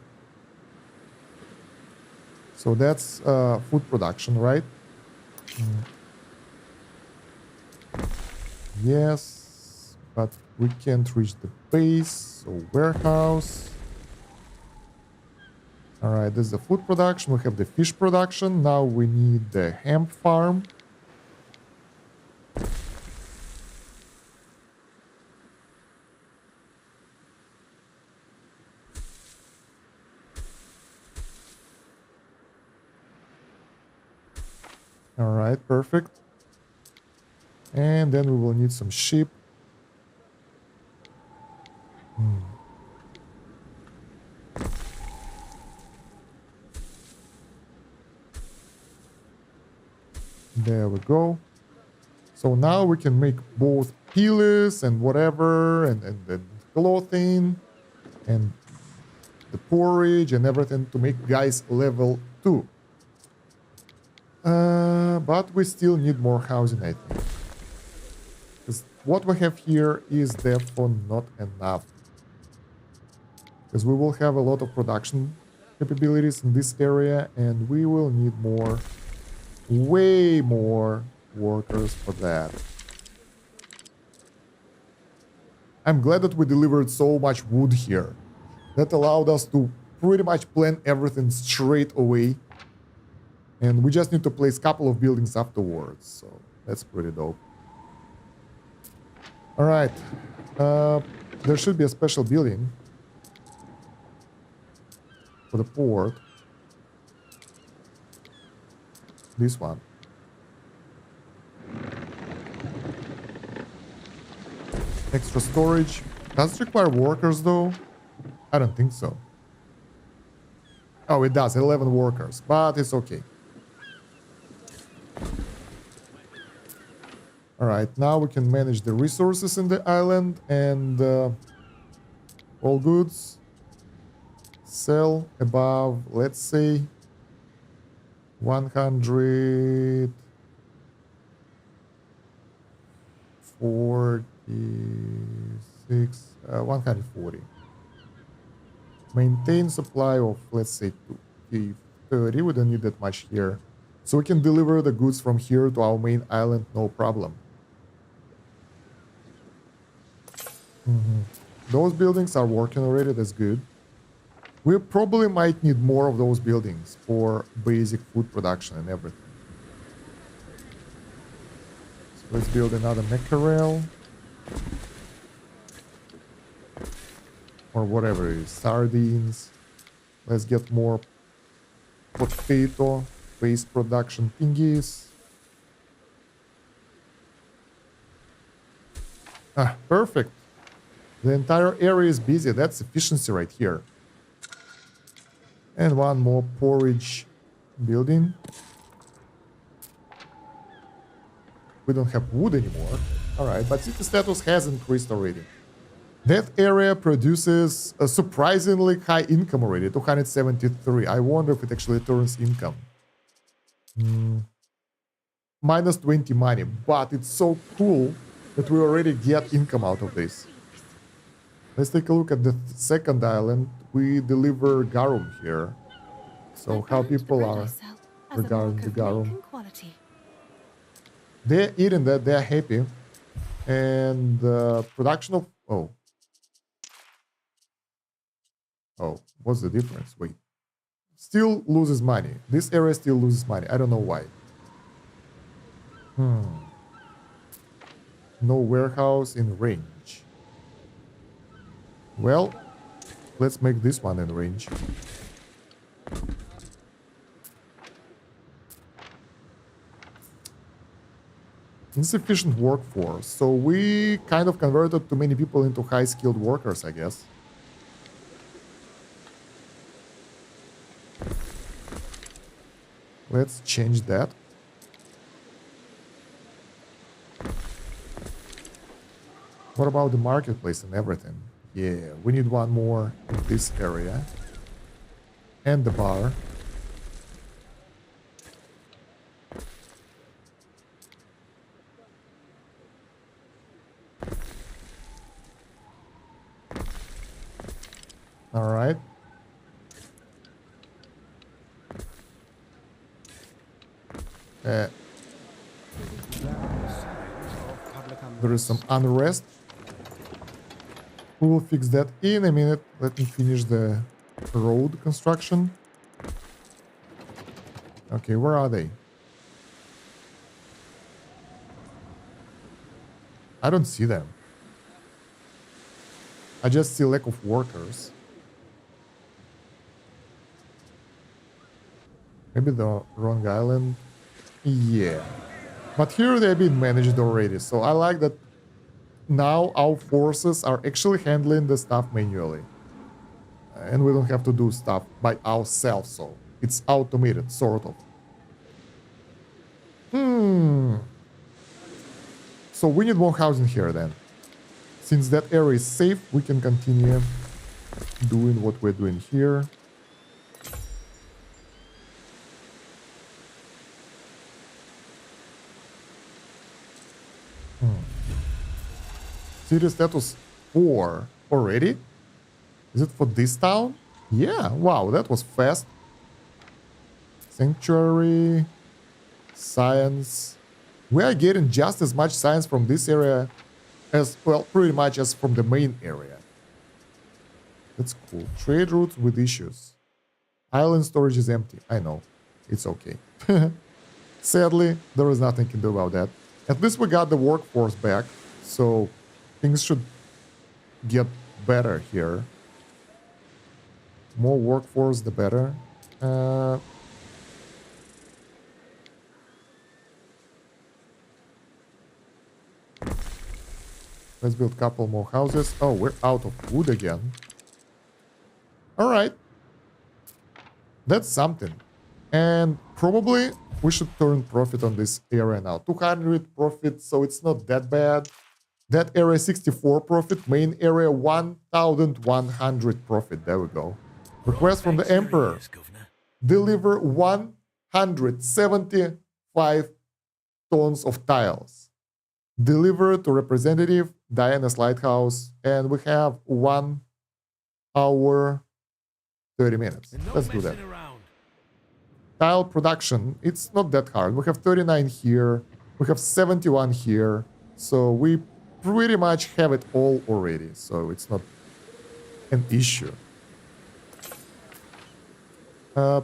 So that's food production, right? Yes, but we can't reach the base. So warehouse. All right, this is the food production. We have the fish production. Now we need the hemp farm. All right, perfect. And then we will need some sheep. There we go. So now we can make both pillars and whatever, and the clothing, and the porridge and everything to make guys level 2. But we still need more housing, I think. Because what we have here is therefore not enough. Because we will have a lot of production capabilities in this area, and we will need more, way more workers for that. I'm glad that we delivered so much wood here. That allowed us to pretty much plan everything straight away. And we just need to place a couple of buildings afterwards. So that's pretty dope. All right. There should be a special building for the port. This one. Extra storage. Does it require workers though? I don't think so. Oh, it does. 11 workers, but it's okay. All right, now we can manage the resources in the island and all goods. Sell above, let's say, 146, 140. Maintain supply of, let's say, 30. We don't need that much here. So we can deliver the goods from here to our main island, no problem. Those buildings are working already, that's good. We probably might need more of those buildings for basic food production and everything. So let's build another mackerel. Or whatever it is, sardines. Let's get more potato based production thingies. Ah, perfect. The entire area is busy. That's efficiency right here. And one more porridge building. We don't have wood anymore. Alright, but city status has increased already. That area produces a surprisingly high income already, 273. I wonder if it actually turns income. Minus 20 money, but it's so cool that we already get income out of this. Let's take a look at the second island. We deliver garum here. So how people are regarding the garum. They're eating that, they're happy. And production of... Oh, what's the difference? Wait. Still loses money. This area still loses money. I don't know why. No warehouse in range. Well, let's make this one in range. Insufficient workforce. So we kind of converted too many people into high-skilled workers, I guess. Let's change that. What about the marketplace and everything? Yeah, we need one more in this area. And the bar. All right. There is some unrest. We will fix that in a minute. Let me finish the road construction. Okay, where are they? I don't see them. I just see lack of workers. Maybe the wrong island. Yeah. But here they've been managed already. So I like that now our forces are actually handling the stuff manually. And we don't have to do stuff by ourselves. So it's automated, sort of. So we need more housing here then. Since that area is safe, we can continue doing what we're doing here. City status 4 already? Is it for this town? Yeah, wow, that was fast. Sanctuary, science. We are getting just as much science from this area as, well, pretty much as from the main area. That's cool. Trade routes with issues. Island storage is empty. I know. It's okay. Sadly, there is nothing I can do about that. At least we got the workforce back, so things should get better here. More workforce, the better. Let's build a couple more houses. Oh, we're out of wood again. All right. That's something. And probably we should turn profit on this area now. 200 profit, so it's not that bad. That area 64 profit, main area 1100 profit. There we go. Request from the Emperor. Deliver 175 tons of tiles. Deliver to representative Diana's Lighthouse, and we have 1 hour 30 minutes. Let's do that. Tile production, it's not that hard. We have 39 here, we have 71 here, so we pretty much have it all already, so it's not an issue. Are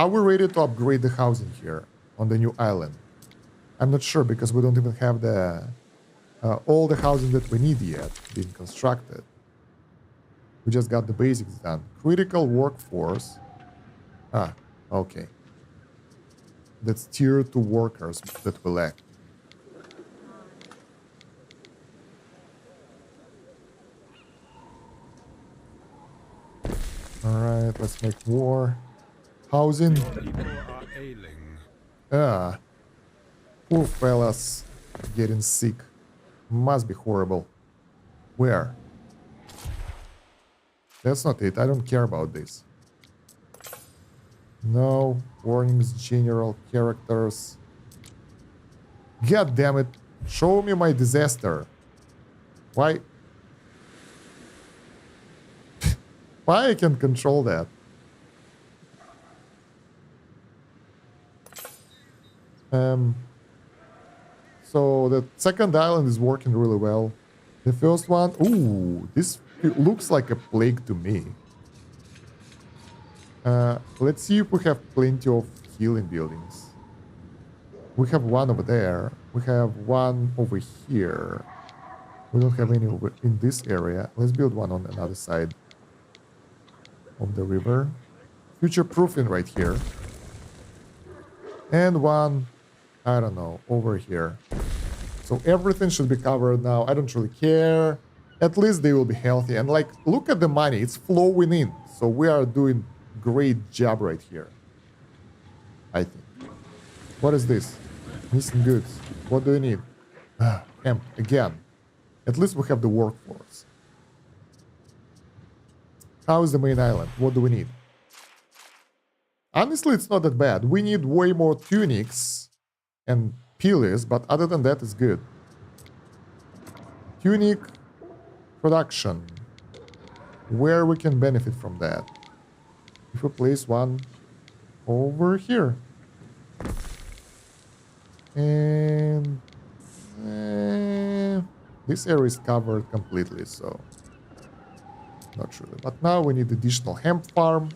we ready to upgrade the housing here on the new island? I'm not sure because we don't even have the all the housing that we need yet being constructed. We just got the basics done. Critical workforce. Ah, okay. That's tier 2 workers that we lack. Alright, let's make more housing. People are ailing. Ah, poor fellas getting sick. Must be horrible. Where? That's not it. I don't care about this. No. Warnings, general, characters. God damn it. Show me my disaster. Why? Why I can control that? So the second island is working really well. The first one, ooh, this looks like a plague to me. Let's see if we have plenty of healing buildings. We have one over there. We have one over here. We don't have any over in this area. Let's build one on another side of the river. Future proofing right here. And one, I don't know, over here. So everything should be covered now. I don't really care. At least they will be healthy. And like, look at the money. It's flowing in. So we are doing great job right here. I think. What is this? Missing goods. What do you need? Hemp again. At least we have the workforce. How is the main island? What do we need? Honestly, it's not that bad. We need way more tunics and pillars, but other than that, it's good. Tunic production. Where we can benefit from that. If we place one over here. And this area is covered completely, so not really. But now we need additional hemp farm.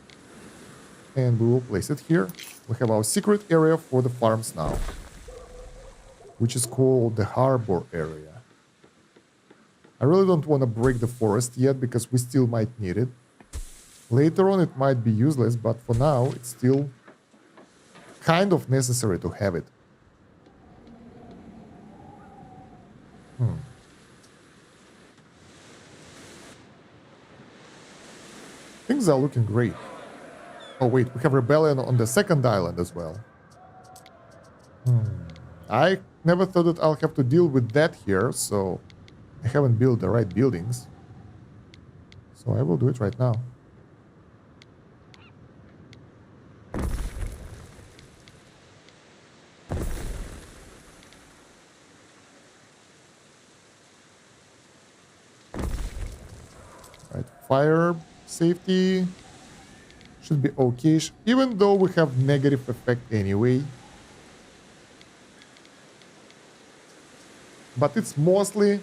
And we will place it here. We have our secret area for the farms now, which is called the harbor area. I really don't want to break the forest yet because we still might need it. Later on it might be useless, but for now it's still kind of necessary to have it. Things are looking great. Oh wait, we have rebellion on the second island as well. I never thought that I'll have to deal with that here, so I haven't built the right buildings. So I will do it right now. Right, fire safety should be okay, even though we have negative effect anyway. But it's mostly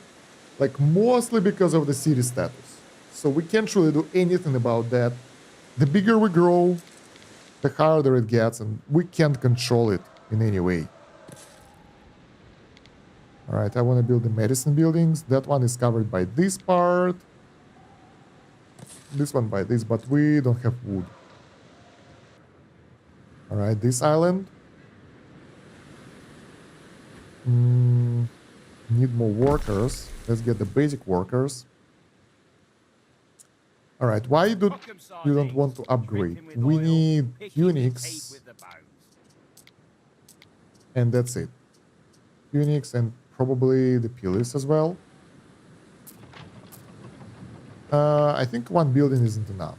because of the city status. So we can't really do anything about that. The bigger we grow, the harder it gets, and we can't control it in any way. Alright, I want to build the medicine buildings. That one is covered by this part. This one by this, but we don't have wood. Alright, this island. Need more workers. Let's get the basic workers. Alright, why do you don't want to upgrade? We need tunics. And that's it. Tunics and probably the pillars as well. I think one building isn't enough.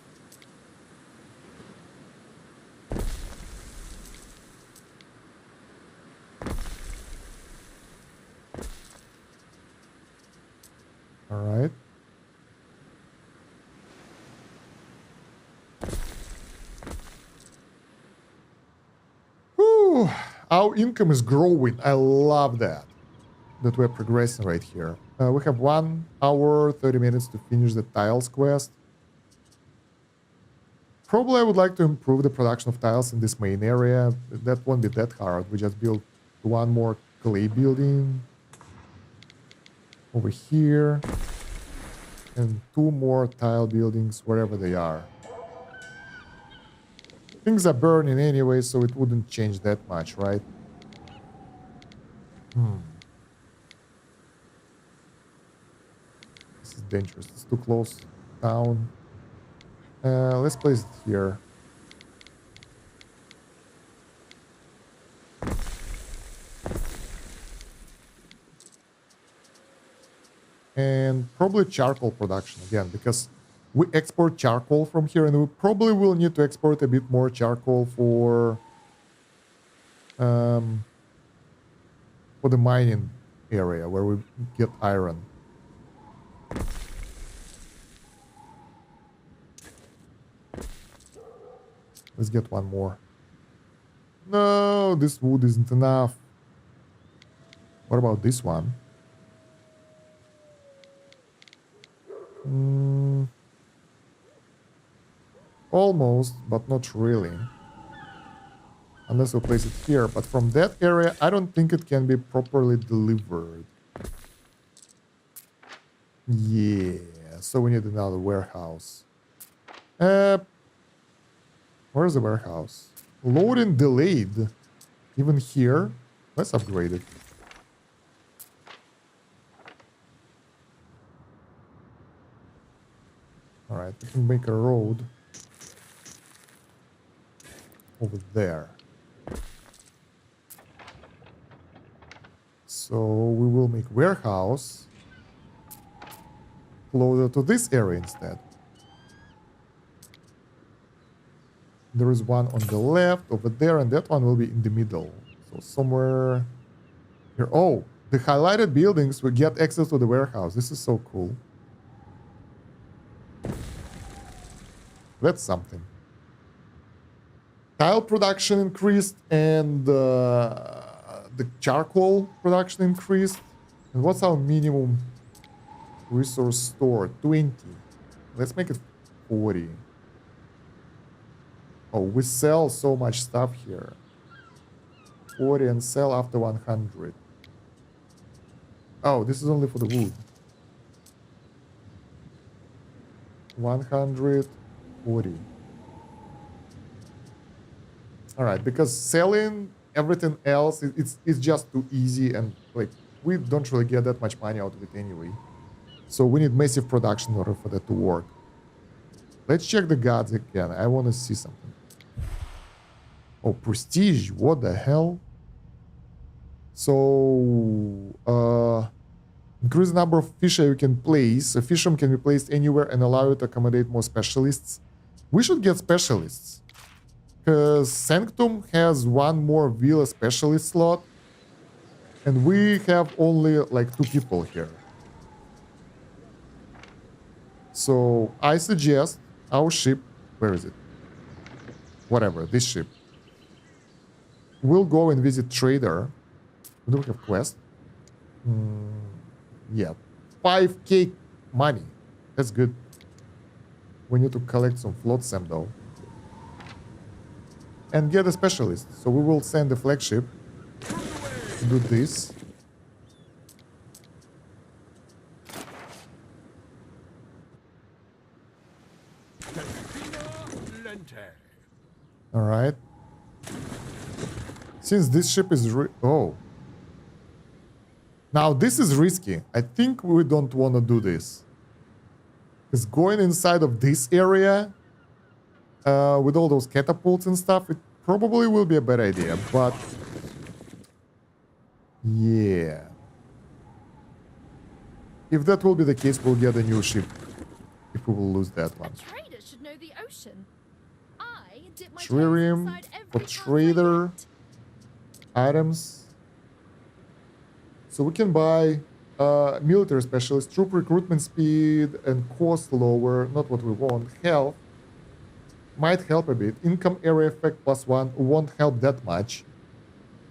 All right. Whew. Our income is growing. I love that we're progressing right here. We have 1 hour, 30 minutes to finish the tiles quest. Probably I would like to improve the production of tiles in this main area. That won't be that hard. We just build one more clay building over here and 2 more tile buildings wherever they are. Things are burning anyway, so it wouldn't change that much, right? This is dangerous. It's too close down. Let's place it here. And probably charcoal production again, because we export charcoal from here, and we probably will need to export a bit more charcoal for the mining area where we get iron. Let's get one more. No, this wood isn't enough. What about this one? Almost, but not really. Unless we place it here. But from that area, I don't think it can be properly delivered. Yeah, so we need another warehouse. Where's the warehouse? Loading delayed. Even here. Let's upgrade it. Alright, we can make a road over there. So we will make warehouse closer to this area instead. There is one on the left over there, and that one will be in the middle. So somewhere here. Oh, the highlighted buildings will get access to the warehouse. This is so cool. That's something. Tile production increased, and the charcoal production increased. And what's our minimum resource store? 20. Let's make it 40. Oh, we sell so much stuff here. 40 and sell after 100. Oh, this is only for the wood. 140. All right, because selling everything else, it's just too easy, and like we don't really get that much money out of it anyway. So we need massive production in order for that to work. Let's check the gods again. I want to see something. Oh, prestige. What the hell? So, increase the number of fisher you can place. A fisherman can be placed anywhere and allow you to accommodate more specialists. We should get specialists. Because Sanctum has one more villa specialist slot. And we have only like 2 people here. So I suggest our ship, where is it? Whatever, this ship. We'll go and visit trader. Do we have quest? Yeah, 5k money. That's good. We need to collect some flotsam though. And get a specialist. So we will send the flagship to do this. All right. Since this ship is oh. Now this is risky. I think we don't want to do this. Because going inside of this area with all those catapults and stuff, it probably will be a bad idea, but yeah. If that will be the case, we'll get a new ship. If we will lose that one. A trader should know the ocean. I dip my toes Trireme inside every for pond I trader get. items. So we can buy military specialist, troop recruitment speed and cost lower, not what we want. Health might help a bit. Income area effect +1 won't help that much.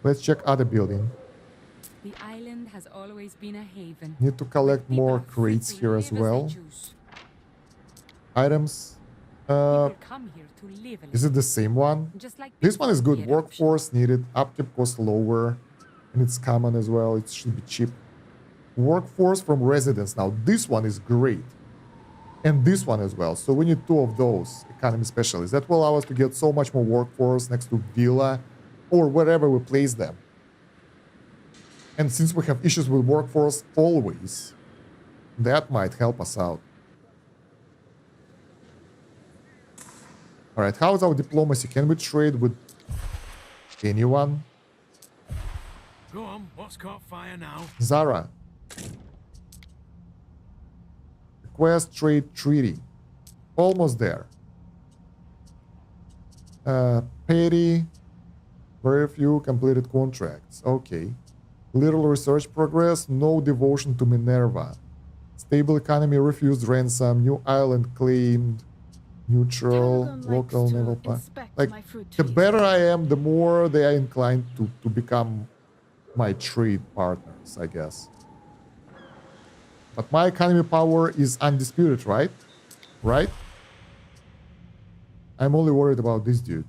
Let's check other building. The island has always been a haven. Need to collect more crates here as well. Items. Come here to live a Is it the same one? Just like This one is people good. here, Workforce needed. Upkeep cost lower. And it's common as well. It should be cheap. Workforce from residents. Now this one is great. And this one as well. So we need 2 of those economy specialists. That will allow us to get so much more workforce next to villa or wherever we place them. And since we have issues with workforce always, that might help us out. All right, how is our diplomacy? Can we trade with anyone? Go on, what's caught fire now? Zara. Request trade treaty. Almost there. Petty. Very few completed contracts. Okay. Little research progress. No devotion to Minerva. Stable economy refused ransom. New island claimed. Neutral. Tarragon Local likes to naval plan. inspect Like, my fruit the trees. better I am, the more they are inclined to become my trade partners, I guess. But my economy power is undisputed, right? Right? I'm only worried about this dude.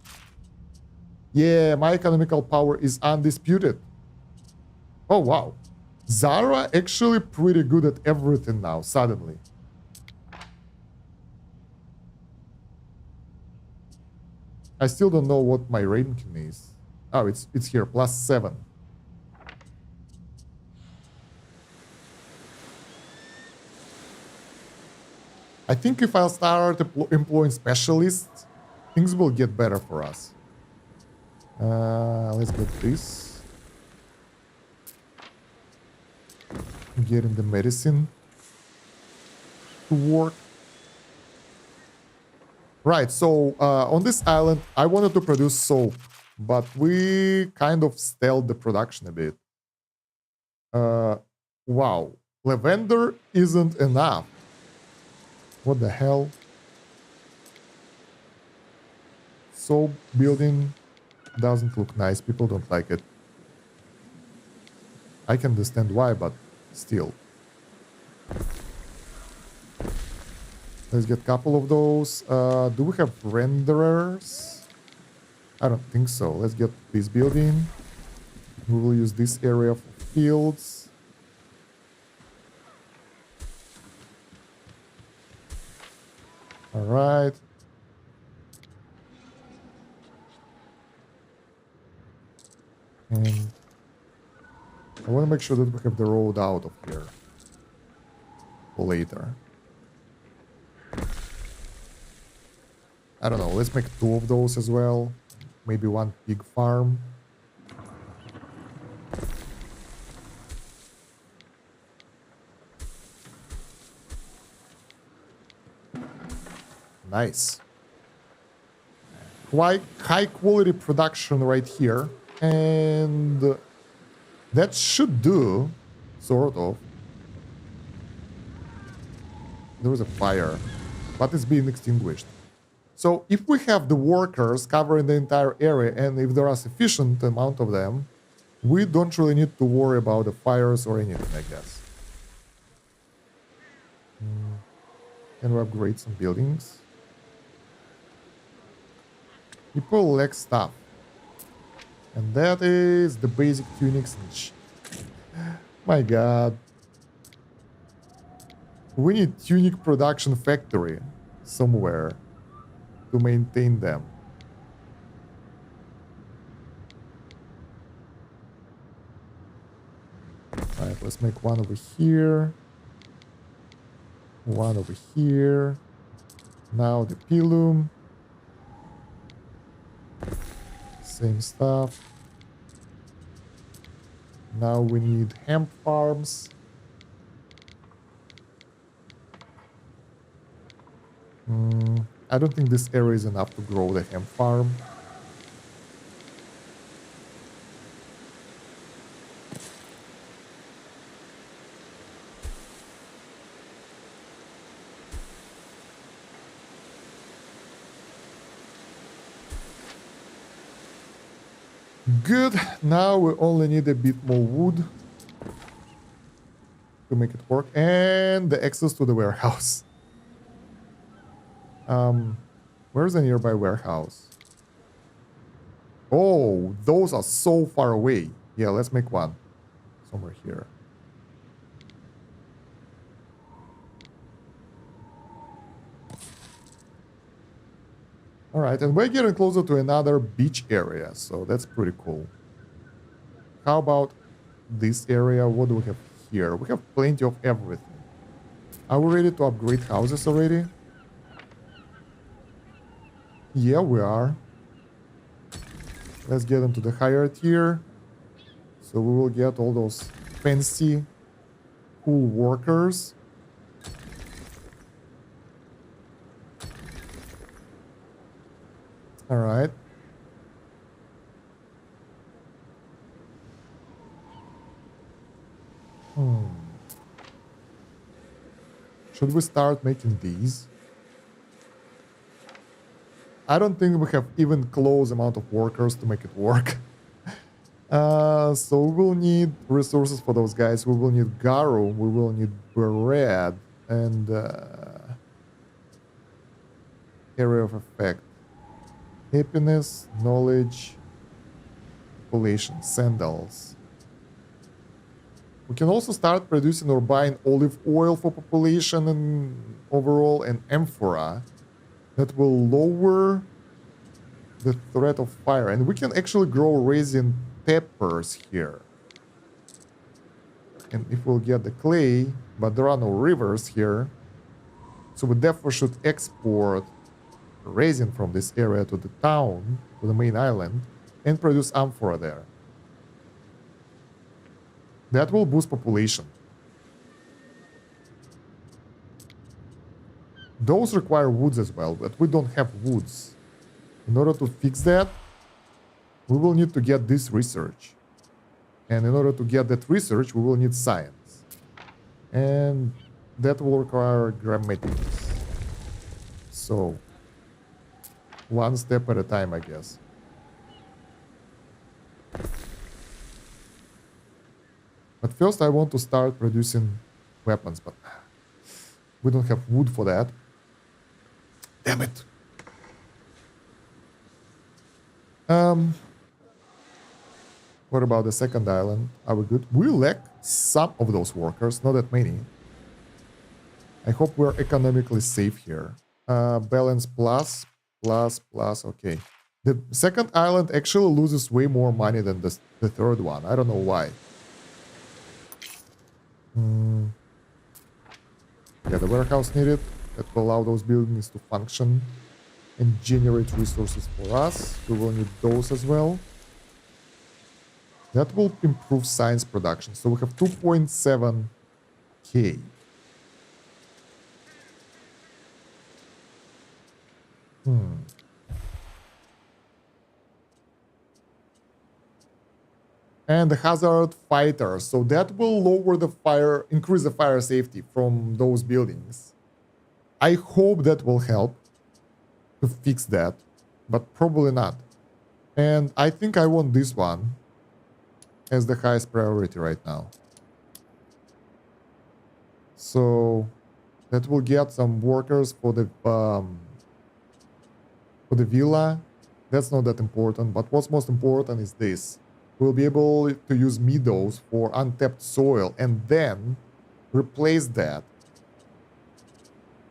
Yeah, my economical power is undisputed. Oh, wow. Zara actually pretty good at everything now, suddenly. I still don't know what my ranking is. Oh, it's here, +7. I think if I'll start employing specialists, things will get better for us. Let's get this. Getting the medicine. to work. Right, so on this island, I wanted to produce soap, but we kind of stalled the production a bit. Wow, lavender isn't enough. What the hell? Soap building doesn't look nice. People don't like it. I can understand why, but still. Let's get a couple of those. Do we have renderers? I don't think so. Let's get this building. We will use this area for fields. All right. And I want to make sure that we have the road out of here later. I don't know, let's make 2 of those as well. Maybe 1 pig farm. Nice. Quite high quality production right here. And that should do, sort of. There was a fire, but it's being extinguished. So if we have the workers covering the entire area, and if there are sufficient amount of them, we don't really need to worry about the fires or anything, I guess. Can we upgrade some buildings? People lack stuff. And that is the basic tunics and my god. We need tunic production factory somewhere to maintain them. Alright, let's make 1 over here. 1 over here. Now the pilum. Same stuff. Now we need hemp farms. I don't think this area is enough to grow the hemp farm. Good. Now we only need a bit more wood to make it work, and the access to the warehouse. Where's the nearby warehouse? Oh, those are so far away. Yeah, let's make 1 somewhere here. All right, and we're getting closer to another beach area, so that's pretty cool. How about this area? What do we have here? We have plenty of everything. Are we ready to upgrade houses already? Yeah, we are. Let's get into the higher tier. So we will get all those fancy, cool workers. All right. Should we start making these? I don't think we have even close amount of workers to make it work. So we will need resources for those guys. We will need garum, we will need bread, and area of effect. Happiness, knowledge, population, sandals. We can also start producing or buying olive oil for population and overall, and amphora that will lower the threat of fire. And we can actually grow resin peppers here. And if we'll get the clay, but there are no rivers here, so we therefore should export resin from this area to the town, to the main island, and produce amphora there. That will boost population. Those require woods as well, but we don't have woods. In order to fix that, we will need to get this research. And in order to get that research, we will need science. And that will require grammatics. So, one step at a time, I guess. But first I want to start producing weapons, but we don't have wood for that. Damn it. What about the second island? Are we good? We lack some of those workers, not that many. I hope we're economically safe here. Balance plus, okay. The second island actually loses way more money than the third one. I don't know why. Yeah, the warehouse needed. That will allow those buildings to function and generate resources for us. We will need those as well. That will improve science production. So we have 2.7k. And the hazard fighter, so that will lower the fire, increase the fire safety from those buildings. I hope that will help to fix that, but probably not. And I think I want this one as the highest priority right now. So that will get some workers for the villa. That's not that important, but what's most important is this. We'll be able to use meadows for untapped soil and then replace that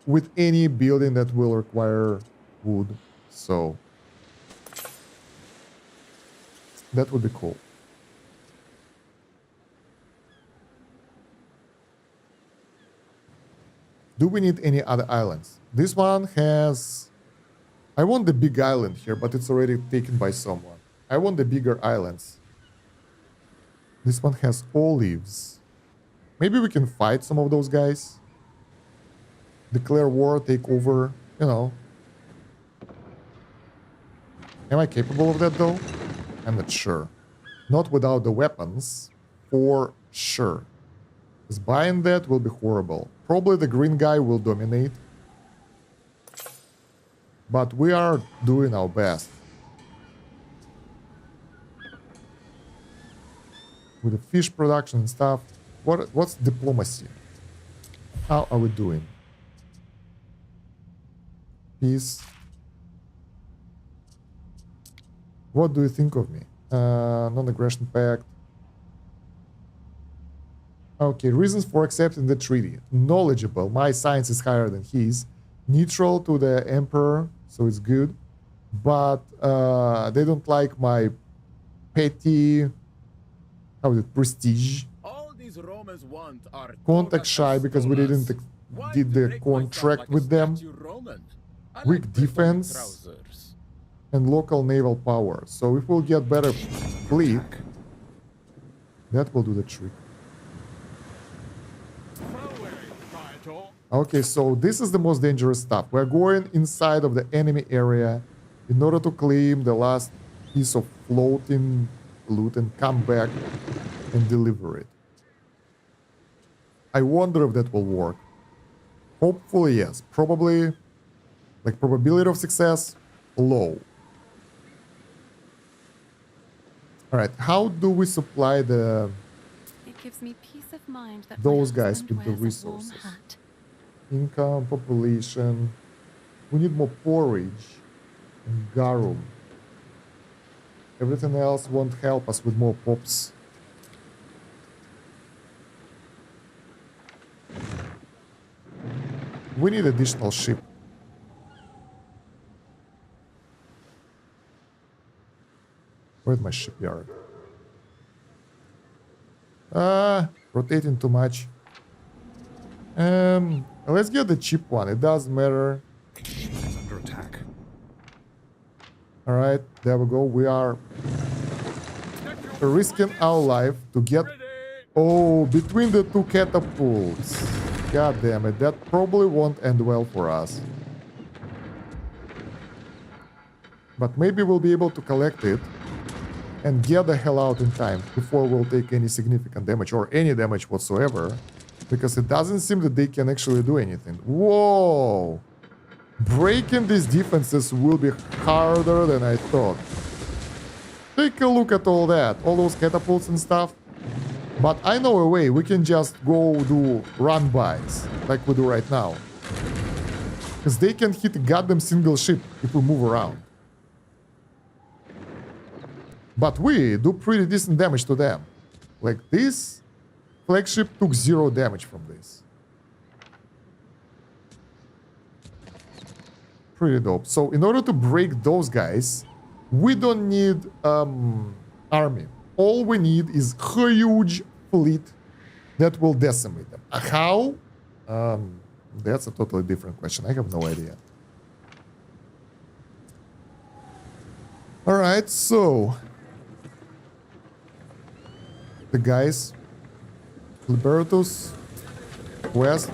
with any building that will require wood. So that would be cool. Do we need any other islands? This one has... I want the big island here, but it's already taken by someone. I want the bigger islands. This one has olives. Maybe we can fight some of those guys. Declare war, take over, you know. Am I capable of that though? I'm not sure. Not without the weapons, for sure. Because buying that will be horrible. Probably the green guy will dominate. But we are doing our best. With the fish production and stuff. What's diplomacy? How are we doing? Peace. What do you think of me? Non-aggression pact. Okay, reasons for accepting the treaty. Knowledgeable. My science is higher than his. Neutral to the emperor, so it's good. But they don't like my petty... How is it? Prestige. All these Romans want are Contact shy because we didn't did the contract with them. Weak defense and local naval power. So if we'll get better fleet, that will do the trick. Okay, so this is the most dangerous stuff. We're going inside of the enemy area in order to claim the last piece of floating loot and come back and deliver it. I wonder if that will work. Hopefully, yes. Probably, like, probability of success, low. Alright, how do we supply the... It gives me peace of mind that those guys with the wears a warm resources? hat. Income, population. We need more porridge and garum. Everything else won't help us with more pops. We need additional ship. Where's my shipyard? Rotating too much. Let's get the cheap one. It doesn't matter. It's under attack. All right, there we go. We are risking our life to get... Oh, between the two catapults. God damn it. That probably won't end well for us. But maybe we'll be able to collect it and get the hell out in time before we'll take any significant damage or any damage whatsoever. Because it doesn't seem that they can actually do anything. Whoa! Breaking these defenses will be harder than I thought. Take a look at all that. All those catapults and stuff. But I know a way. We can just go do run-bys like we do right now. Because they can hit a goddamn single ship if we move around. But we do pretty decent damage to them. Like this flagship took 0 damage from this. Pretty dope. So in order to break those guys, we don't need army. All we need is a huge fleet that will decimate them. How? That's a totally different question. I have no idea. All right, so the guys, Libertus, West.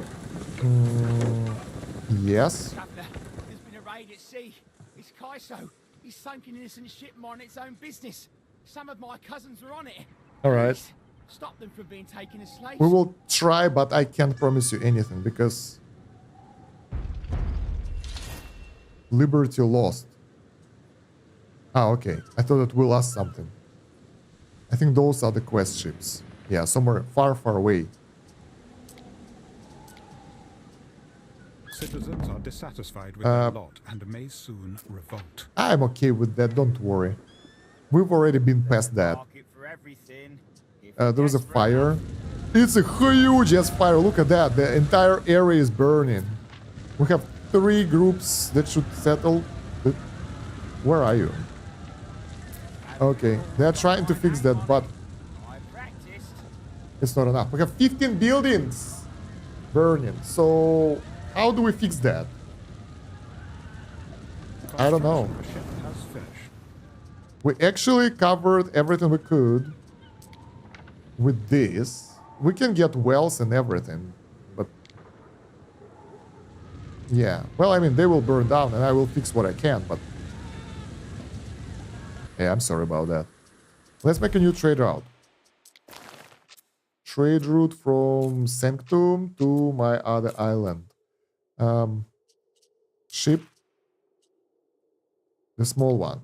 Yes. Governor, there's been a raid at sea. It's Kaiso. He's sunk an innocent ship minding its own business. Some of my cousins were on it. All right. Please, stop them from being taken as slaves. We will try, but I can't promise you anything because Liberty lost. Ah, okay. I thought that we lost something. I think those are the quest ships. Yeah, somewhere far, far away. Citizens are dissatisfied with their lot and may soon revolt. I'm okay with that, don't worry. We've already been past that. There was a fire. It's a huge ass fire. Look at that. The entire area is burning. We have 3 groups that should settle. Where are you? Okay, they're trying to fix that, but it's not enough. We have 15 buildings burning. So how do we fix that? I don't know. We actually covered everything we could with this. We can get wells and everything, but yeah. Well, I mean, they will burn down and I will fix what I can, but yeah, I'm sorry about that. Let's make a new trade route. Trade route from Sanctum to my other island. Ship. The small one.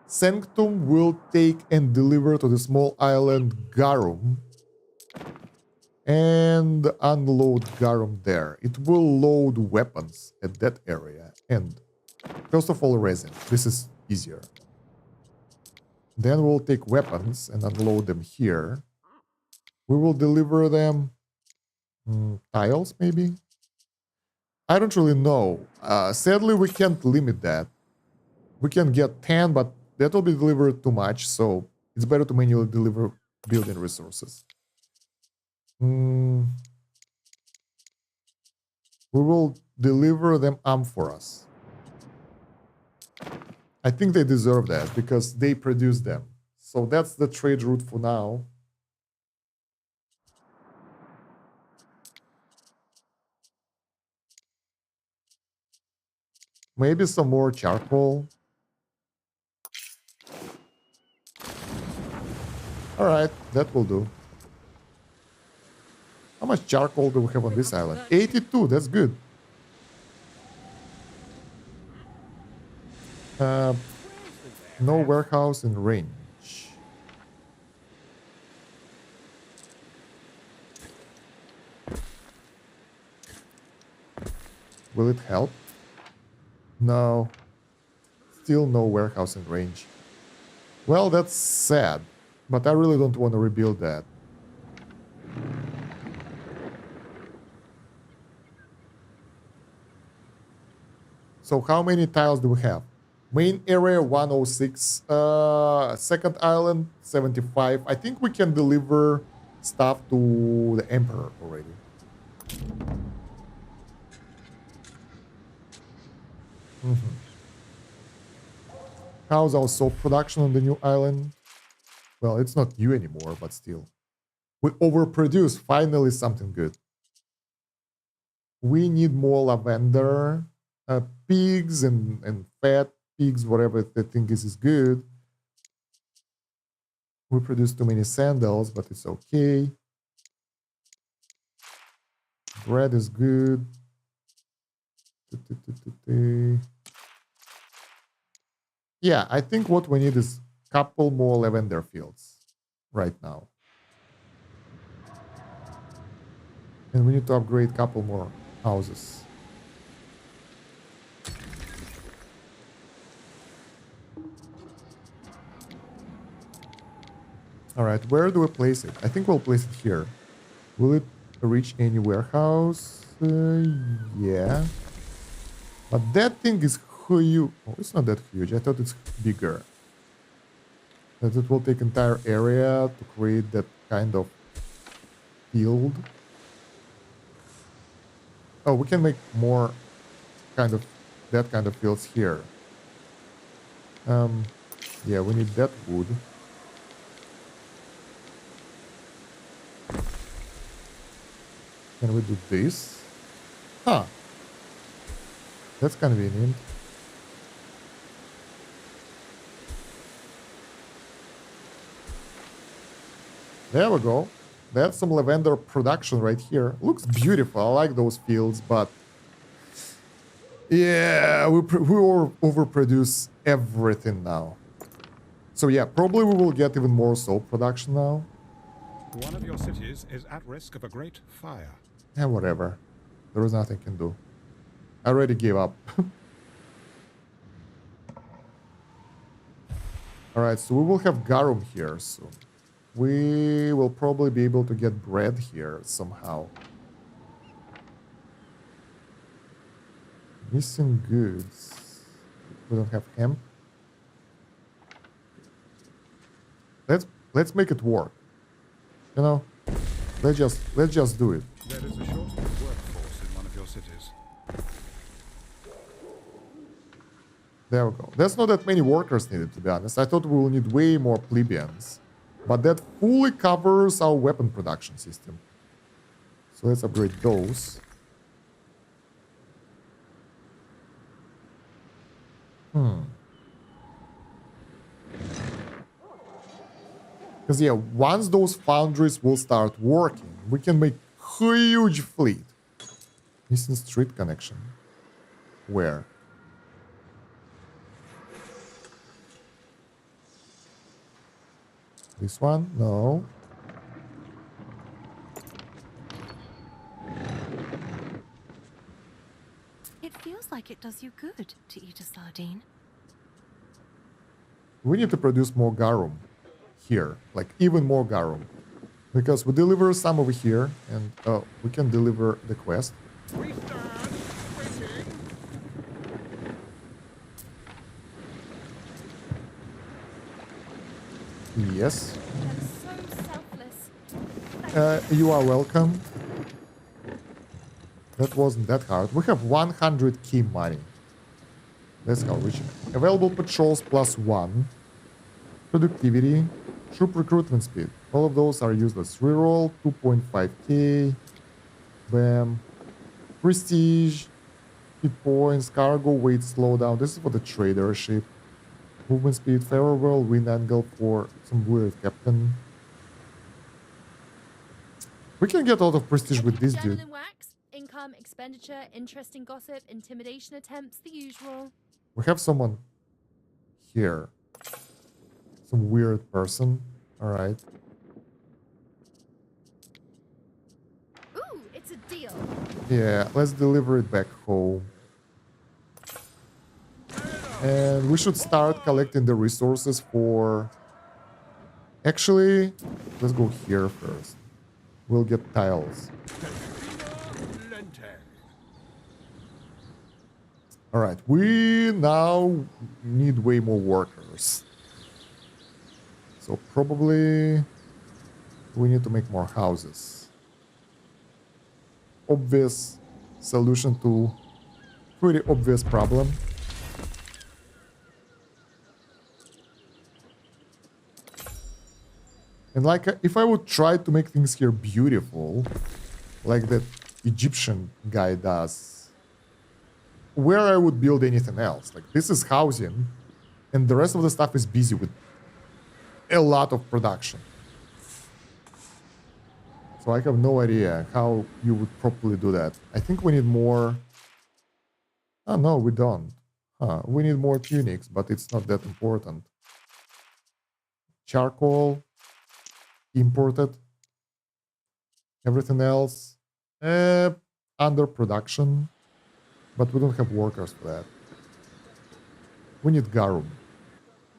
Sanctum will take and deliver to the small island Garum and unload Garum there. It will load weapons at that area and first of all resin. This is easier. Then we'll take weapons and unload them here. We will deliver them tiles maybe? I don't really know. Sadly, we can't limit that. We can get 10, but that will be delivered too much, so it's better to manually deliver building resources. We will deliver them amphoras. I think they deserve that because they produce them. So that's the trade route for now. Maybe some more charcoal. Alright, that will do. How much charcoal do we have on this island? 82, that's good. No warehouse in range. Will it help? No. Still no warehouse in range. Well, that's sad. But I really don't want to rebuild that. So how many tiles do we have? Main area 106. Second island 75. I think we can deliver stuff to the Emperor already. How's our soap production on the new island? Well, it's not you anymore, but still. We overproduce. Finally something good. We need more lavender. Pigs and fat pigs, whatever they think is good. We produce too many sandals, but it's okay. Bread is good. Yeah, I think what we need is a couple more lavender fields right now. And we need to upgrade a couple more houses. All right, where do we place it? I think we'll place it here. Will it reach any warehouse? Yeah. But that thing is huge. Oh, it's not that huge. I thought it's bigger. That it will take entire area to create that kind of field. Oh, we can make more that kind of fields here. Yeah, we need that wood. Can we do this? Huh. That's convenient. There we go. That's some lavender production right here. Looks beautiful. I like those fields, but yeah, we overproduce everything now. So yeah, probably we will get even more soap production now. One of your cities is at risk of a great fire. Yeah, whatever. There is nothing I can do. I already gave up. Alright, so we will have garum here soon. We will probably be able to get bread here somehow. Missing goods. We don't have hemp. Let's make it work. You know, let's just do it. There is a shortage of workforce in one of your cities. There we go. There's not that many workers needed, to be honest. I thought we will need way more plebeians. But that fully covers our weapon production system. So let's upgrade those. Because yeah, once those foundries will start working, we can make huge fleet. Missing street connection. Where? This one? No. It feels like it does you good to eat a sardine. We need to produce more garum here, like even more garum. Because we deliver some over here, and we can deliver the quest. We stand waiting. Yes. They're so selfless. You are welcome. That wasn't that hard. We have 100 key money. Let's go. Which available patrols +1. Productivity. Troop recruitment speed. All of those are useless. Reroll 2.5k. Bam. Prestige. Hit points. Cargo weight slowdown. This is for the trader ship. Movement speed. Favorable wind angle for some weird captain. We can get a lot of prestige with this dude. Adrenaline wax, income, expenditure, interesting gossip, intimidation attempts, the usual. We have someone here. Some weird person. Alright. Ooh, it's a deal. Yeah, let's deliver it back home. And we should start collecting the resources for... Actually, let's go here first. We'll get tiles. Alright, we now need way more workers. So probably we need to make more houses. Obvious solution to pretty obvious problem. And like, if I would try to make things here beautiful, like that Egyptian guy does, where I would build anything else. Like, this is housing, and the rest of the stuff is busy with a lot of production. So I have no idea how you would properly do that. I think we need more... Oh, no, we don't. We need more tunics, but it's not that important. Charcoal, imported. Everything else, under production, but we don't have workers for that. We need garum.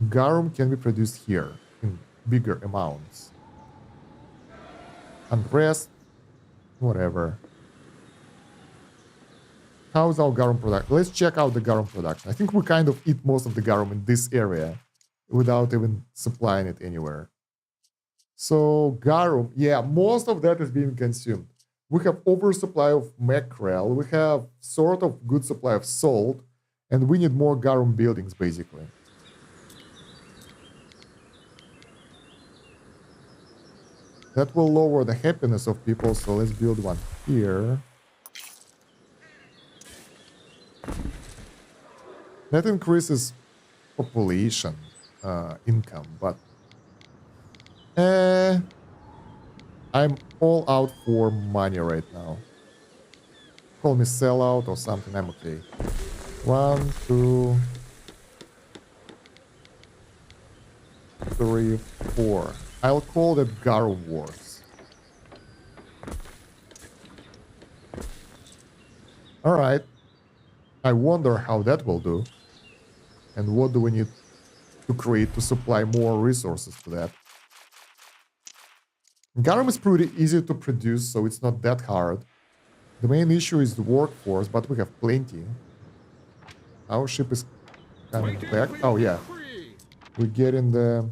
Garum can be produced here in bigger amounts. Unrest, whatever. How's our garum production? Let's check out the garum production. I think we kind of eat most of the garum in this area without even supplying it anywhere. So garum, yeah, most of that is being consumed. We have oversupply of mackerel. We have sort of good supply of salt, and we need more garum buildings, basically. That will lower the happiness of people, so let's build one here. That increases population income, but I'm all out for money right now. Call me sellout or something, I'm okay. 1, 2, 3, 4. I'll call that Garum Wars. Alright. I wonder how that will do. And what do we need to create to supply more resources to that? Garum is pretty easy to produce, so it's not that hard. The main issue is the workforce, but we have plenty. Our ship is coming back. Oh, yeah. We get in the...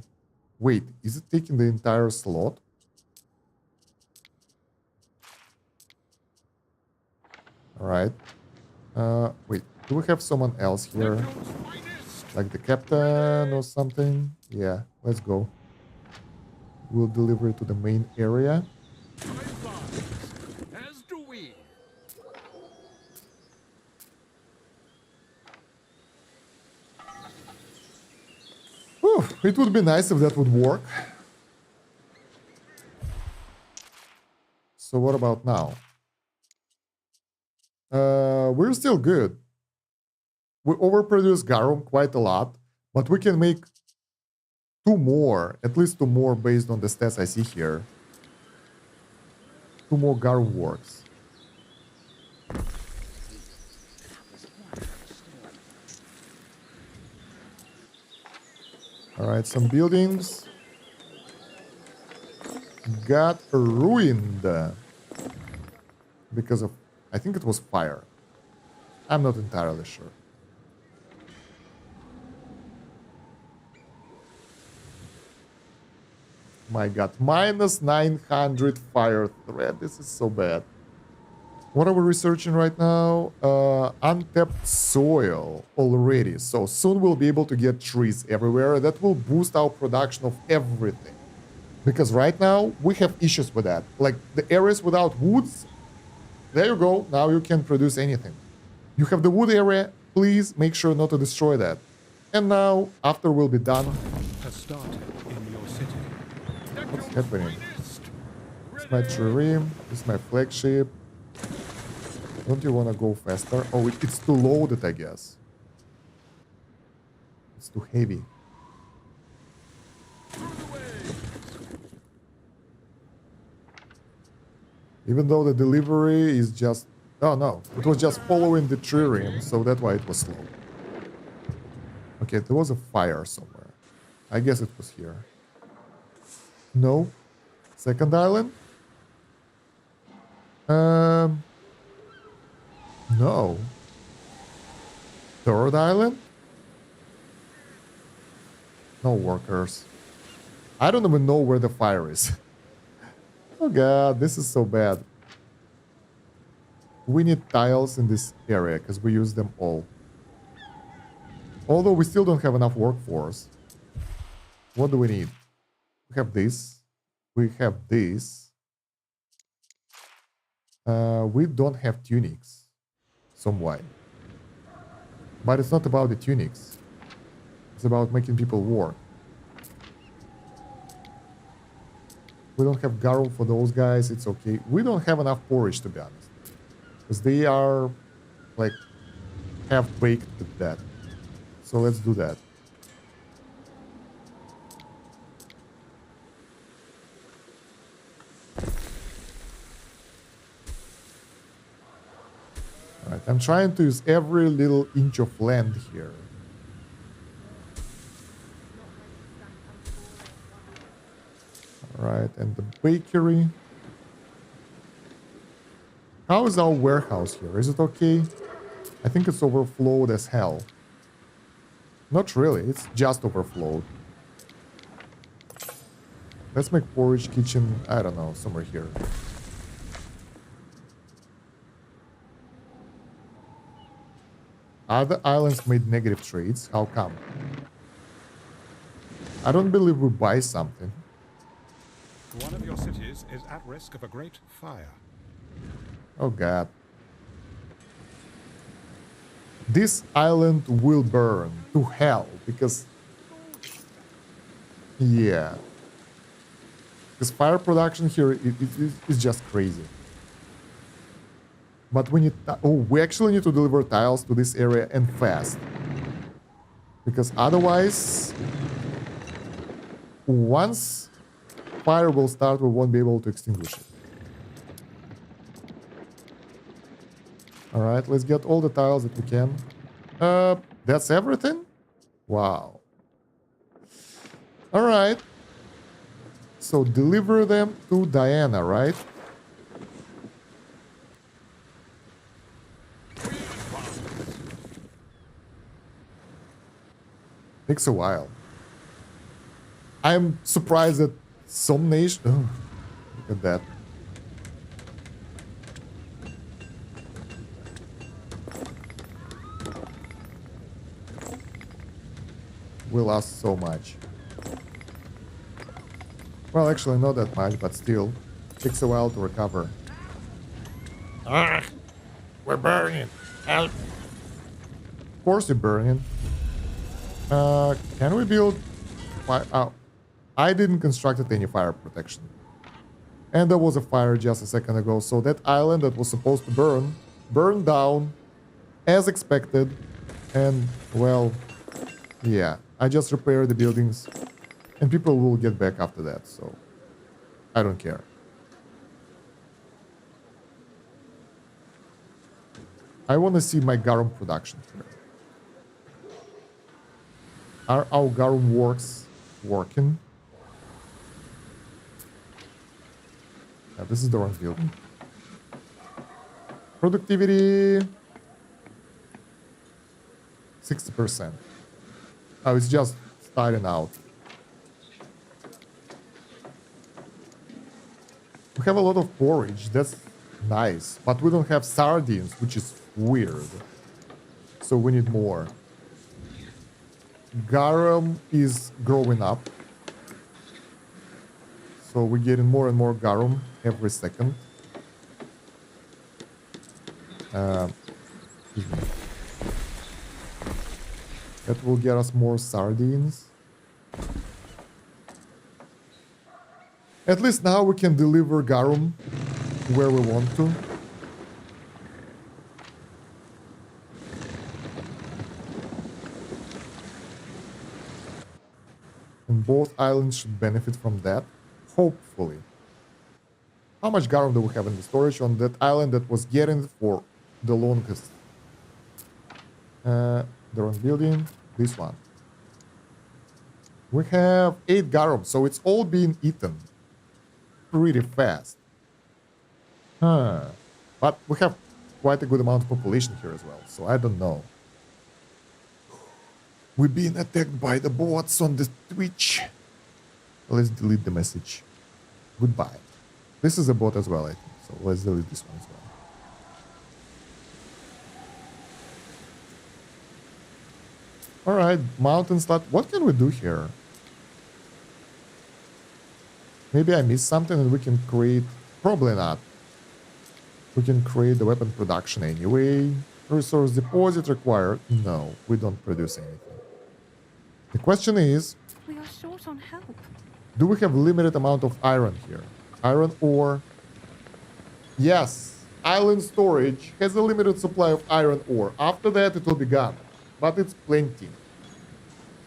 Wait, is it taking the entire slot? Alright. Wait, do we have someone else here? Like the captain or something? Yeah, let's go. We'll deliver it to the main area. As do we. Whew, it would be nice if that would work. So what about now? We're still good. We overproduce garum quite a lot, but we can make at least two more based on the stats I see here. 2 more garum works. Alright, some buildings got ruined because of, I think it was fire. I'm not entirely sure. My god, minus 900 fire threat. This is so bad. What are we researching right now? Untapped soil already. So soon we'll be able to get trees everywhere. That will boost our production of everything. Because right now we have issues with that. Like the areas without woods, there you go. Now you can produce anything. You have the wood area. Please make sure not to destroy that. And now, after we'll be done... Has started in your city. What's happening? It's my trireme. It's my flagship. Don't you want to go faster? Oh, it's too loaded, I guess. It's too heavy. Even though the delivery is just... Oh, no. It was just following the trireme, so that's why it was slow. Okay, there was a fire somewhere. I guess it was here. No. Second island? No. Third island? No workers. I don't even know where the fire is. Oh god, this is so bad. We need tiles in this area because we use them all. Although we still don't have enough workforce. What do we need? We have this. We have this. We don't have tunics. Somewhat. But it's not about the tunics. It's about making people work. We don't have garum for those guys. It's okay. We don't have enough porridge, to be honest. Because they are, like, half-baked with that. So let's do that. Alright, I'm trying to use every little inch of land here. Alright, and the bakery. How is our warehouse here? Is it okay? I think it's overflowed as hell. Not really, it's just overflowed. Let's make porridge kitchen, I don't know, somewhere here. Other islands made negative trades. How come? I don't believe we buy something. One of your cities is at risk of a great fire. Oh god. This island will burn to hell because... Yeah. Because fire production here is just crazy. But we need... we actually need to deliver tiles to this area and fast. Because otherwise... Once fire will start, we won't be able to extinguish it. Alright, let's get all the tiles that we can. That's everything? Wow. Alright. So deliver them to Diana, right? Takes a while. I'm surprised that some nation... Oh, look at that. We lost so much. Well, actually not that much, but still. Takes a while to recover. Ah, we're burning. Help. Of course you're burning. Can we build... I didn't construct any fire protection. And there was a fire just a second ago, so that island that was supposed to burn, burned down as expected. And, well, yeah, I just repaired the buildings and people will get back after that, so I don't care. I want to see my garum production here. Are our garum works working? Yeah, this is the wrong building. Productivity 60%. Oh, it's just starting out. We have a lot of porridge, that's nice, but we don't have sardines, which is weird. So we need more. Garum is growing up. So we're getting more and more garum every second. Excuse me. That will get us more sardines. At least now we can deliver garum where we want to. And both islands should benefit from that, hopefully. How much garum do we have in the storage on that island that was getting for the longest? The wrong building, this one. We have 8 garum, so it's all being eaten pretty fast. But we have quite a good amount of population here as well, so I don't know. We're being attacked by the bots on the Twitch. Let's delete the message. Goodbye. This is a bot as well, I think, so let's delete this one as well. Alright, mountain slot. What can we do here? Maybe I missed something and we can create... Probably not. We can create the weapon production anyway. Resource deposit required. No, we don't produce anything. The question is, We are short on help. do we have limited amount of iron here? Iron ore. Yes, island storage has a limited supply of iron ore. After that, it will be gone. But it's plenty.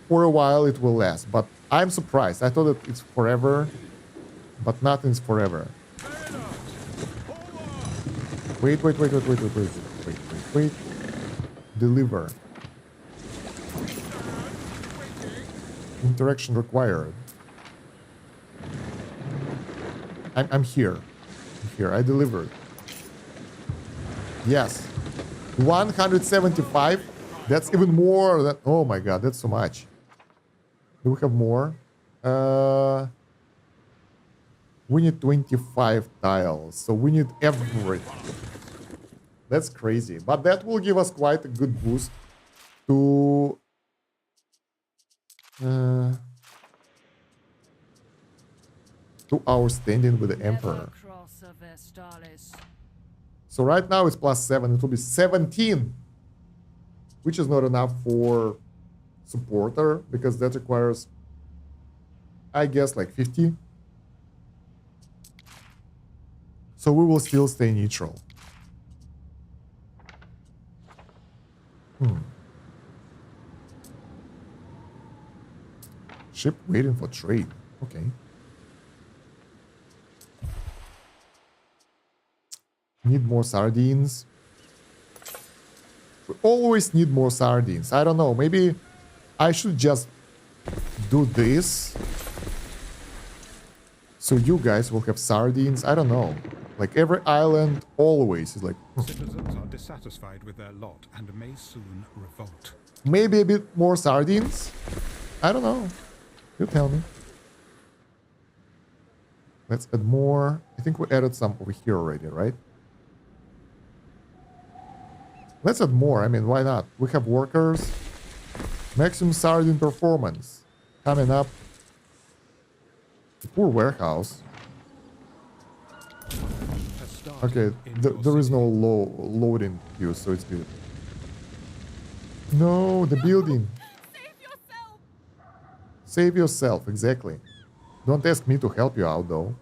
For a while, it will last. But I'm surprised. I thought that it's forever. But nothing's forever. Wait. Deliver. Interaction required. I'm here. I'm here. I delivered. Yes. 175. That's even more than... Oh my god, that's so much. Do we have more? We need 25 tiles. So we need everything. That's crazy. But that will give us quite a good boost to... to our standing with the Emperor. So right now it's +7. It will be 17. Which is not enough for supporter, because that requires, I guess, like 50. So we will still stay neutral. Ship waiting for trade. Okay. Need more sardines. We always need more sardines. I don't know. Maybe I should just do this. So you guys will have sardines. I don't know. Like every island always is like... Citizens are dissatisfied with their lot and may soon revolt. Maybe a bit more sardines? I don't know. You tell me. Let's add more. I think we added some over here already, right? Let's add more. I mean, why not? We have workers. Maximum sardine performance. Coming up. The poor warehouse. Okay, there is no loading queue, so it's good. No, the building. Save yourself! Save yourself, exactly. Don't ask me to help you out, though.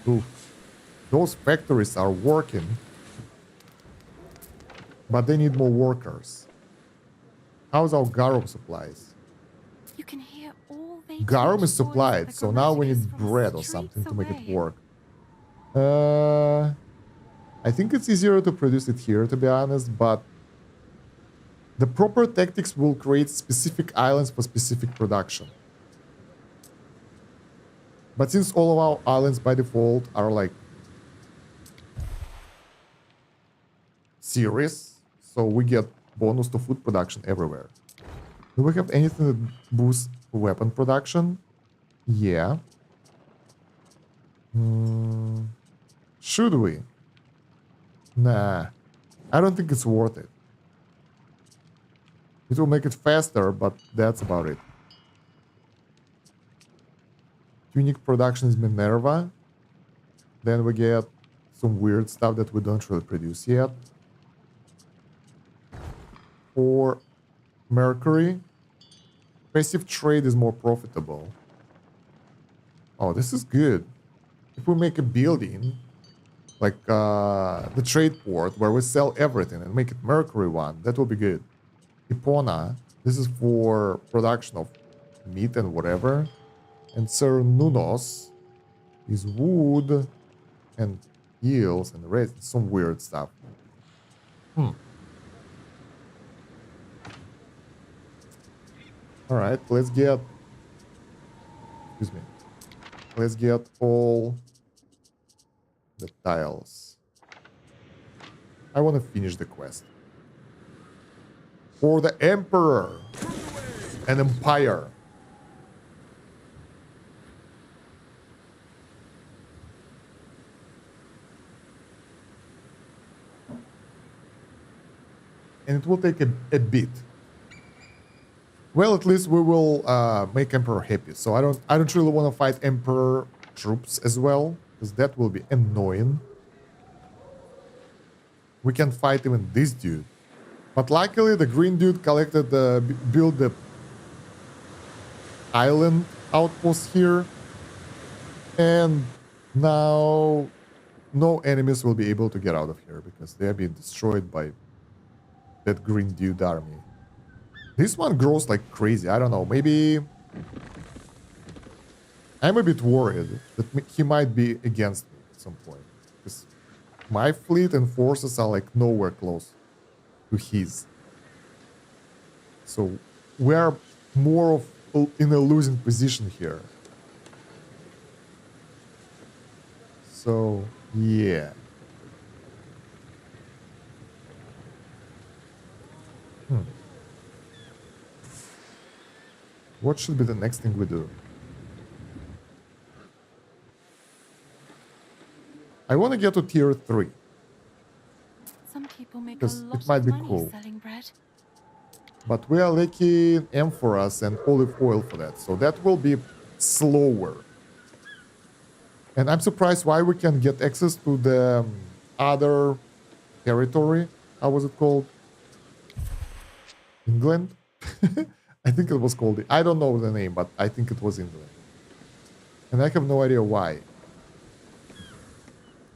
Oof. Those factories are working, but they need more workers. How's our garum supplies? You can hear all they Garum is supplied, so now we need bread or something to make it work. I think it's easier to produce it here, to be honest, but the proper tactics will create specific islands for specific production. But since all of our islands by default are like series, so we get bonus to food production everywhere. Do we have anything that boosts weapon production? Yeah. Should we? Nah. I don't think it's worth it. It will make it faster, but that's about it. Unique production is Minerva. Then we get some weird stuff that we don't really produce yet. Or Mercury. Passive trade is more profitable. Oh, this is good. If we make a building, like the trade port, where we sell everything and make it Mercury one, that will be good. Ipona, this is for production of meat and whatever. And Sir Nunos is wood and eels and red, some weird stuff. Alright, let's get... Excuse me. Let's get all the tiles. I want to finish the quest. For the Emperor and Empire. And it will take a bit. Well, at least we will make Emperor happy. So I don't really want to fight Emperor troops as well, because that will be annoying. We can fight even this dude. But luckily the green dude collected built the island outpost here. And now no enemies will be able to get out of here because they have been destroyed by that green dude army. This one grows like crazy. I don't know. Maybe I'm a bit worried that he might be against me at some point. Because my fleet and forces are like nowhere close to his. So we are more of in a losing position here. So yeah. What should be the next thing we do? I want to get to tier 3. Some people make a Because lot it might of be money cool. selling bread. But we are lacking amphorous and olive oil for that. So that will be slower. And I'm surprised why we can get access to the other territory. How was it called? England? I think it was called... I don't know the name, but I think it was England. And I have no idea why.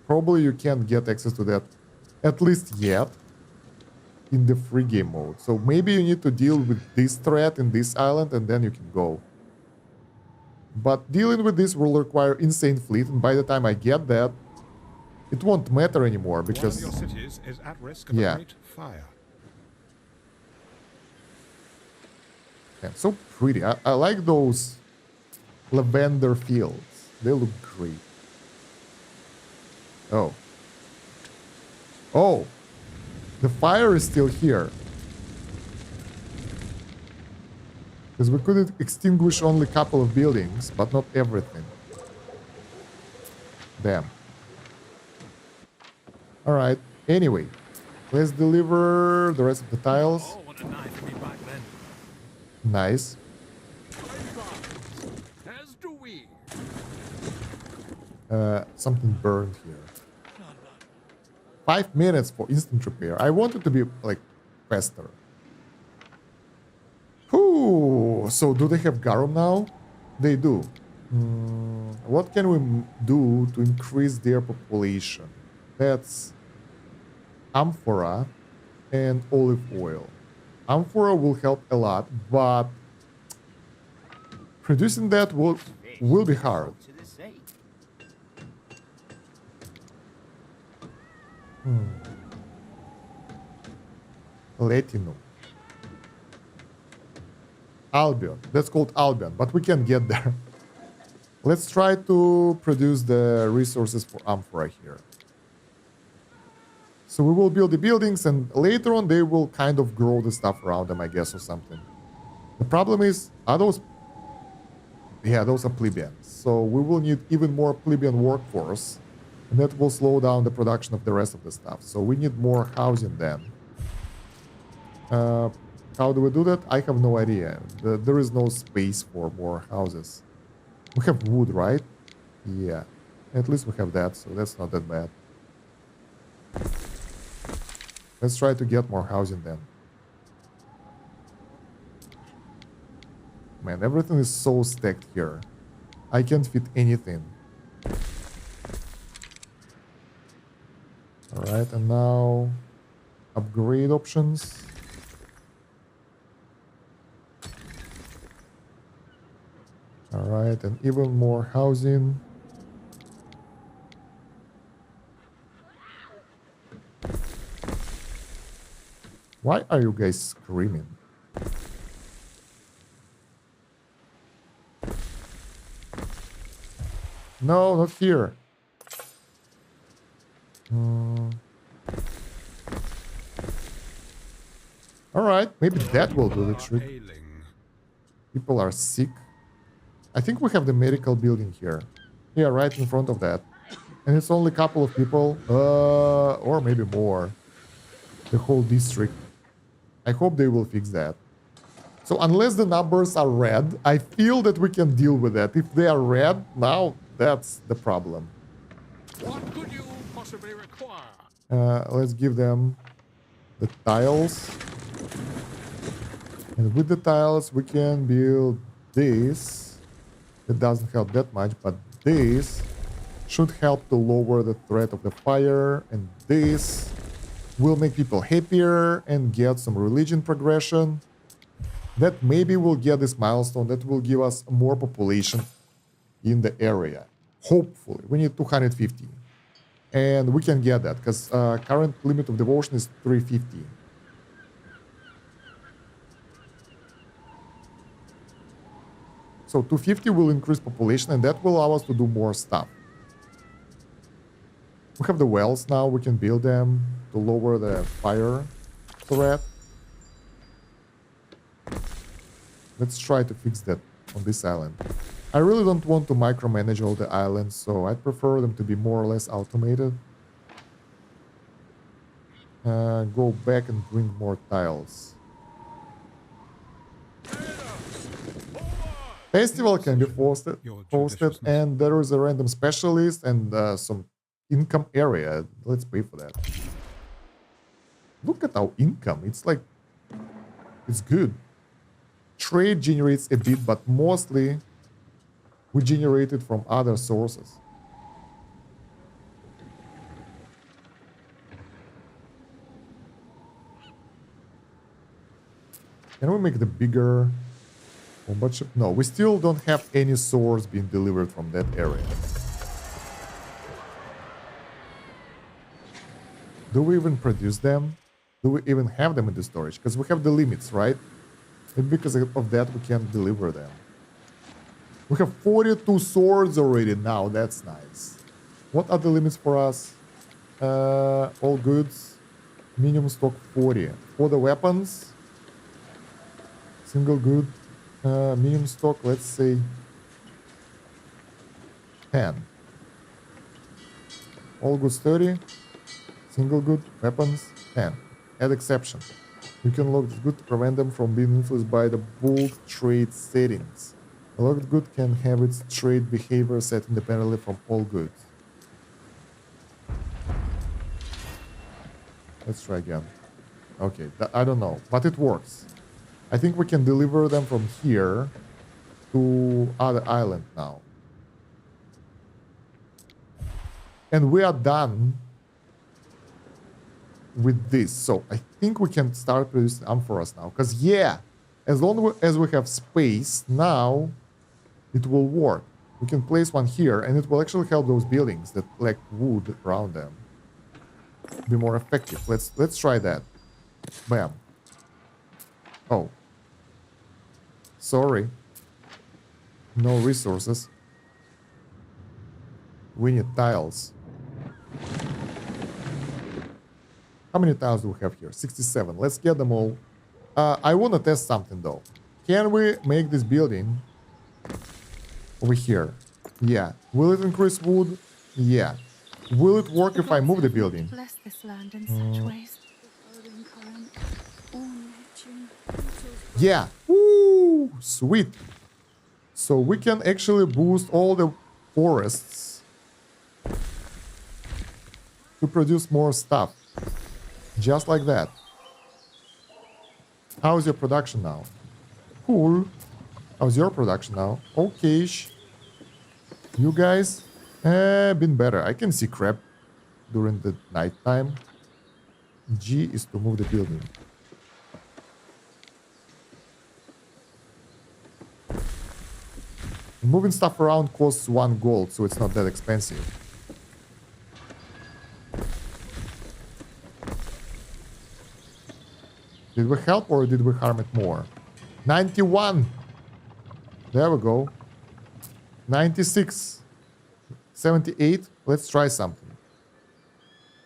Probably you can't get access to that, at least yet, in the free game mode. So maybe you need to deal with this threat in this island and then you can go. But dealing with this will require insane fleet, and by the time I get that, it won't matter anymore because... One of your cities is at risk of Yeah. a great fire. Yeah, so pretty. I like those lavender fields. They look great. Oh. Oh. The fire is still here. Because we could extinguish only a couple of buildings, but not everything. Damn. Alright. Anyway. Let's deliver the rest of the tiles. Oh, what a night to be back then. Nice. As do we. Something burned here. 5 minutes for instant repair. I want it to be like faster. Ooh, so do they have garum now? They do. What can we do to increase their population? That's amphora and olive oil. Amphora will help a lot, but producing that will be hard. Latino. Albion. That's called Albion, but we can get there. Let's try to produce the resources for Amphora here. So we will build the buildings, and later on they will kind of grow the stuff around them, I guess, or something. The problem is, are those... Yeah, those are plebeians. So we will need even more plebeian workforce, and that will slow down the production of the rest of the stuff. So we need more housing then. How do we do that? I have no idea. There is no space for more houses. We have wood, right? Yeah. At least we have that, so that's not that bad. Let's try to get more housing then. Man, everything is so stacked here. I can't fit anything. Alright, and now... upgrade options. Alright, and even more housing. Why are you guys screaming? No, not here. Alright, maybe that will do the trick. People are sick. I think we have the medical building here. Yeah, right in front of that. And it's only a couple of people. Or maybe more. The whole district. I hope they will fix that. So unless the numbers are red, I feel that we can deal with that. If they are red, now that's the problem. What could you possibly require? Let's give them the tiles. And with the tiles, we can build this. It doesn't help that much, but this should help to lower the threat of the fire. And this will make people happier and get some religion progression. That maybe we'll get this milestone that will give us more population in the area. Hopefully. We need 250. And we can get that because current limit of devotion is 350. So 250 will increase population and that will allow us to do more stuff. We have the wells now. We can build them to lower the fire threat. Let's try to fix that on this island. I really don't want to micromanage all the islands, so I'd prefer them to be more or less automated. Go back and bring more tiles. Festival can be hosted, and there is a random specialist and some income area. Let's pay for that. Look at our income. It's like, it's good. Trade generates a bit, but mostly we generate it from other sources. Can we make the bigger combat ship? No, we still don't have any swords being delivered from that area. Do we even produce them? Do we even have them in the storage? Because we have the limits, right? And because of that, we can't deliver them. We have 42 swords already now. That's nice. What are the limits for us? All goods. Minimum stock 40. For the weapons, single good. Minimum stock, let's say 10. All goods 30. Single good. Weapons 10. Add exception. You can lock the good to prevent them from being influenced by the bulk trade settings. A locked good can have its trade behavior set independently from all goods. Let's try again. Okay, I don't know, but it works. I think we can deliver them from here to other island now. And we are done with this. So I think we can start producing amphoras now. Because yeah, as long as we have space now, it will work. We can place one here and it will actually help those buildings that lack wood around them be more effective. Let's try that. Bam. Oh. Sorry. No resources. We need tiles. How many tiles do we have here? 67. Let's get them all. I want to test something though. Can we make this building over here? Yeah. Will it increase wood? Yeah. Will it work if I move the building? Bless this land in such ways. Yeah. Woo! Sweet. So we can actually boost all the forests to produce more stuff. Just like that. How's your production now? Cool. How's your production now? Okay. You guys been better. I can see crap during the night time. G is to move the building. Moving stuff around costs 1 gold, so it's not that expensive. Did we help or did we harm it more? 91! There we go. 96. 78. Let's try something.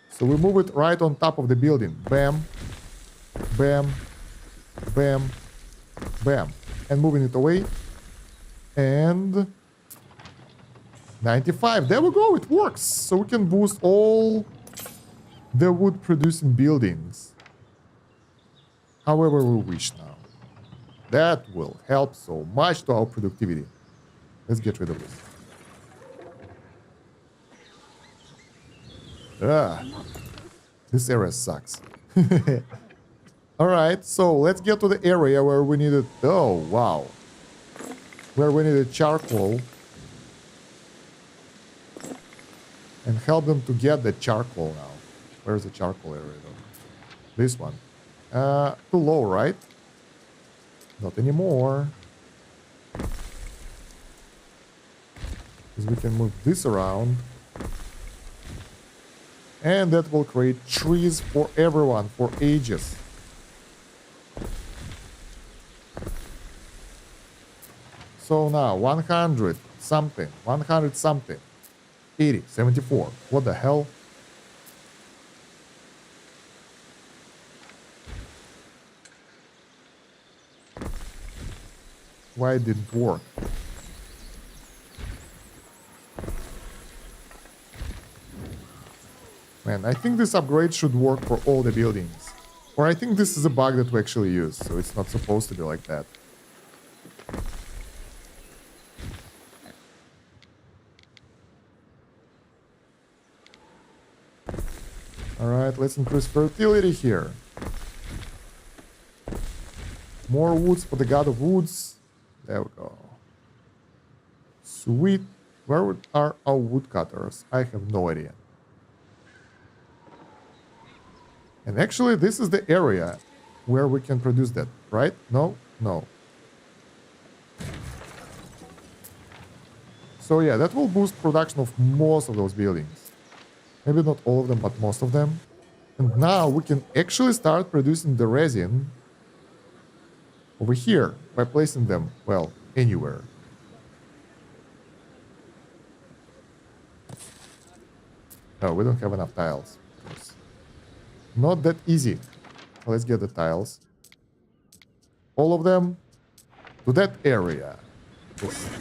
So we move it right on top of the building. Bam. Bam. Bam. Bam. And moving it away. And 95. There we go. It works. So we can boost all the wood producing buildings however we wish now. That will help so much to our productivity. Let's get rid of this. Ah, this area sucks. All right, so let's get to the area where we needed. Oh, wow. Where we needed charcoal. And help them to get the charcoal now. Where's the charcoal area though? This one. Too low, right? Not anymore. Because we can move this around. And that will create trees for everyone for ages. So now 100 something, 100 something, 80, 74. What the hell? Why it didn't work? Man, I think this upgrade should work for all the buildings. Or I think this is a bug that we actually use, so it's not supposed to be like that. Alright, let's increase fertility here. More woods for the god of woods. There we go. Sweet. Where are our woodcutters? I have no idea. And actually, this is the area where we can produce that, right? No? No. So yeah, that will boost production of most of those buildings. Maybe not all of them, but most of them. And now we can actually start producing the resin over here by placing them, well, anywhere. No, we don't have enough tiles. Not that easy. Let's get the tiles. All of them to that area.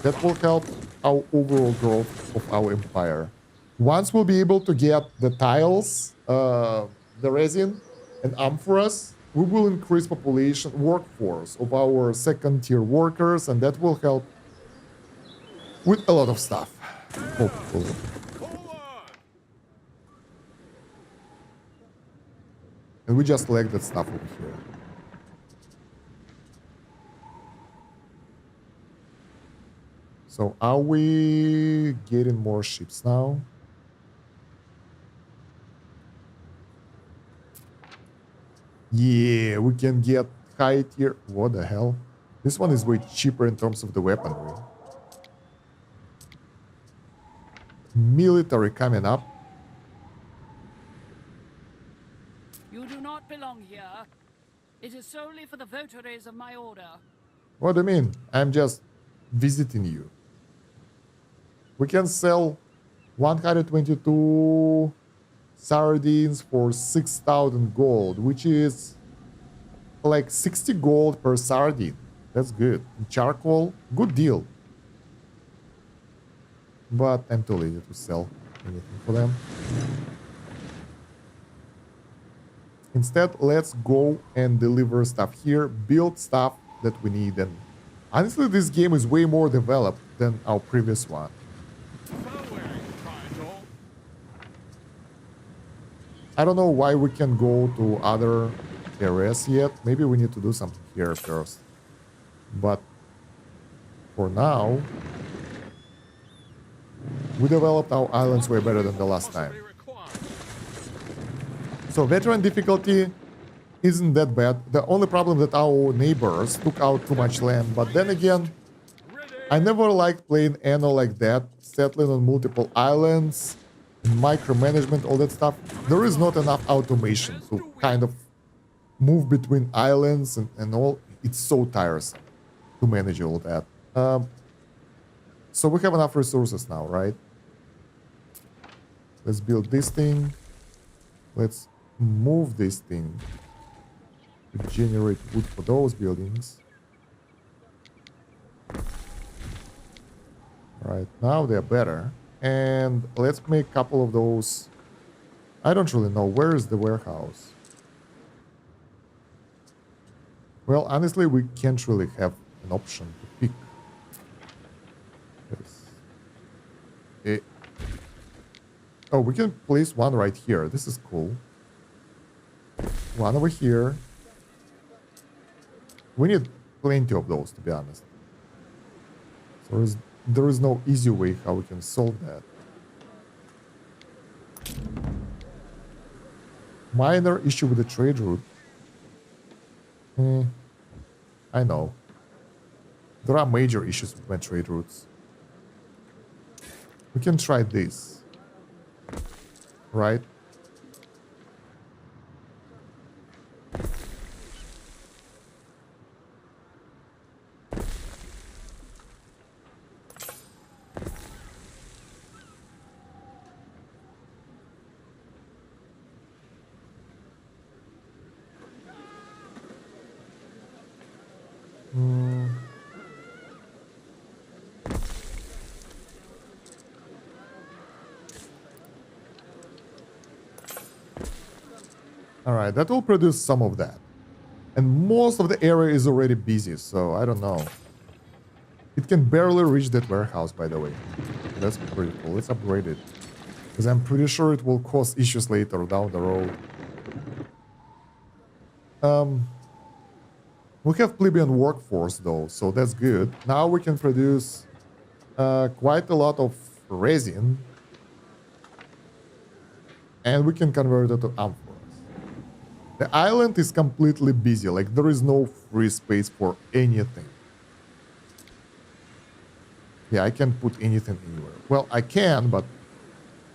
That will help our overall growth of our empire. Once we'll be able to get the tiles, the resin, and amphoras, we will increase population workforce of our second-tier workers, and that will help with a lot of stuff, hopefully. And we just lack that stuff over here. So are we getting more ships now? Yeah, we can get high tier. What the hell? This one is way cheaper in terms of the weaponry. Military coming up. You do not belong here. It is solely for the votaries of my order. What do you mean? I'm just visiting you. We can sell 122 sardines for 6,000 gold, which is like 60 gold per sardine. That's good. And charcoal, good deal. But I'm too lazy to sell anything for them. Instead, let's go and deliver stuff here, build stuff that we need. And honestly, this game is way more developed than our previous one. I don't know why we can go to other areas yet. Maybe we need to do something here first. But for now, we developed our islands way better than the last time. So veteran difficulty isn't that bad. The only problem that our neighbors took out too much land. But then again, I never liked playing Anno like that, settling on multiple islands, micromanagement, all that stuff. There is not enough automation to kind of move between islands and all. It's so tiresome to manage all that. So we have enough resources now, right? Let's build this thing. Let's move this thing to generate wood for those buildings. Right, now they're better. And let's make a couple of those. I don't really know. Where is the warehouse? Well, honestly, we can't really have an option to pick. Yes. Oh, we can place one right here. This is cool. One over here. We need plenty of those, to be honest. So there is no easy way how we can solve that. Minor issue with the trade route. I know. There are major issues with my trade routes. We can try this. Right? Alright, that will produce some of that. And most of the area is already busy, so I don't know. It can barely reach that warehouse, by the way. That's pretty cool. Let's upgrade it. Because I'm pretty sure it will cause issues later down the road. We have plebeian workforce though, so that's good. Now we can produce quite a lot of resin. And we can convert it to amphoras. The island is completely busy, like there is no free space for anything. Yeah, I can't put anything anywhere. Well, I can, but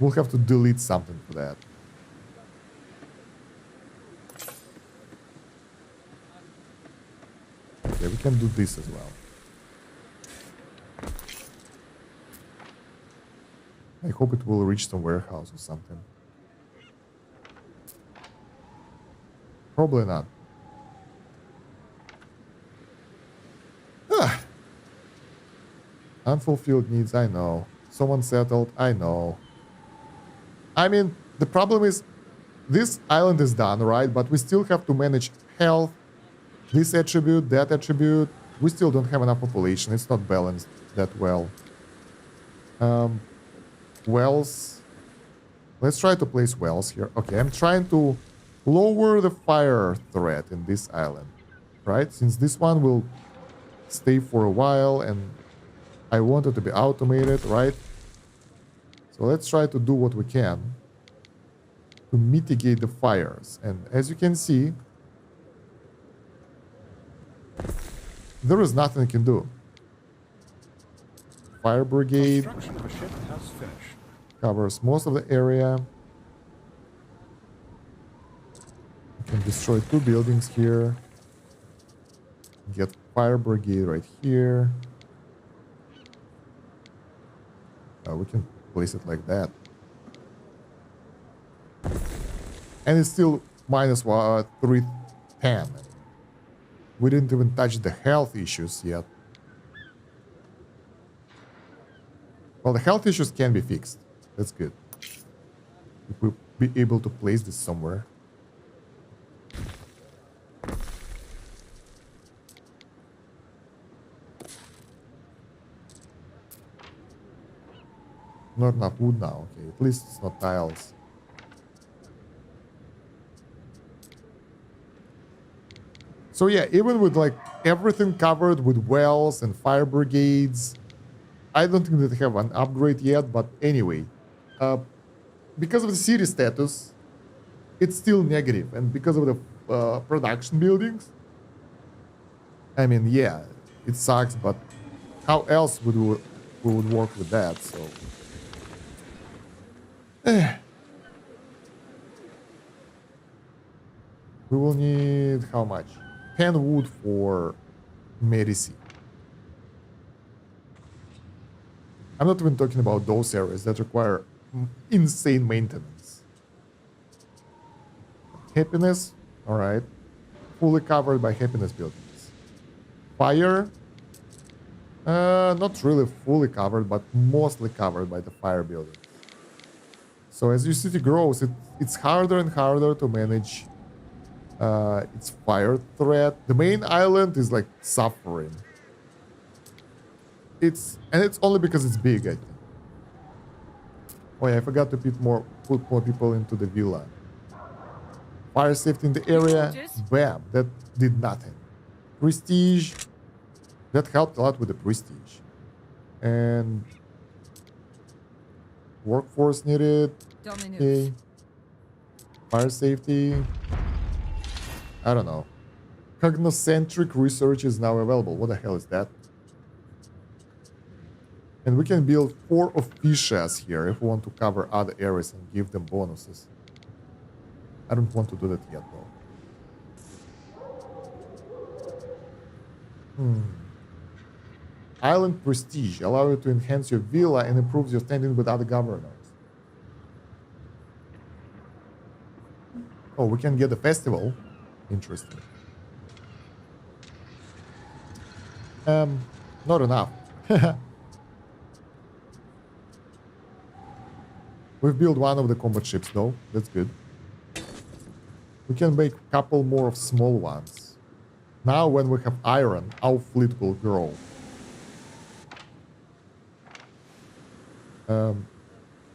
we'll have to delete something for that. Okay, we can do this as well. I hope it will reach some warehouse or something. Probably not. Unfulfilled needs, I know. Someone settled, I know. I mean, the problem is, this island is done, right? But we still have to manage health, this attribute, that attribute. We still don't have enough population. It's not balanced that well. Wells. Let's try to place wells here. Okay, I'm trying to lower the fire threat in this island, right? Since this one will stay for a while and I want it to be automated, right? So let's try to do what we can to mitigate the fires. And as you can see, there is nothing you can do. Fire brigade Construction of a ship has finished. covers most of the area. We can destroy 2 buildings here. Get fire brigade right here. We can place it like that. And it's still minus 310. We didn't even touch the health issues yet. Well, the health issues can be fixed. That's good. If we'll be able to place this somewhere. Not enough wood now. Okay, at least it's not tiles. So yeah, even with like everything covered with wells and fire brigades, I don't think that they have an upgrade yet, but anyway, because of the city status, it's still negative, and because of the production buildings, I mean, yeah, it sucks, but how else would we would work with that? So we will need how much? 10 wood for medicine. I'm not even talking about those areas that require insane maintenance. Happiness, all right. Fully covered by happiness buildings. Fire, not really fully covered, but mostly covered by the fire buildings. So as your city grows, it's harder and harder to manage It's fire threat. The main island is like suffering. It's only because it's big, I think. Oh yeah, I forgot to put more people into the villa. Fire safety in the area. Bam, that did nothing. Prestige. That helped a lot with the prestige. And workforce needed. Okay. Fire safety. I don't know. Cognocentric research is now available. What the hell is that? And we can build 4 officias here if we want to cover other areas and give them bonuses. I don't want to do that yet, though. Island prestige. Allow you to enhance your villa and improves your standing with other governors. Oh, we can get a festival. Interesting. Not enough. We've built one of the combat ships, though. That's good. We can make a couple more of small ones. Now, when we have iron, our fleet will grow.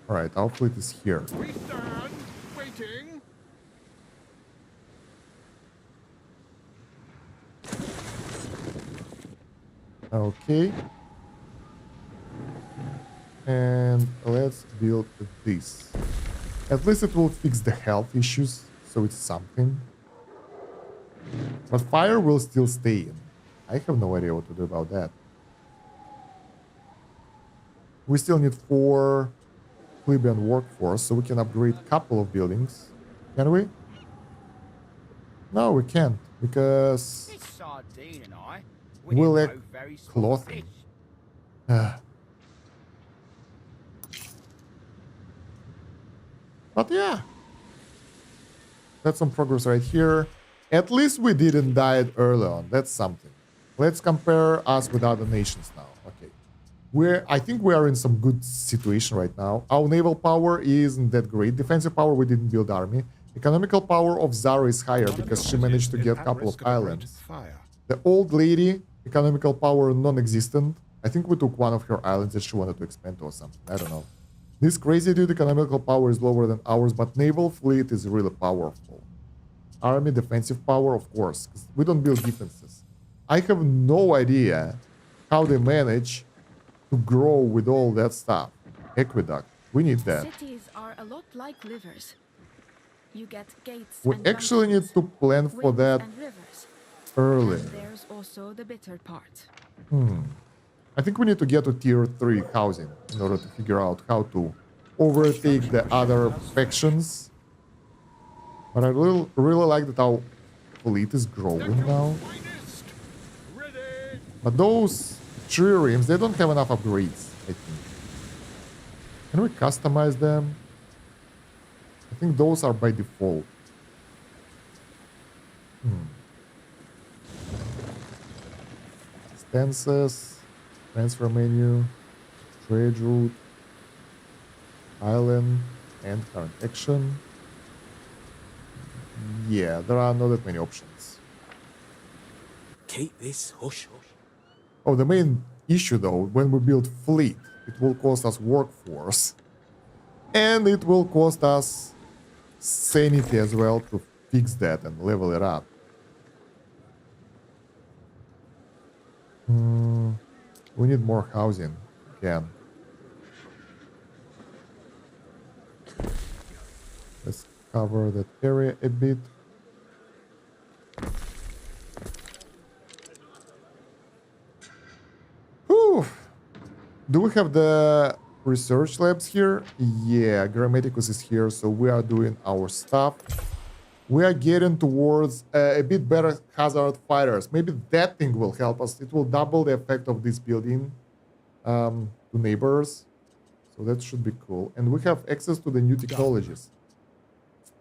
Alright, our fleet is here. We stand waiting. Okay. And let's build this. At least it will fix the health issues, so it's something. But fire will still stay in. I have no idea what to do about that. We still need 4 plebeian workforce, so we can upgrade a couple of buildings. Can we? No, we can't, because we lack clothing. But yeah, that's some progress right here. At least we didn't die early on. That's something. Let's compare us with other nations now. Okay. I think we are in some good situation right now. Our naval power isn't that great. Defensive power, we didn't build army. Economical power of Zara is higher because she managed to get a couple of islands. The old lady, economical power non-existent. I think we took one of her islands that she wanted to expand to or something. I don't know. This crazy dude economical power is lower than ours, but naval fleet is really powerful. Army defensive power, of course, because we don't build defenses. I have no idea how they manage to grow with all that stuff. Aqueduct, we need that. Cities are a lot like rivers. You get gates. We actually need to plan for that early. There's also the bitter part. I think we need to get to tier 3 housing in order to figure out how to overtake the other factions. But I really like that our fleet is growing now. But those triremes, they don't have enough upgrades, I think. Can we customize them? I think those are by default. Stances. Transfer menu, trade route, island, and current action. Yeah, there are not that many options. Keep this hush hush. Oh, the main issue though, when we build fleet, it will cost us workforce. And it will cost us sanity as well to fix that and level it up. We need more housing again. Let's cover that area a bit. Whew. Do we have the research labs here? Yeah, Grammaticus is here, so we are doing our stuff. We are getting towards a bit better hazard fighters. Maybe that thing will help us. It will double the effect of this building to neighbors. So that should be cool. And we have access to the new technologies.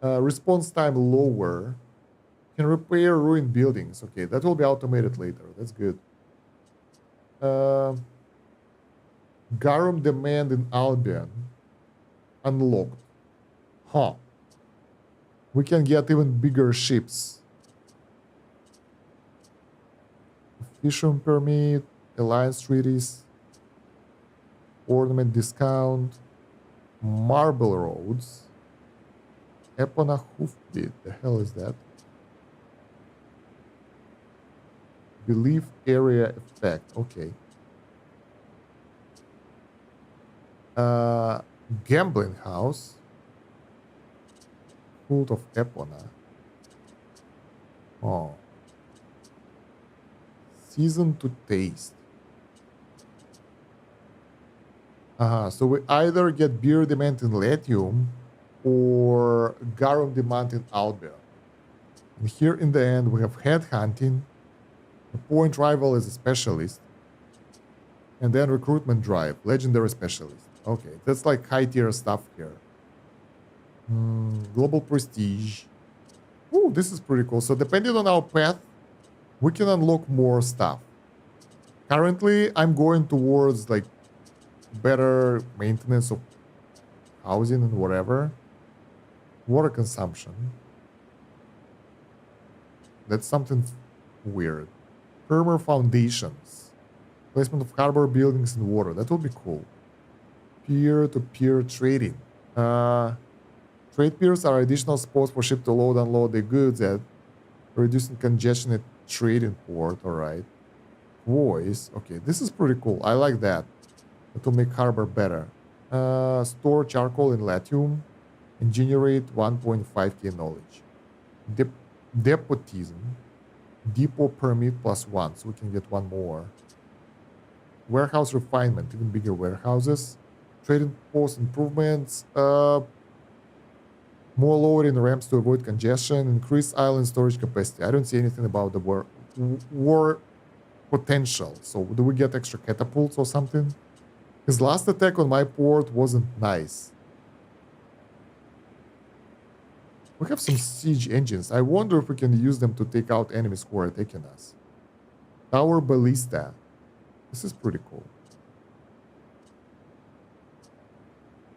Response time lower. Can repair ruined buildings. Okay, that will be automated later. That's good. Garum demand in Albion. Unlocked. Huh. We can get even bigger ships Fisherman permit, alliance treaties, ornament discount, marble roads, Epona hoofbeat. The hell is that? Belief area effect. Okay. Gambling house. Cult of Epona. Oh. Season to taste. So we either get beer demand in Latium or garum demand in Albia. And here in the end we have head hunting. The point rival is a specialist. And then recruitment drive, legendary specialist. Okay, that's like high tier stuff here. Global prestige. Ooh, this is pretty cool. So depending on our path, we can unlock more stuff. Currently, I'm going towards like better maintenance of housing and whatever. Water consumption. That's something weird. Firmer foundations. Placement of harbor buildings in water. That would be cool. Peer-to-peer trading. Trade piers are additional spots for ship to load and unload their goods at, reducing congestion at trading port. Alright. Voice. Okay, this is pretty cool. I like that. That will make harbor better. Store charcoal in Latium and generate 1.5k knowledge. Depotism. Depot permit +1, so we can get one more. Warehouse refinement, even bigger warehouses. Trading post improvements. More loading ramps to avoid congestion. Increased island storage capacity. I don't see anything about the war potential. So do we get extra catapults or something? His last attack on my port wasn't nice. We have some siege engines. I wonder if we can use them to take out enemies who are attacking us. Tower ballista. This is pretty cool.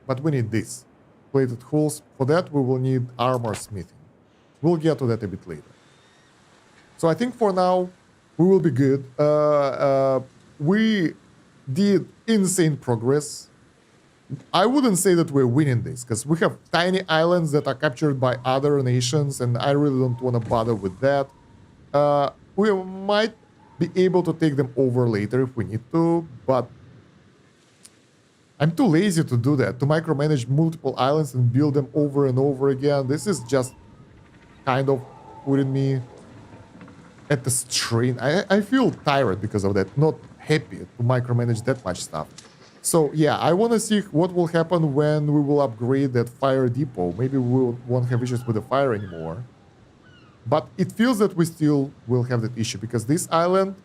But we need this. Plated hulls. For that, we will need armor smithing. We'll get to that a bit later. So I think for now, we will be good. We did insane progress. I wouldn't say that we're winning this, because we have tiny islands that are captured by other nations, and I really don't want to bother with that. We might be able to take them over later if we need to, but I'm too lazy to do that, to micromanage multiple islands and build them over and over again. This is just kind of putting me at the strain. I feel tired because of that, not happy to micromanage that much stuff. So yeah, I want to see what will happen when we will upgrade that fire depot. Maybe we won't have issues with the fire anymore. But it feels that we still will have that issue, because this island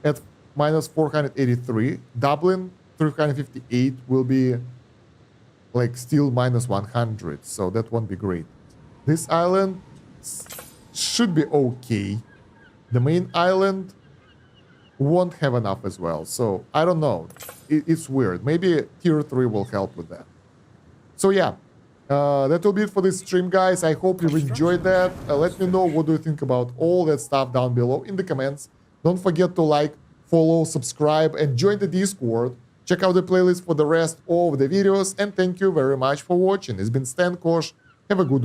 at -483, Dublin 358 will be like still -100, so that won't be great. This island should be okay. The main island won't have enough as well, so I don't know. It's weird. Maybe tier 3 will help with that. So yeah, that will be it for this stream, guys. I hope you enjoyed that. Let me know what do you think about all that stuff down below in the comments. Don't forget to like, follow, subscribe, and join the Discord. Check out the playlist for the rest of the videos, and thank you very much for watching. It's been Stan Kosh. Have a good one.